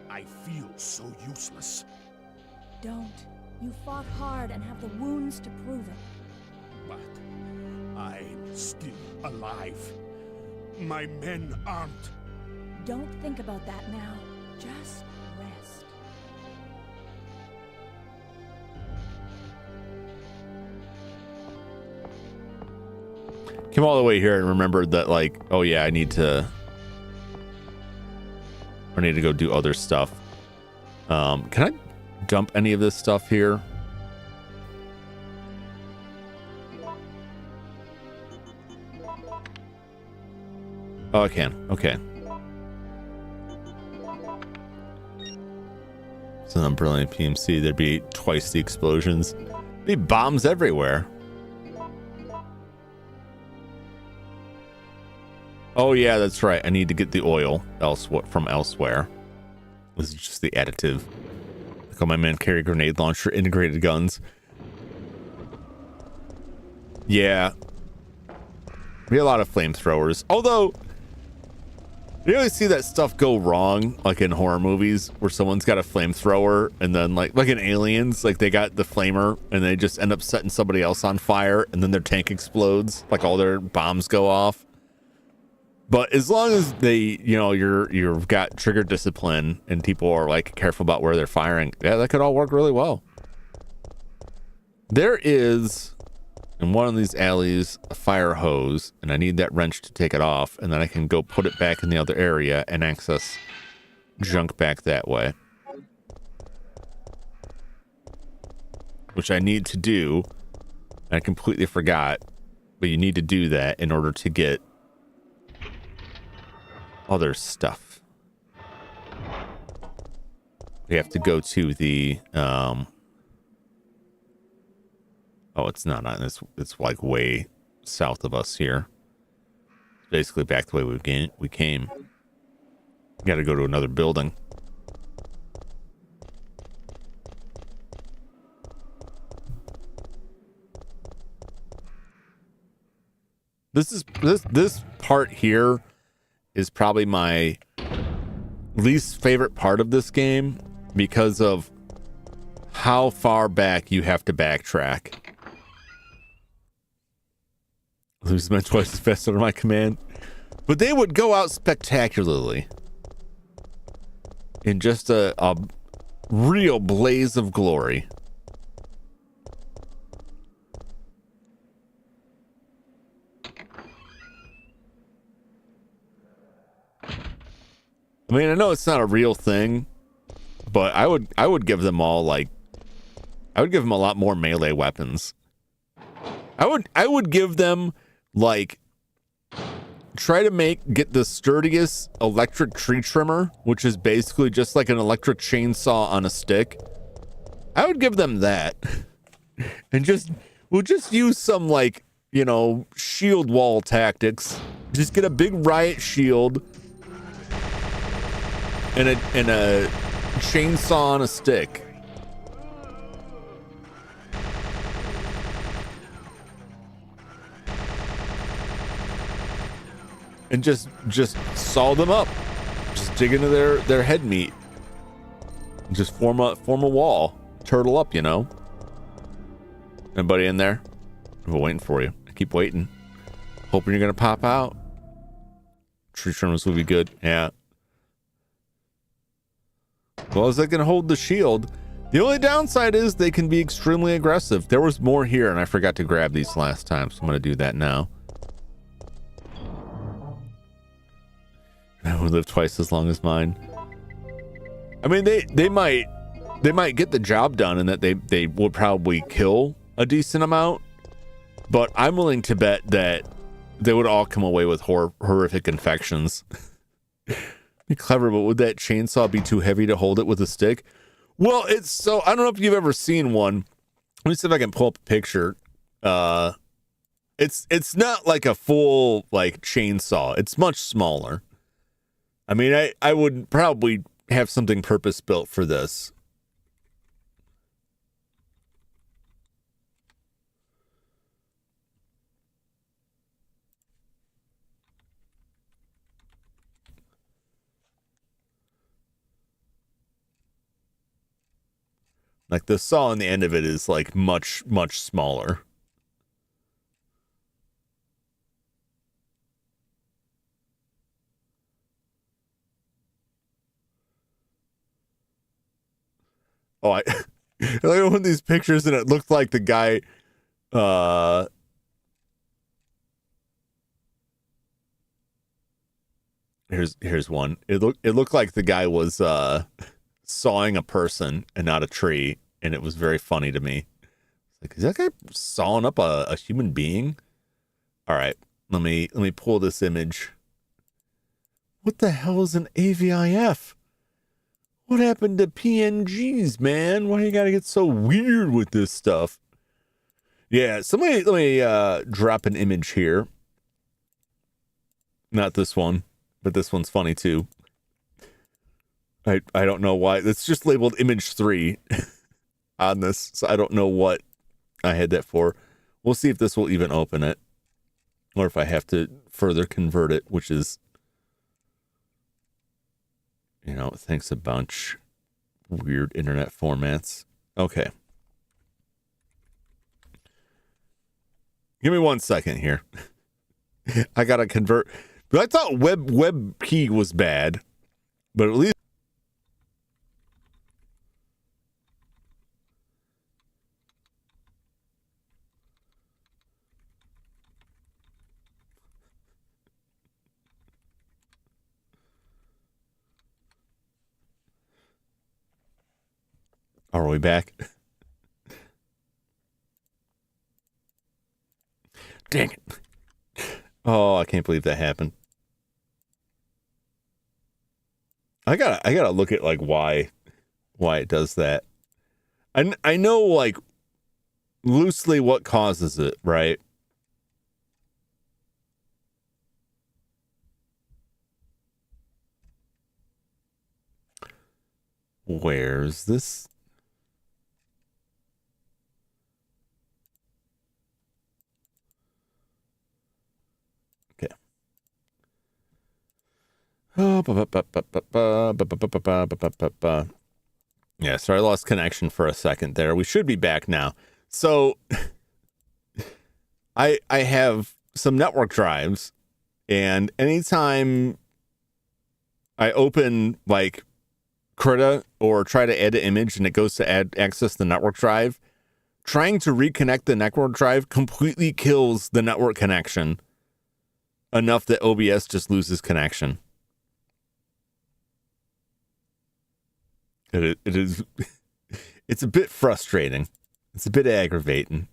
I feel so useless. Don't. You fought hard and have the wounds to prove it. But I'm still alive. My men aren't. Don't think about that now. Just rest. Came all the way here and remembered that, like, oh yeah, I need to go do other stuff. Can I dump any of this stuff here? Oh, I can. Okay. So on brilliant PMC, there'd be twice the explosions. Be bombs everywhere. Oh yeah, that's right. I need to get the oil from elsewhere. This is just the additive. Look how my men carry grenade launcher, integrated guns. Yeah. Be a lot of flamethrowers. Although, you always see that stuff go wrong, like in horror movies, where someone's got a flamethrower and then like in Aliens, like they got the flamer and they just end up setting somebody else on fire and then their tank explodes, like all their bombs go off. But as long as they, you've got trigger discipline and people are like careful about where they're firing, yeah, that could all work really well. There is in one of these alleys a fire hose, and I need that wrench to take it off, and then I can go put it back in the other area and access junk back that way. Which I need to do. I completely forgot, but you need to do that in order to get other stuff. We have to go to the oh, it's not on this. It's like way south of us here. Basically back the way we came. Got to go to another building. This part here is probably my least favorite part of this game because of how far back you have to backtrack. Lose men twice as fast under my command. But they would go out spectacularly in just a real blaze of glory. I mean, I know it's not a real thing, but I would give them all I would give them a lot more melee weapons. I would give them try to get the sturdiest electric tree trimmer, which is basically just like an electric chainsaw on a stick. I would give them that. And we'll just use some shield wall tactics. Just get a big riot shield and a chainsaw on a stick. And just saw them up. Just dig into their head meat. Just form a wall. Turtle up, Anybody in there? I'm waiting for you. I keep waiting. Hoping you're gonna pop out. Tree trimmers will be good. Yeah. Well, as they can hold the shield. The only downside is they can be extremely aggressive. There was more here, and I forgot to grab these last time, so I'm gonna do that now. I would live twice as long as mine. I mean, they might get the job done, and that they will probably kill a decent amount. But I'm willing to bet that they would all come away with horrific infections. Be clever, but would that chainsaw be too heavy to hold it with a stick? Well, I don't know if you've ever seen one. Let me see if I can pull up a picture. It's not like a full chainsaw. It's much smaller. I mean, I would probably have something purpose built for this. Like the saw on the end of it is much, much smaller. Oh, I look at one of these pictures and it looked like the guy here's one. It looked like the guy was sawing a person and not a tree, and it was very funny to me. Is that guy sawing up a human being? All right, let me pull this image. What the hell is an AVIF? What happened to PNGs, man? Why you gotta get so weird with this stuff? Yeah, somebody let me drop an image here. Not this one, but this one's funny too. I don't know why. It's just labeled image 3 on this, so I don't know what I had that for. We'll see if this will even open it, or if I have to further convert it, which is, you know, thanks a bunch. Weird internet formats. Okay. Give me 1 second here. I gotta convert. But I thought WebP was bad, but at least. Are we back? Dang it. Oh, I can't believe that happened. I gotta look at like why it does that. I know like loosely what causes it, right? Where's this? Yeah, sorry, I lost connection for a second there. We should be back now. So I have some network drives, and anytime I open like Krita or try to add an image and it goes to access the network drive, trying to reconnect the network drive completely kills the network connection enough that OBS just loses connection. It is, it's a bit frustrating. It's a bit aggravating.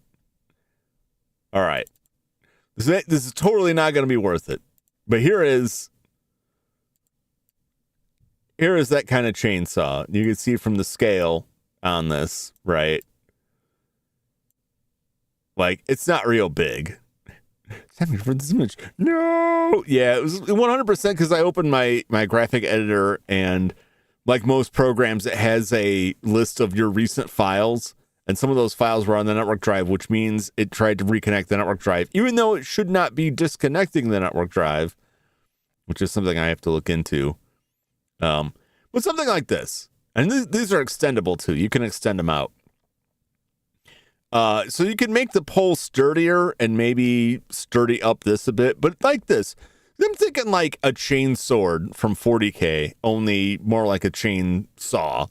All right. This is totally not going to be worth it. But here is that kind of chainsaw. You can see from the scale on this, right? Like, it's not real big. Send me for this image. No! Yeah, it was 100% because I opened my graphic editor, and like most programs, it has a list of your recent files, and some of those files were on the network drive, which means it tried to reconnect the network drive, even though it should not be disconnecting the network drive, which is something I have to look into. But something like this, and these are extendable too. You can extend them out. So you can make the pole sturdier and maybe sturdy up this a bit, but like this. I'm thinking like a chain sword from 40K, only more like a chain saw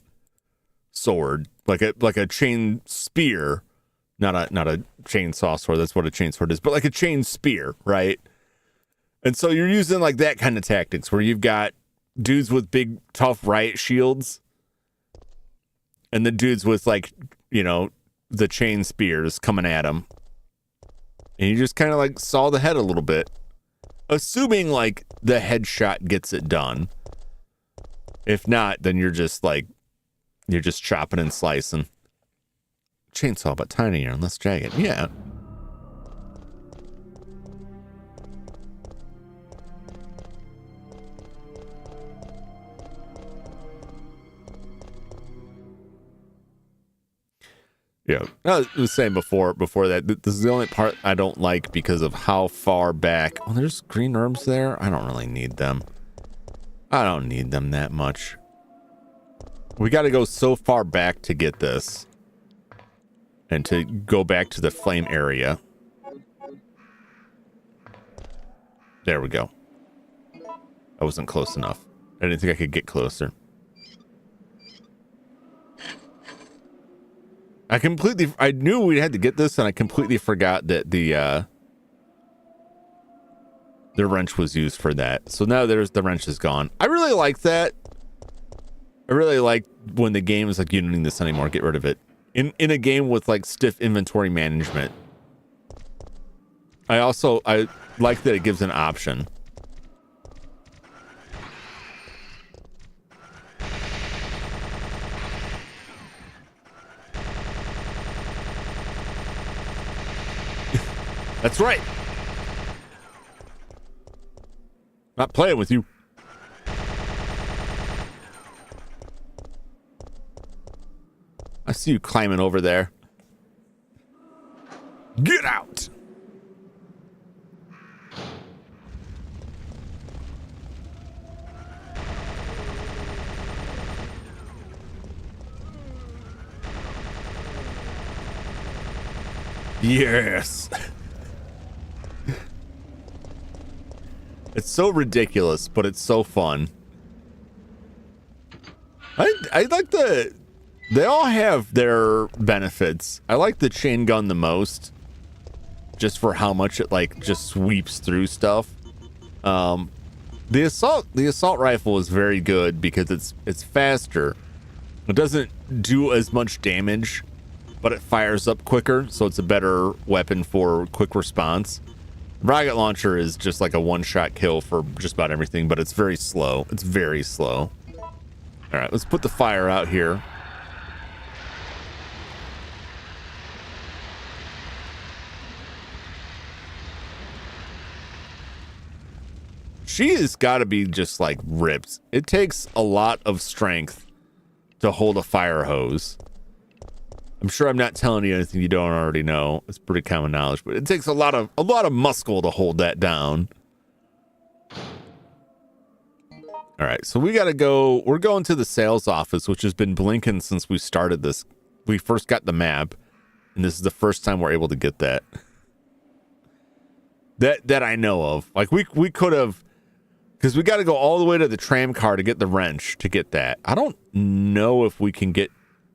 sword, like a chain spear, not a chainsaw sword. That's what a chain sword is, but like a chain spear, right? And so you're using like that kind of tactics where you've got dudes with big tough riot shields, and the dudes with like, you know, the chain spears coming at them, and you just kind of like saw the head a little bit. Assuming like the headshot gets it done. If not, then you're just chopping and slicing. Chainsaw, but tinier and less jagged. Yeah. Yeah, I was saying before that this is the only part I don't like because of how far back. Oh, there's green herbs there. I don't really need them. I don't need them that much. We got to go so far back to get this, and to go back to the flame area. There we go. I wasn't close enough. I didn't think I could get closer. I knew we had to get this, and I completely forgot that the wrench was used for that. So now the wrench is gone. I really like that. I really like when the game is like, you don't need this anymore, get rid of it. In a game with like stiff inventory management. I like that it gives an option. That's right. Not playing with you. I see you climbing over there. Get out. Yes. It's so ridiculous, but it's so fun. I like they all have their benefits. I like the chain gun the most, just for how much it like just sweeps through stuff. The assault rifle is very good because it's faster. It doesn't do as much damage, but it fires up quicker, so it's a better weapon for quick response. Rocket launcher is just like a one-shot kill for just about everything, but it's very slow. It's very slow. All right, let's put the fire out here. She has got to be just like ripped. It takes a lot of strength to hold a fire hose. I'm sure I'm not telling you anything you don't already know. It's pretty common knowledge, but it takes a lot of muscle to hold that down. All right, so we got to go. We're going to the sales office, which has been blinking since we started this. We first got the map, and this is the first time we're able to get that. That I know of. Like we could have, because we got to go all the way to the tram car to get the wrench to get that. I don't know if we can get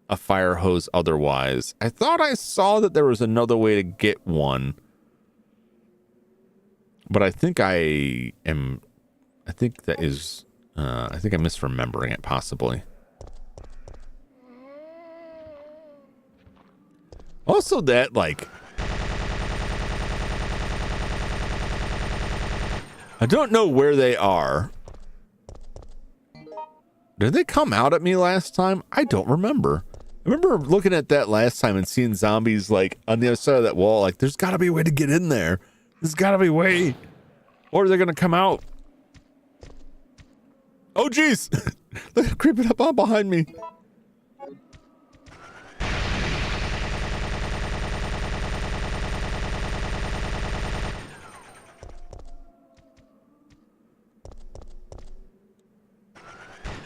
a fire hose otherwise. I thought I saw that there was another way to get one, but I think I think that is I think I'm misremembering it possibly. Also that like I don't know where they are. Did they come out at me last time? I don't remember. I remember looking at that last time and seeing zombies like on the other side of that wall. Like, there's got to be a way to get in there. There's got to be a way. Or they're going to come out. Oh, geez. They're creeping up on behind me.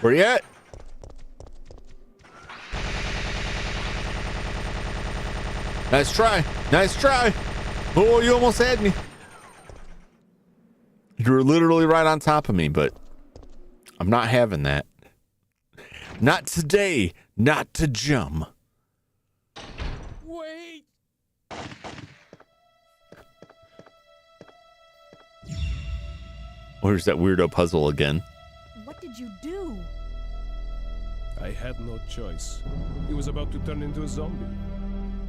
Where you at? Nice try. Nice try. Oh, you almost had me. You were literally right on top of me, but I'm not having that. Not today. Not to Jum. Wait! Where's that weirdo puzzle again? What did you do? I had no choice. He was about to turn into a zombie.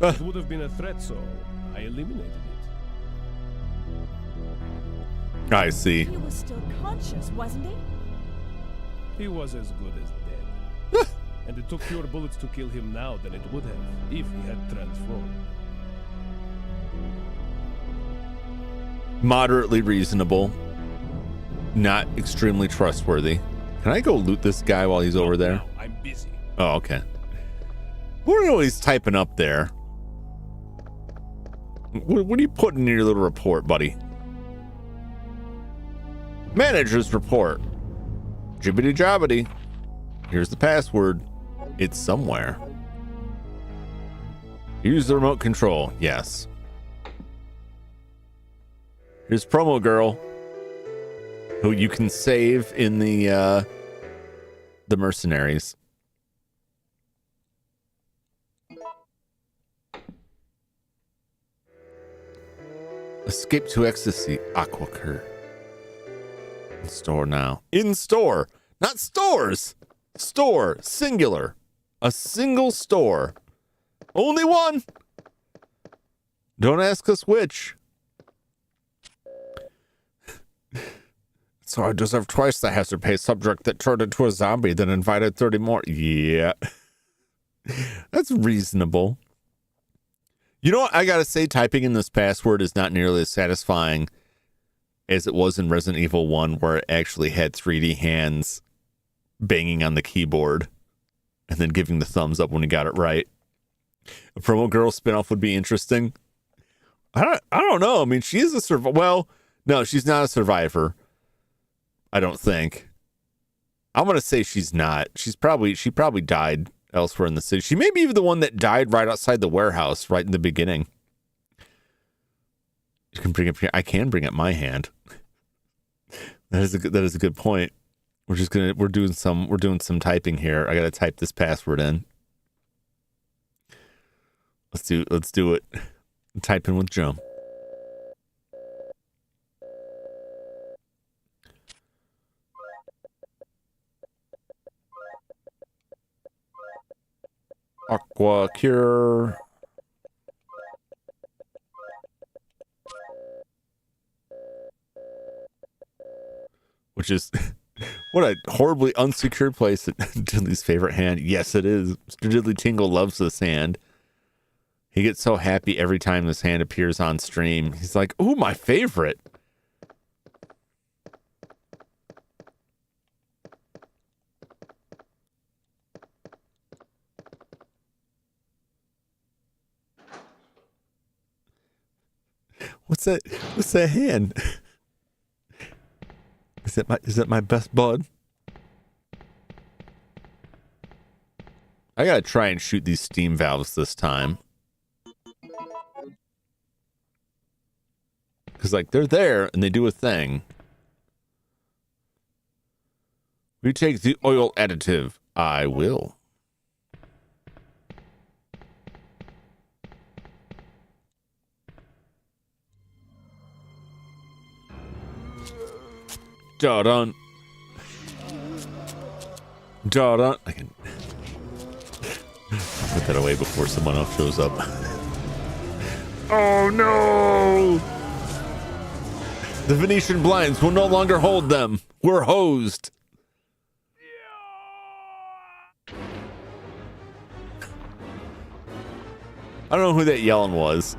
It would have been a threat, so I eliminated it. I see. He was still conscious, wasn't he? He was as good as dead. And it took fewer bullets to kill him now than it would have if he had transformed. Moderately reasonable. Not extremely trustworthy. Can I go loot this guy while he's over there? Now, I'm busy. Oh, okay. What are he's typing up there? What are you putting in your little report, buddy? Manager's report. Jibbity jobbity. Here's the password. It's somewhere. Use the remote control. Yes. Here's promo girl, who you can save in the Mercenaries. Escape to ecstasy. Aquacur. In store now. In store. Not stores. Store. Singular. A single store. Only one. Don't ask us which. So I deserve twice the hazard pay subject that turned into a zombie, then invited 30 more. Yeah. That's reasonable. You know what? I gotta say, typing in this password is not nearly as satisfying as it was in Resident Evil 1, where it actually had 3D hands banging on the keyboard and then giving the thumbs up when you got it right. A Promo Girl spinoff would be interesting. I don't know. I mean, she is a survivor. Well, no, she's not a survivor. I don't think. I'm gonna say she's not. She probably died elsewhere in the city. She may be even the one that died right outside the warehouse, right in the beginning. You can bring up here. I can bring up my hand. That is a good point. We're doing some typing here. I gotta type this password in. Let's do it. Type in with Jum. Aqua Cure. Which is what a horribly unsecured place. Diddley's favorite hand. Yes, it is. Mr. Diddley Tingle loves this hand. He gets so happy every time this hand appears on stream. He's like, "Ooh, my favorite." What's that hand? Is that my best bud? I gotta try and shoot these steam valves this time. Because, like, they're there and they do a thing. Retake the oil additive. I will. Dun. I can put that away before someone else shows up. Oh no! The Venetian blinds will no longer hold them. We're hosed. I don't know who that yelling was.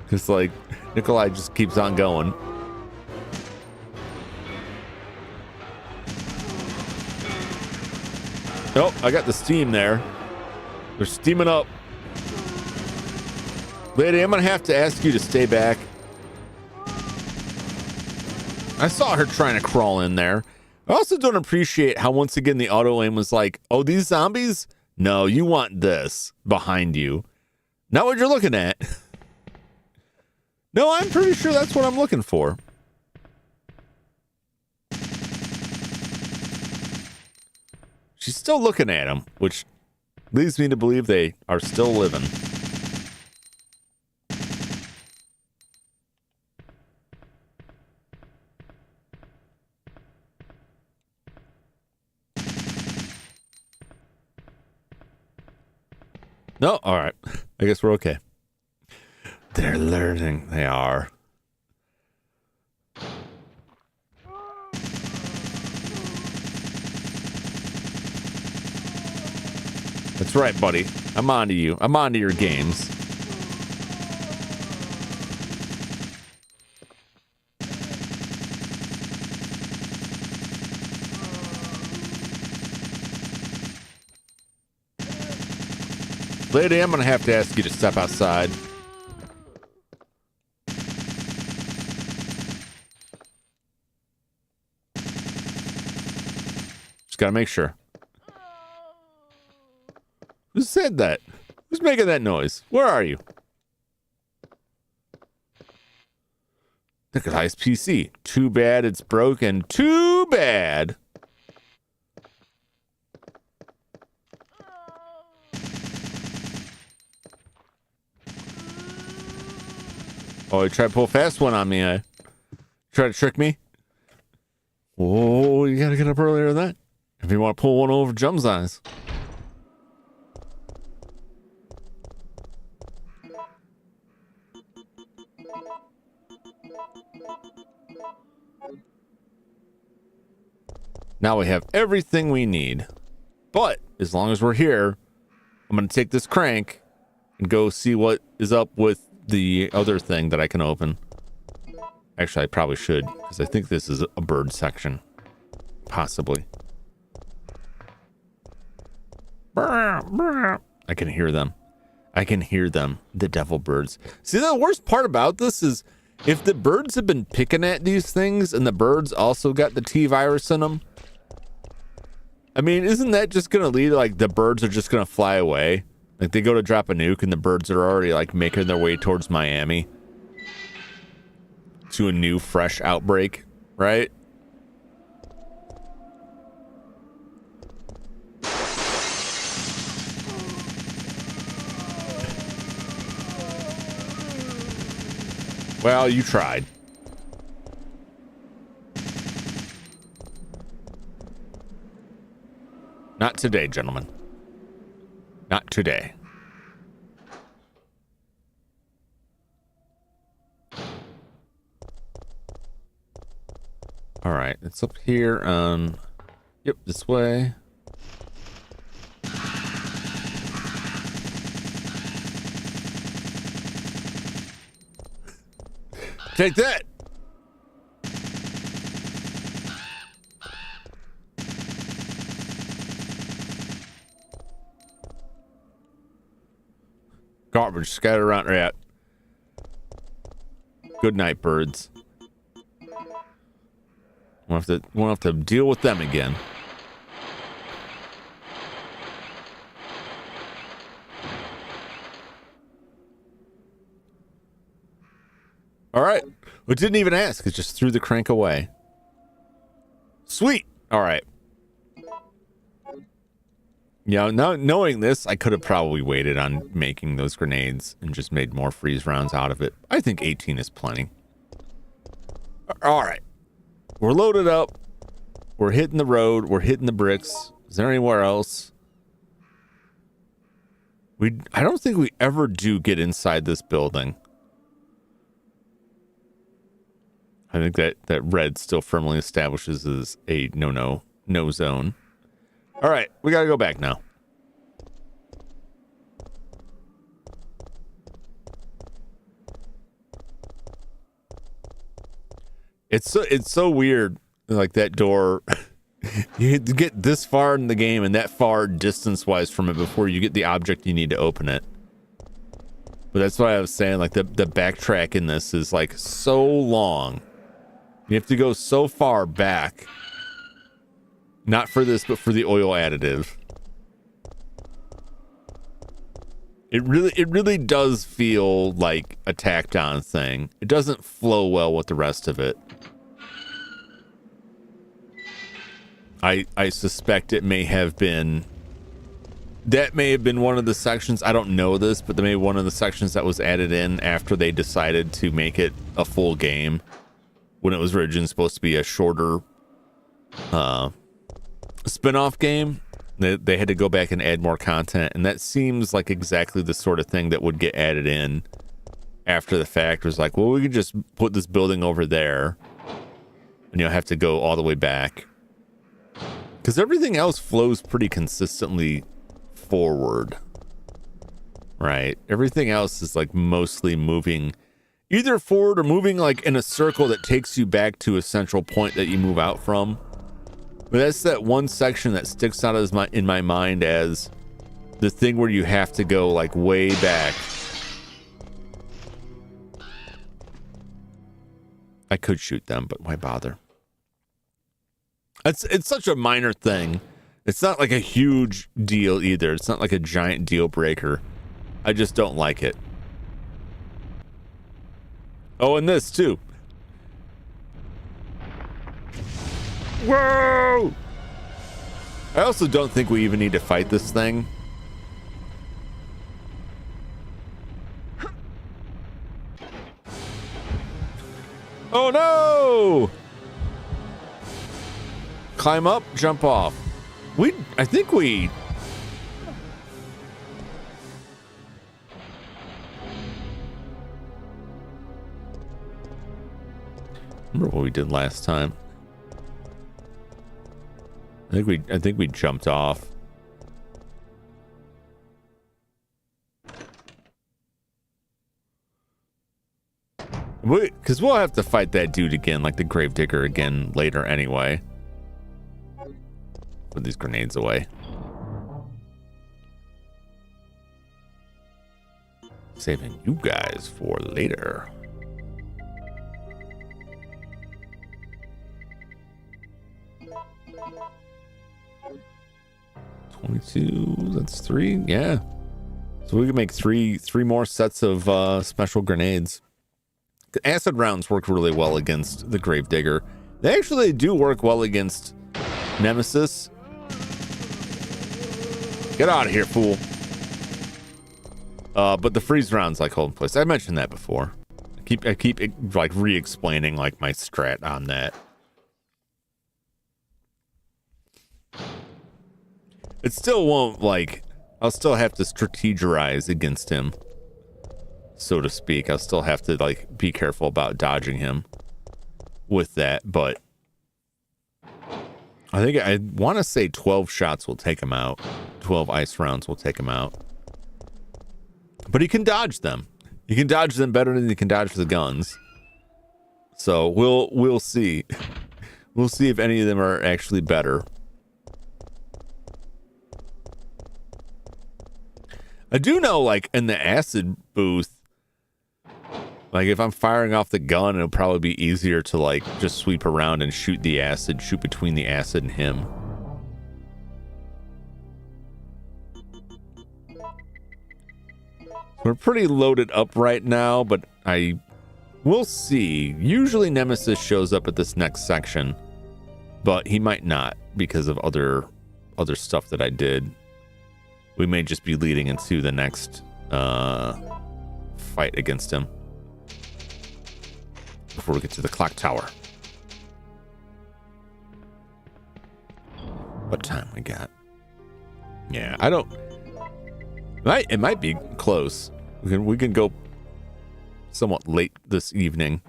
Because, like, Nikolai just keeps on going. Oh, I got the steam there. They're steaming up. Lady, I'm going to have to ask you to stay back. I saw her trying to crawl in there. I also don't appreciate how, once again, the auto aim was like, oh, these zombies? No, you want this behind you. Not what you're looking at. No, I'm pretty sure that's what I'm looking for. She's still looking at him, which leads me to believe they are still living. No, all right. I guess we're okay. They're learning. They are. That's right, buddy. I'm onto you. I'm onto your games. Lady, I'm going to have to ask you to step outside. Just got to make sure. Who said that? Who's making that noise? Where are you? Nikolai's PC. Too bad it's broken. Too bad. Oh, you tried to pull a fast one on me, eh? Try to trick me? Oh, you gotta get up earlier than that. If you want to pull one over Jum's eyes. Now we have everything we need. But as long as we're here, I'm going to take this crank and go see what is up with the other thing that I can open. Actually, I probably should, because I think this is a bird section. Possibly. I can hear them. I can hear them. The devil birds. See, the worst part about this is if the birds have been picking at these things and the birds also got the T virus in them. I mean, isn't that just going to lead to, like, the birds are just going to fly away? Like, they go to drop a nuke and the birds are already, like, making their way towards Miami. To a new, fresh outbreak, right? Well, you tried. Not today, gentlemen. Not today. All right, it's up here. Yep, this way. Take that. Garbage scattered around. Right. Good night, birds. We'll have to deal with them again. All right. We didn't even ask. It just threw the crank away. Sweet. All right. Yeah, now knowing this, I could have probably waited on making those grenades and just made more freeze rounds out of it. I think 18 is plenty. All right. We're loaded up. We're hitting the road. We're hitting the bricks. Is there anywhere else? I don't think we ever do get inside this building. I think that red still firmly establishes as a no zone. All right, we gotta go back now. It's so weird, like that door. You get this far in the game and that far distance-wise from it before you get the object you need to open it. But that's why I was saying, like the backtrack in this is like so long. You have to go so far back. Not for this, but for the oil additive. It really does feel like a tacked on thing. It doesn't flow well with the rest of it. I suspect it may have been... That may have been one of the sections, I don't know this, but that may be one of the sections that was added in after they decided to make it a full game. When it was originally supposed to be a shorter spin-off game. They had to go back and add more content, and that seems like exactly the sort of thing that would get added in after the fact. It was like, well, we could just put this building over there, and you'll have to go all the way back. Because everything else flows pretty consistently forward, right? Everything else is like mostly moving either forward or moving like in a circle that takes you back to a central point that you move out from. But that's that one section that sticks out as in my mind as the thing where you have to go like way back. I could shoot them, but why bother? It's such a minor thing. It's not like a huge deal either. It's not like a giant deal breaker. I just don't like it. Oh, and this too. Whoa! I also don't think we even need to fight this thing. Oh no! Climb up, jump off. I think we... Remember what we did last time? I think we jumped off. Because we'll have to fight that dude again, like the Gravedigger again later anyway. Put these grenades away. Saving you guys for later. $22, that's 3, yeah. So we can make three more sets of special grenades. The acid rounds work really well against the Gravedigger. They actually do work well against Nemesis. Get out of here, fool. But the freeze rounds like hold in place. I mentioned that before. I keep like re-explaining like my strat on that. It still won't like. I'll still have to strategize against him, so to speak. I'll still have to like be careful about dodging him with that. But I think I want to say 12 shots will take him out. 12 ice rounds will take him out. But he can dodge them. He can dodge them better than he can dodge the guns. So we'll see. We'll see if any of them are actually better. I do know, like, in the acid booth, like, if I'm firing off the gun, it'll probably be easier to, like, just sweep around and shoot the acid, shoot between the acid and him. We're pretty loaded up right now, but we'll see. Usually Nemesis shows up at this next section, but he might not because of other stuff that I did. We may just be leading into the next fight against him before we get to the clock tower. What time we got? Yeah, I don't. It might be close. We can go somewhat late this evening.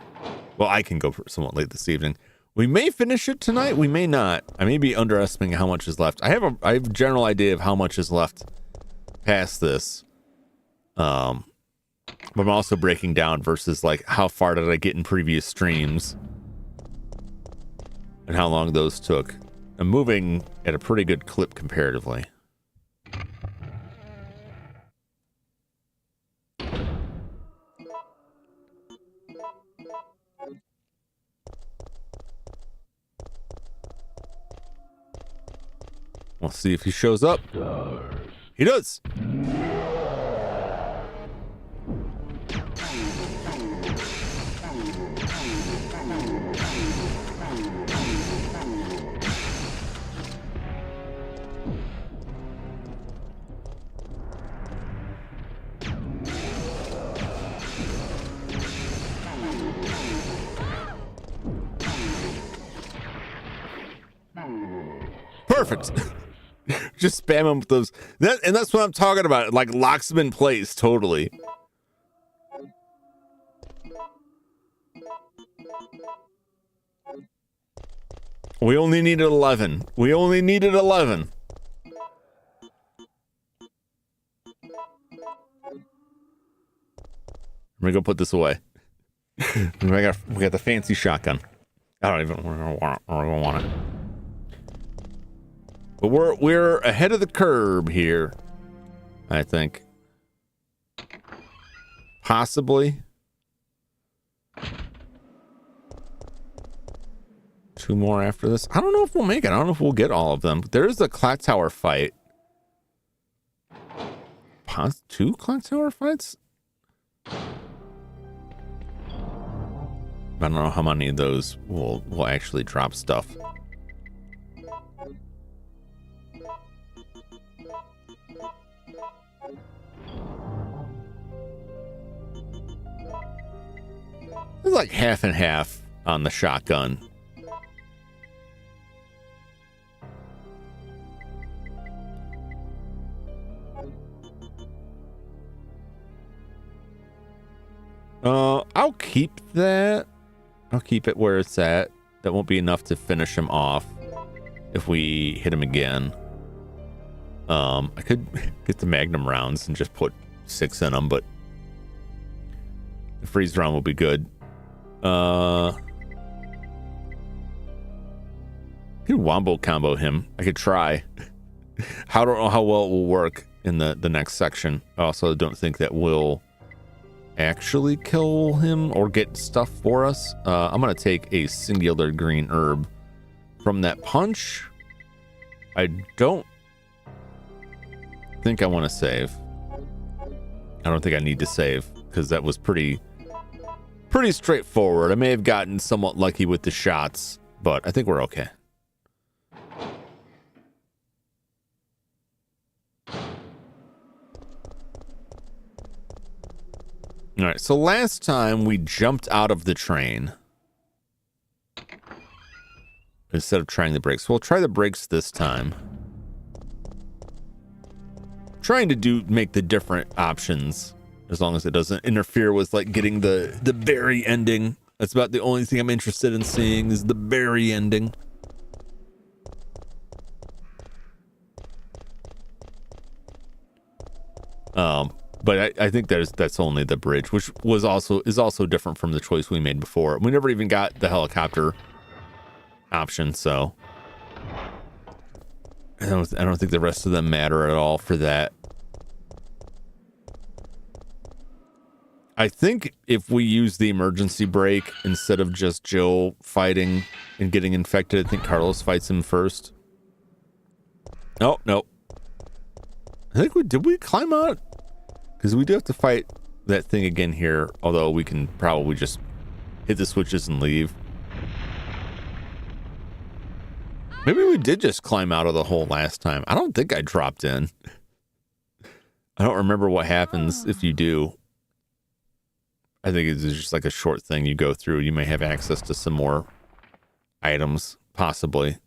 Well, I can go somewhat late this evening. We may finish it tonight. We may not. I may be underestimating how much is left. I have a general idea of how much is left past this. But I'm also breaking down versus like how far did I get in previous streams and how long those took. I'm moving at a pretty good clip comparatively. We'll see if he shows up. He does. Perfect. Just spam him with those. And that's what I'm talking about. It like locks him in place totally. We only needed 11. We only needed 11. I'm gonna go put this away. we got the fancy shotgun. I don't even want it. But we're ahead of the curve here, I think. Possibly. 2 more after this. I don't know if we'll make it. I don't know if we'll get all of them. There is the clock tower fight. 2 clock tower fights? I don't know how many of those will actually drop stuff. It's like half and half on the shotgun. I'll keep that. I'll keep it where it's at. That won't be enough to finish him off if we hit him again. I could get the magnum rounds and just put 6 in them, but the freeze round will be good. Could wombo combo him. I could try. I don't know how well it will work in the next section. I also don't think that will actually kill him or get stuff for us. I'm gonna take a singular green herb from that punch. I don't think I want to save. I don't think I need to save because that was pretty straightforward. I may have gotten somewhat lucky with the shots, but I think we're okay. All right, so last time we jumped out of the train instead of trying the brakes. We'll try the brakes this time. Trying to make the different options as long as it doesn't interfere with like getting the berry ending. That's about the only thing I'm interested in seeing is the berry ending. But I think that's only the bridge, which is also different from the choice we made before. We never even got the helicopter option, so I don't think the rest of them matter at all for that. I think if we use the emergency brake instead of just Joe fighting and getting infected, I think Carlos fights him first. Oh, no. I think did we climb out? Because we do have to fight that thing again here, although we can probably just hit the switches and leave. Maybe we did just climb out of the hole last time. I don't think I dropped in. I don't remember what happens if you do. I think it's just like a short thing you go through. You may have access to some more items, possibly.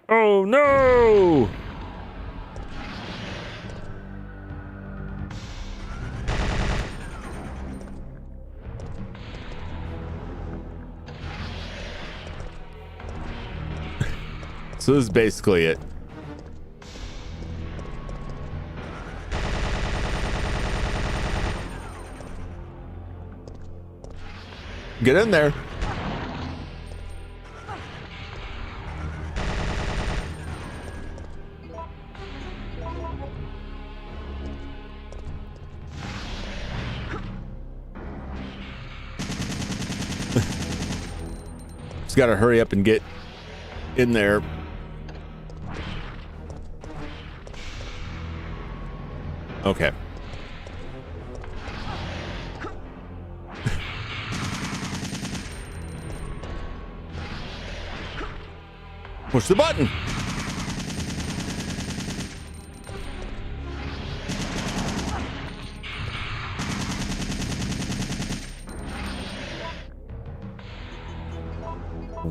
Oh no! So this is basically it. Get in there. Just gotta hurry up and get in there. Okay. Push the button.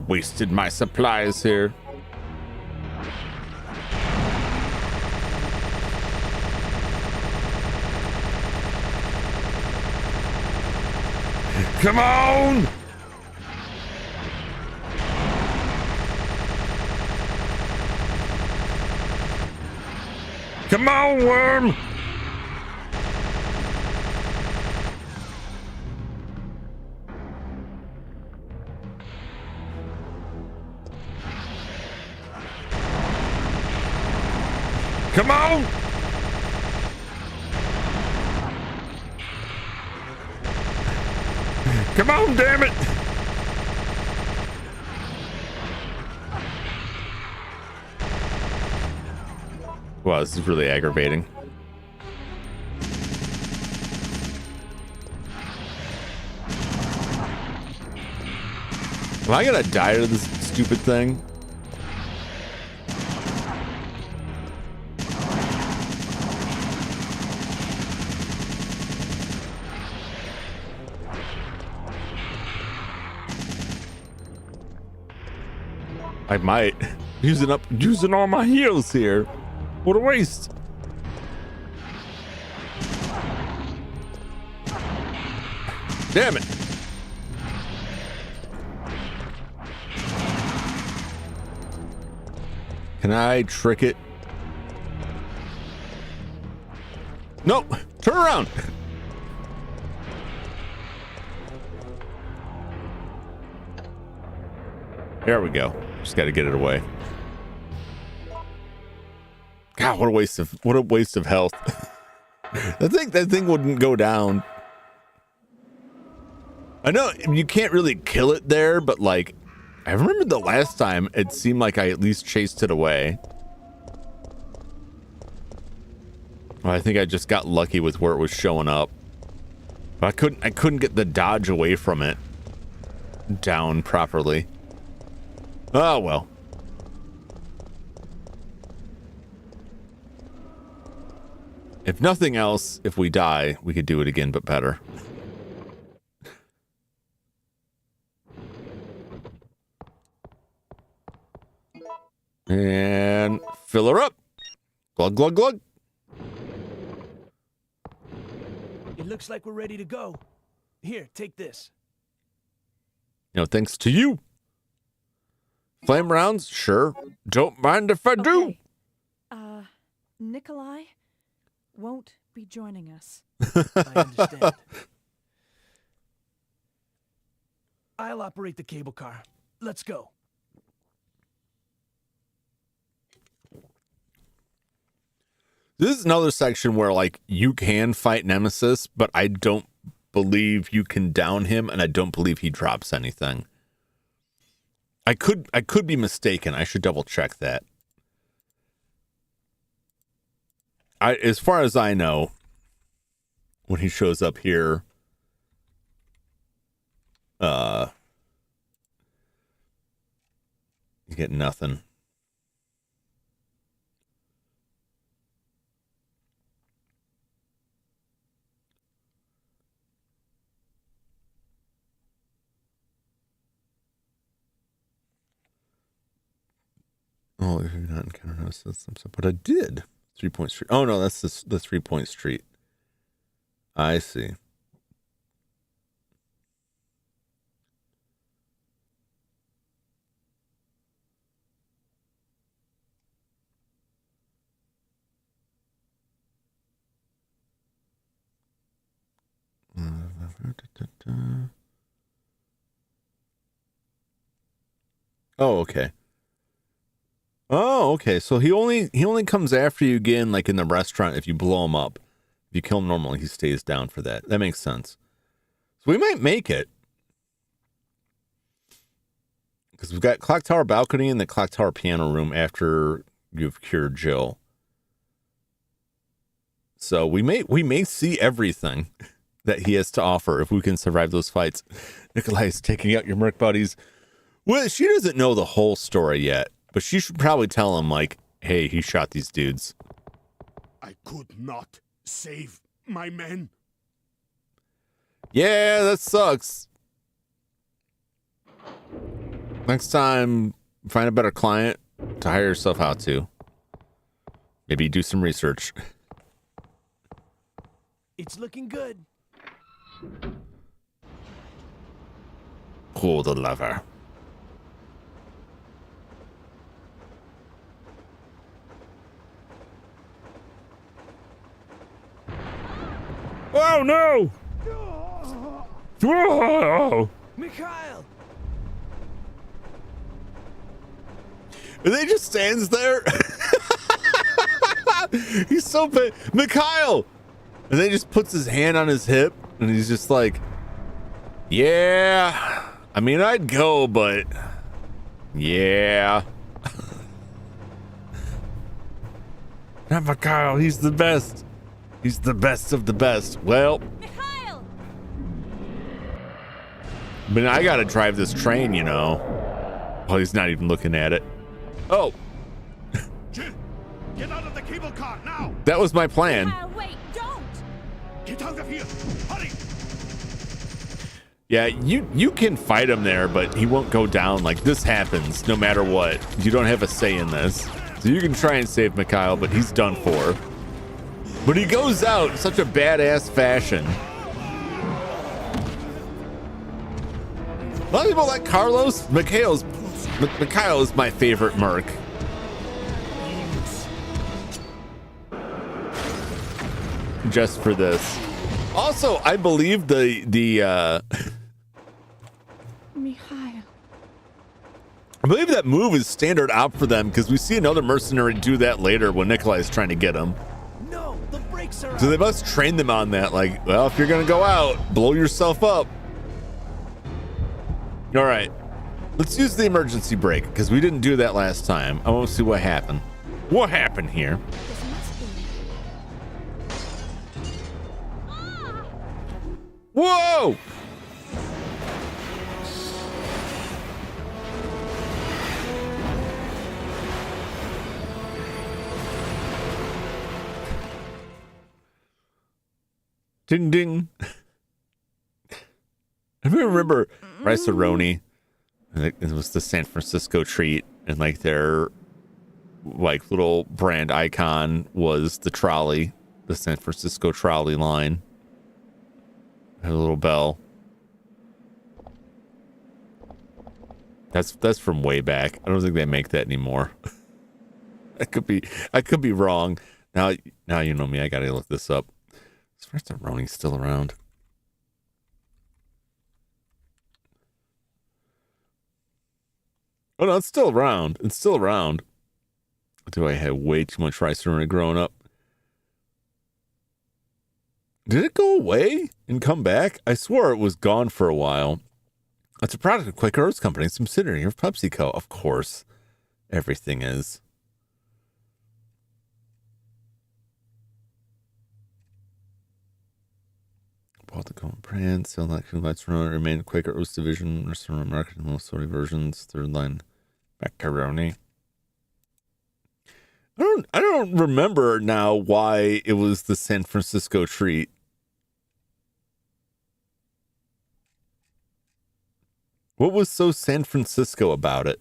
Wasted my supplies here. Come on! Come on, worm! Come on! Come on, damn it! Wow, this is really aggravating. Am I gonna die to this stupid thing? I might. Using all my heals here. What a waste. Damn it. Can I trick it? No, turn around. There we go. Just got to get it away. God, what a waste of health. I think that thing wouldn't go down. I know you can't really kill it there, but like, I remember the last time it seemed like I at least chased it away. Well, I think I just got lucky with where it was showing up. But I couldn't get the dodge away from it down properly. Oh well. If nothing else, if we die, we could do it again, but better. And fill her up. Glug, glug, glug. It looks like we're ready to go. Here, take this. You know, thanks to you. Flame rounds? Sure. Don't mind if I do. Okay. Nikolai won't be joining us. I understand. I'll operate the cable car. Let's go. This is another section where, like, you can fight Nemesis, but I don't believe you can down him, and I don't believe he drops anything. I could be mistaken. I should double check that. As far as I know, when he shows up here, you get nothing. Oh, if you're not encountered Nemesis, but I did. 3-point street. Oh no, that's the 3-point street. I see. Oh, okay. Oh, okay. So he only comes after you again, like in the restaurant, if you blow him up. If you kill him normally, he stays down for that. That makes sense. So we might make it. Because we've got Clock Tower Balcony and the Clock Tower Piano Room after you've cured Jill. So we may see everything that he has to offer if we can survive those fights. Nikolai is taking out your merc buddies. Well, she doesn't know the whole story yet. But she should probably tell him, like, hey, he shot these dudes. I could not save my men. Yeah, that sucks. Next time, find a better client to hire yourself out to. Maybe do some research. It's looking good. Pull the lever. Oh no! Whoa! Mikhail! And he just stands there. He's so bad. Mikhail! And then he just puts his hand on his hip and he's just like, yeah. I mean, I'd go, but yeah. Not Mikhail, he's the best. He's the best of the best. Well, Mikhail! but I gotta drive this train, you know. Oh, he's not even looking at it. Oh, Get out of the cable car now! that was my plan. Wait, don't! Get out of here! Hurry! Yeah, you can fight him there, but he won't go down. Like, this happens no matter what. You don't have a say in this. So you can try and save Mikhail, but he's done for. But he goes out in such a badass fashion. A lot of people like Carlos. Mikhail is my favorite merc. just for this. Also, I believe the Mikhail. I believe that move is standard out for them because we see another mercenary do that later when Nikolai is trying to get him. No, the brakes are So out. they must train them on that. Like, well, if you're gonna go out, blow yourself up. All right, let's use the emergency brake because we didn't do that last time. I want to see what happened. What happened here? This must be. Whoa! Ding ding. I remember Rice-A-Roni. It was the San Francisco treat, and like their like little brand icon was the trolley, the San Francisco trolley line. Had a little bell. That's from way back. I don't think they make that anymore. I could be wrong. Now you know me. I gotta look this up. Is Rice-A-Roni still around? Oh no, it's still around. It's still around. Do I have way too much Rice-A-Roni growing up? Did it go away and come back? I swore it was gone for a while. It's a product of Quaker Oats Company, subsidiary of PepsiCo. Of course, everything is. Bought the Cohen brand, sell that Rice-A-Roni, remained Quaker Oats division, restaurant marketing, low soda versions, third line macaroni. I don't remember now why it was the San Francisco treat. What was so San Francisco about it?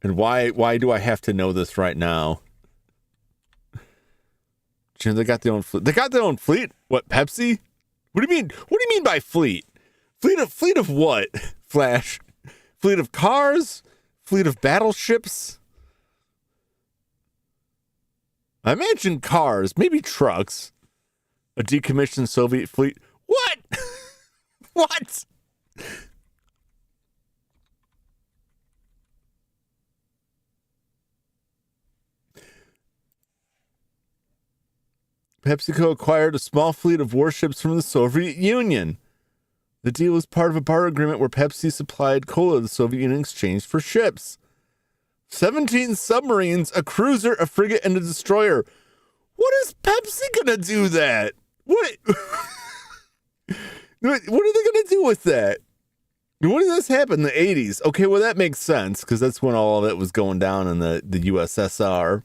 And why do I have to know this right now? They got their own fleet. They got their own fleet? What, Pepsi? What do you mean? What do you mean by fleet? Fleet of what? Flash. Fleet of cars? Fleet of battleships? I imagine cars, maybe trucks. A decommissioned Soviet fleet. What? What? PepsiCo acquired a small fleet of warships from the Soviet Union. The deal was part of a barter agreement where Pepsi supplied cola to the Soviet Union in exchange for ships. 17 submarines, a cruiser, a frigate, and a destroyer. What is Pepsi gonna do that? What are they gonna do with that? When did this happen? In the 80s. Okay, well that makes sense because that's when all of it was going down in the USSR.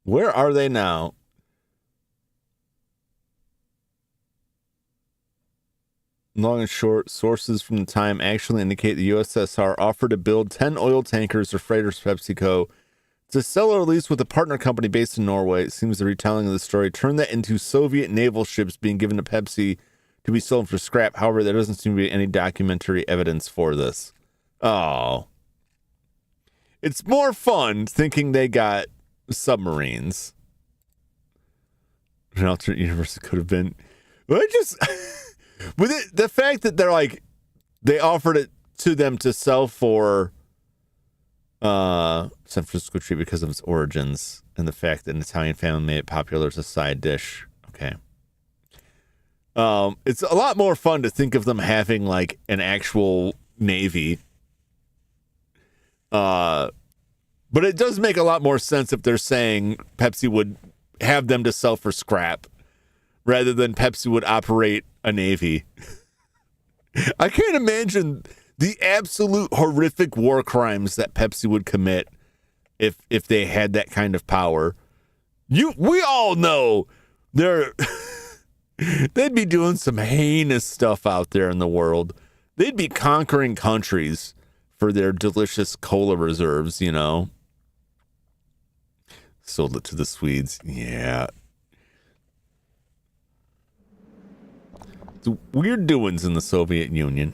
Where are they now? Long and short, sources from the time actually indicate the USSR offered to build 10 oil tankers or freighters for PepsiCo to sell or lease with a partner company based in Norway. It seems the retelling of the story turned that into Soviet naval ships being given to Pepsi to be sold for scrap. However, there doesn't seem to be any documentary evidence for this. Oh. It's more fun thinking they got submarines. An alternate universe could have been. Well, with it, the fact that they're like, they offered it to them to sell for San Francisco treat because of its origins and the fact that an Italian family made it popular as a side dish. Okay. It's a lot more fun to think of them having like an actual navy. But it does make a lot more sense if they're saying Pepsi would have them to sell for scrap rather than Pepsi would operate a navy. I can't imagine the absolute horrific war crimes that Pepsi would commit if they had that kind of power. We all know they'd be doing some heinous stuff out there in the world. They'd be conquering countries for their delicious cola reserves, you know. Sold it to the Swedes. Yeah. It's weird doings in the Soviet Union.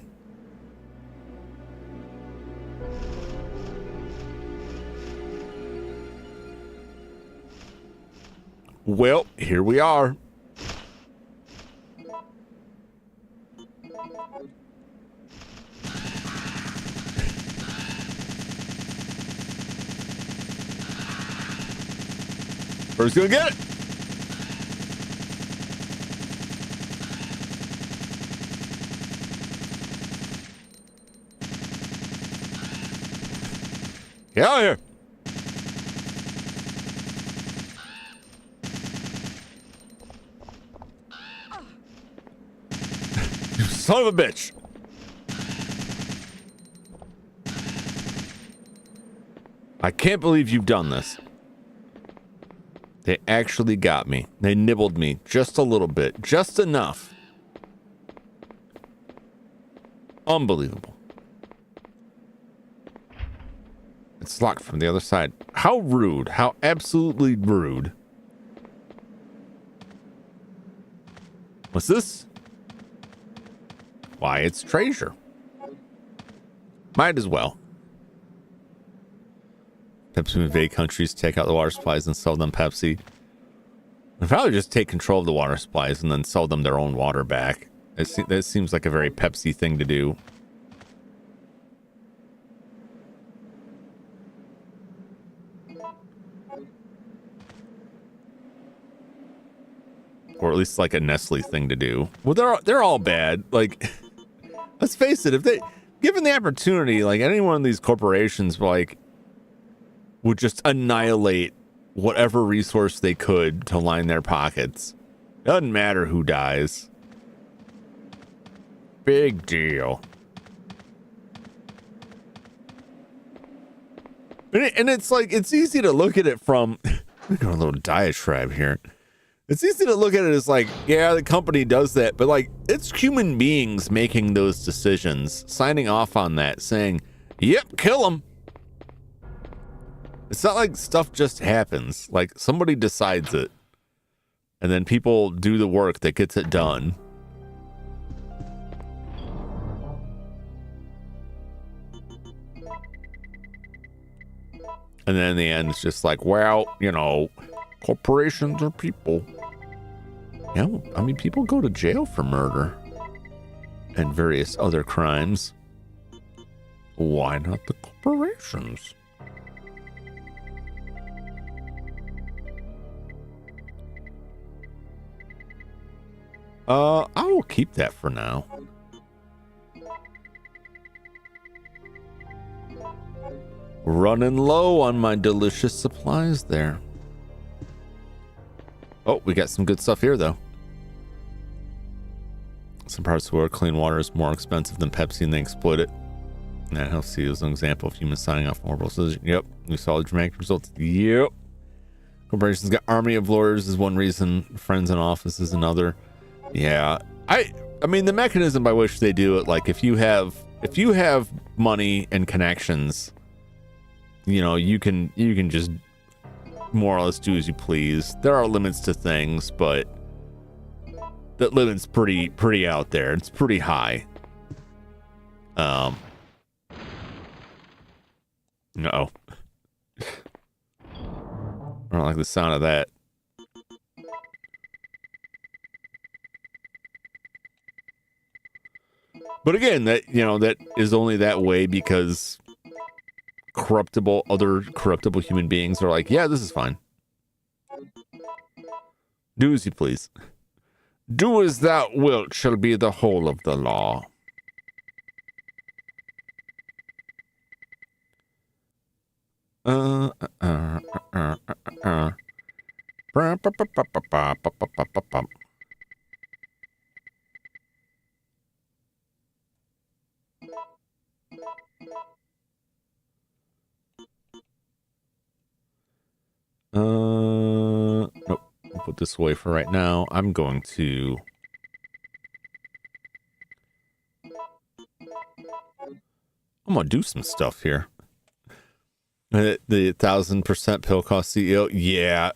Well, here we are. Who's gonna get it? Get out of here. You son of a bitch. I can't believe you've done this. They actually got me. They nibbled me just a little bit, just enough. Unbelievable. It's locked from the other side. How rude. How absolutely rude. What's this? Why, it's treasure. Might as well. Pepsi invade countries, take out the water supplies and sell them Pepsi. I'd probably just take control of the water supplies and then sell them their own water back. That seems like a very Pepsi thing to do. Or at least like a Nestle thing to do. Well, they're all bad. Like, let's face it, if they given the opportunity, like any one of these corporations, like, would just annihilate whatever resource they could to line their pockets. Doesn't matter who dies. Big deal. And it's like, it's easy to look at it from, we got a little diatribe here. It's easy to look at it as like, yeah, the company does that, but like, it's human beings making those decisions, signing off on that, saying, yep, kill them. It's not like stuff just happens. Like, somebody decides it, and then people do the work that gets it done. And then in the end, it's just like, well, you know, corporations are people. Yeah, I mean, people go to jail for murder and various other crimes. Why not the corporations? I will keep that for now. Running low on my delicious supplies there. Oh, we got some good stuff here, though. Some parts where clean water is more expensive than Pepsi and they exploit it. And that helps see as an example of humans signing off on horrible decisions. Yep, we saw the dramatic results. Yep. Corporations got army of lawyers is one reason. Friends in office is another. Yeah. I mean, the mechanism by which they do it, like if you have money and connections, you know, you can just more or less do as you please. There are limits to things, but that limit's pretty out there. It's pretty high. No. I don't like the sound of that. But again, that, you know, that is only that way because other corruptible human beings are like, yeah, this is fine. Do as you please. Do as thou wilt shall be the whole of the law. Nope. I'll put this away for right now. I'm going to do some stuff here. The 1000% pill cost CEO. Yeah.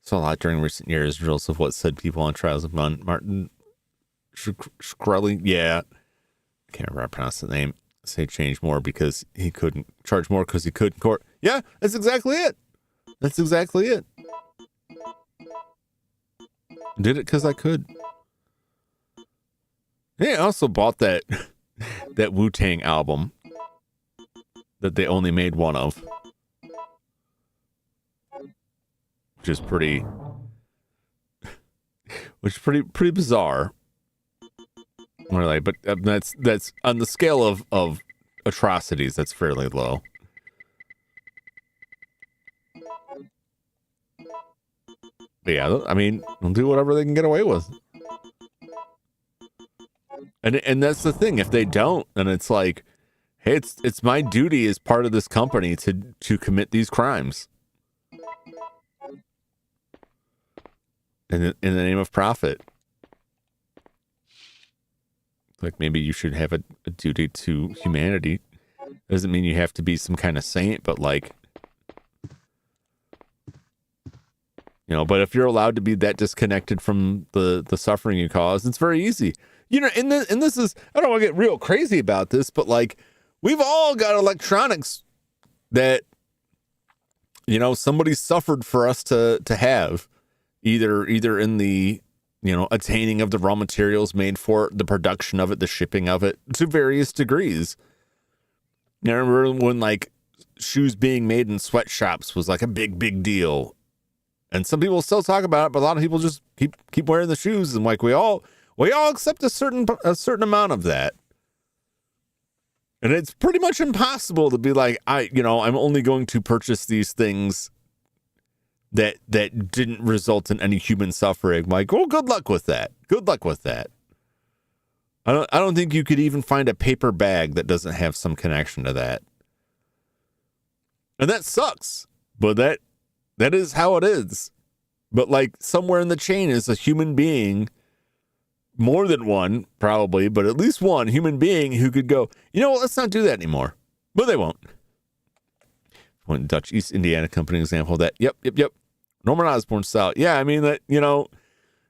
Saw a lot during recent years. Drills of what said people on trials of Martin Shkreli. Yeah. I can't remember how to pronounce the name. Say change more because he couldn't charge more because he could in court. Yeah, that's exactly it. That's exactly it. Did it because I could. Yeah, I also bought that that Wu-Tang album that they only made one of, which is pretty bizarre. Really, but that's on the scale of atrocities, that's fairly low. But yeah, I mean, they'll do whatever they can get away with. And that's the thing. If they don't, then it's like, hey, it's my duty as part of this company to commit these crimes in the name of profit. Like, maybe you should have a duty to humanity. Doesn't mean you have to be some kind of saint, but like, you know, but if you're allowed to be that disconnected from the suffering you cause, it's very easy. You know, and this is, I don't want to get real crazy about this, but like, we've all got electronics that, you know, somebody suffered for us to have, either in the, you know, attaining of the raw materials made for it, the production of it, the shipping of it, to various degrees. You know, I remember when like shoes being made in sweatshops was like a big deal. And some people still talk about it, but a lot of people just keep wearing the shoes, and like we all accept a certain amount of that. And it's pretty much impossible to be like, I'm only going to purchase these things that didn't result in any human suffering. Like, well, good luck with that. Good luck with that. I don't think you could even find a paper bag that doesn't have some connection to that. And that sucks. But that is how it is. But like, somewhere in the chain is a human being, more than one probably, but at least one human being who could go, you know what, let's not do that anymore. But they won't. One Dutch East Indiana Company example of that. Yep. Norman Osborn style. Yeah, I mean, that, you know,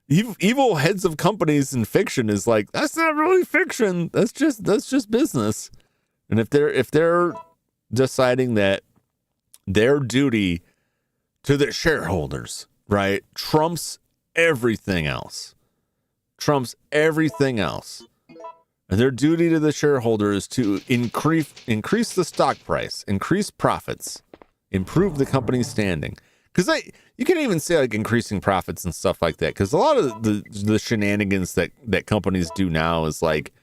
evil heads of companies in fiction is like, that's not really fiction. That's just business. And if they're deciding that their duty to the shareholders, right, trumps everything else, and their duty to the shareholders is to increase the stock price, increase profits, improve the company's standing. Because you can even say like increasing profits and stuff like that. Because a lot of the shenanigans that companies do now is like,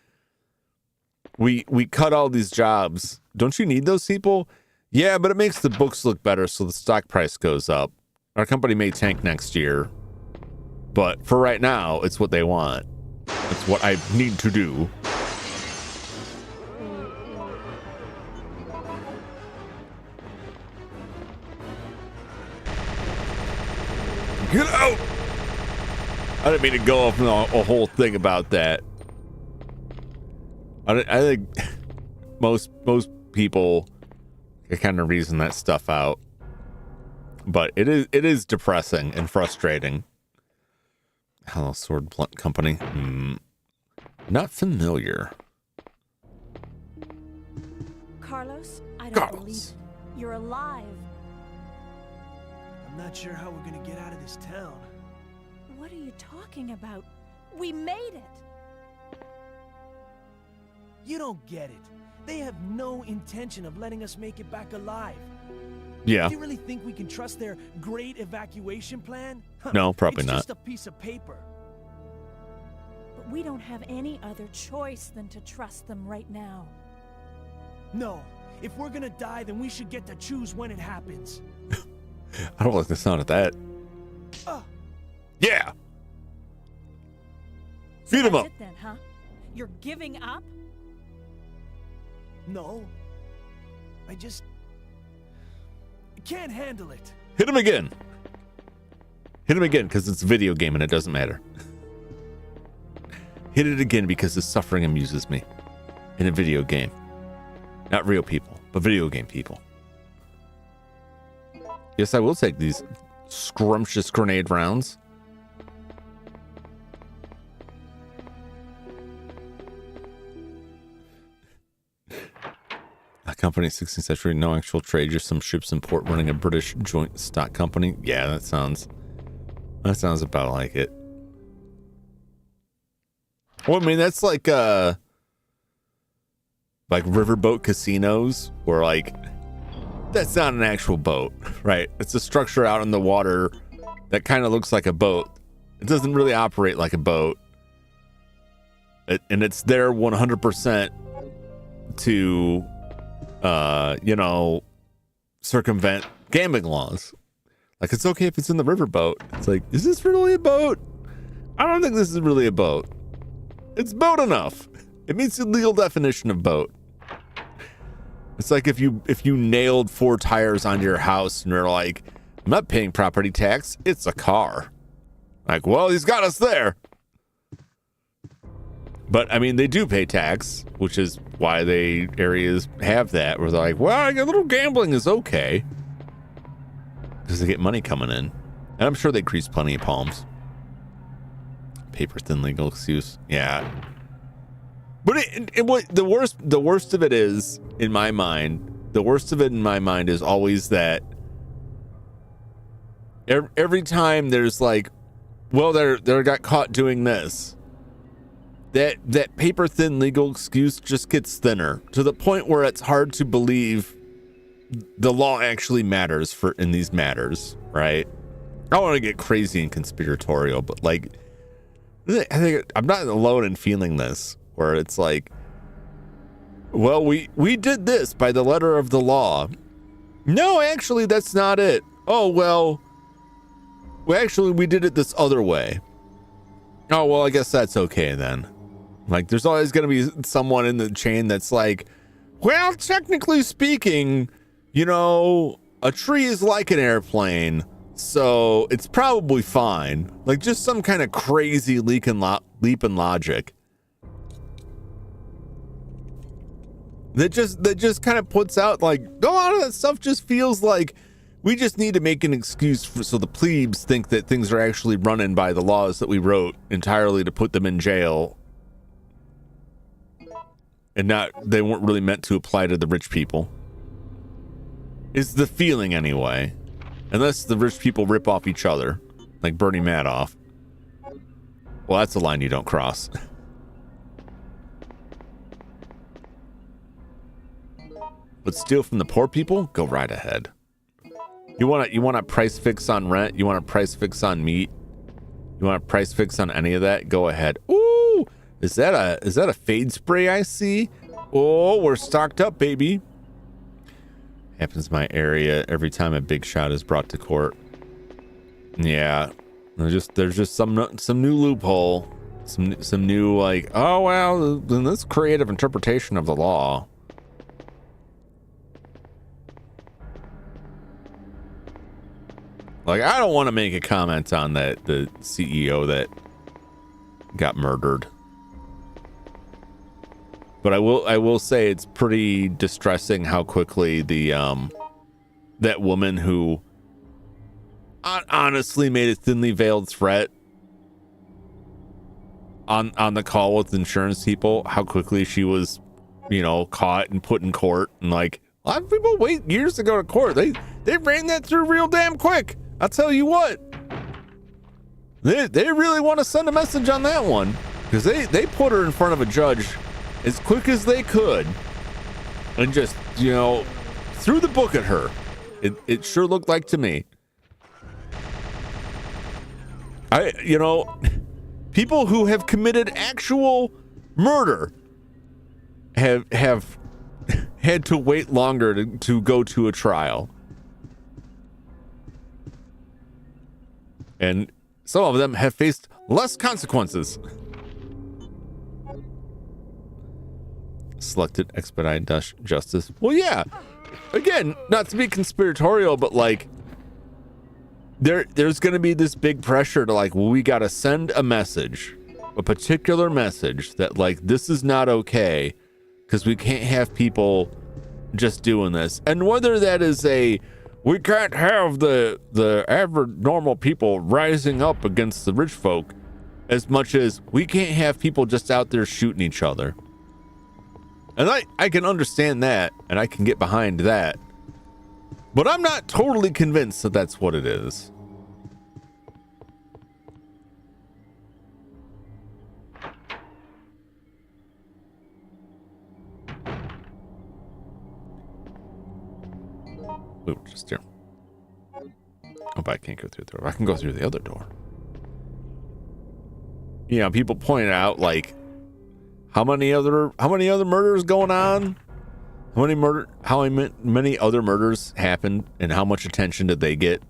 we cut all these jobs. Don't you need those people? Yeah, but it makes the books look better, so the stock price goes up. Our company may tank next year, but for right now, it's what they want. It's what I need to do. Get out! I didn't mean to go off on a whole thing about that. I think most people can kind of reason that stuff out, but it is depressing and frustrating. Hello, Sword Blunt Company. Not familiar. Carlos, I don't believe you're alive. I'm not sure how we're gonna get out of this town. What are you talking about? We made it! You don't get it. They have no intention of letting us make it back alive. Yeah. Do you really think we can trust their great evacuation plan? No, probably not. It's just a piece of paper. But we don't have any other choice than to trust them right now. No. If we're gonna die, then we should get to choose when it happens. I don't like the sound of that. Yeah. Beat him up. That's it then, huh? You're giving up? No. I can't handle it. Hit him again. Hit him again because it's a video game and it doesn't matter. Hit it again because the suffering amuses me in a video game. Not real people, but video game people. Yes, I will take these scrumptious grenade rounds. A company 16th century, no actual trade, just some ships in port running a British joint stock company. Yeah, that sounds about like it. Well, I mean, that's like riverboat casinos where like that's not an actual boat, right? It's a structure out in the water that kind of looks like a boat. It doesn't really operate like a boat. And it's there 100% to, circumvent gambling laws. Like, it's okay if it's in the riverboat. It's like, is this really a boat? I don't think this is really a boat. It's boat enough. It meets the legal definition of boat. It's like if you nailed 4 tires on your house and you're like, I'm not paying property tax. It's a car. Like, well, he's got us there. But I mean, they do pay tax, which is why areas have that where they're like, well, a little gambling is okay because they get money coming in, and I'm sure they grease plenty of palms. Paper thin legal excuse, yeah. But what the worst of it is in my mind. The worst of it in my mind is always that every time there's like, well, they got caught doing this. That paper thin legal excuse just gets thinner to the point where it's hard to believe the law actually matters in these matters, right? I don't want to get crazy and conspiratorial, but like, I think I'm not alone in feeling this, where it's like, well, we did this by the letter of the law. No, actually, that's not it. Oh, well, we did it this other way. Oh, well, I guess that's okay then. Like, there's always going to be someone in the chain that's like, well, technically speaking, a tree is like an airplane, so it's probably fine. Like, just some kind of crazy leap in logic. That just kind of puts out, like, a lot of that stuff just feels like we just need to make an excuse so the plebes think that things are actually running by the laws that we wrote entirely to put them in jail. And they weren't really meant to apply to the rich people. Is the feeling anyway. Unless the rich people rip off each other, like Bernie Madoff. Well, that's a line you don't cross. But steal from the poor people? Go right ahead. You want a price fix on rent? You want a price fix on meat? You want a price fix on any of that? Go ahead. Ooh! Is that a fade spray I see? Oh, we're stocked up, baby. Happens in my area every time a big shot is brought to court. Yeah. There's just some new loophole. Some new like, oh well, then this creative interpretation of the law. Like, I don't want to make a comment on the CEO that got murdered. But I will say it's pretty distressing how quickly that woman who honestly made a thinly veiled threat on the call with insurance people, how quickly she was, caught and put in court. And like, a lot of people wait years to go to court. They ran that through real damn quick. I'll tell you what. They really want to send a message on that one, because they put her in front of a judge as quick as they could and just, threw the book at her. It sure looked like to me. People who have committed actual murder have had to wait longer to go to a trial. And some of them have faced less consequences. Selected expedited justice. Well, yeah. Again, not to be conspiratorial, but like, there's going to be this big pressure to like, well, we got to send a message, a particular message that like, this is not okay, because we can't have people just doing this. And whether that is we can't have the average normal people rising up against the rich folk, as much as we can't have people just out there shooting each other. And I can understand that, and I can get behind that. But I'm not totally convinced that that's what it is. Ooh, just here. Oh, but I can't go through the door. I can go through the other door. You know, people point out like how many other murders going on? How many other murders happened and how much attention did they get?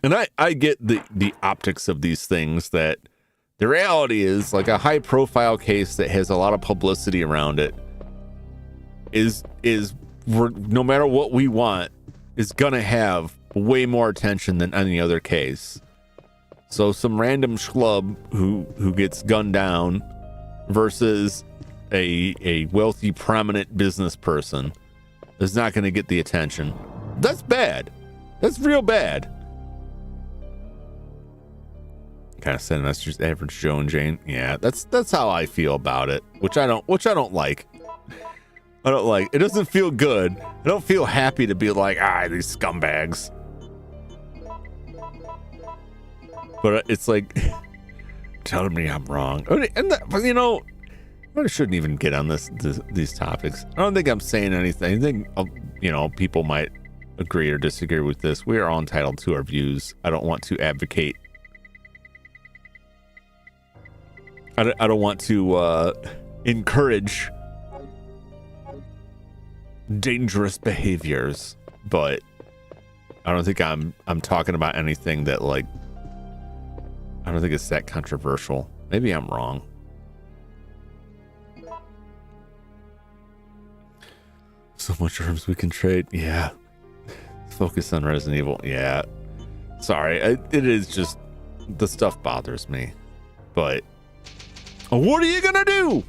And I get the optics of these things, that the reality is like a high profile case that has a lot of publicity around it is no matter what we want, is gonna have way more attention than any other case. So some random schlub who gets gunned down versus a wealthy, prominent business person is not going to get the attention. That's bad. That's real bad. Kind of saying that's just average Joe and Jane. Yeah, that's how I feel about it, which I don't like. I don't like. It doesn't feel good. I don't feel happy to be like, these scumbags. But it's like, telling me I'm wrong. And you know, I shouldn't even get on these topics. I don't think I'm saying anything. I think, you know, people might agree or disagree with this. We are all entitled to our views. I don't want to advocate. I don't want to encourage dangerous behaviors, but I don't think I'm talking about anything that, like, I don't think it's that controversial. Maybe I'm wrong. So much herbs we can trade. Yeah. Focus on Resident Evil. Yeah. Sorry. It is just, the stuff bothers me. But what are you gonna do?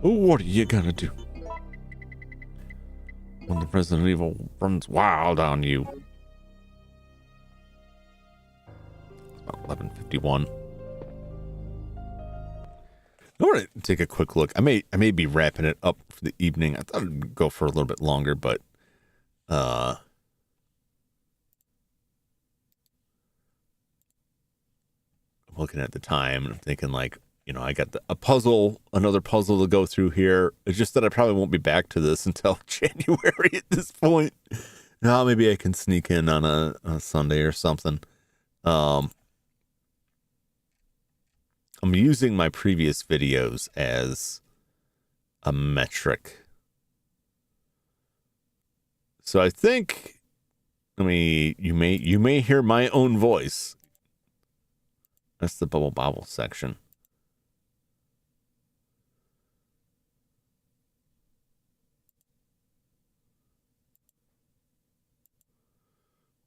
What are you gonna do when the Resident Evil runs wild on you? It's about 11:51. I want to take a quick look. I may be wrapping it up for the evening. I thought it'd go for a little bit longer, but I'm looking at the time and I'm thinking, like, you know, I got another puzzle to go through here. It's just that I probably won't be back to this until January at this point. Now maybe I can sneak in on a Sunday or something. I'm using my previous videos as a metric. So I think, you may hear my own voice. That's the Bubble Bobble section.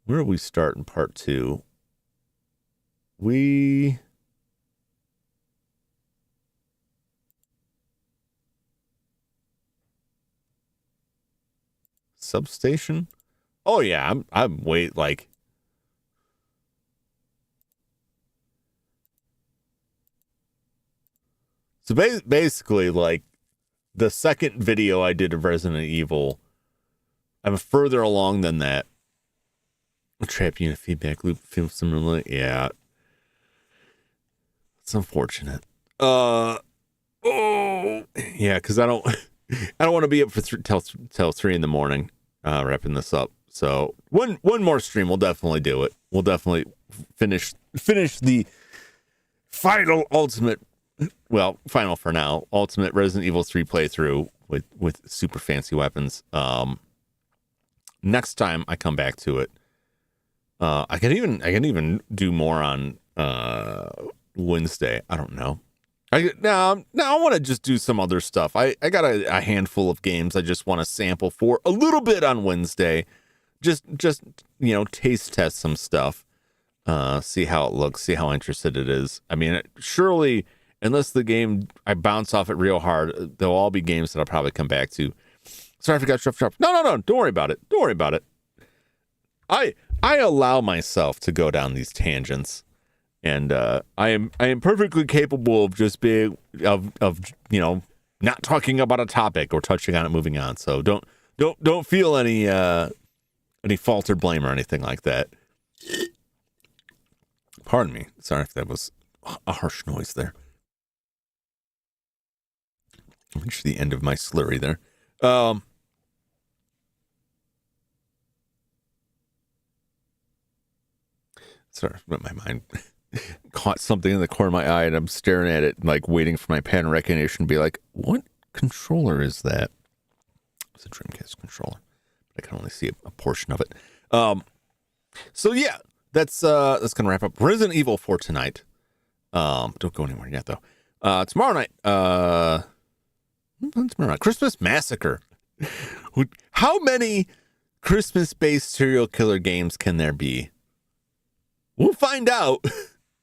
Where do we start in part 2? Substation? Oh yeah, I'm wait like. So basically, like, the second video I did of Resident Evil, I'm further along than that. Trap unit feedback loop feels similar. Yeah, it's unfortunate. Yeah, because I don't want to be up for till 3 in the morning, wrapping this up. So one more stream, we'll definitely do it. We'll definitely finish the final for now, ultimate Resident Evil 3 playthrough with super fancy weapons. Next time I come back to it, I can even do more on Wednesday. I don't know. I want to just do some other stuff. I got a handful of games I just want to sample for a little bit on Wednesday. Just you know, taste test some stuff. See how it looks, see how interested it is. I mean, surely, unless the game I bounce off it real hard, they'll all be games that I'll probably come back to. Sorry, I forgot Shuff. No. Don't worry about it. Don't worry about it. I allow myself to go down these tangents, and I am perfectly capable of just being of you know, not talking about a topic or touching on it, moving on. So don't feel any fault or blame or anything like that. Pardon me. Sorry if that was a harsh noise there. Reach the end of my slurry there. Sorry, but my mind caught something in the corner of my eye, and I'm staring at it, like waiting for my pattern recognition to be like, "What controller is that?" It's a Dreamcast controller. I can only see a portion of it. So yeah, that's gonna wrap up Resident Evil for tonight. Don't go anywhere yet though. Tomorrow night, Christmas Massacre. How many Christmas-based serial killer games can there be? We'll find out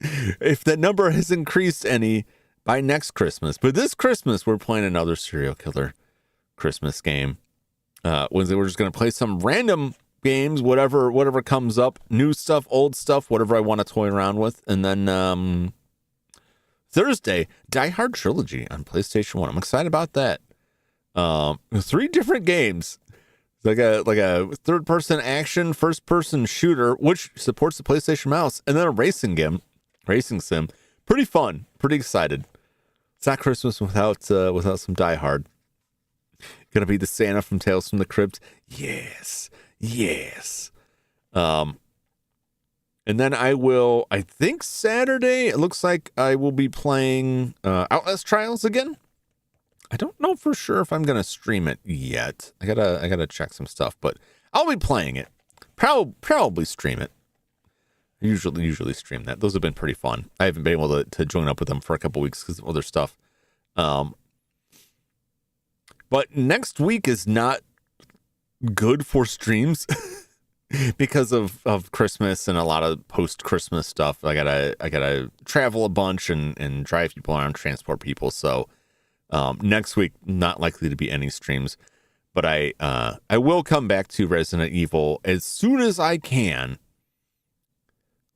if that number has increased any by next Christmas. But this Christmas, we're playing another serial killer Christmas game. Wednesday, we're just going to play some random games, whatever comes up, new stuff, old stuff, whatever I want to toy around with. And then Thursday, Die Hard Trilogy on PlayStation 1. I'm excited about that. 3 different games. Like a third-person action, first-person shooter, which supports the PlayStation mouse, and then a racing sim. Pretty fun. Pretty excited. It's not Christmas without some Die Hard. Gonna be the Santa from Tales from the Crypt. Yes. And then I think Saturday, it looks like I will be playing Outlast Trials again. I don't know for sure if I'm gonna stream it yet. I gotta check some stuff, but I'll be playing it. Probably stream it. I usually stream that. Those have been pretty fun. I haven't been able to join up with them for a couple weeks because of other stuff. But next week is not good for streams because of Christmas and a lot of post-Christmas stuff. I gotta travel a bunch and drive people around, transport people. So next week, not likely to be any streams. But I will come back to Resident Evil as soon as I can,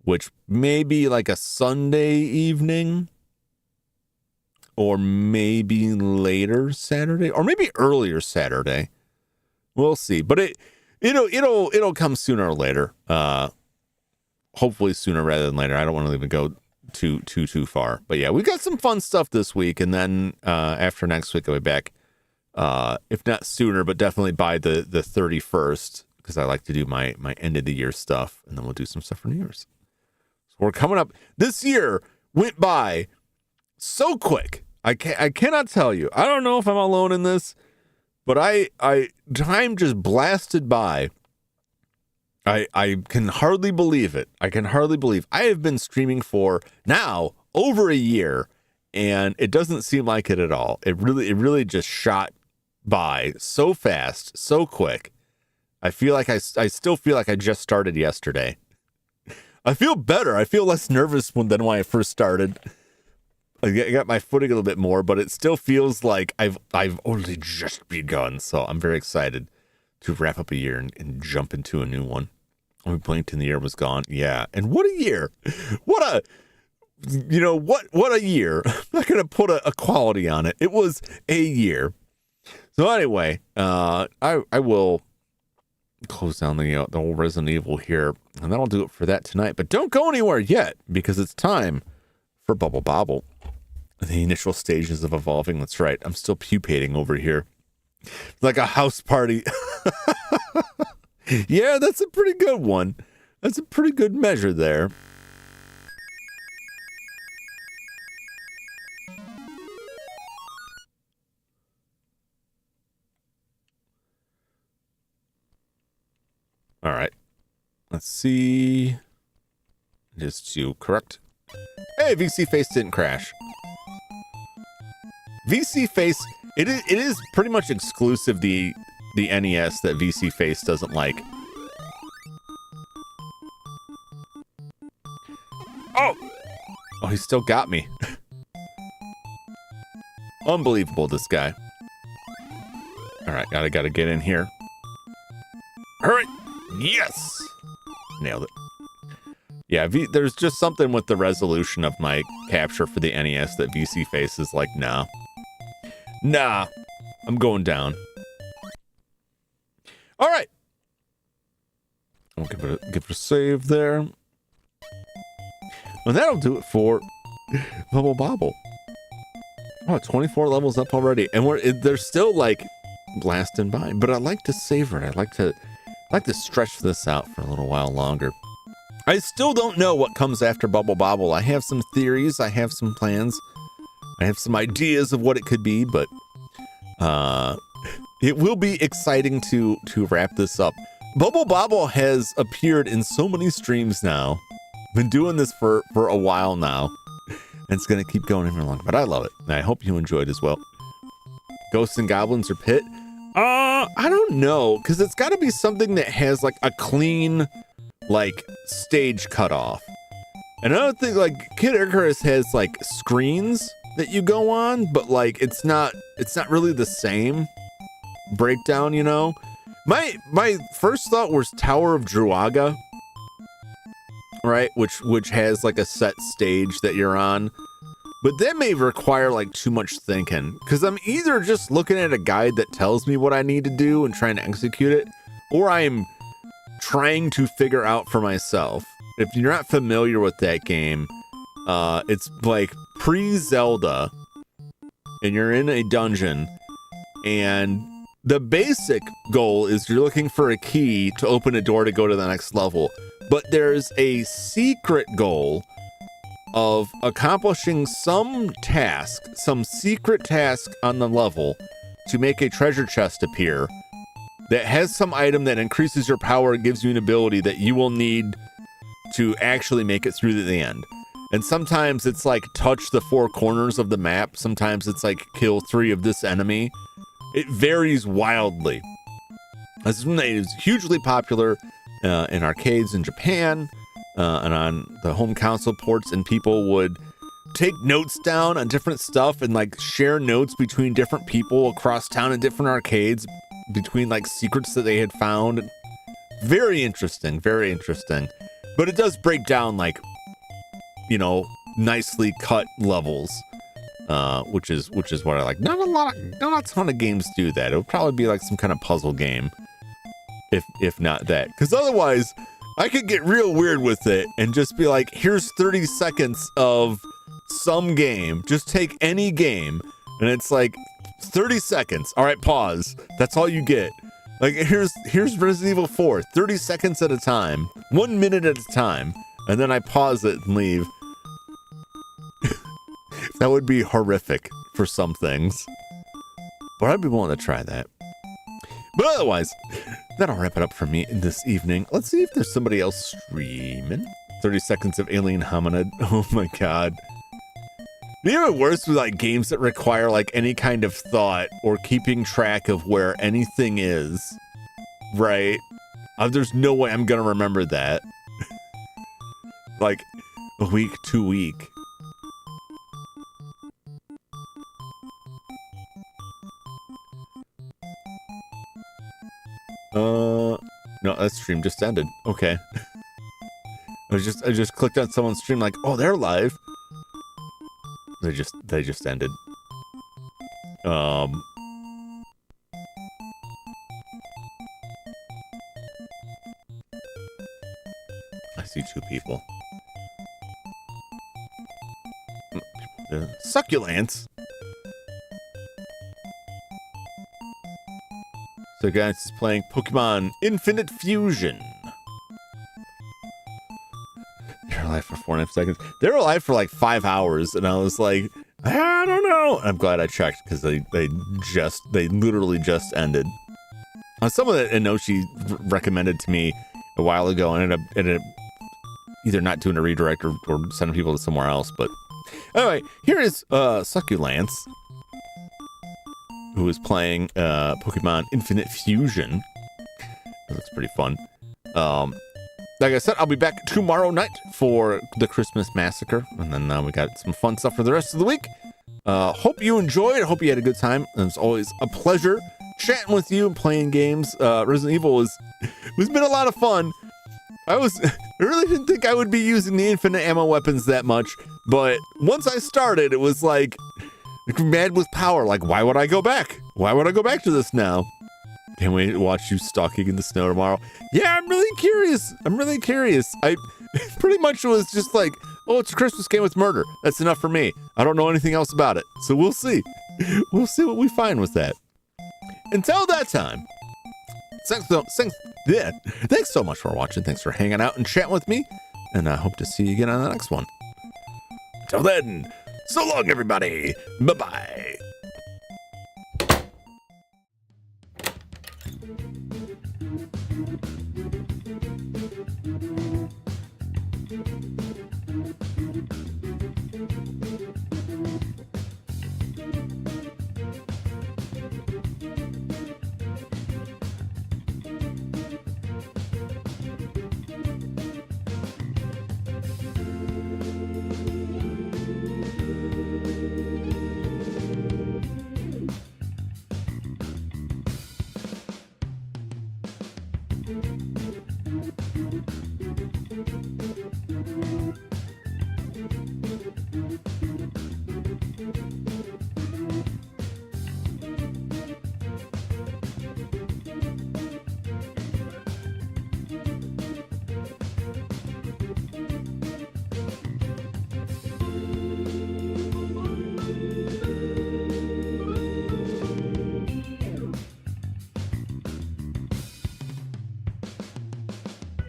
which may be like a Sunday evening, or maybe later Saturday, or maybe earlier Saturday. We'll see. But it'll come sooner or later. Hopefully sooner rather than later. I don't want to even go too far. But yeah, we got some fun stuff this week, and then after next week I'll be back. If not sooner, but definitely by the 31st, because I like to do my end of the year stuff, and then we'll do some stuff for New Year's. So we're coming up. This year went by so quick. I cannot tell you. I don't know if I'm alone in this, but time just blasted by. I can hardly believe it. I have been streaming for now over a year, and it doesn't seem like it at all. It really just shot by so fast, so quick. I feel like I still feel like I just started yesterday. I feel better. I feel less nervous than when I first started. I got my footing a little bit more, but it still feels like I've only just begun. So I'm very excited to wrap up a year and jump into a new one. We blinked and the year was gone. Yeah. And what a year. What a year. I'm not going to put a quality on it. It was a year. So anyway, I will close down the whole Resident Evil here, and that'll do it for that tonight. But don't go anywhere yet, because it's time for Bubble Bobble. The initial stages of evolving. That's right. I'm still pupating over here. Like a house party. Yeah, that's a pretty good one. That's a pretty good measure there. All right. Let's see. Just to correct. Hey, VC Face didn't crash. VC Face, it is pretty much exclusive the NES that VC Face doesn't like. Oh, he still got me. Unbelievable, this guy. All right, gotta get in here. Hurry! Yes, nailed it. Yeah, there's just something with the resolution of my capture for the NES that VC Face is like, nah, I'm going down. All right, I'll give it a save there. And that'll do it for Bubble Bobble. Oh, 24 levels up already, and they're still like blasting by. But I like to savor it. I like to stretch this out for a little while longer. I still don't know what comes after Bubble Bobble. I have some theories. I have some plans. I have some ideas of what it could be, but it will be exciting to wrap this up. Bubble Bobble has appeared in so many streams now. Been doing this for a while now. And it's going to keep going even longer, but I love it. And I hope you enjoyed as well. Ghosts and Goblins or Pit? I don't know, because it's got to be something that has like a clean, like, stage cutoff. And I don't think like Kid Icarus has like screens that you go on, but like it's not really the same breakdown, you know? My first thought was Tower of Druaga, right? Which has like a set stage that you're on. But that may require like too much thinking, because I'm either just looking at a guide that tells me what I need to do and trying to execute it, or I'm trying to figure out for myself. If you're not familiar with that game, it's like pre-Zelda, and you're in a dungeon, and the basic goal is you're looking for a key to open a door to go to the next level. But there's a secret goal of accomplishing some secret task on the level to make a treasure chest appear that has some item that increases your power and gives you an ability that you will need to actually make it through to the end. And sometimes it's like touch the 4 corners of the map. Sometimes it's like kill 3 of this enemy. It varies wildly. This is something that is hugely popular in arcades in Japan and on the home console ports, and people would take notes down on different stuff and like share notes between different people across town in different arcades between like secrets that they had found. Very interesting, very interesting. But it does break down like, you know, nicely cut levels, which is what I like. Not a ton of games do that. It would probably be like some kind of puzzle game, if not that. Because otherwise, I could get real weird with it and just be like, here's 30 seconds of some game. Just take any game, and it's like 30 seconds. All right, pause. That's all you get. Like, here's Resident Evil 4, 30 seconds at a time, 1 minute at a time, and then I pause it and leave. That would be horrific for some things, but I'd be willing to try that. But otherwise, that'll wrap it up for me this evening. Let's see if there's somebody else streaming. 30 seconds of Alien Hominid. Oh my god. Even worse with like games that require like any kind of thought or keeping track of where anything is, right? There's no way I'm gonna remember that. Like a week, 2 week. No, that stream just ended. Okay. I just clicked on someone's stream like, oh, they're live. They just ended. I see 2 people. Succulents. So guys, is playing Pokemon Infinite Fusion. They're alive for 4.5 seconds. They were alive for like 5 hours, and I was like, I don't know. I'm glad I checked because they literally just ended. Some of that Inoshi recommended to me a while ago, and ended up either not doing a redirect or sending people to somewhere else. But anyway, here is Succulents, who is playing Pokemon Infinite Fusion. That looks pretty fun. Like I said, I'll be back tomorrow night for the Christmas Massacre, and then we got some fun stuff for the rest of the week. Hope you enjoyed. Hope you had a good time. It's always a pleasure chatting with you and playing games. Resident Evil has been a lot of fun. I really didn't think I would be using the infinite ammo weapons that much, but once I started, it was like mad with power. Like, why would I go back? Why would I go back to this now? Can't wait to watch you stalking in the snow tomorrow. Yeah, I'm really curious. I pretty much was just like, oh, it's a Christmas game with murder. That's enough for me. I don't know anything else about it. So we'll see. We'll see what we find with that. Until that time, thanks so much for watching. Thanks for hanging out and chatting with me. And I hope to see you again on the next one. Until then, so long, everybody. Bye-bye.